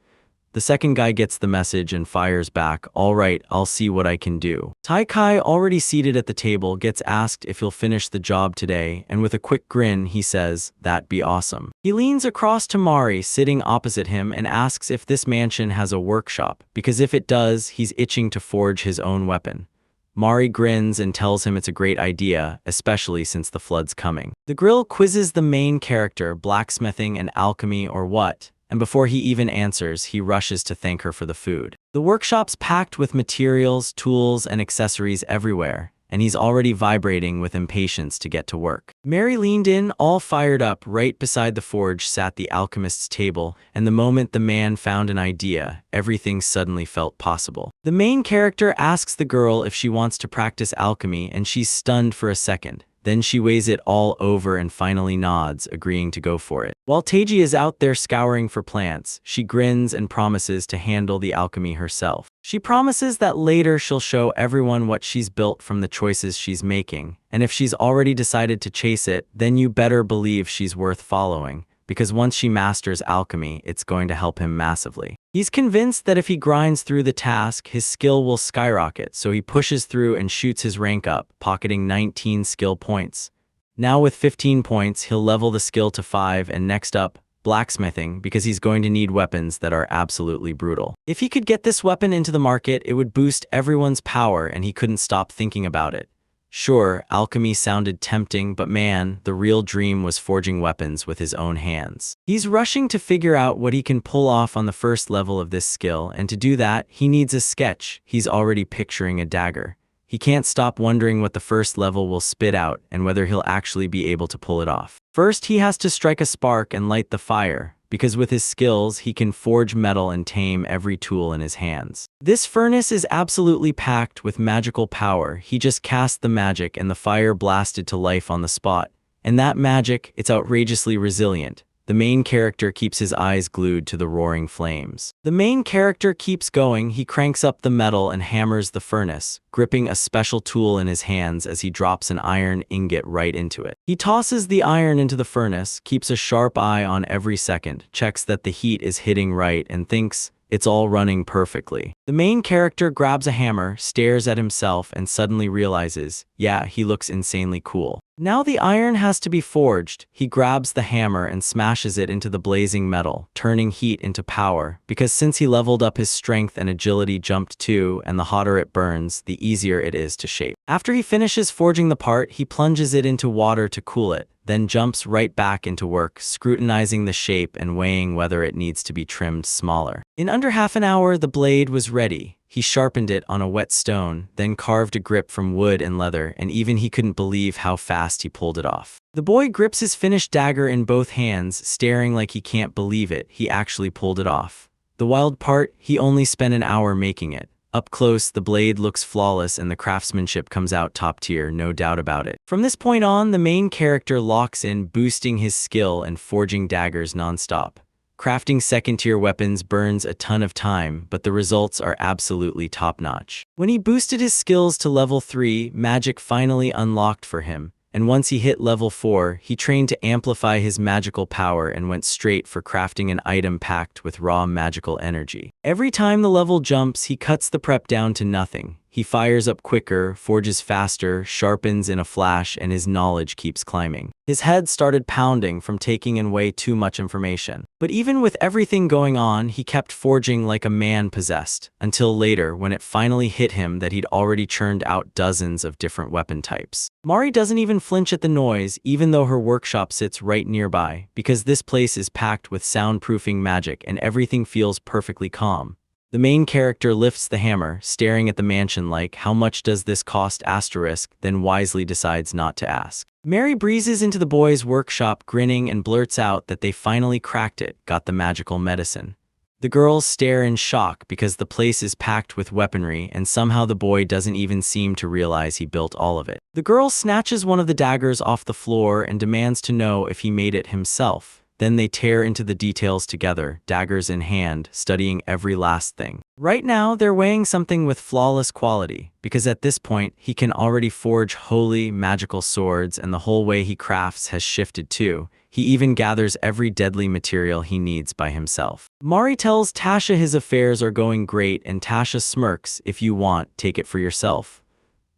The second guy gets the message and fires back, "All right, I'll see what I can do." Tai Kai, already seated at the table, gets asked if he'll finish the job today, and with a quick grin, he says, "That'd be awesome." He leans across to Mari, sitting opposite him, and asks if this mansion has a workshop, because if it does, he's itching to forge his own weapon. Mari grins and tells him it's a great idea, especially since the flood's coming. The grill quizzes the main character, blacksmithing and alchemy or what? And before he even answers, he rushes to thank her for the food. The workshop's packed with materials, tools, and accessories everywhere, and he's already vibrating with impatience to get to work. Mary leaned in, all fired up. Right beside the forge sat the alchemist's table, and the moment the man found an idea, everything suddenly felt possible. The main character asks the girl if she wants to practice alchemy, and she's stunned for a second. Then she weighs it all over and finally nods, agreeing to go for it. While Teiji is out there scouring for plants, she grins and promises to handle the alchemy herself. She promises that later she'll show everyone what she's built from the choices she's making, and if she's already decided to chase it, then you better believe she's worth following, because once she masters alchemy, it's going to help him massively. He's convinced that if he grinds through the task, his skill will skyrocket, so he pushes through and shoots his rank up, pocketing 19 skill points. Now with 15 points, he'll level the skill to 5, and next up, blacksmithing, because he's going to need weapons that are absolutely brutal. If he could get this weapon into the market, it would boost everyone's power, and he couldn't stop thinking about it. Sure, alchemy sounded tempting, but man, the real dream was forging weapons with his own hands. He's rushing to figure out what he can pull off on the first level of this skill, and to do that, he needs a sketch. He's already picturing a dagger. He can't stop wondering what the first level will spit out and whether he'll actually be able to pull it off. First, he has to strike a spark and light the fire, because with his skills, he can forge metal and tame every tool in his hands. This furnace is absolutely packed with magical power. He just cast the magic and the fire blasted to life on the spot. And that magic, it's outrageously resilient. The main character keeps his eyes glued to the roaring flames. The main character keeps going. He cranks up the metal and hammers the furnace, gripping a special tool in his hands as he drops an iron ingot right into it. He tosses the iron into the furnace, keeps a sharp eye on every second, checks that the heat is hitting right, and thinks it's all running perfectly. The main character grabs a hammer, stares at himself, and suddenly realizes, yeah, he looks insanely cool. Now the iron has to be forged. He grabs the hammer and smashes it into the blazing metal, turning heat into power, because since he leveled up his strength and agility jumped too, and the hotter it burns, the easier it is to shape. After he finishes forging the part, he plunges it into water to cool it, then jumps right back into work, scrutinizing the shape and weighing whether it needs to be trimmed smaller. In under half an hour, the blade was ready. He sharpened it on a wet stone, then carved a grip from wood and leather, and even he couldn't believe how fast he pulled it off. The boy grips his finished dagger in both hands, staring like he can't believe it. He actually pulled it off. The wild part, he only spent an hour making it. Up close, the blade looks flawless and the craftsmanship comes out top tier, no doubt about it. From this point on, the main character locks in, boosting his skill and forging daggers non-stop. Crafting second-tier weapons burns a ton of time, but the results are absolutely top-notch. When he boosted his skills to level 3, magic finally unlocked for him, and once he hit level 4, he trained to amplify his magical power and went straight for crafting an item packed with raw magical energy. Every time the level jumps, he cuts the prep down to nothing. He fires up quicker, forges faster, sharpens in a flash, and his knowledge keeps climbing. His head started pounding from taking in way too much information. But even with everything going on, he kept forging like a man possessed, until later when it finally hit him that he'd already churned out dozens of different weapon types. Mari doesn't even flinch at the noise, even though her workshop sits right nearby, because this place is packed with soundproofing magic and everything feels perfectly calm. The main character lifts the hammer, staring at the mansion like, how much does this cost asterisk, then wisely decides not to ask. Mary breezes into the boys' workshop grinning and blurts out that they finally cracked it, got the magical medicine. The girls stare in shock because the place is packed with weaponry and somehow the boy doesn't even seem to realize he built all of it. The girl snatches one of the daggers off the floor and demands to know if he made it himself. Then they tear into the details together, daggers in hand, studying every last thing. Right now, they're weighing something with flawless quality, because at this point, he can already forge holy, magical swords, and the whole way he crafts has shifted too. He even gathers every deadly material he needs by himself. Mari tells Tasha his affairs are going great, and Tasha smirks, if you want, take it for yourself.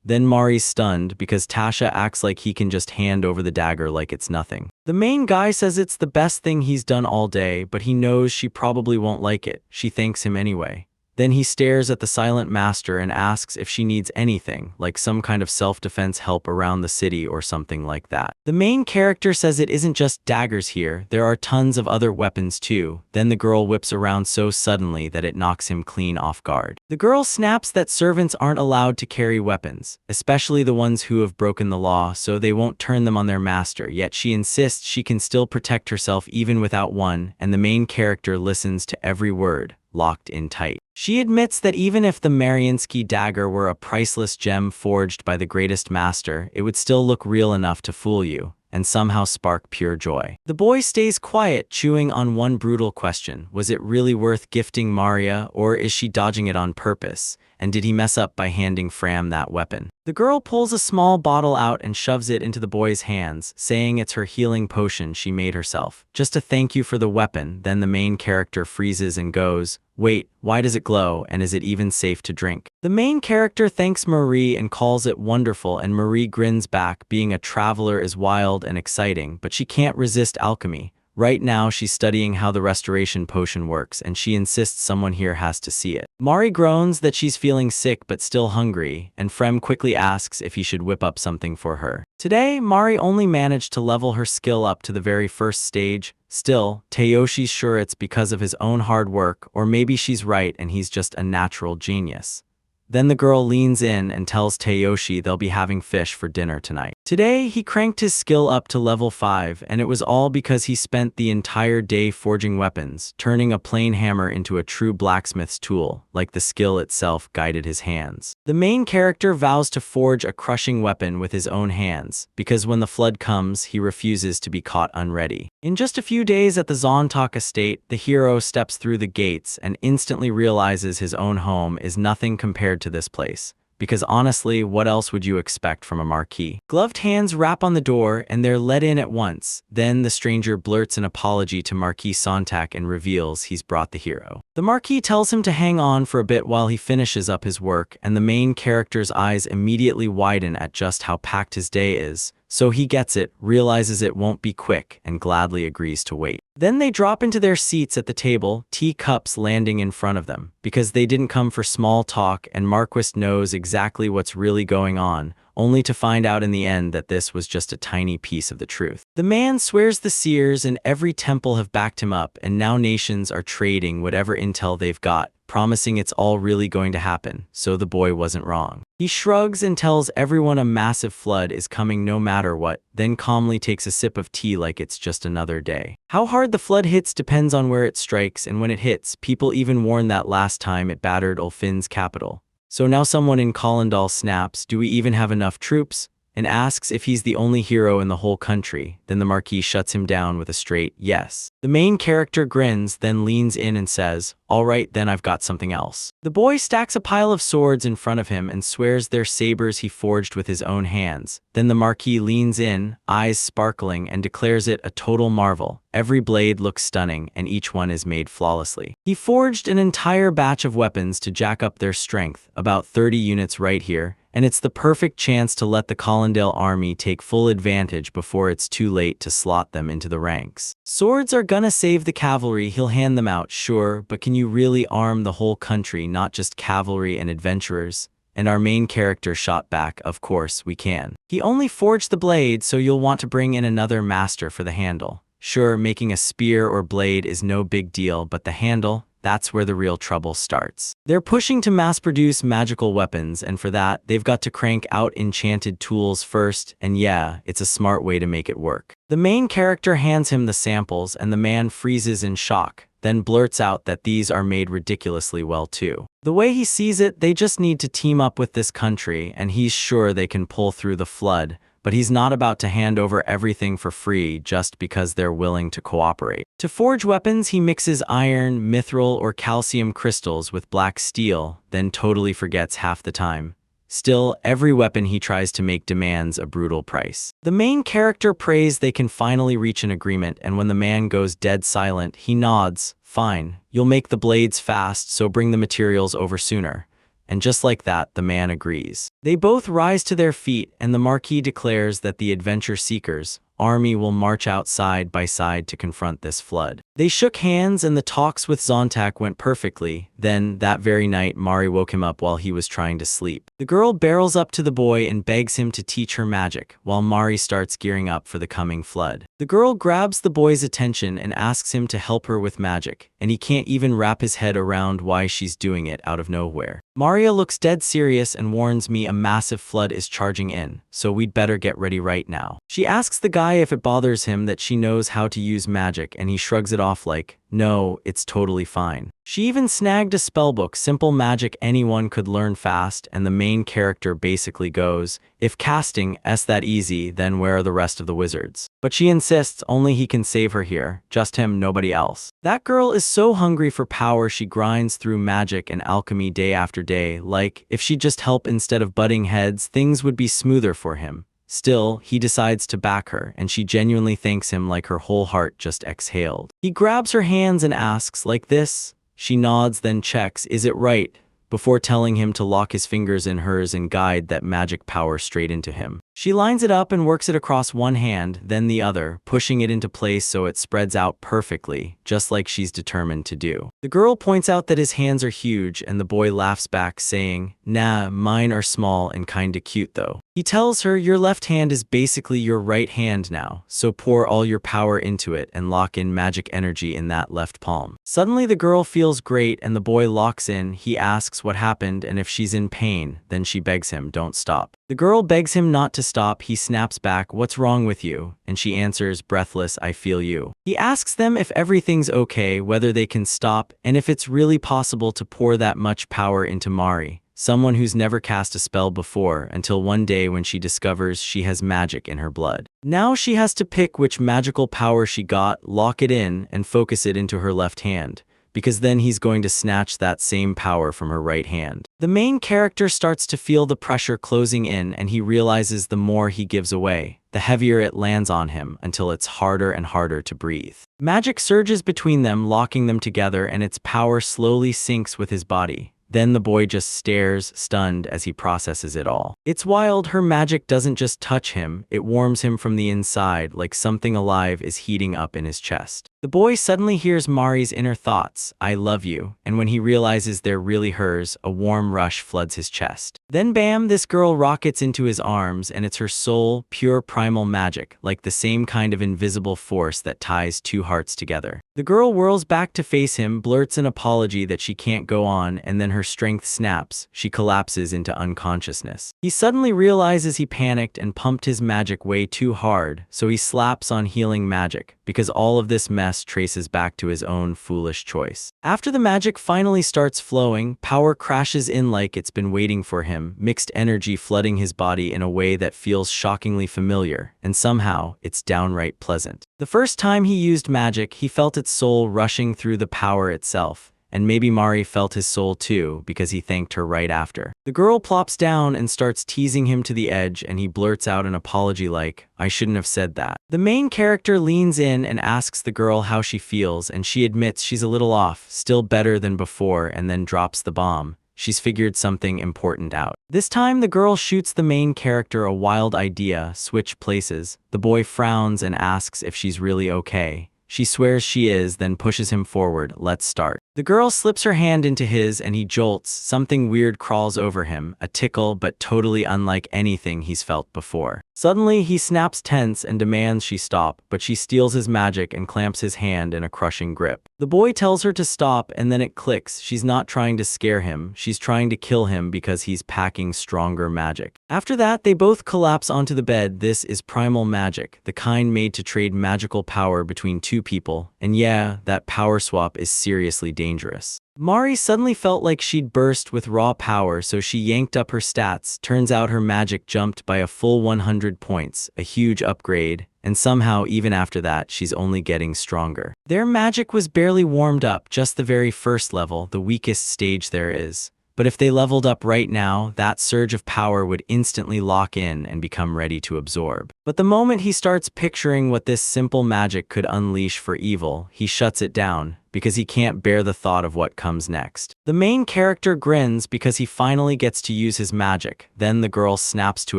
Then Mari's stunned because Tasha acts like he can just hand over the dagger like it's nothing. The main guy says it's the best thing he's done all day, but he knows she probably won't like it. She thanks him anyway. Then he stares at the silent master and asks if she needs anything, like some kind of self-defense help around the city or something like that. The main character says it isn't just daggers here, there are tons of other weapons too. Then the girl whips around so suddenly that it knocks him clean off guard. The girl snaps that servants aren't allowed to carry weapons, especially the ones who have broken the law, so they won't turn them on their master, yet she insists she can still protect herself even without one, and the main character listens to every word, locked in tight. She admits that even if the Mariinsky dagger were a priceless gem forged by the greatest master, it would still look real enough to fool you, and somehow spark pure joy. The boy stays quiet, chewing on one brutal question. Was it really worth gifting Maria, or is she dodging it on purpose? And did he mess up by handing Fram that weapon? The girl pulls a small bottle out and shoves it into the boy's hands, saying it's her healing potion she made herself. Just a thank you for the weapon. Then the main character freezes and goes, wait, why does it glow, and is it even safe to drink? The main character thanks Marie and calls it wonderful, and Marie grins back. Being a traveler is wild and exciting, but she can't resist alchemy. Right now, she's studying how the restoration potion works, and she insists someone here has to see it. Mari groans that she's feeling sick but still hungry, and Frem quickly asks if he should whip up something for her. Today, Mari only managed to level her skill up to the very first stage. Still, Teyoshi's sure it's because of his own hard work, or maybe she's right and he's just a natural genius. Then the girl leans in and tells Teyoshi they'll be having fish for dinner tonight. Today, he cranked his skill up to level 5, and it was all because he spent the entire day forging weapons, turning a plain hammer into a true blacksmith's tool, like the skill itself guided his hands. The main character vows to forge a crushing weapon with his own hands, because when the flood comes, he refuses to be caught unready. In just a few days at the Zontak estate, the hero steps through the gates and instantly realizes his own home is nothing compared to this place. Because honestly, what else would you expect from a marquis? Gloved hands rap on the door and they're let in at once. Then the stranger blurts an apology to Marquis Sontak and reveals he's brought the hero. The Marquis tells him to hang on for a bit while he finishes up his work, and the main character's eyes immediately widen at just how packed his day is. So he gets it, realizes it won't be quick, and gladly agrees to wait. Then they drop into their seats at the table, teacups landing in front of them, because they didn't come for small talk, and Marquis knows exactly what's really going on, only to find out in the end that this was just a tiny piece of the truth. The man swears the seers in every temple have backed him up, and now nations are trading whatever intel they've got, promising it's all really going to happen, so the boy wasn't wrong. He shrugs and tells everyone a massive flood is coming no matter what, then calmly takes a sip of tea like it's just another day. How hard the flood hits depends on where it strikes, and when it hits, people even warn that last time it battered Ulfin's capital. So now someone in Kolondal snaps, do we even have enough troops? and asks if he's the only hero in the whole country. Then the Marquis shuts him down with a straight yes. The main character grins, then leans in and says, "All right, then I've got something else." The boy stacks a pile of swords in front of him and swears they're sabers he forged with his own hands. Then the Marquis leans in, eyes sparkling, and declares it a total marvel. Every blade looks stunning, and each one is made flawlessly. He forged an entire batch of weapons to jack up their strength, about 30 units right here, and it's the perfect chance to let the Collindale army take full advantage before it's too late to slot them into the ranks. Swords are gonna save the cavalry, he'll hand them out, sure, but can you really arm the whole country, not just cavalry and adventurers? And our main character shot back, "Of course, we can. He only forged the blade, so you'll want to bring in another master for the handle. Sure, making a spear or blade is no big deal, but the handle, that's where the real trouble starts." They're pushing to mass-produce magical weapons, and for that, they've got to crank out enchanted tools first, and yeah, it's a smart way to make it work. The main character hands him the samples, and the man freezes in shock, then blurts out that these are made ridiculously well too. The way he sees it, they just need to team up with this country, and he's sure they can pull through the flood, but he's not about to hand over everything for free just because they're willing to cooperate. To forge weapons, he mixes iron, mithril, or calcium crystals with black steel, then totally forgets half the time. Still, every weapon he tries to make demands a brutal price. The main character prays they can finally reach an agreement, and when the man goes dead silent, he nods, "Fine, you'll make the blades fast, so bring the materials over sooner." And just like that, the man agrees. They both rise to their feet, and the Marquis declares that the adventure seekers' army will march out side by side to confront this flood. They shook hands, and the talks with Zontak went perfectly. Then, that very night, Mari woke him up while he was trying to sleep. The girl barrels up to the boy and begs him to teach her magic, while Mari starts gearing up for the coming flood. The girl grabs the boy's attention and asks him to help her with magic, and he can't even wrap his head around why she's doing it out of nowhere. Maria looks dead serious and warns me a massive flood is charging in, so we'd better get ready right now. She asks the guy if it bothers him that she knows how to use magic, and he shrugs it off like, "No, it's totally fine." She even snagged a spellbook, simple magic anyone could learn fast, and the main character basically goes, "If casting's that easy, then where are the rest of the wizards?" But she insists only he can save her here, just him, nobody else. That girl is so hungry for power she grinds through magic and alchemy day after day, like, if she'd just help instead of butting heads, things would be smoother for him. Still, he decides to back her, and she genuinely thanks him like her whole heart just exhaled. He grabs her hands and asks, "Like this?" She nods, then checks, "Is it right?" before telling him to lock his fingers in hers and guide that magic power straight into him. She lines it up and works it across one hand, then the other, pushing it into place so it spreads out perfectly, just like she's determined to do. The girl points out that his hands are huge, and the boy laughs back, saying, "Nah, mine are small and kinda cute though." He tells her, "Your left hand is basically your right hand now, so pour all your power into it and lock in magic energy in that left palm." Suddenly the girl feels great, and the boy locks in. He asks what happened, and if she's in pain, then she begs him, "Don't stop." The girl begs him not to stop. He snaps back, "What's wrong with you?" And she answers, breathless, "I feel you." He asks them if everything's okay, whether they can stop, and if it's really possible to pour that much power into Mari, someone who's never cast a spell before, until one day when she discovers she has magic in her blood. Now she has to pick which magical power she got, lock it in, and focus it into her left hand, because then he's going to snatch that same power from her right hand. The main character starts to feel the pressure closing in, and he realizes the more he gives away, the heavier it lands on him until it's harder and harder to breathe. Magic surges between them, locking them together, and its power slowly sinks with his body. Then the boy just stares, stunned, as he processes it all. It's wild. Her magic doesn't just touch him, it warms him from the inside, like something alive is heating up in his chest. The boy suddenly hears Mari's inner thoughts, "I love you," and when he realizes they're really hers, a warm rush floods his chest. Then bam, this girl rockets into his arms, and it's her soul, pure primal magic, like the same kind of invisible force that ties two hearts together. The girl whirls back to face him, blurts an apology that she can't go on, and then her strength snaps. She collapses into unconsciousness. He suddenly realizes he panicked and pumped his magic way too hard, so he slaps on healing magic, because all of this mess rest traces back to his own foolish choice. After the magic finally starts flowing, power crashes in like it's been waiting for him, mixed energy flooding his body in a way that feels shockingly familiar, and somehow, it's downright pleasant. The first time he used magic, he felt its soul rushing through the power itself. And maybe Mari felt his soul too, because he thanked her right after. The girl plops down and starts teasing him to the edge, and he blurts out an apology like, "I shouldn't have said that." The main character leans in and asks the girl how she feels, and she admits she's a little off, still better than before, and then drops the bomb. She's figured something important out. This time, the girl shoots the main character a wild idea, switch places. The boy frowns and asks if she's really okay. She swears she is, then pushes him forward. Let's start. The girl slips her hand into his and he jolts. Something weird crawls over him, a tickle but totally unlike anything he's felt before. Suddenly, he snaps tense and demands she stop, but she steals his magic and clamps his hand in a crushing grip. The boy tells her to stop, and then it clicks. She's not trying to scare him, she's trying to kill him because he's packing stronger magic. After that, they both collapse onto the bed. This is primal magic, the kind made to trade magical power between two people, and yeah, that power swap is seriously dangerous. Mari suddenly felt like she'd burst with raw power, so she yanked up her stats. Turns out her magic jumped by a full 100 points, a huge upgrade, and somehow even after that, she's only getting stronger. Their magic was barely warmed up, just the very first level, the weakest stage there is. But if they leveled up right now, that surge of power would instantly lock in and become ready to absorb. But the moment he starts picturing what this simple magic could unleash for evil, he shuts it down, because he can't bear the thought of what comes next. The main character grins because he finally gets to use his magic. Then the girl snaps to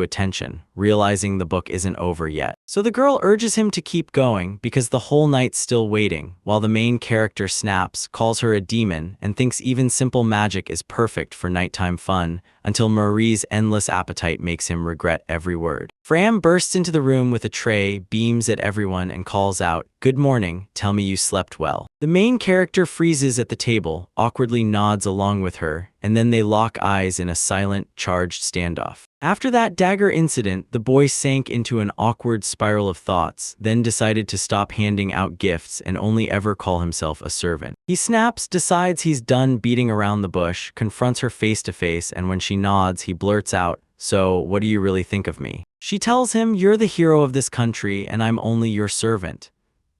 attention, realizing the book isn't over yet. So the girl urges him to keep going because the whole night's still waiting, while the main character snaps, calls her a demon, and thinks even simple magic is perfect for nighttime fun, until Marie's endless appetite makes him regret every word. Fram bursts into the room with a tray, beams at everyone, and calls out, "Good morning, tell me you slept well." The main character freezes at the table, awkwardly nods along with her, and then they lock eyes in a silent, charged standoff. After that dagger incident, the boy sank into an awkward spiral of thoughts, then decided to stop handing out gifts and only ever call himself a servant. He snaps, decides he's done beating around the bush, confronts her face to face, and when she nods, he blurts out, "So, what do you really think of me?" She tells him, "You're the hero of this country, and I'm only your servant."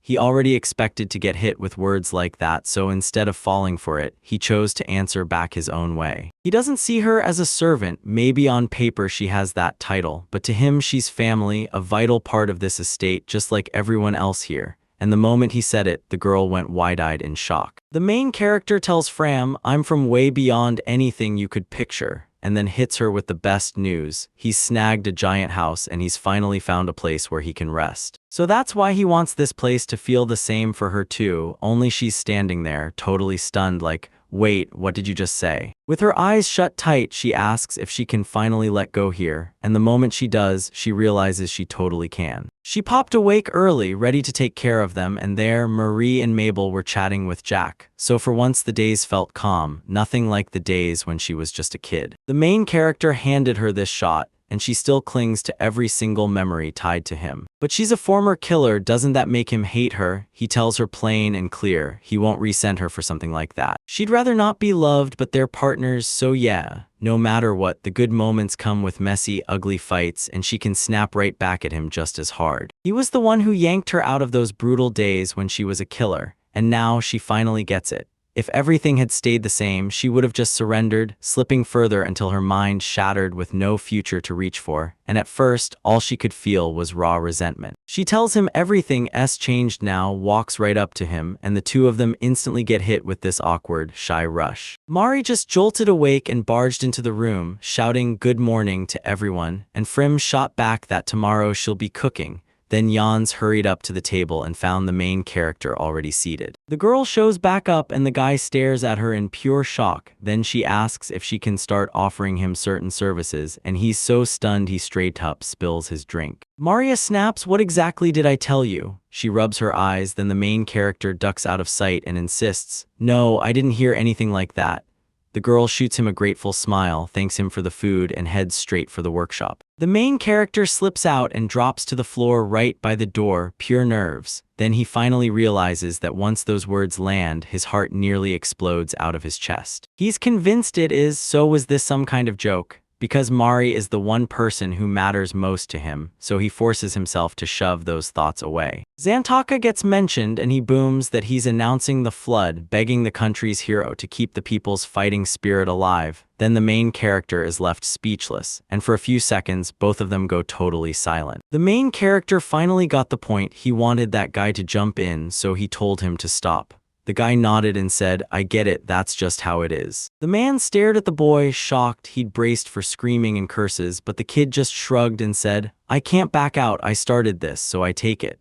He already expected to get hit with words like that, so instead of falling for it, he chose to answer back his own way. He doesn't see her as a servant. Maybe on paper she has that title, but to him she's family, a vital part of this estate, just like everyone else here. And the moment he said it, the girl went wide-eyed in shock. The main character tells Fram, "I'm from way beyond anything you could picture," and then hits her with the best news. He's snagged a giant house and he's finally found a place where he can rest. So that's why he wants this place to feel the same for her too, only she's standing there, totally stunned like, "Wait, what did you just say?" With her eyes shut tight, she asks if she can finally let go here, and the moment she does, she realizes she totally can. She popped awake early, ready to take care of them, and there, Marie and Mabel were chatting with Jack. So for once the days felt calm, nothing like the days when she was just a kid. The main character handed her this shot, and she still clings to every single memory tied to him. But she's a former killer, doesn't that make him hate her? He tells her plain and clear, he won't resent her for something like that. She'd rather not be loved, but they're partners, so yeah. No matter what, the good moments come with messy, ugly fights, and she can snap right back at him just as hard. He was the one who yanked her out of those brutal days when she was a killer, and now she finally gets it. If everything had stayed the same, she would have just surrendered, slipping further until her mind shattered with no future to reach for, and at first, all she could feel was raw resentment. She tells him everything's changed now, walks right up to him, and the two of them instantly get hit with this awkward, shy rush. Mari just jolted awake and barged into the room, shouting good morning to everyone, and Frim shot back that tomorrow she'll be cooking. Then Jans hurried up to the table and found the main character already seated. The girl shows back up and the guy stares at her in pure shock. Then she asks if she can start offering him certain services, and he's so stunned he straight up spills his drink. Maria snaps, "What exactly did I tell you?" She rubs her eyes, then the main character ducks out of sight and insists, "No, I didn't hear anything like that." The girl shoots him a grateful smile, thanks him for the food, and heads straight for the workshop. The main character slips out and drops to the floor right by the door, pure nerves. Then he finally realizes that once those words land, his heart nearly explodes out of his chest. He's convinced it is, so was this some kind of joke? Because Mari is the one person who matters most to him, so he forces himself to shove those thoughts away. Xantaka gets mentioned and he booms that he's announcing the flood, begging the country's hero to keep the people's fighting spirit alive. Then the main character is left speechless, and for a few seconds, both of them go totally silent. The main character finally got the point. He wanted that guy to jump in, so he told him to stop. The guy nodded and said, "I get it, that's just how it is." The man stared at the boy, shocked. He'd braced for screaming and curses, but the kid just shrugged and said, "I can't back out, I started this, so I take it."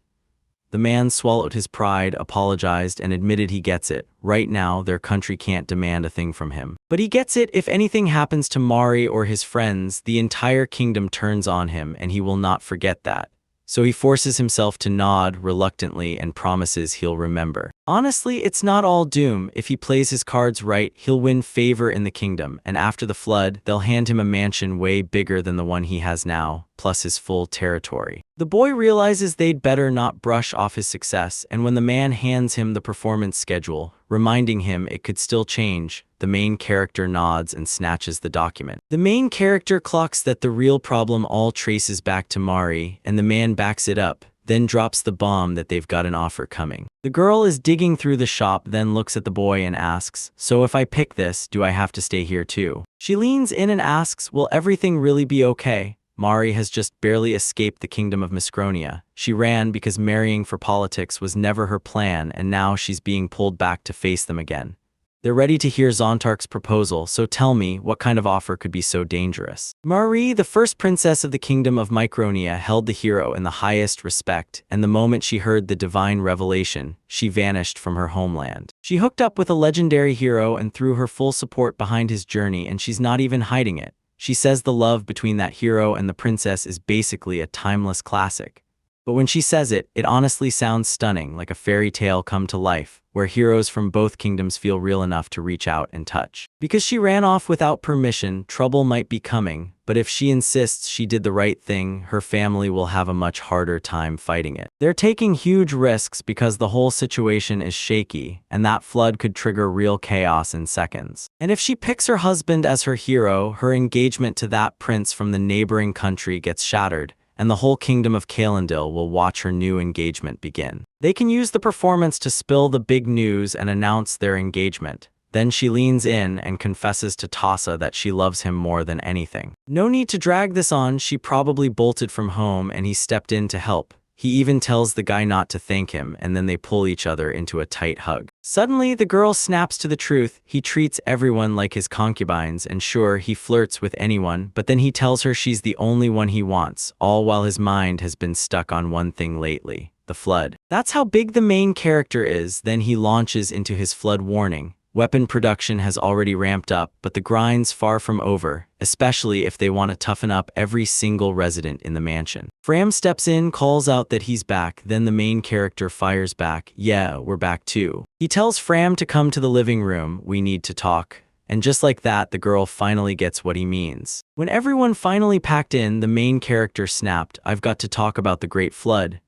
The man swallowed his pride, apologized, and admitted he gets it. Right now, their country can't demand a thing from him. But he gets it. If anything happens to Mari or his friends, the entire kingdom turns on him, and he will not forget that. So he forces himself to nod reluctantly and promises he'll remember. Honestly, it's not all doom. If he plays his cards right, he'll win favor in the kingdom, and after the flood, they'll hand him a mansion way bigger than the one he has now, plus his full territory. The boy realizes they'd better not brush off his success, and when the man hands him the performance schedule, reminding him it could still change, the main character nods and snatches the document. The main character clocks that the real problem all traces back to Mari, and the man backs it up, then drops the bomb that they've got an offer coming. The girl is digging through the shop, then looks at the boy and asks, "So if I pick this, do I have to stay here too?" She leans in and asks, "Will everything really be okay?" Mari has just barely escaped the kingdom of Miscronia. She ran because marrying for politics was never her plan, and now she's being pulled back to face them again. They're ready to hear Zontark's proposal, so tell me, what kind of offer could be so dangerous? Mari, the first princess of the kingdom of Micronia, held the hero in the highest respect, and the moment she heard the divine revelation, she vanished from her homeland. She hooked up with a legendary hero and threw her full support behind his journey, and she's not even hiding it. She says the love between that hero and the princess is basically a timeless classic. But when she says it, it honestly sounds stunning, like a fairy tale come to life, where heroes from both kingdoms feel real enough to reach out and touch. Because she ran off without permission, trouble might be coming, but if she insists she did the right thing, her family will have a much harder time fighting it. They're taking huge risks because the whole situation is shaky, and that flood could trigger real chaos in seconds. And if she picks her husband as her hero, her engagement to that prince from the neighboring country gets shattered, and the whole kingdom of Kaelendil will watch her new engagement begin. They can use the performance to spill the big news and announce their engagement. Then she leans in and confesses to Tassa that she loves him more than anything. No need to drag this on, she probably bolted from home and he stepped in to help. He even tells the guy not to thank him, and then they pull each other into a tight hug. Suddenly, the girl snaps to the truth. He treats everyone like his concubines, and sure, he flirts with anyone, but then he tells her she's the only one he wants, all while his mind has been stuck on one thing lately: the flood. That's how big the main character is. Then he launches into his flood warning. Weapon production has already ramped up, but the grind's far from over, especially if they want to toughen up every single resident in the mansion. Fram steps in, calls out that he's back, then the main character fires back, "Yeah, we're back too." He tells Fram to come to the living room, "We need to talk." And just like that, the girl finally gets what he means. When everyone finally packed in, the main character snapped, "I've got to talk about the Great Flood."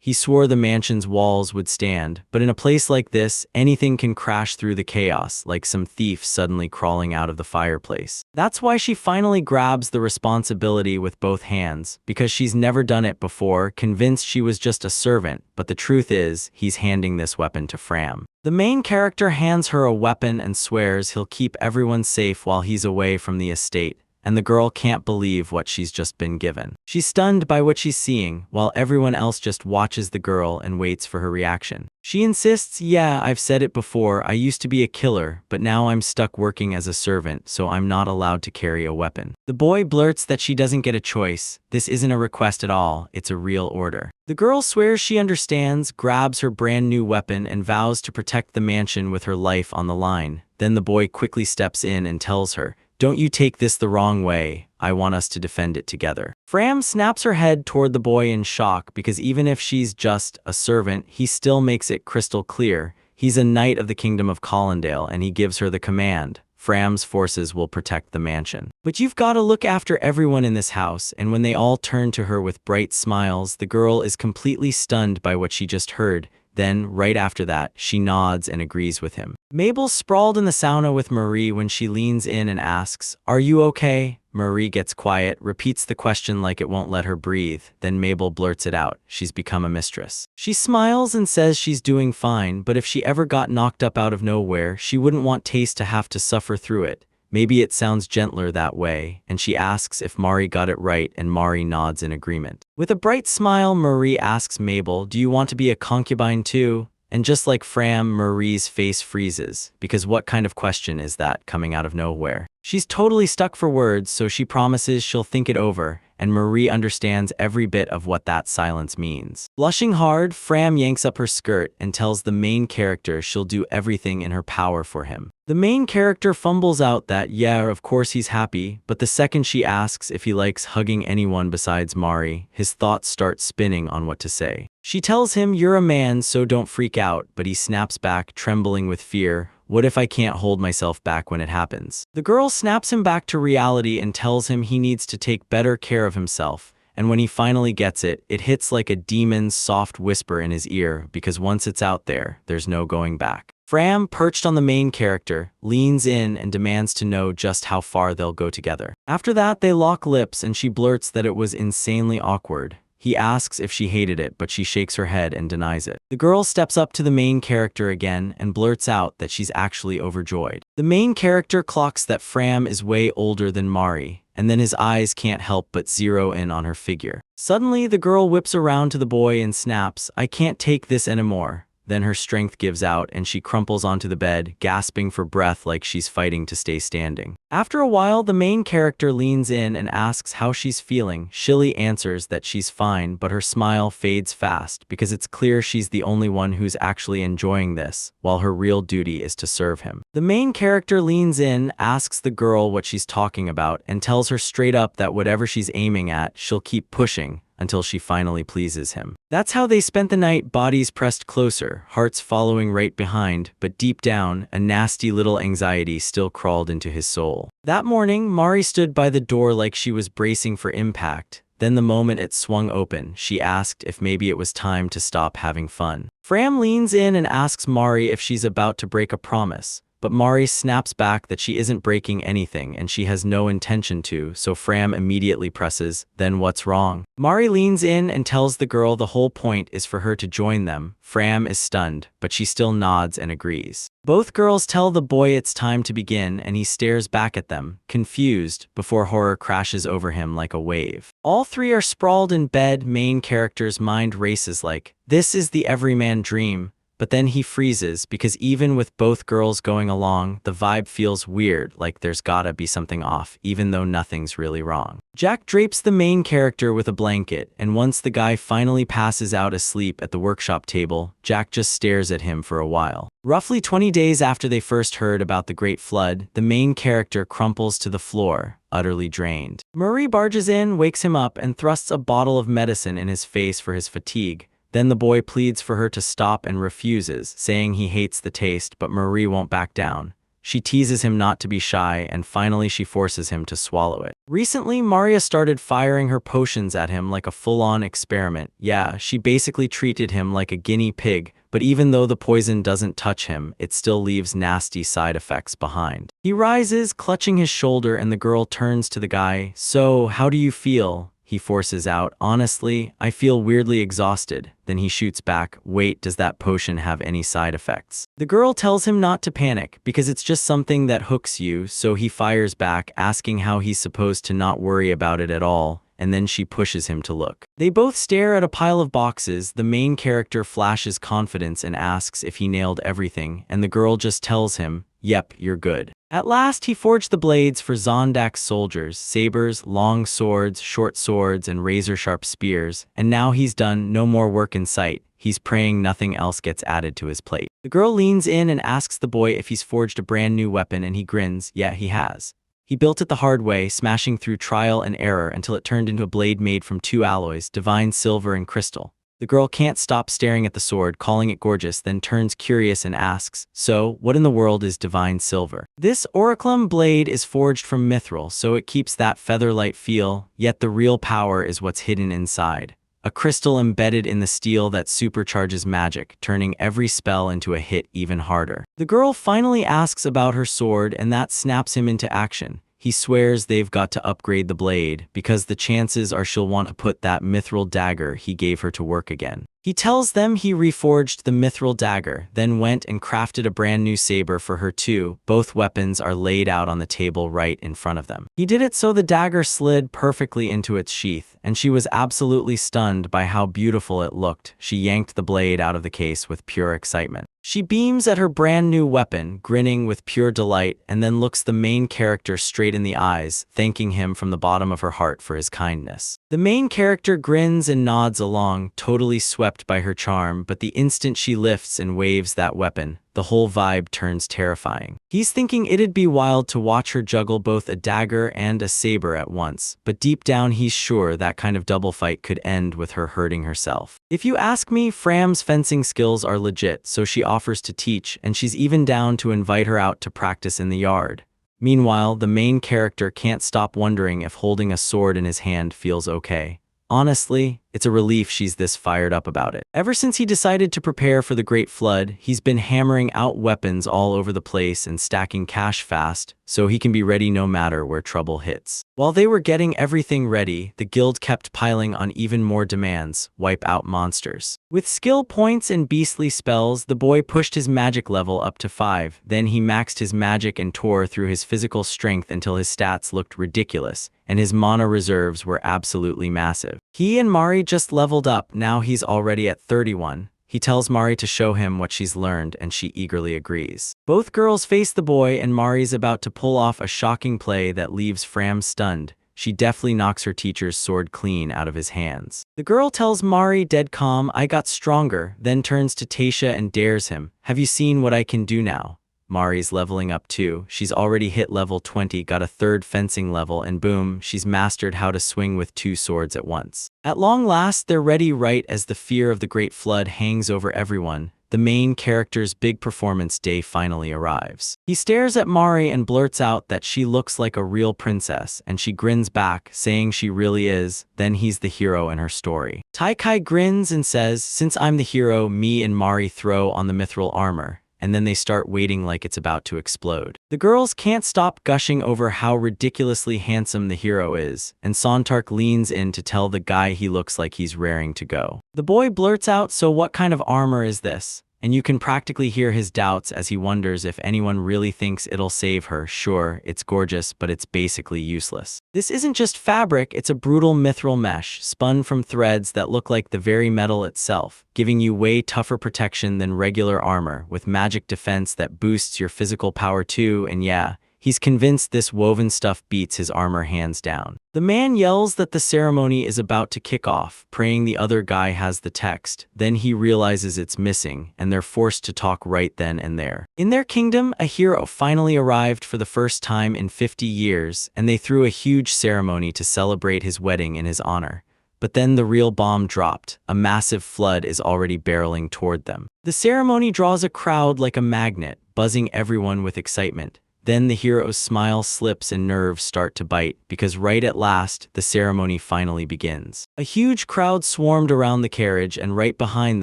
He swore the mansion's walls would stand, but in a place like this, anything can crash through the chaos, like some thief suddenly crawling out of the fireplace. That's why she finally grabs the responsibility with both hands, because she's never done it before, convinced she was just a servant, but the truth is, he's handing this weapon to Fram. The main character hands her a weapon and swears he'll keep everyone safe while he's away from the estate. And the girl can't believe what she's just been given. She's stunned by what she's seeing, while everyone else just watches the girl and waits for her reaction. She insists, "Yeah, I've said it before, I used to be a killer, but now I'm stuck working as a servant, so I'm not allowed to carry a weapon." The boy blurts that she doesn't get a choice. This isn't a request at all, it's a real order. The girl swears she understands, grabs her brand new weapon, and vows to protect the mansion with her life on the line. Then the boy quickly steps in and tells her, "Don't you take this the wrong way, I want us to defend it together." Fram snaps her head toward the boy in shock because even if she's just a servant, he still makes it crystal clear. He's a knight of the kingdom of Collindale and he gives her the command, Fram's forces will protect the mansion. But you've got to look after everyone in this house, and when they all turn to her with bright smiles, the girl is completely stunned by what she just heard. Then, right after that, she nods and agrees with him. Mabel sprawled in the sauna with Marie when she leans in and asks, "Are you okay?" Marie gets quiet, repeats the question like it won't let her breathe. Then Mabel blurts it out. She's become a mistress. She smiles and says she's doing fine, but if she ever got knocked up out of nowhere, she wouldn't want Taste to have to suffer through it. Maybe it sounds gentler that way, and she asks if Mari got it right, and Mari nods in agreement. With a bright smile, Marie asks Mabel, "Do you want to be a concubine too?" And just like Fram, Marie's face freezes, because what kind of question is that coming out of nowhere? She's totally stuck for words, so she promises she'll think it over, and Marie understands every bit of what that silence means. Blushing hard, Fram yanks up her skirt and tells the main character she'll do everything in her power for him. The main character fumbles out that, yeah, of course he's happy, but the second she asks if he likes hugging anyone besides Mari, his thoughts start spinning on what to say. She tells him, "You're a man, so don't freak out," but he snaps back, trembling with fear. "What if I can't hold myself back when it happens?" The girl snaps him back to reality and tells him he needs to take better care of himself. And when he finally gets it, it hits like a demon's soft whisper in his ear, because once it's out there, there's no going back. Fram, perched on the main character, leans in and demands to know just how far they'll go together. After that, they lock lips and she blurts that it was insanely awkward. He asks if she hated it, but she shakes her head and denies it. The girl steps up to the main character again and blurts out that she's actually overjoyed. The main character clocks that Fram is way older than Mari, and then his eyes can't help but zero in on her figure. Suddenly, the girl whips around to the boy and snaps, "I can't take this anymore." Then her strength gives out and she crumples onto the bed, gasping for breath like she's fighting to stay standing. After a while, the main character leans in and asks how she's feeling. Shilly answers that she's fine, but her smile fades fast because it's clear she's the only one who's actually enjoying this, while her real duty is to serve him. The main character leans in, asks the girl what she's talking about, and tells her straight up that whatever she's aiming at, she'll keep pushing until she finally pleases him. That's how they spent the night, bodies pressed closer, hearts following right behind, but deep down, a nasty little anxiety still crawled into his soul. That morning, Mari stood by the door like she was bracing for impact. Then the moment it swung open, she asked if maybe it was time to stop having fun. Fram leans in and asks Mari if she's about to break a promise. But Mari snaps back that she isn't breaking anything and she has no intention to, so Fram immediately presses, "Then what's wrong?" Mari leans in and tells the girl the whole point is for her to join them. Fram is stunned, but she still nods and agrees. Both girls tell the boy it's time to begin and he stares back at them, confused, before horror crashes over him like a wave. All three are sprawled in bed, main character's mind races like, this is the everyman dream. But then he freezes because even with both girls going along, the vibe feels weird, like there's gotta be something off, even though nothing's really wrong. Jack drapes the main character with a blanket, and once the guy finally passes out asleep at the workshop table, Jack just stares at him for a while. Roughly 20 days after they first heard about the Great Flood, the main character crumples to the floor, utterly drained. Marie barges in, wakes him up, and thrusts a bottle of medicine in his face for his fatigue. Then the boy pleads for her to stop and refuses, saying he hates the taste, but Marie won't back down. She teases him not to be shy, and finally she forces him to swallow it. Recently, Maria started firing her potions at him like a full-on experiment. Yeah, she basically treated him like a guinea pig, but even though the poison doesn't touch him, it still leaves nasty side effects behind. He rises, clutching his shoulder, and the girl turns to the guy. "So, how do you feel?" He forces out, "Honestly, I feel weirdly exhausted." Then he shoots back, "Wait, does that potion have any side effects?" The girl tells him not to panic, because it's just something that hooks you, so he fires back, asking how he's supposed to not worry about it at all, and then she pushes him to look. They both stare at a pile of boxes. The main character flashes confidence and asks if he nailed everything, and the girl just tells him, "Yep, you're good." At last, he forged the blades for Zondak's soldiers, sabers, long swords, short swords, and razor-sharp spears, and now he's done, no more work in sight. He's praying nothing else gets added to his plate. The girl leans in and asks the boy if he's forged a brand new weapon, and he grins. Yeah, he has. He built it the hard way, smashing through trial and error until it turned into a blade made from two alloys, divine silver and crystal. The girl can't stop staring at the sword, calling it gorgeous, then turns curious and asks, "So, what in the world is divine silver?" This orichalcum blade is forged from mithril, so it keeps that feather-light feel, yet the real power is what's hidden inside. A crystal embedded in the steel that supercharges magic, turning every spell into a hit even harder. The girl finally asks about her sword, and that snaps him into action. He swears they've got to upgrade the blade, because the chances are she'll want to put that mithril dagger he gave her to work again. He tells them he reforged the mithril dagger, then went and crafted a brand new saber for her too. Both weapons are laid out on the table right in front of them. He did it so the dagger slid perfectly into its sheath, and she was absolutely stunned by how beautiful it looked. She yanked the blade out of the case with pure excitement. She beams at her brand new weapon, grinning with pure delight, and then looks the main character straight in the eyes, thanking him from the bottom of her heart for his kindness. The main character grins and nods along, totally swept by her charm, but the instant she lifts and waves that weapon, the whole vibe turns terrifying. He's thinking it'd be wild to watch her juggle both a dagger and a saber at once, but deep down he's sure that kind of double fight could end with her hurting herself. If you ask me, Fram's fencing skills are legit, so she offers to teach, and she's even down to invite her out to practice in the yard. Meanwhile, the main character can't stop wondering if holding a sword in his hand feels okay. Honestly, it's a relief she's this fired up about it. Ever since he decided to prepare for the Great Flood, he's been hammering out weapons all over the place and stacking cash fast, so he can be ready no matter where trouble hits. While they were getting everything ready, the guild kept piling on even more demands: wipe out monsters. With skill points and beastly spells, the boy pushed his magic level up to 5, then he maxed his magic and tore through his physical strength until his stats looked ridiculous, and his mana reserves were absolutely massive. He and Mari just leveled up, now he's already at 31. He tells Mari to show him what she's learned, and she eagerly agrees. Both girls face the boy, and Mari's about to pull off a shocking play that leaves Fram stunned. She deftly knocks her teacher's sword clean out of his hands. The girl tells Mari dead calm, "I got stronger," then turns to Tasha and dares him, "Have you seen what I can do now?" Mari's leveling up too. She's already hit level 20, got a 3rd fencing level, and boom, she's mastered how to swing with 2 swords at once. At long last, they're ready right as the fear of the Great Flood hangs over everyone. The main character's big performance day finally arrives. He stares at Mari and blurts out that she looks like a real princess, and she grins back, saying she really is. Then he's the hero in her story. Taikai grins and says, "Since I'm the hero, me and Mari throw on the mithril armor." And then they start waiting like it's about to explode. The girls can't stop gushing over how ridiculously handsome the hero is, and Sontark leans in to tell the guy he looks like he's raring to go. The boy blurts out, "So what kind of armor is this?" And you can practically hear his doubts as he wonders if anyone really thinks it'll save her. Sure, it's gorgeous, but it's basically useless. This isn't just fabric, it's a brutal mithril mesh, spun from threads that look like the very metal itself, giving you way tougher protection than regular armor, with magic defense that boosts your physical power too, and yeah, he's convinced this woven stuff beats his armor hands down. The man yells that the ceremony is about to kick off, praying the other guy has the text. Then he realizes it's missing, and they're forced to talk right then and there. In their kingdom, a hero finally arrived for the first time in 50 years, and they threw a huge ceremony to celebrate his wedding in his honor. But then the real bomb dropped. A massive flood is already barreling toward them. The ceremony draws a crowd like a magnet, buzzing everyone with excitement. Then the hero's smile slips and nerves start to bite, because right at last, the ceremony finally begins. A huge crowd swarmed around the carriage, and right behind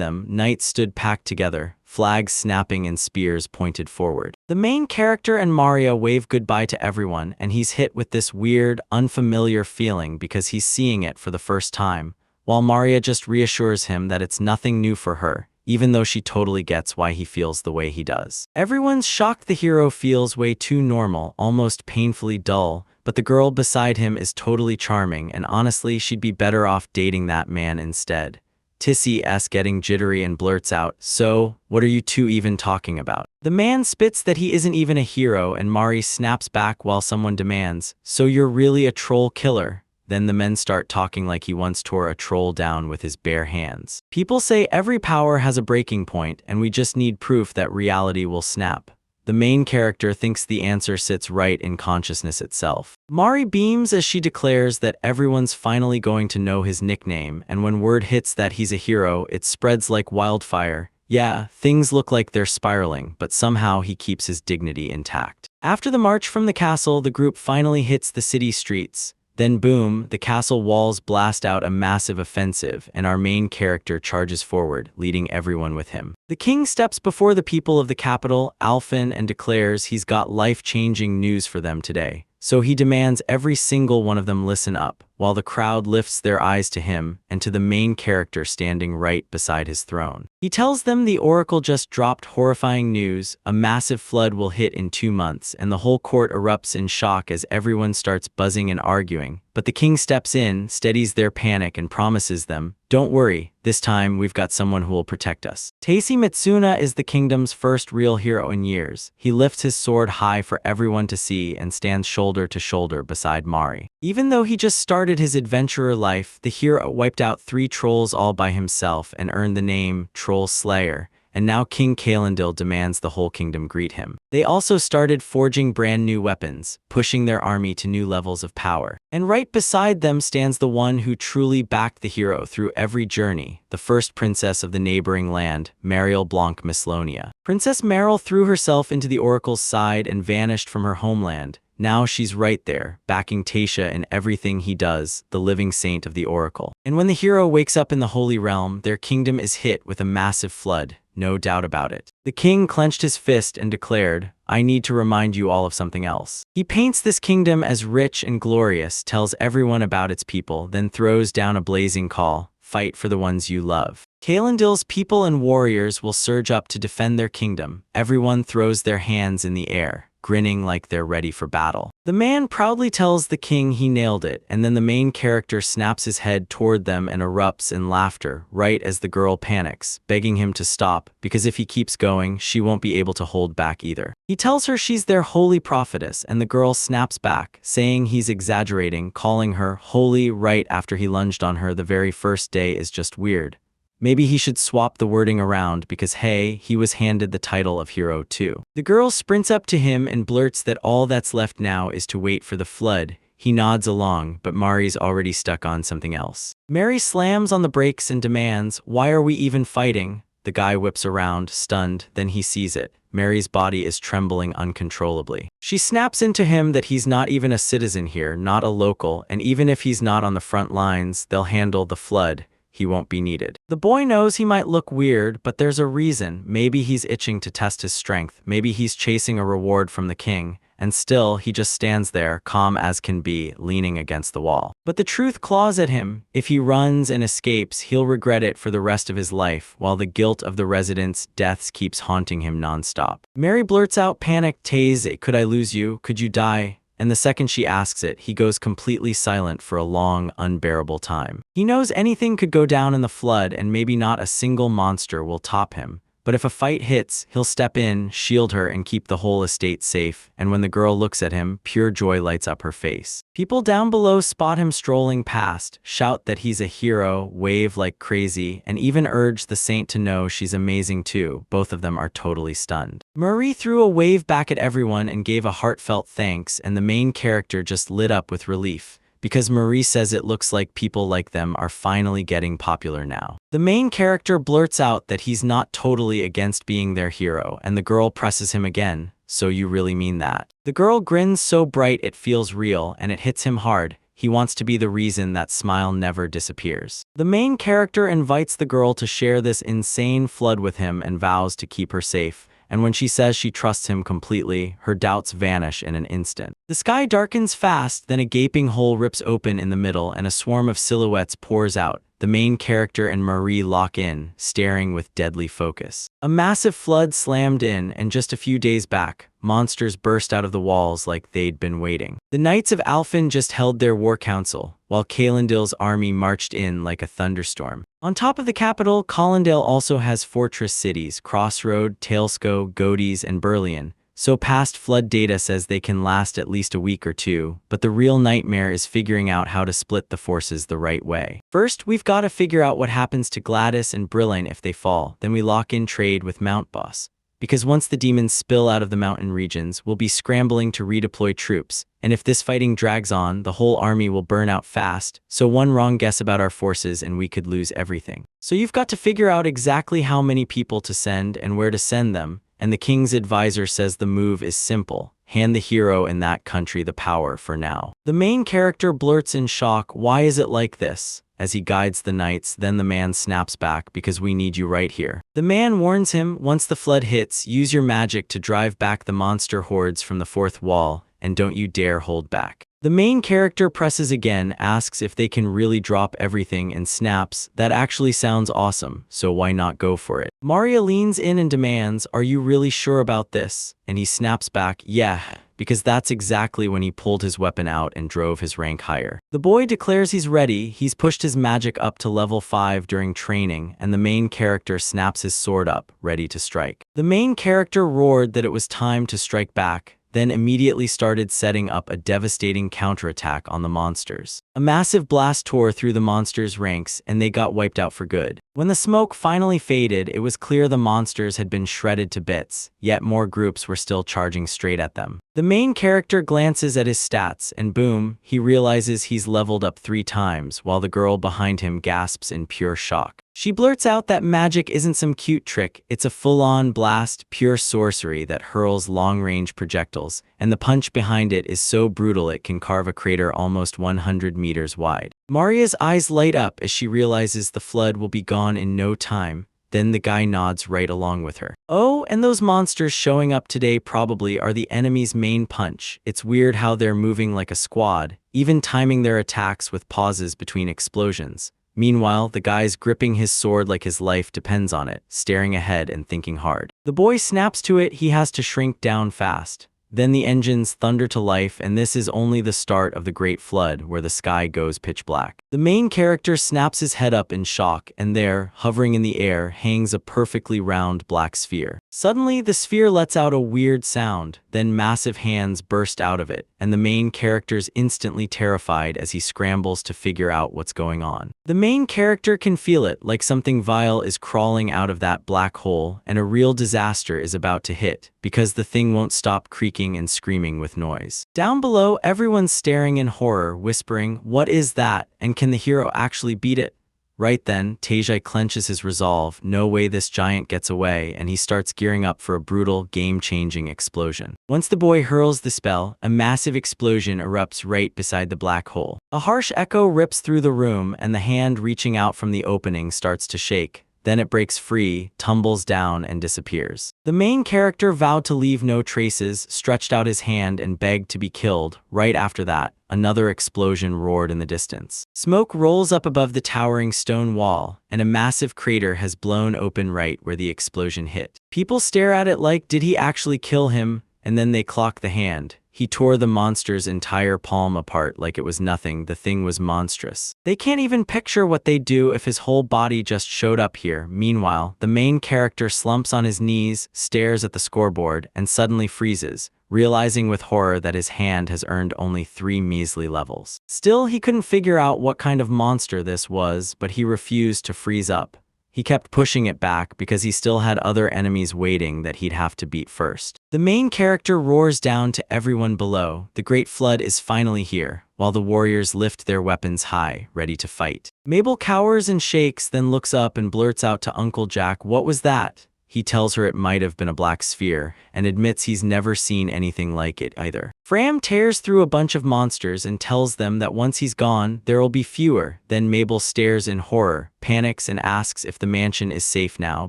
them, knights stood packed together, flags snapping and spears pointed forward. The main character and Maria wave goodbye to everyone, and he's hit with this weird, unfamiliar feeling because he's seeing it for the first time, while Maria just reassures him that it's nothing new for her, even though she totally gets why he feels the way he does. Everyone's shocked the hero feels way too normal, almost painfully dull, but the girl beside him is totally charming, and honestly, she'd be better off dating that man instead. Tissy-s getting jittery and blurts out, "So, what are you two even talking about?" The man spits that he isn't even a hero, and Mari snaps back while someone demands, "So you're really a troll killer?" Then the men start talking like he once tore a troll down with his bare hands. People say every power has a breaking point, and we just need proof that reality will snap. The main character thinks the answer sits right in consciousness itself. Mari beams as she declares that everyone's finally going to know his nickname, and when word hits that he's a hero, it spreads like wildfire. Yeah, things look like they're spiraling, but somehow he keeps his dignity intact. After the march from the castle, the group finally hits the city streets. Then boom, the castle walls blast out a massive offensive, and our main character charges forward, leading everyone with him. The king steps before the people of the capital, Alphen, and declares he's got life-changing news for them today. So he demands every single one of them listen up, while the crowd lifts their eyes to him and to the main character standing right beside his throne. He tells them the oracle just dropped horrifying news: a massive flood will hit in 2 months, and the whole court erupts in shock as everyone starts buzzing and arguing. But the king steps in, steadies their panic, and promises them, "Don't worry, this time we've got someone who will protect us." Taisi Mitsuna is the kingdom's first real hero in years. He lifts his sword high for everyone to see and stands shoulder to shoulder beside Mari. Even though he just started his adventurer life, the hero wiped out 3 trolls all by himself and earned the name Troll Slayer. And now King Kalendil demands the whole kingdom greet him. They also started forging brand new weapons, pushing their army to new levels of power. And right beside them stands the one who truly backed the hero through every journey, the first princess of the neighboring land, Mariel Blanc Mislonia. Princess Mariel threw herself into the oracle's side and vanished from her homeland. Now she's right there, backing Tasha in everything he does, the living saint of the oracle. And when the hero wakes up in the Holy Realm, their kingdom is hit with a massive flood. No doubt about it. The king clenched his fist and declared, "I need to remind you all of something else." He paints this kingdom as rich and glorious, tells everyone about its people, then throws down a blazing call: fight for the ones you love. Kalendil's people and warriors will surge up to defend their kingdom. Everyone throws their hands in the air, grinning like they're ready for battle. The man proudly tells the king he nailed it, and then the main character snaps his head toward them and erupts in laughter, right as the girl panics, begging him to stop, because if he keeps going, she won't be able to hold back either. He tells her she's their holy prophetess, and the girl snaps back, saying he's exaggerating, calling her holy right after he lunged on her the very first day is just weird. Maybe he should swap the wording around because hey, he was handed the title of hero too. The girl sprints up to him and blurts that all that's left now is to wait for the flood. He nods along, but Mari's already stuck on something else. Mary slams on the brakes and demands, "Why are we even fighting?" The guy whips around, stunned, then he sees it. Mary's body is trembling uncontrollably. She snaps into him that he's not even a citizen here, not a local, and even if he's not on the front lines, they'll handle the flood. He won't be needed. The boy knows he might look weird, but there's a reason. Maybe he's itching to test his strength. Maybe he's chasing a reward from the king. And still, he just stands there, calm as can be, leaning against the wall. But the truth claws at him. If he runs and escapes, he'll regret it for the rest of his life, while the guilt of the residents' deaths keeps haunting him nonstop. Mary blurts out, panicked, "Taze, could I lose you? Could you die?" And the second she asks it, he goes completely silent for a long, unbearable time. He knows anything could go down in the flood and maybe not a single monster will top him. But if a fight hits, he'll step in, shield her, and keep the whole estate safe. And when the girl looks at him, pure joy lights up her face. People down below spot him strolling past, shout that he's a hero, wave like crazy, and even urge the saint to know she's amazing too. Both of them are totally stunned. Marie threw a wave back at everyone and gave a heartfelt thanks, and the main character just lit up with relief. Because Marie says it looks like people like them are finally getting popular now. The main character blurts out that he's not totally against being their hero, and the girl presses him again, "So you really mean that?" The girl grins so bright it feels real, and it hits him hard. He wants to be the reason that smile never disappears. The main character invites the girl to share this insane flood with him and vows to keep her safe. And when she says she trusts him completely, her doubts vanish in an instant. The sky darkens fast, then a gaping hole rips open in the middle and a swarm of silhouettes pours out. The main character and Marie lock in, staring with deadly focus. A massive flood slammed in, and just a few days back, monsters burst out of the walls like they'd been waiting. The Knights of Alphen just held their war council, while Kalendil's army marched in like a thunderstorm. On top of the capital, Kalendil also has fortress cities, Crossroad, Tailsko, Godis, and Berlian. So past flood data says they can last at least a week or two, but the real nightmare is figuring out how to split the forces the right way. First, we've got to figure out what happens to Gladys and Brilliant if they fall, then we lock in trade with Mount Boss. because once the demons spill out of the mountain regions, we'll be scrambling to redeploy troops, and if this fighting drags on, the whole army will burn out fast, so one wrong guess about our forces and we could lose everything. So you've got to figure out exactly how many people to send and where to send them, and the king's advisor says the move is simple. Hand the hero in that country the power for now. The main character blurts in shock, "Why is it like this?" As he guides the knights, then the man snaps back, "Because we need you right here." The man warns him, "Once the flood hits, use your magic to drive back the monster hordes from the fourth wall, and don't you dare hold back." The main character presses again, asks if they can really drop everything, and snaps, "That actually sounds awesome, so why not go for it?" Maria leans in and demands, "Are you really sure about this?" And he snaps back, "Yeah, because that's exactly when he pulled his weapon out and drove his rank higher." The boy declares he's ready. He's pushed his magic up to level 5 during training, and the main character snaps his sword up, ready to strike. The main character roared that it was time to strike back, then immediately started setting up a devastating counterattack on the monsters. A massive blast tore through the monsters' ranks, and they got wiped out for good. When the smoke finally faded, it was clear the monsters had been shredded to bits, yet more groups were still charging straight at them. The main character glances at his stats, and boom, he realizes he's leveled up 3 times, while the girl behind him gasps in pure shock. She blurts out that magic isn't some cute trick, it's a full-on blast, pure sorcery that hurls long-range projectiles, and the punch behind it is so brutal it can carve a crater almost 100 meters wide. Maria's eyes light up as she realizes the flood will be gone in no time. Then the guy nods right along with her. "Oh, and those monsters showing up today probably are the enemy's main punch. It's weird how they're moving like a squad, even timing their attacks with pauses between explosions." Meanwhile, the guy's gripping his sword like his life depends on it, staring ahead and thinking hard. The boy snaps to it, he has to shrink down fast. Then the engines thunder to life, and this is only the start of the Great Flood, where the sky goes pitch black. The main character snaps his head up in shock, and there, hovering in the air, hangs a perfectly round black sphere. Suddenly, the sphere lets out a weird sound, then massive hands burst out of it, and the main character's instantly terrified as he scrambles to figure out what's going on. The main character can feel it, like something vile is crawling out of that black hole, and a real disaster is about to hit, because the thing won't stop creaking and screaming with noise. Down below, everyone's staring in horror, whispering, "What is that? And can the hero actually beat it?" Right then, Taejai clenches his resolve, no way this giant gets away, and he starts gearing up for a brutal, game-changing explosion. Once the boy hurls the spell, a massive explosion erupts right beside the black hole. A harsh echo rips through the room, and the hand reaching out from the opening starts to shake. Then it breaks free, tumbles down, and disappears. The main character vowed to leave no traces, stretched out his hand and begged to be killed. Right after that, another explosion roared in the distance. Smoke rolls up above the towering stone wall, and a massive crater has blown open right where the explosion hit. People stare at it like, did he actually kill him? And then they clock the hand. He tore the monster's entire palm apart like it was nothing. The thing was monstrous. They can't even picture what they'd do if his whole body just showed up here. Meanwhile, the main character slumps on his knees, stares at the scoreboard, and suddenly freezes, realizing with horror that his hand has earned only 3 measly levels. Still, he couldn't figure out what kind of monster this was, but he refused to freeze up. He kept pushing it back because he still had other enemies waiting that he'd have to beat first. The main character roars down to everyone below. The Great Flood is finally here, while the warriors lift their weapons high, ready to fight. Mabel cowers and shakes, then looks up and blurts out to Uncle Jack, "What was that?" He tells her it might have been a black sphere, and admits he's never seen anything like it either. Fram tears through a bunch of monsters and tells them that once he's gone, there'll be fewer. Then Mabel stares in horror, panics, and asks if the mansion is safe now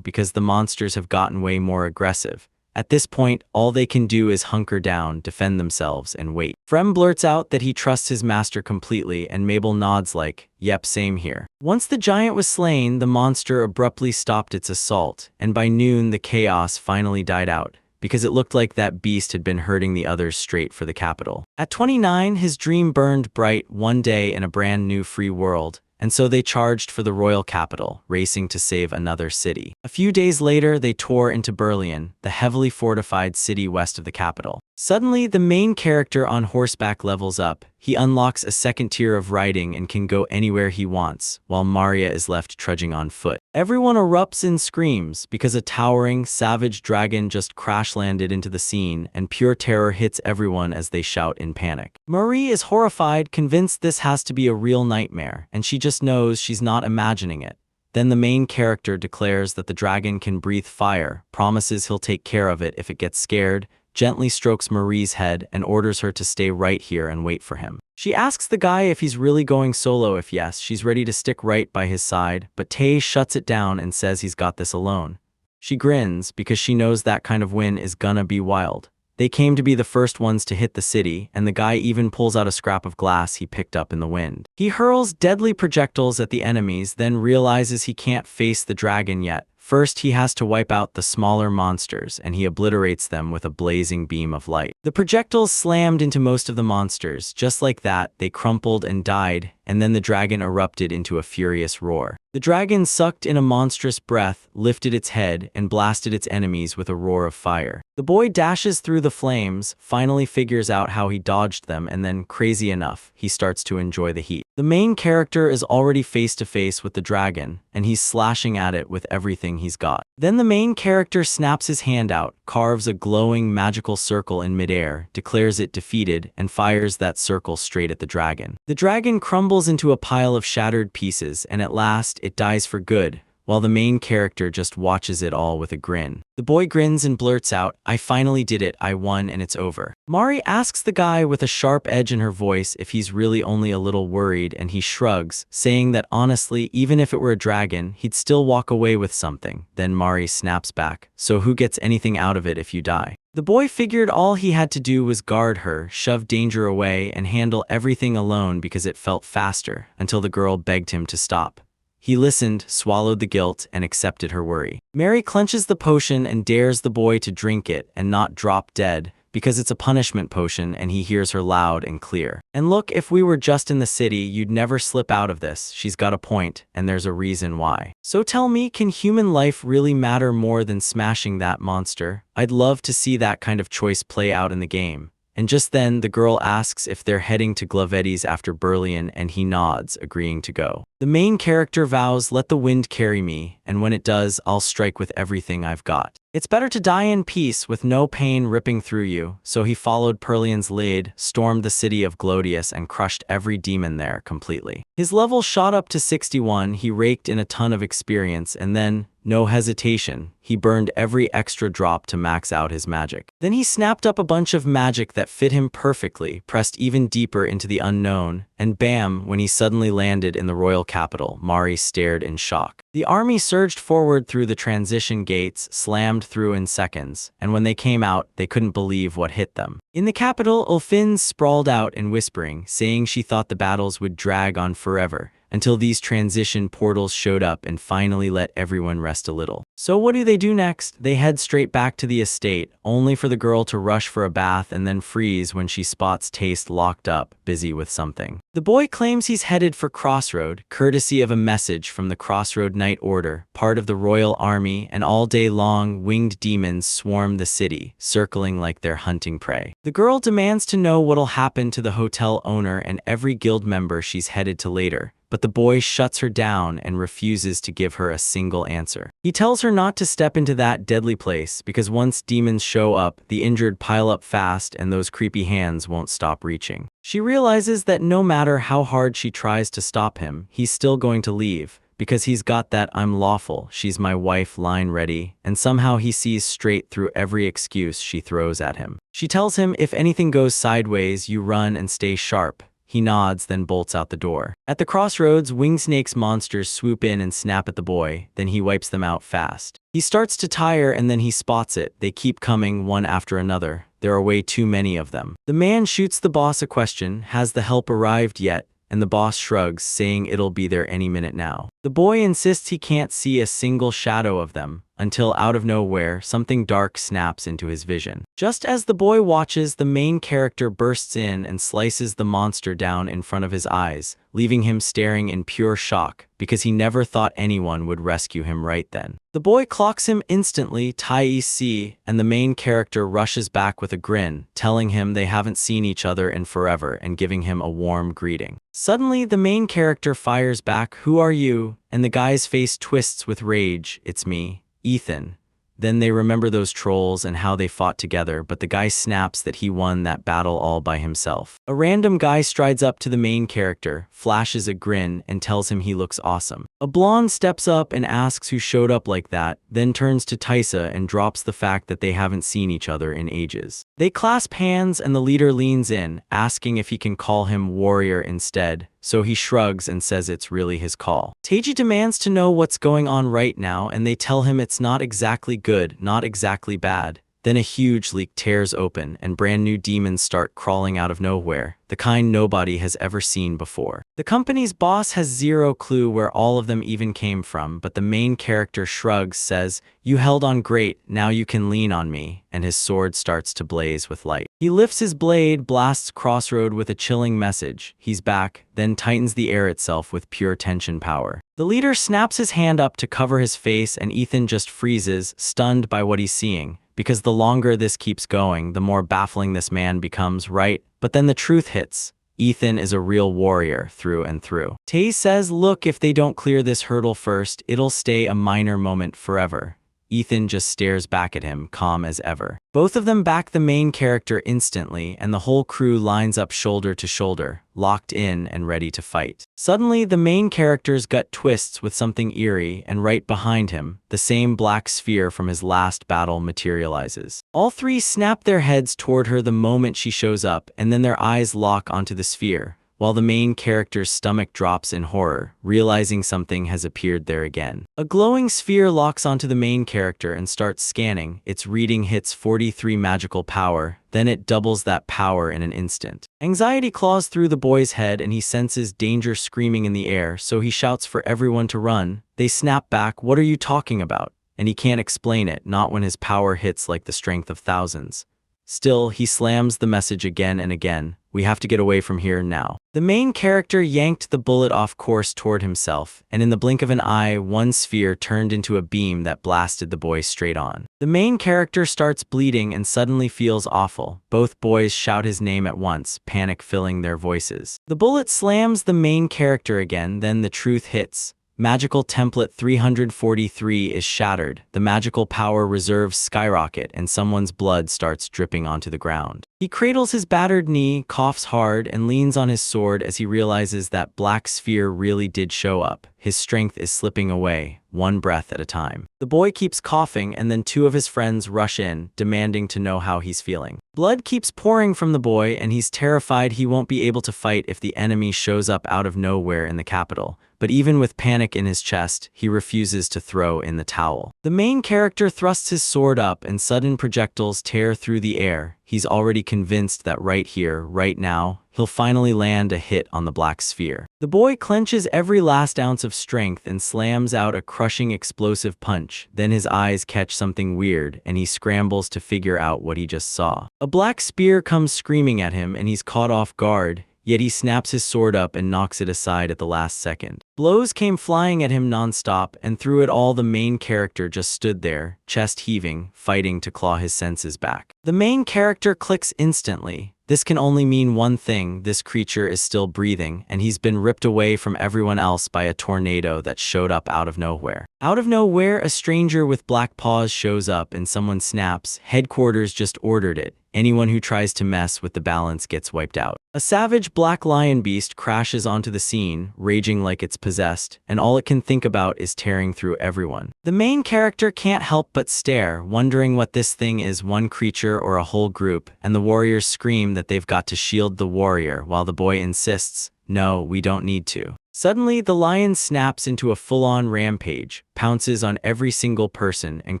because the monsters have gotten way more aggressive. At this point, all they can do is hunker down, defend themselves, and wait. Frem blurts out that he trusts his master completely, and Mabel nods like, "Yep, same here." Once the giant was slain, the monster abruptly stopped its assault, and by noon the chaos finally died out, because it looked like that beast had been herding the others straight for the capital. At 29, his dream burned bright one day in a brand new free world, and so they charged for the royal capital, racing to save another city. A few days later, they tore into Berlin, the heavily fortified city west of the capital. Suddenly, the main character on horseback levels up. He unlocks a second tier of riding and can go anywhere he wants, while Maria is left trudging on foot. Everyone erupts in screams because a towering, savage dragon just crash-landed into the scene, and pure terror hits everyone as they shout in panic. Marie is horrified, convinced this has to be a real nightmare, and she just knows she's not imagining it. Then the main character declares that the dragon can breathe fire, promises he'll take care of it if it gets scared, gently strokes Marie's head, and orders her to stay right here and wait for him. She asks the guy if he's really going solo. If yes, she's ready to stick right by his side, but Tae shuts it down and says he's got this alone. She grins because she knows that kind of win is gonna be wild. They came to be the first ones to hit the city, and the guy even pulls out a scrap of glass he picked up in the wind. He hurls deadly projectiles at the enemies, then realizes he can't face the dragon yet. First, he has to wipe out the smaller monsters, and he obliterates them with a blazing beam of light. The projectiles slammed into most of the monsters. Just like that, they crumpled and died, and then the dragon erupted into a furious roar. The dragon sucked in a monstrous breath, lifted its head, and blasted its enemies with a roar of fire. The boy dashes through the flames, finally figures out how he dodged them, and then, crazy enough, he starts to enjoy the heat. The main character is already face to face with the dragon, and he's slashing at it with everything he's got. Then the main character snaps his hand out, carves a glowing magical circle in midair, declares it defeated, and fires that circle straight at the dragon. The dragon crumbles into a pile of shattered pieces, and at last, it dies for good, while the main character just watches it all with a grin. The boy grins and blurts out, "I finally did it, I won and it's over." Mari asks the guy with a sharp edge in her voice if he's really only a little worried, and he shrugs, saying that honestly, even if it were a dragon, he'd still walk away with something. Then Mari snaps back, "So who gets anything out of it if you die?" The boy figured all he had to do was guard her, shove danger away, and handle everything alone because it felt faster, until the girl begged him to stop. He listened, swallowed the guilt, and accepted her worry. Mary clenches the potion and dares the boy to drink it and not drop dead, because it's a punishment potion, and he hears her loud and clear. "And look, if we were just in the city, you'd never slip out of this." She's got a point, and there's a reason why. "So tell me, can human life really matter more than smashing that monster? I'd love to see that kind of choice play out in the game." And just then, the girl asks if they're heading to Glavetti's after Berlin, and he nods, agreeing to go. The main character vows, "Let the wind carry me, and when it does, I'll strike with everything I've got. It's better to die in peace with no pain ripping through you." So he followed Perlian's lead, stormed the city of Glodius, and crushed every demon there completely. His level shot up to 61, he raked in a ton of experience, and then, no hesitation, he burned every extra drop to max out his magic. Then he snapped up a bunch of magic that fit him perfectly, pressed even deeper into the unknown, and bam, when he suddenly landed in the royal capital, Mari stared in shock. The army surged forward through the transition gates, slammed through in seconds, and when they came out, they couldn't believe what hit them. In the capital, Ulfin sprawled out and whispering, saying she thought the battles would drag on forever, until these transition portals showed up and finally let everyone rest a little. So what do they do next? They head straight back to the estate, only for the girl to rush for a bath and then freeze when she spots Taste locked up, busy with something. The boy claims he's headed for Crossroad, courtesy of a message from the Crossroad Knight Order, part of the royal army, and all day long, winged demons swarm the city, circling like they're hunting prey. The girl demands to know what'll happen to the hotel owner and every guild member she's headed to later, but the boy shuts her down and refuses to give her a single answer. He tells her not to step into that deadly place because once demons show up, the injured pile up fast and those creepy hands won't stop reaching. She realizes that no matter how hard she tries to stop him, he's still going to leave, because he's got that "I'm lawful, she's my wife" line ready, and somehow he sees straight through every excuse she throws at him. She tells him if anything goes sideways, you run and stay sharp. He nods, then bolts out the door. At the crossroads, Winged Snake's monsters swoop in and snap at the boy, then he wipes them out fast. He starts to tire and then he spots it. They keep coming one after another. There are way too many of them. The man shoots the boss a question, has the help arrived yet? And the boss shrugs, saying it'll be there any minute now. The boy insists he can't see a single shadow of them, until out of nowhere, something dark snaps into his vision. Just as the boy watches, the main character bursts in and slices the monster down in front of his eyes, leaving him staring in pure shock, because he never thought anyone would rescue him right then. The boy clocks him instantly, Tai-C, and the main character rushes back with a grin, telling him they haven't seen each other in forever and giving him a warm greeting. Suddenly, the main character fires back, "Who are you?" And the guy's face twists with rage. "It's me, Ethan." Then they remember those trolls and how they fought together, but the guy snaps that he won that battle all by himself. A random guy strides up to the main character, flashes a grin, and tells him he looks awesome. A blonde steps up and asks who showed up like that, then turns to Taisa and drops the fact that they haven't seen each other in ages. They clasp hands and the leader leans in, asking if he can call him warrior instead, so he shrugs and says it's really his call. Teiji demands to know what's going on right now, and they tell him it's not exactly good, not exactly bad. Then a huge leak tears open and brand new demons start crawling out of nowhere, the kind nobody has ever seen before. The company's boss has zero clue where all of them even came from, but the main character shrugs, says, "You held on great, now you can lean on me," and his sword starts to blaze with light. He lifts his blade, blasts Crossroad with a chilling message, he's back, then tightens the air itself with pure tension power. The leader snaps his hand up to cover his face and Ethan just freezes, stunned by what he's seeing. Because the longer this keeps going, the more baffling this man becomes, right? But then the truth hits. Ethan is a real warrior through and through. Tay says, "Look, if they don't clear this hurdle first, it'll stay a minor moment forever." Ethan just stares back at him, calm as ever. Both of them back the main character instantly, and the whole crew lines up shoulder to shoulder, locked in and ready to fight. Suddenly, the main character's gut twists with something eerie, and right behind him, the same black sphere from his last battle materializes. All three snap their heads toward her the moment she shows up, and then their eyes lock onto the sphere, while the main character's stomach drops in horror, realizing something has appeared there again. A glowing sphere locks onto the main character and starts scanning. Its reading hits 43 magical power, then it doubles that power in an instant. Anxiety claws through the boy's head and he senses danger screaming in the air, so he shouts for everyone to run. They snap back, "What are you talking about?" And he can't explain it, not when his power hits like the strength of thousands. Still, he slams the message again and again, "We have to get away from here now." The main character yanked the bullet off course toward himself, and in the blink of an eye, one sphere turned into a beam that blasted the boy straight on. The main character starts bleeding and suddenly feels awful. Both boys shout his name at once, panic filling their voices. The bullet slams the main character again, then the truth hits. Magical template 343 is shattered, the magical power reserves skyrocket, and someone's blood starts dripping onto the ground. He cradles his battered knee, coughs hard, and leans on his sword as he realizes that black sphere really did show up. His strength is slipping away, one breath at a time. The boy keeps coughing, and then two of his friends rush in, demanding to know how he's feeling. Blood keeps pouring from the boy, and he's terrified he won't be able to fight if the enemy shows up out of nowhere in the capital. But even with panic in his chest, he refuses to throw in the towel. The main character thrusts his sword up and sudden projectiles tear through the air. He's already convinced that right here, right now, he'll finally land a hit on the black sphere. The boy clenches every last ounce of strength and slams out a crushing explosive punch. Then his eyes catch something weird and he scrambles to figure out what he just saw. A black spear comes screaming at him and he's caught off guard. Yet he snaps his sword up and knocks it aside at the last second. Blows came flying at him non-stop, and through it all the main character just stood there, chest heaving, fighting to claw his senses back. The main character clicks instantly. This can only mean one thing: this creature is still breathing, and he's been ripped away from everyone else by a tornado that showed up out of nowhere. Out of nowhere, a stranger with black paws shows up and someone snaps, "Headquarters just ordered it. Anyone who tries to mess with the balance gets wiped out." A savage black lion beast crashes onto the scene, raging like it's possessed, and all it can think about is tearing through everyone. The main character can't help but stare, wondering what this thing is, one creature or a whole group, and the warriors scream that they've got to shield the warrior while the boy insists, "No, we don't need to." Suddenly, the lion snaps into a full-on rampage, pounces on every single person, and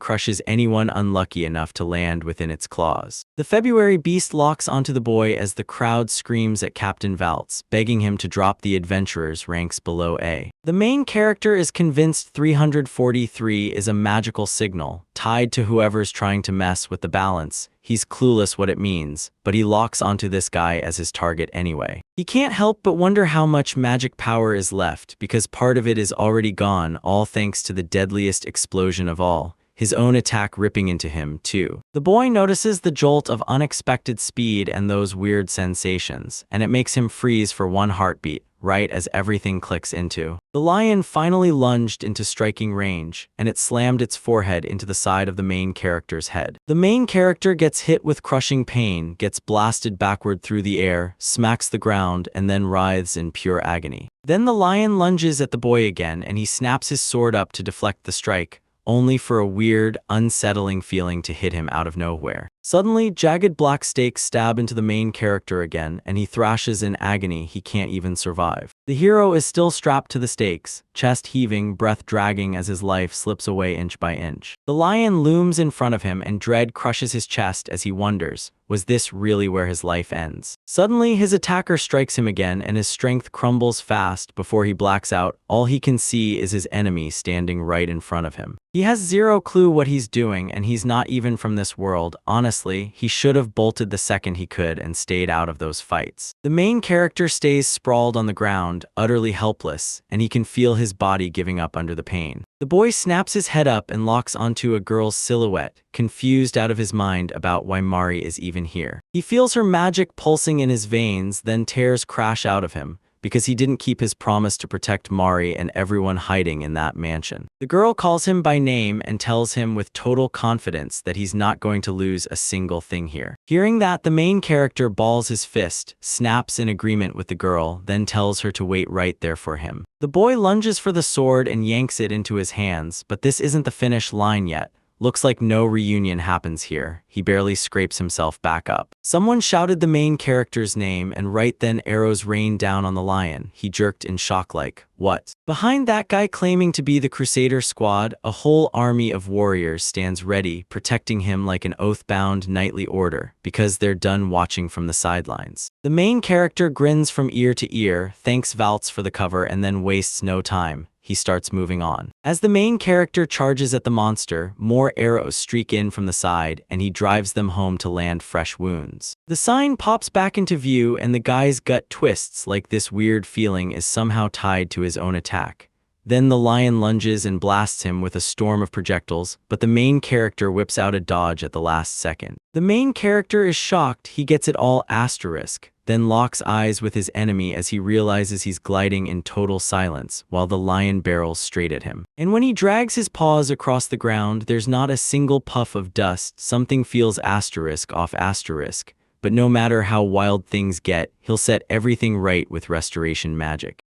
crushes anyone unlucky enough to land within its claws. The February beast locks onto the boy as the crowd screams at Captain Valtz, begging him to drop the adventurers ranks below A. The main character is convinced 343 is a magical signal, tied to whoever's trying to mess with the balance. He's clueless what it means, but he locks onto this guy as his target anyway. He can't help but wonder how much magic power is left, because part of it is already gone, all thanks to the deadliest explosion of all, his own attack ripping into him, too. The boy notices the jolt of unexpected speed and those weird sensations, and it makes him freeze for one heartbeat, right as everything clicks into. The lion finally lunged into striking range, and it slammed its forehead into the side of the main character's head. The main character gets hit with crushing pain, gets blasted backward through the air, smacks the ground, and then writhes in pure agony. Then the lion lunges at the boy again, and he snaps his sword up to deflect the strike, only for a weird, unsettling feeling to hit him out of nowhere. Suddenly, jagged black stakes stab into the main character again, and he thrashes in agony he can't even survive. The hero is still strapped to the stakes, chest heaving, breath dragging as his life slips away inch by inch. The lion looms in front of him, and dread crushes his chest as he wonders, was this really where his life ends? Suddenly, his attacker strikes him again, and his strength crumbles fast before he blacks out. All he can see is his enemy standing right in front of him. He has zero clue what he's doing, and he's not even from this world. Honestly, he should have bolted the second he could and stayed out of those fights. The main character stays sprawled on the ground, utterly helpless, and he can feel his body giving up under the pain. The boy snaps his head up and locks onto a girl's silhouette, confused out of his mind about why Mari is even here. He feels her magic pulsing in his veins, then tears crash out of him, because he didn't keep his promise to protect Mari and everyone hiding in that mansion. The girl calls him by name and tells him with total confidence that he's not going to lose a single thing here. Hearing that, the main character balls his fist, snaps in agreement with the girl, then tells her to wait right there for him. The boy lunges for the sword and yanks it into his hands, but this isn't the finish line yet. Looks like no reunion happens here. He barely scrapes himself back up. Someone shouted the main character's name, and right then arrows rained down on the lion. He jerked in shock like, what? Behind that guy claiming to be the Crusader squad, a whole army of warriors stands ready, protecting him like an oath-bound knightly order, because they're done watching from the sidelines. The main character grins from ear to ear, thanks Valtz for the cover, and then wastes no time. He starts moving on. As the main character charges at the monster, more arrows streak in from the side, and he drives them home to land fresh wounds. The sign pops back into view, and the guy's gut twists like this weird feeling is somehow tied to his own attack. Then the lion lunges and blasts him with a storm of projectiles, but the main character whips out a dodge at the last second. The main character is shocked, he gets it all asterisk, then locks eyes with his enemy as he realizes he's gliding in total silence while the lion barrels straight at him. And when he drags his paws across the ground, there's not a single puff of dust. Something feels asterisk off asterisk, but no matter how wild things get, he'll set everything right with restoration magic.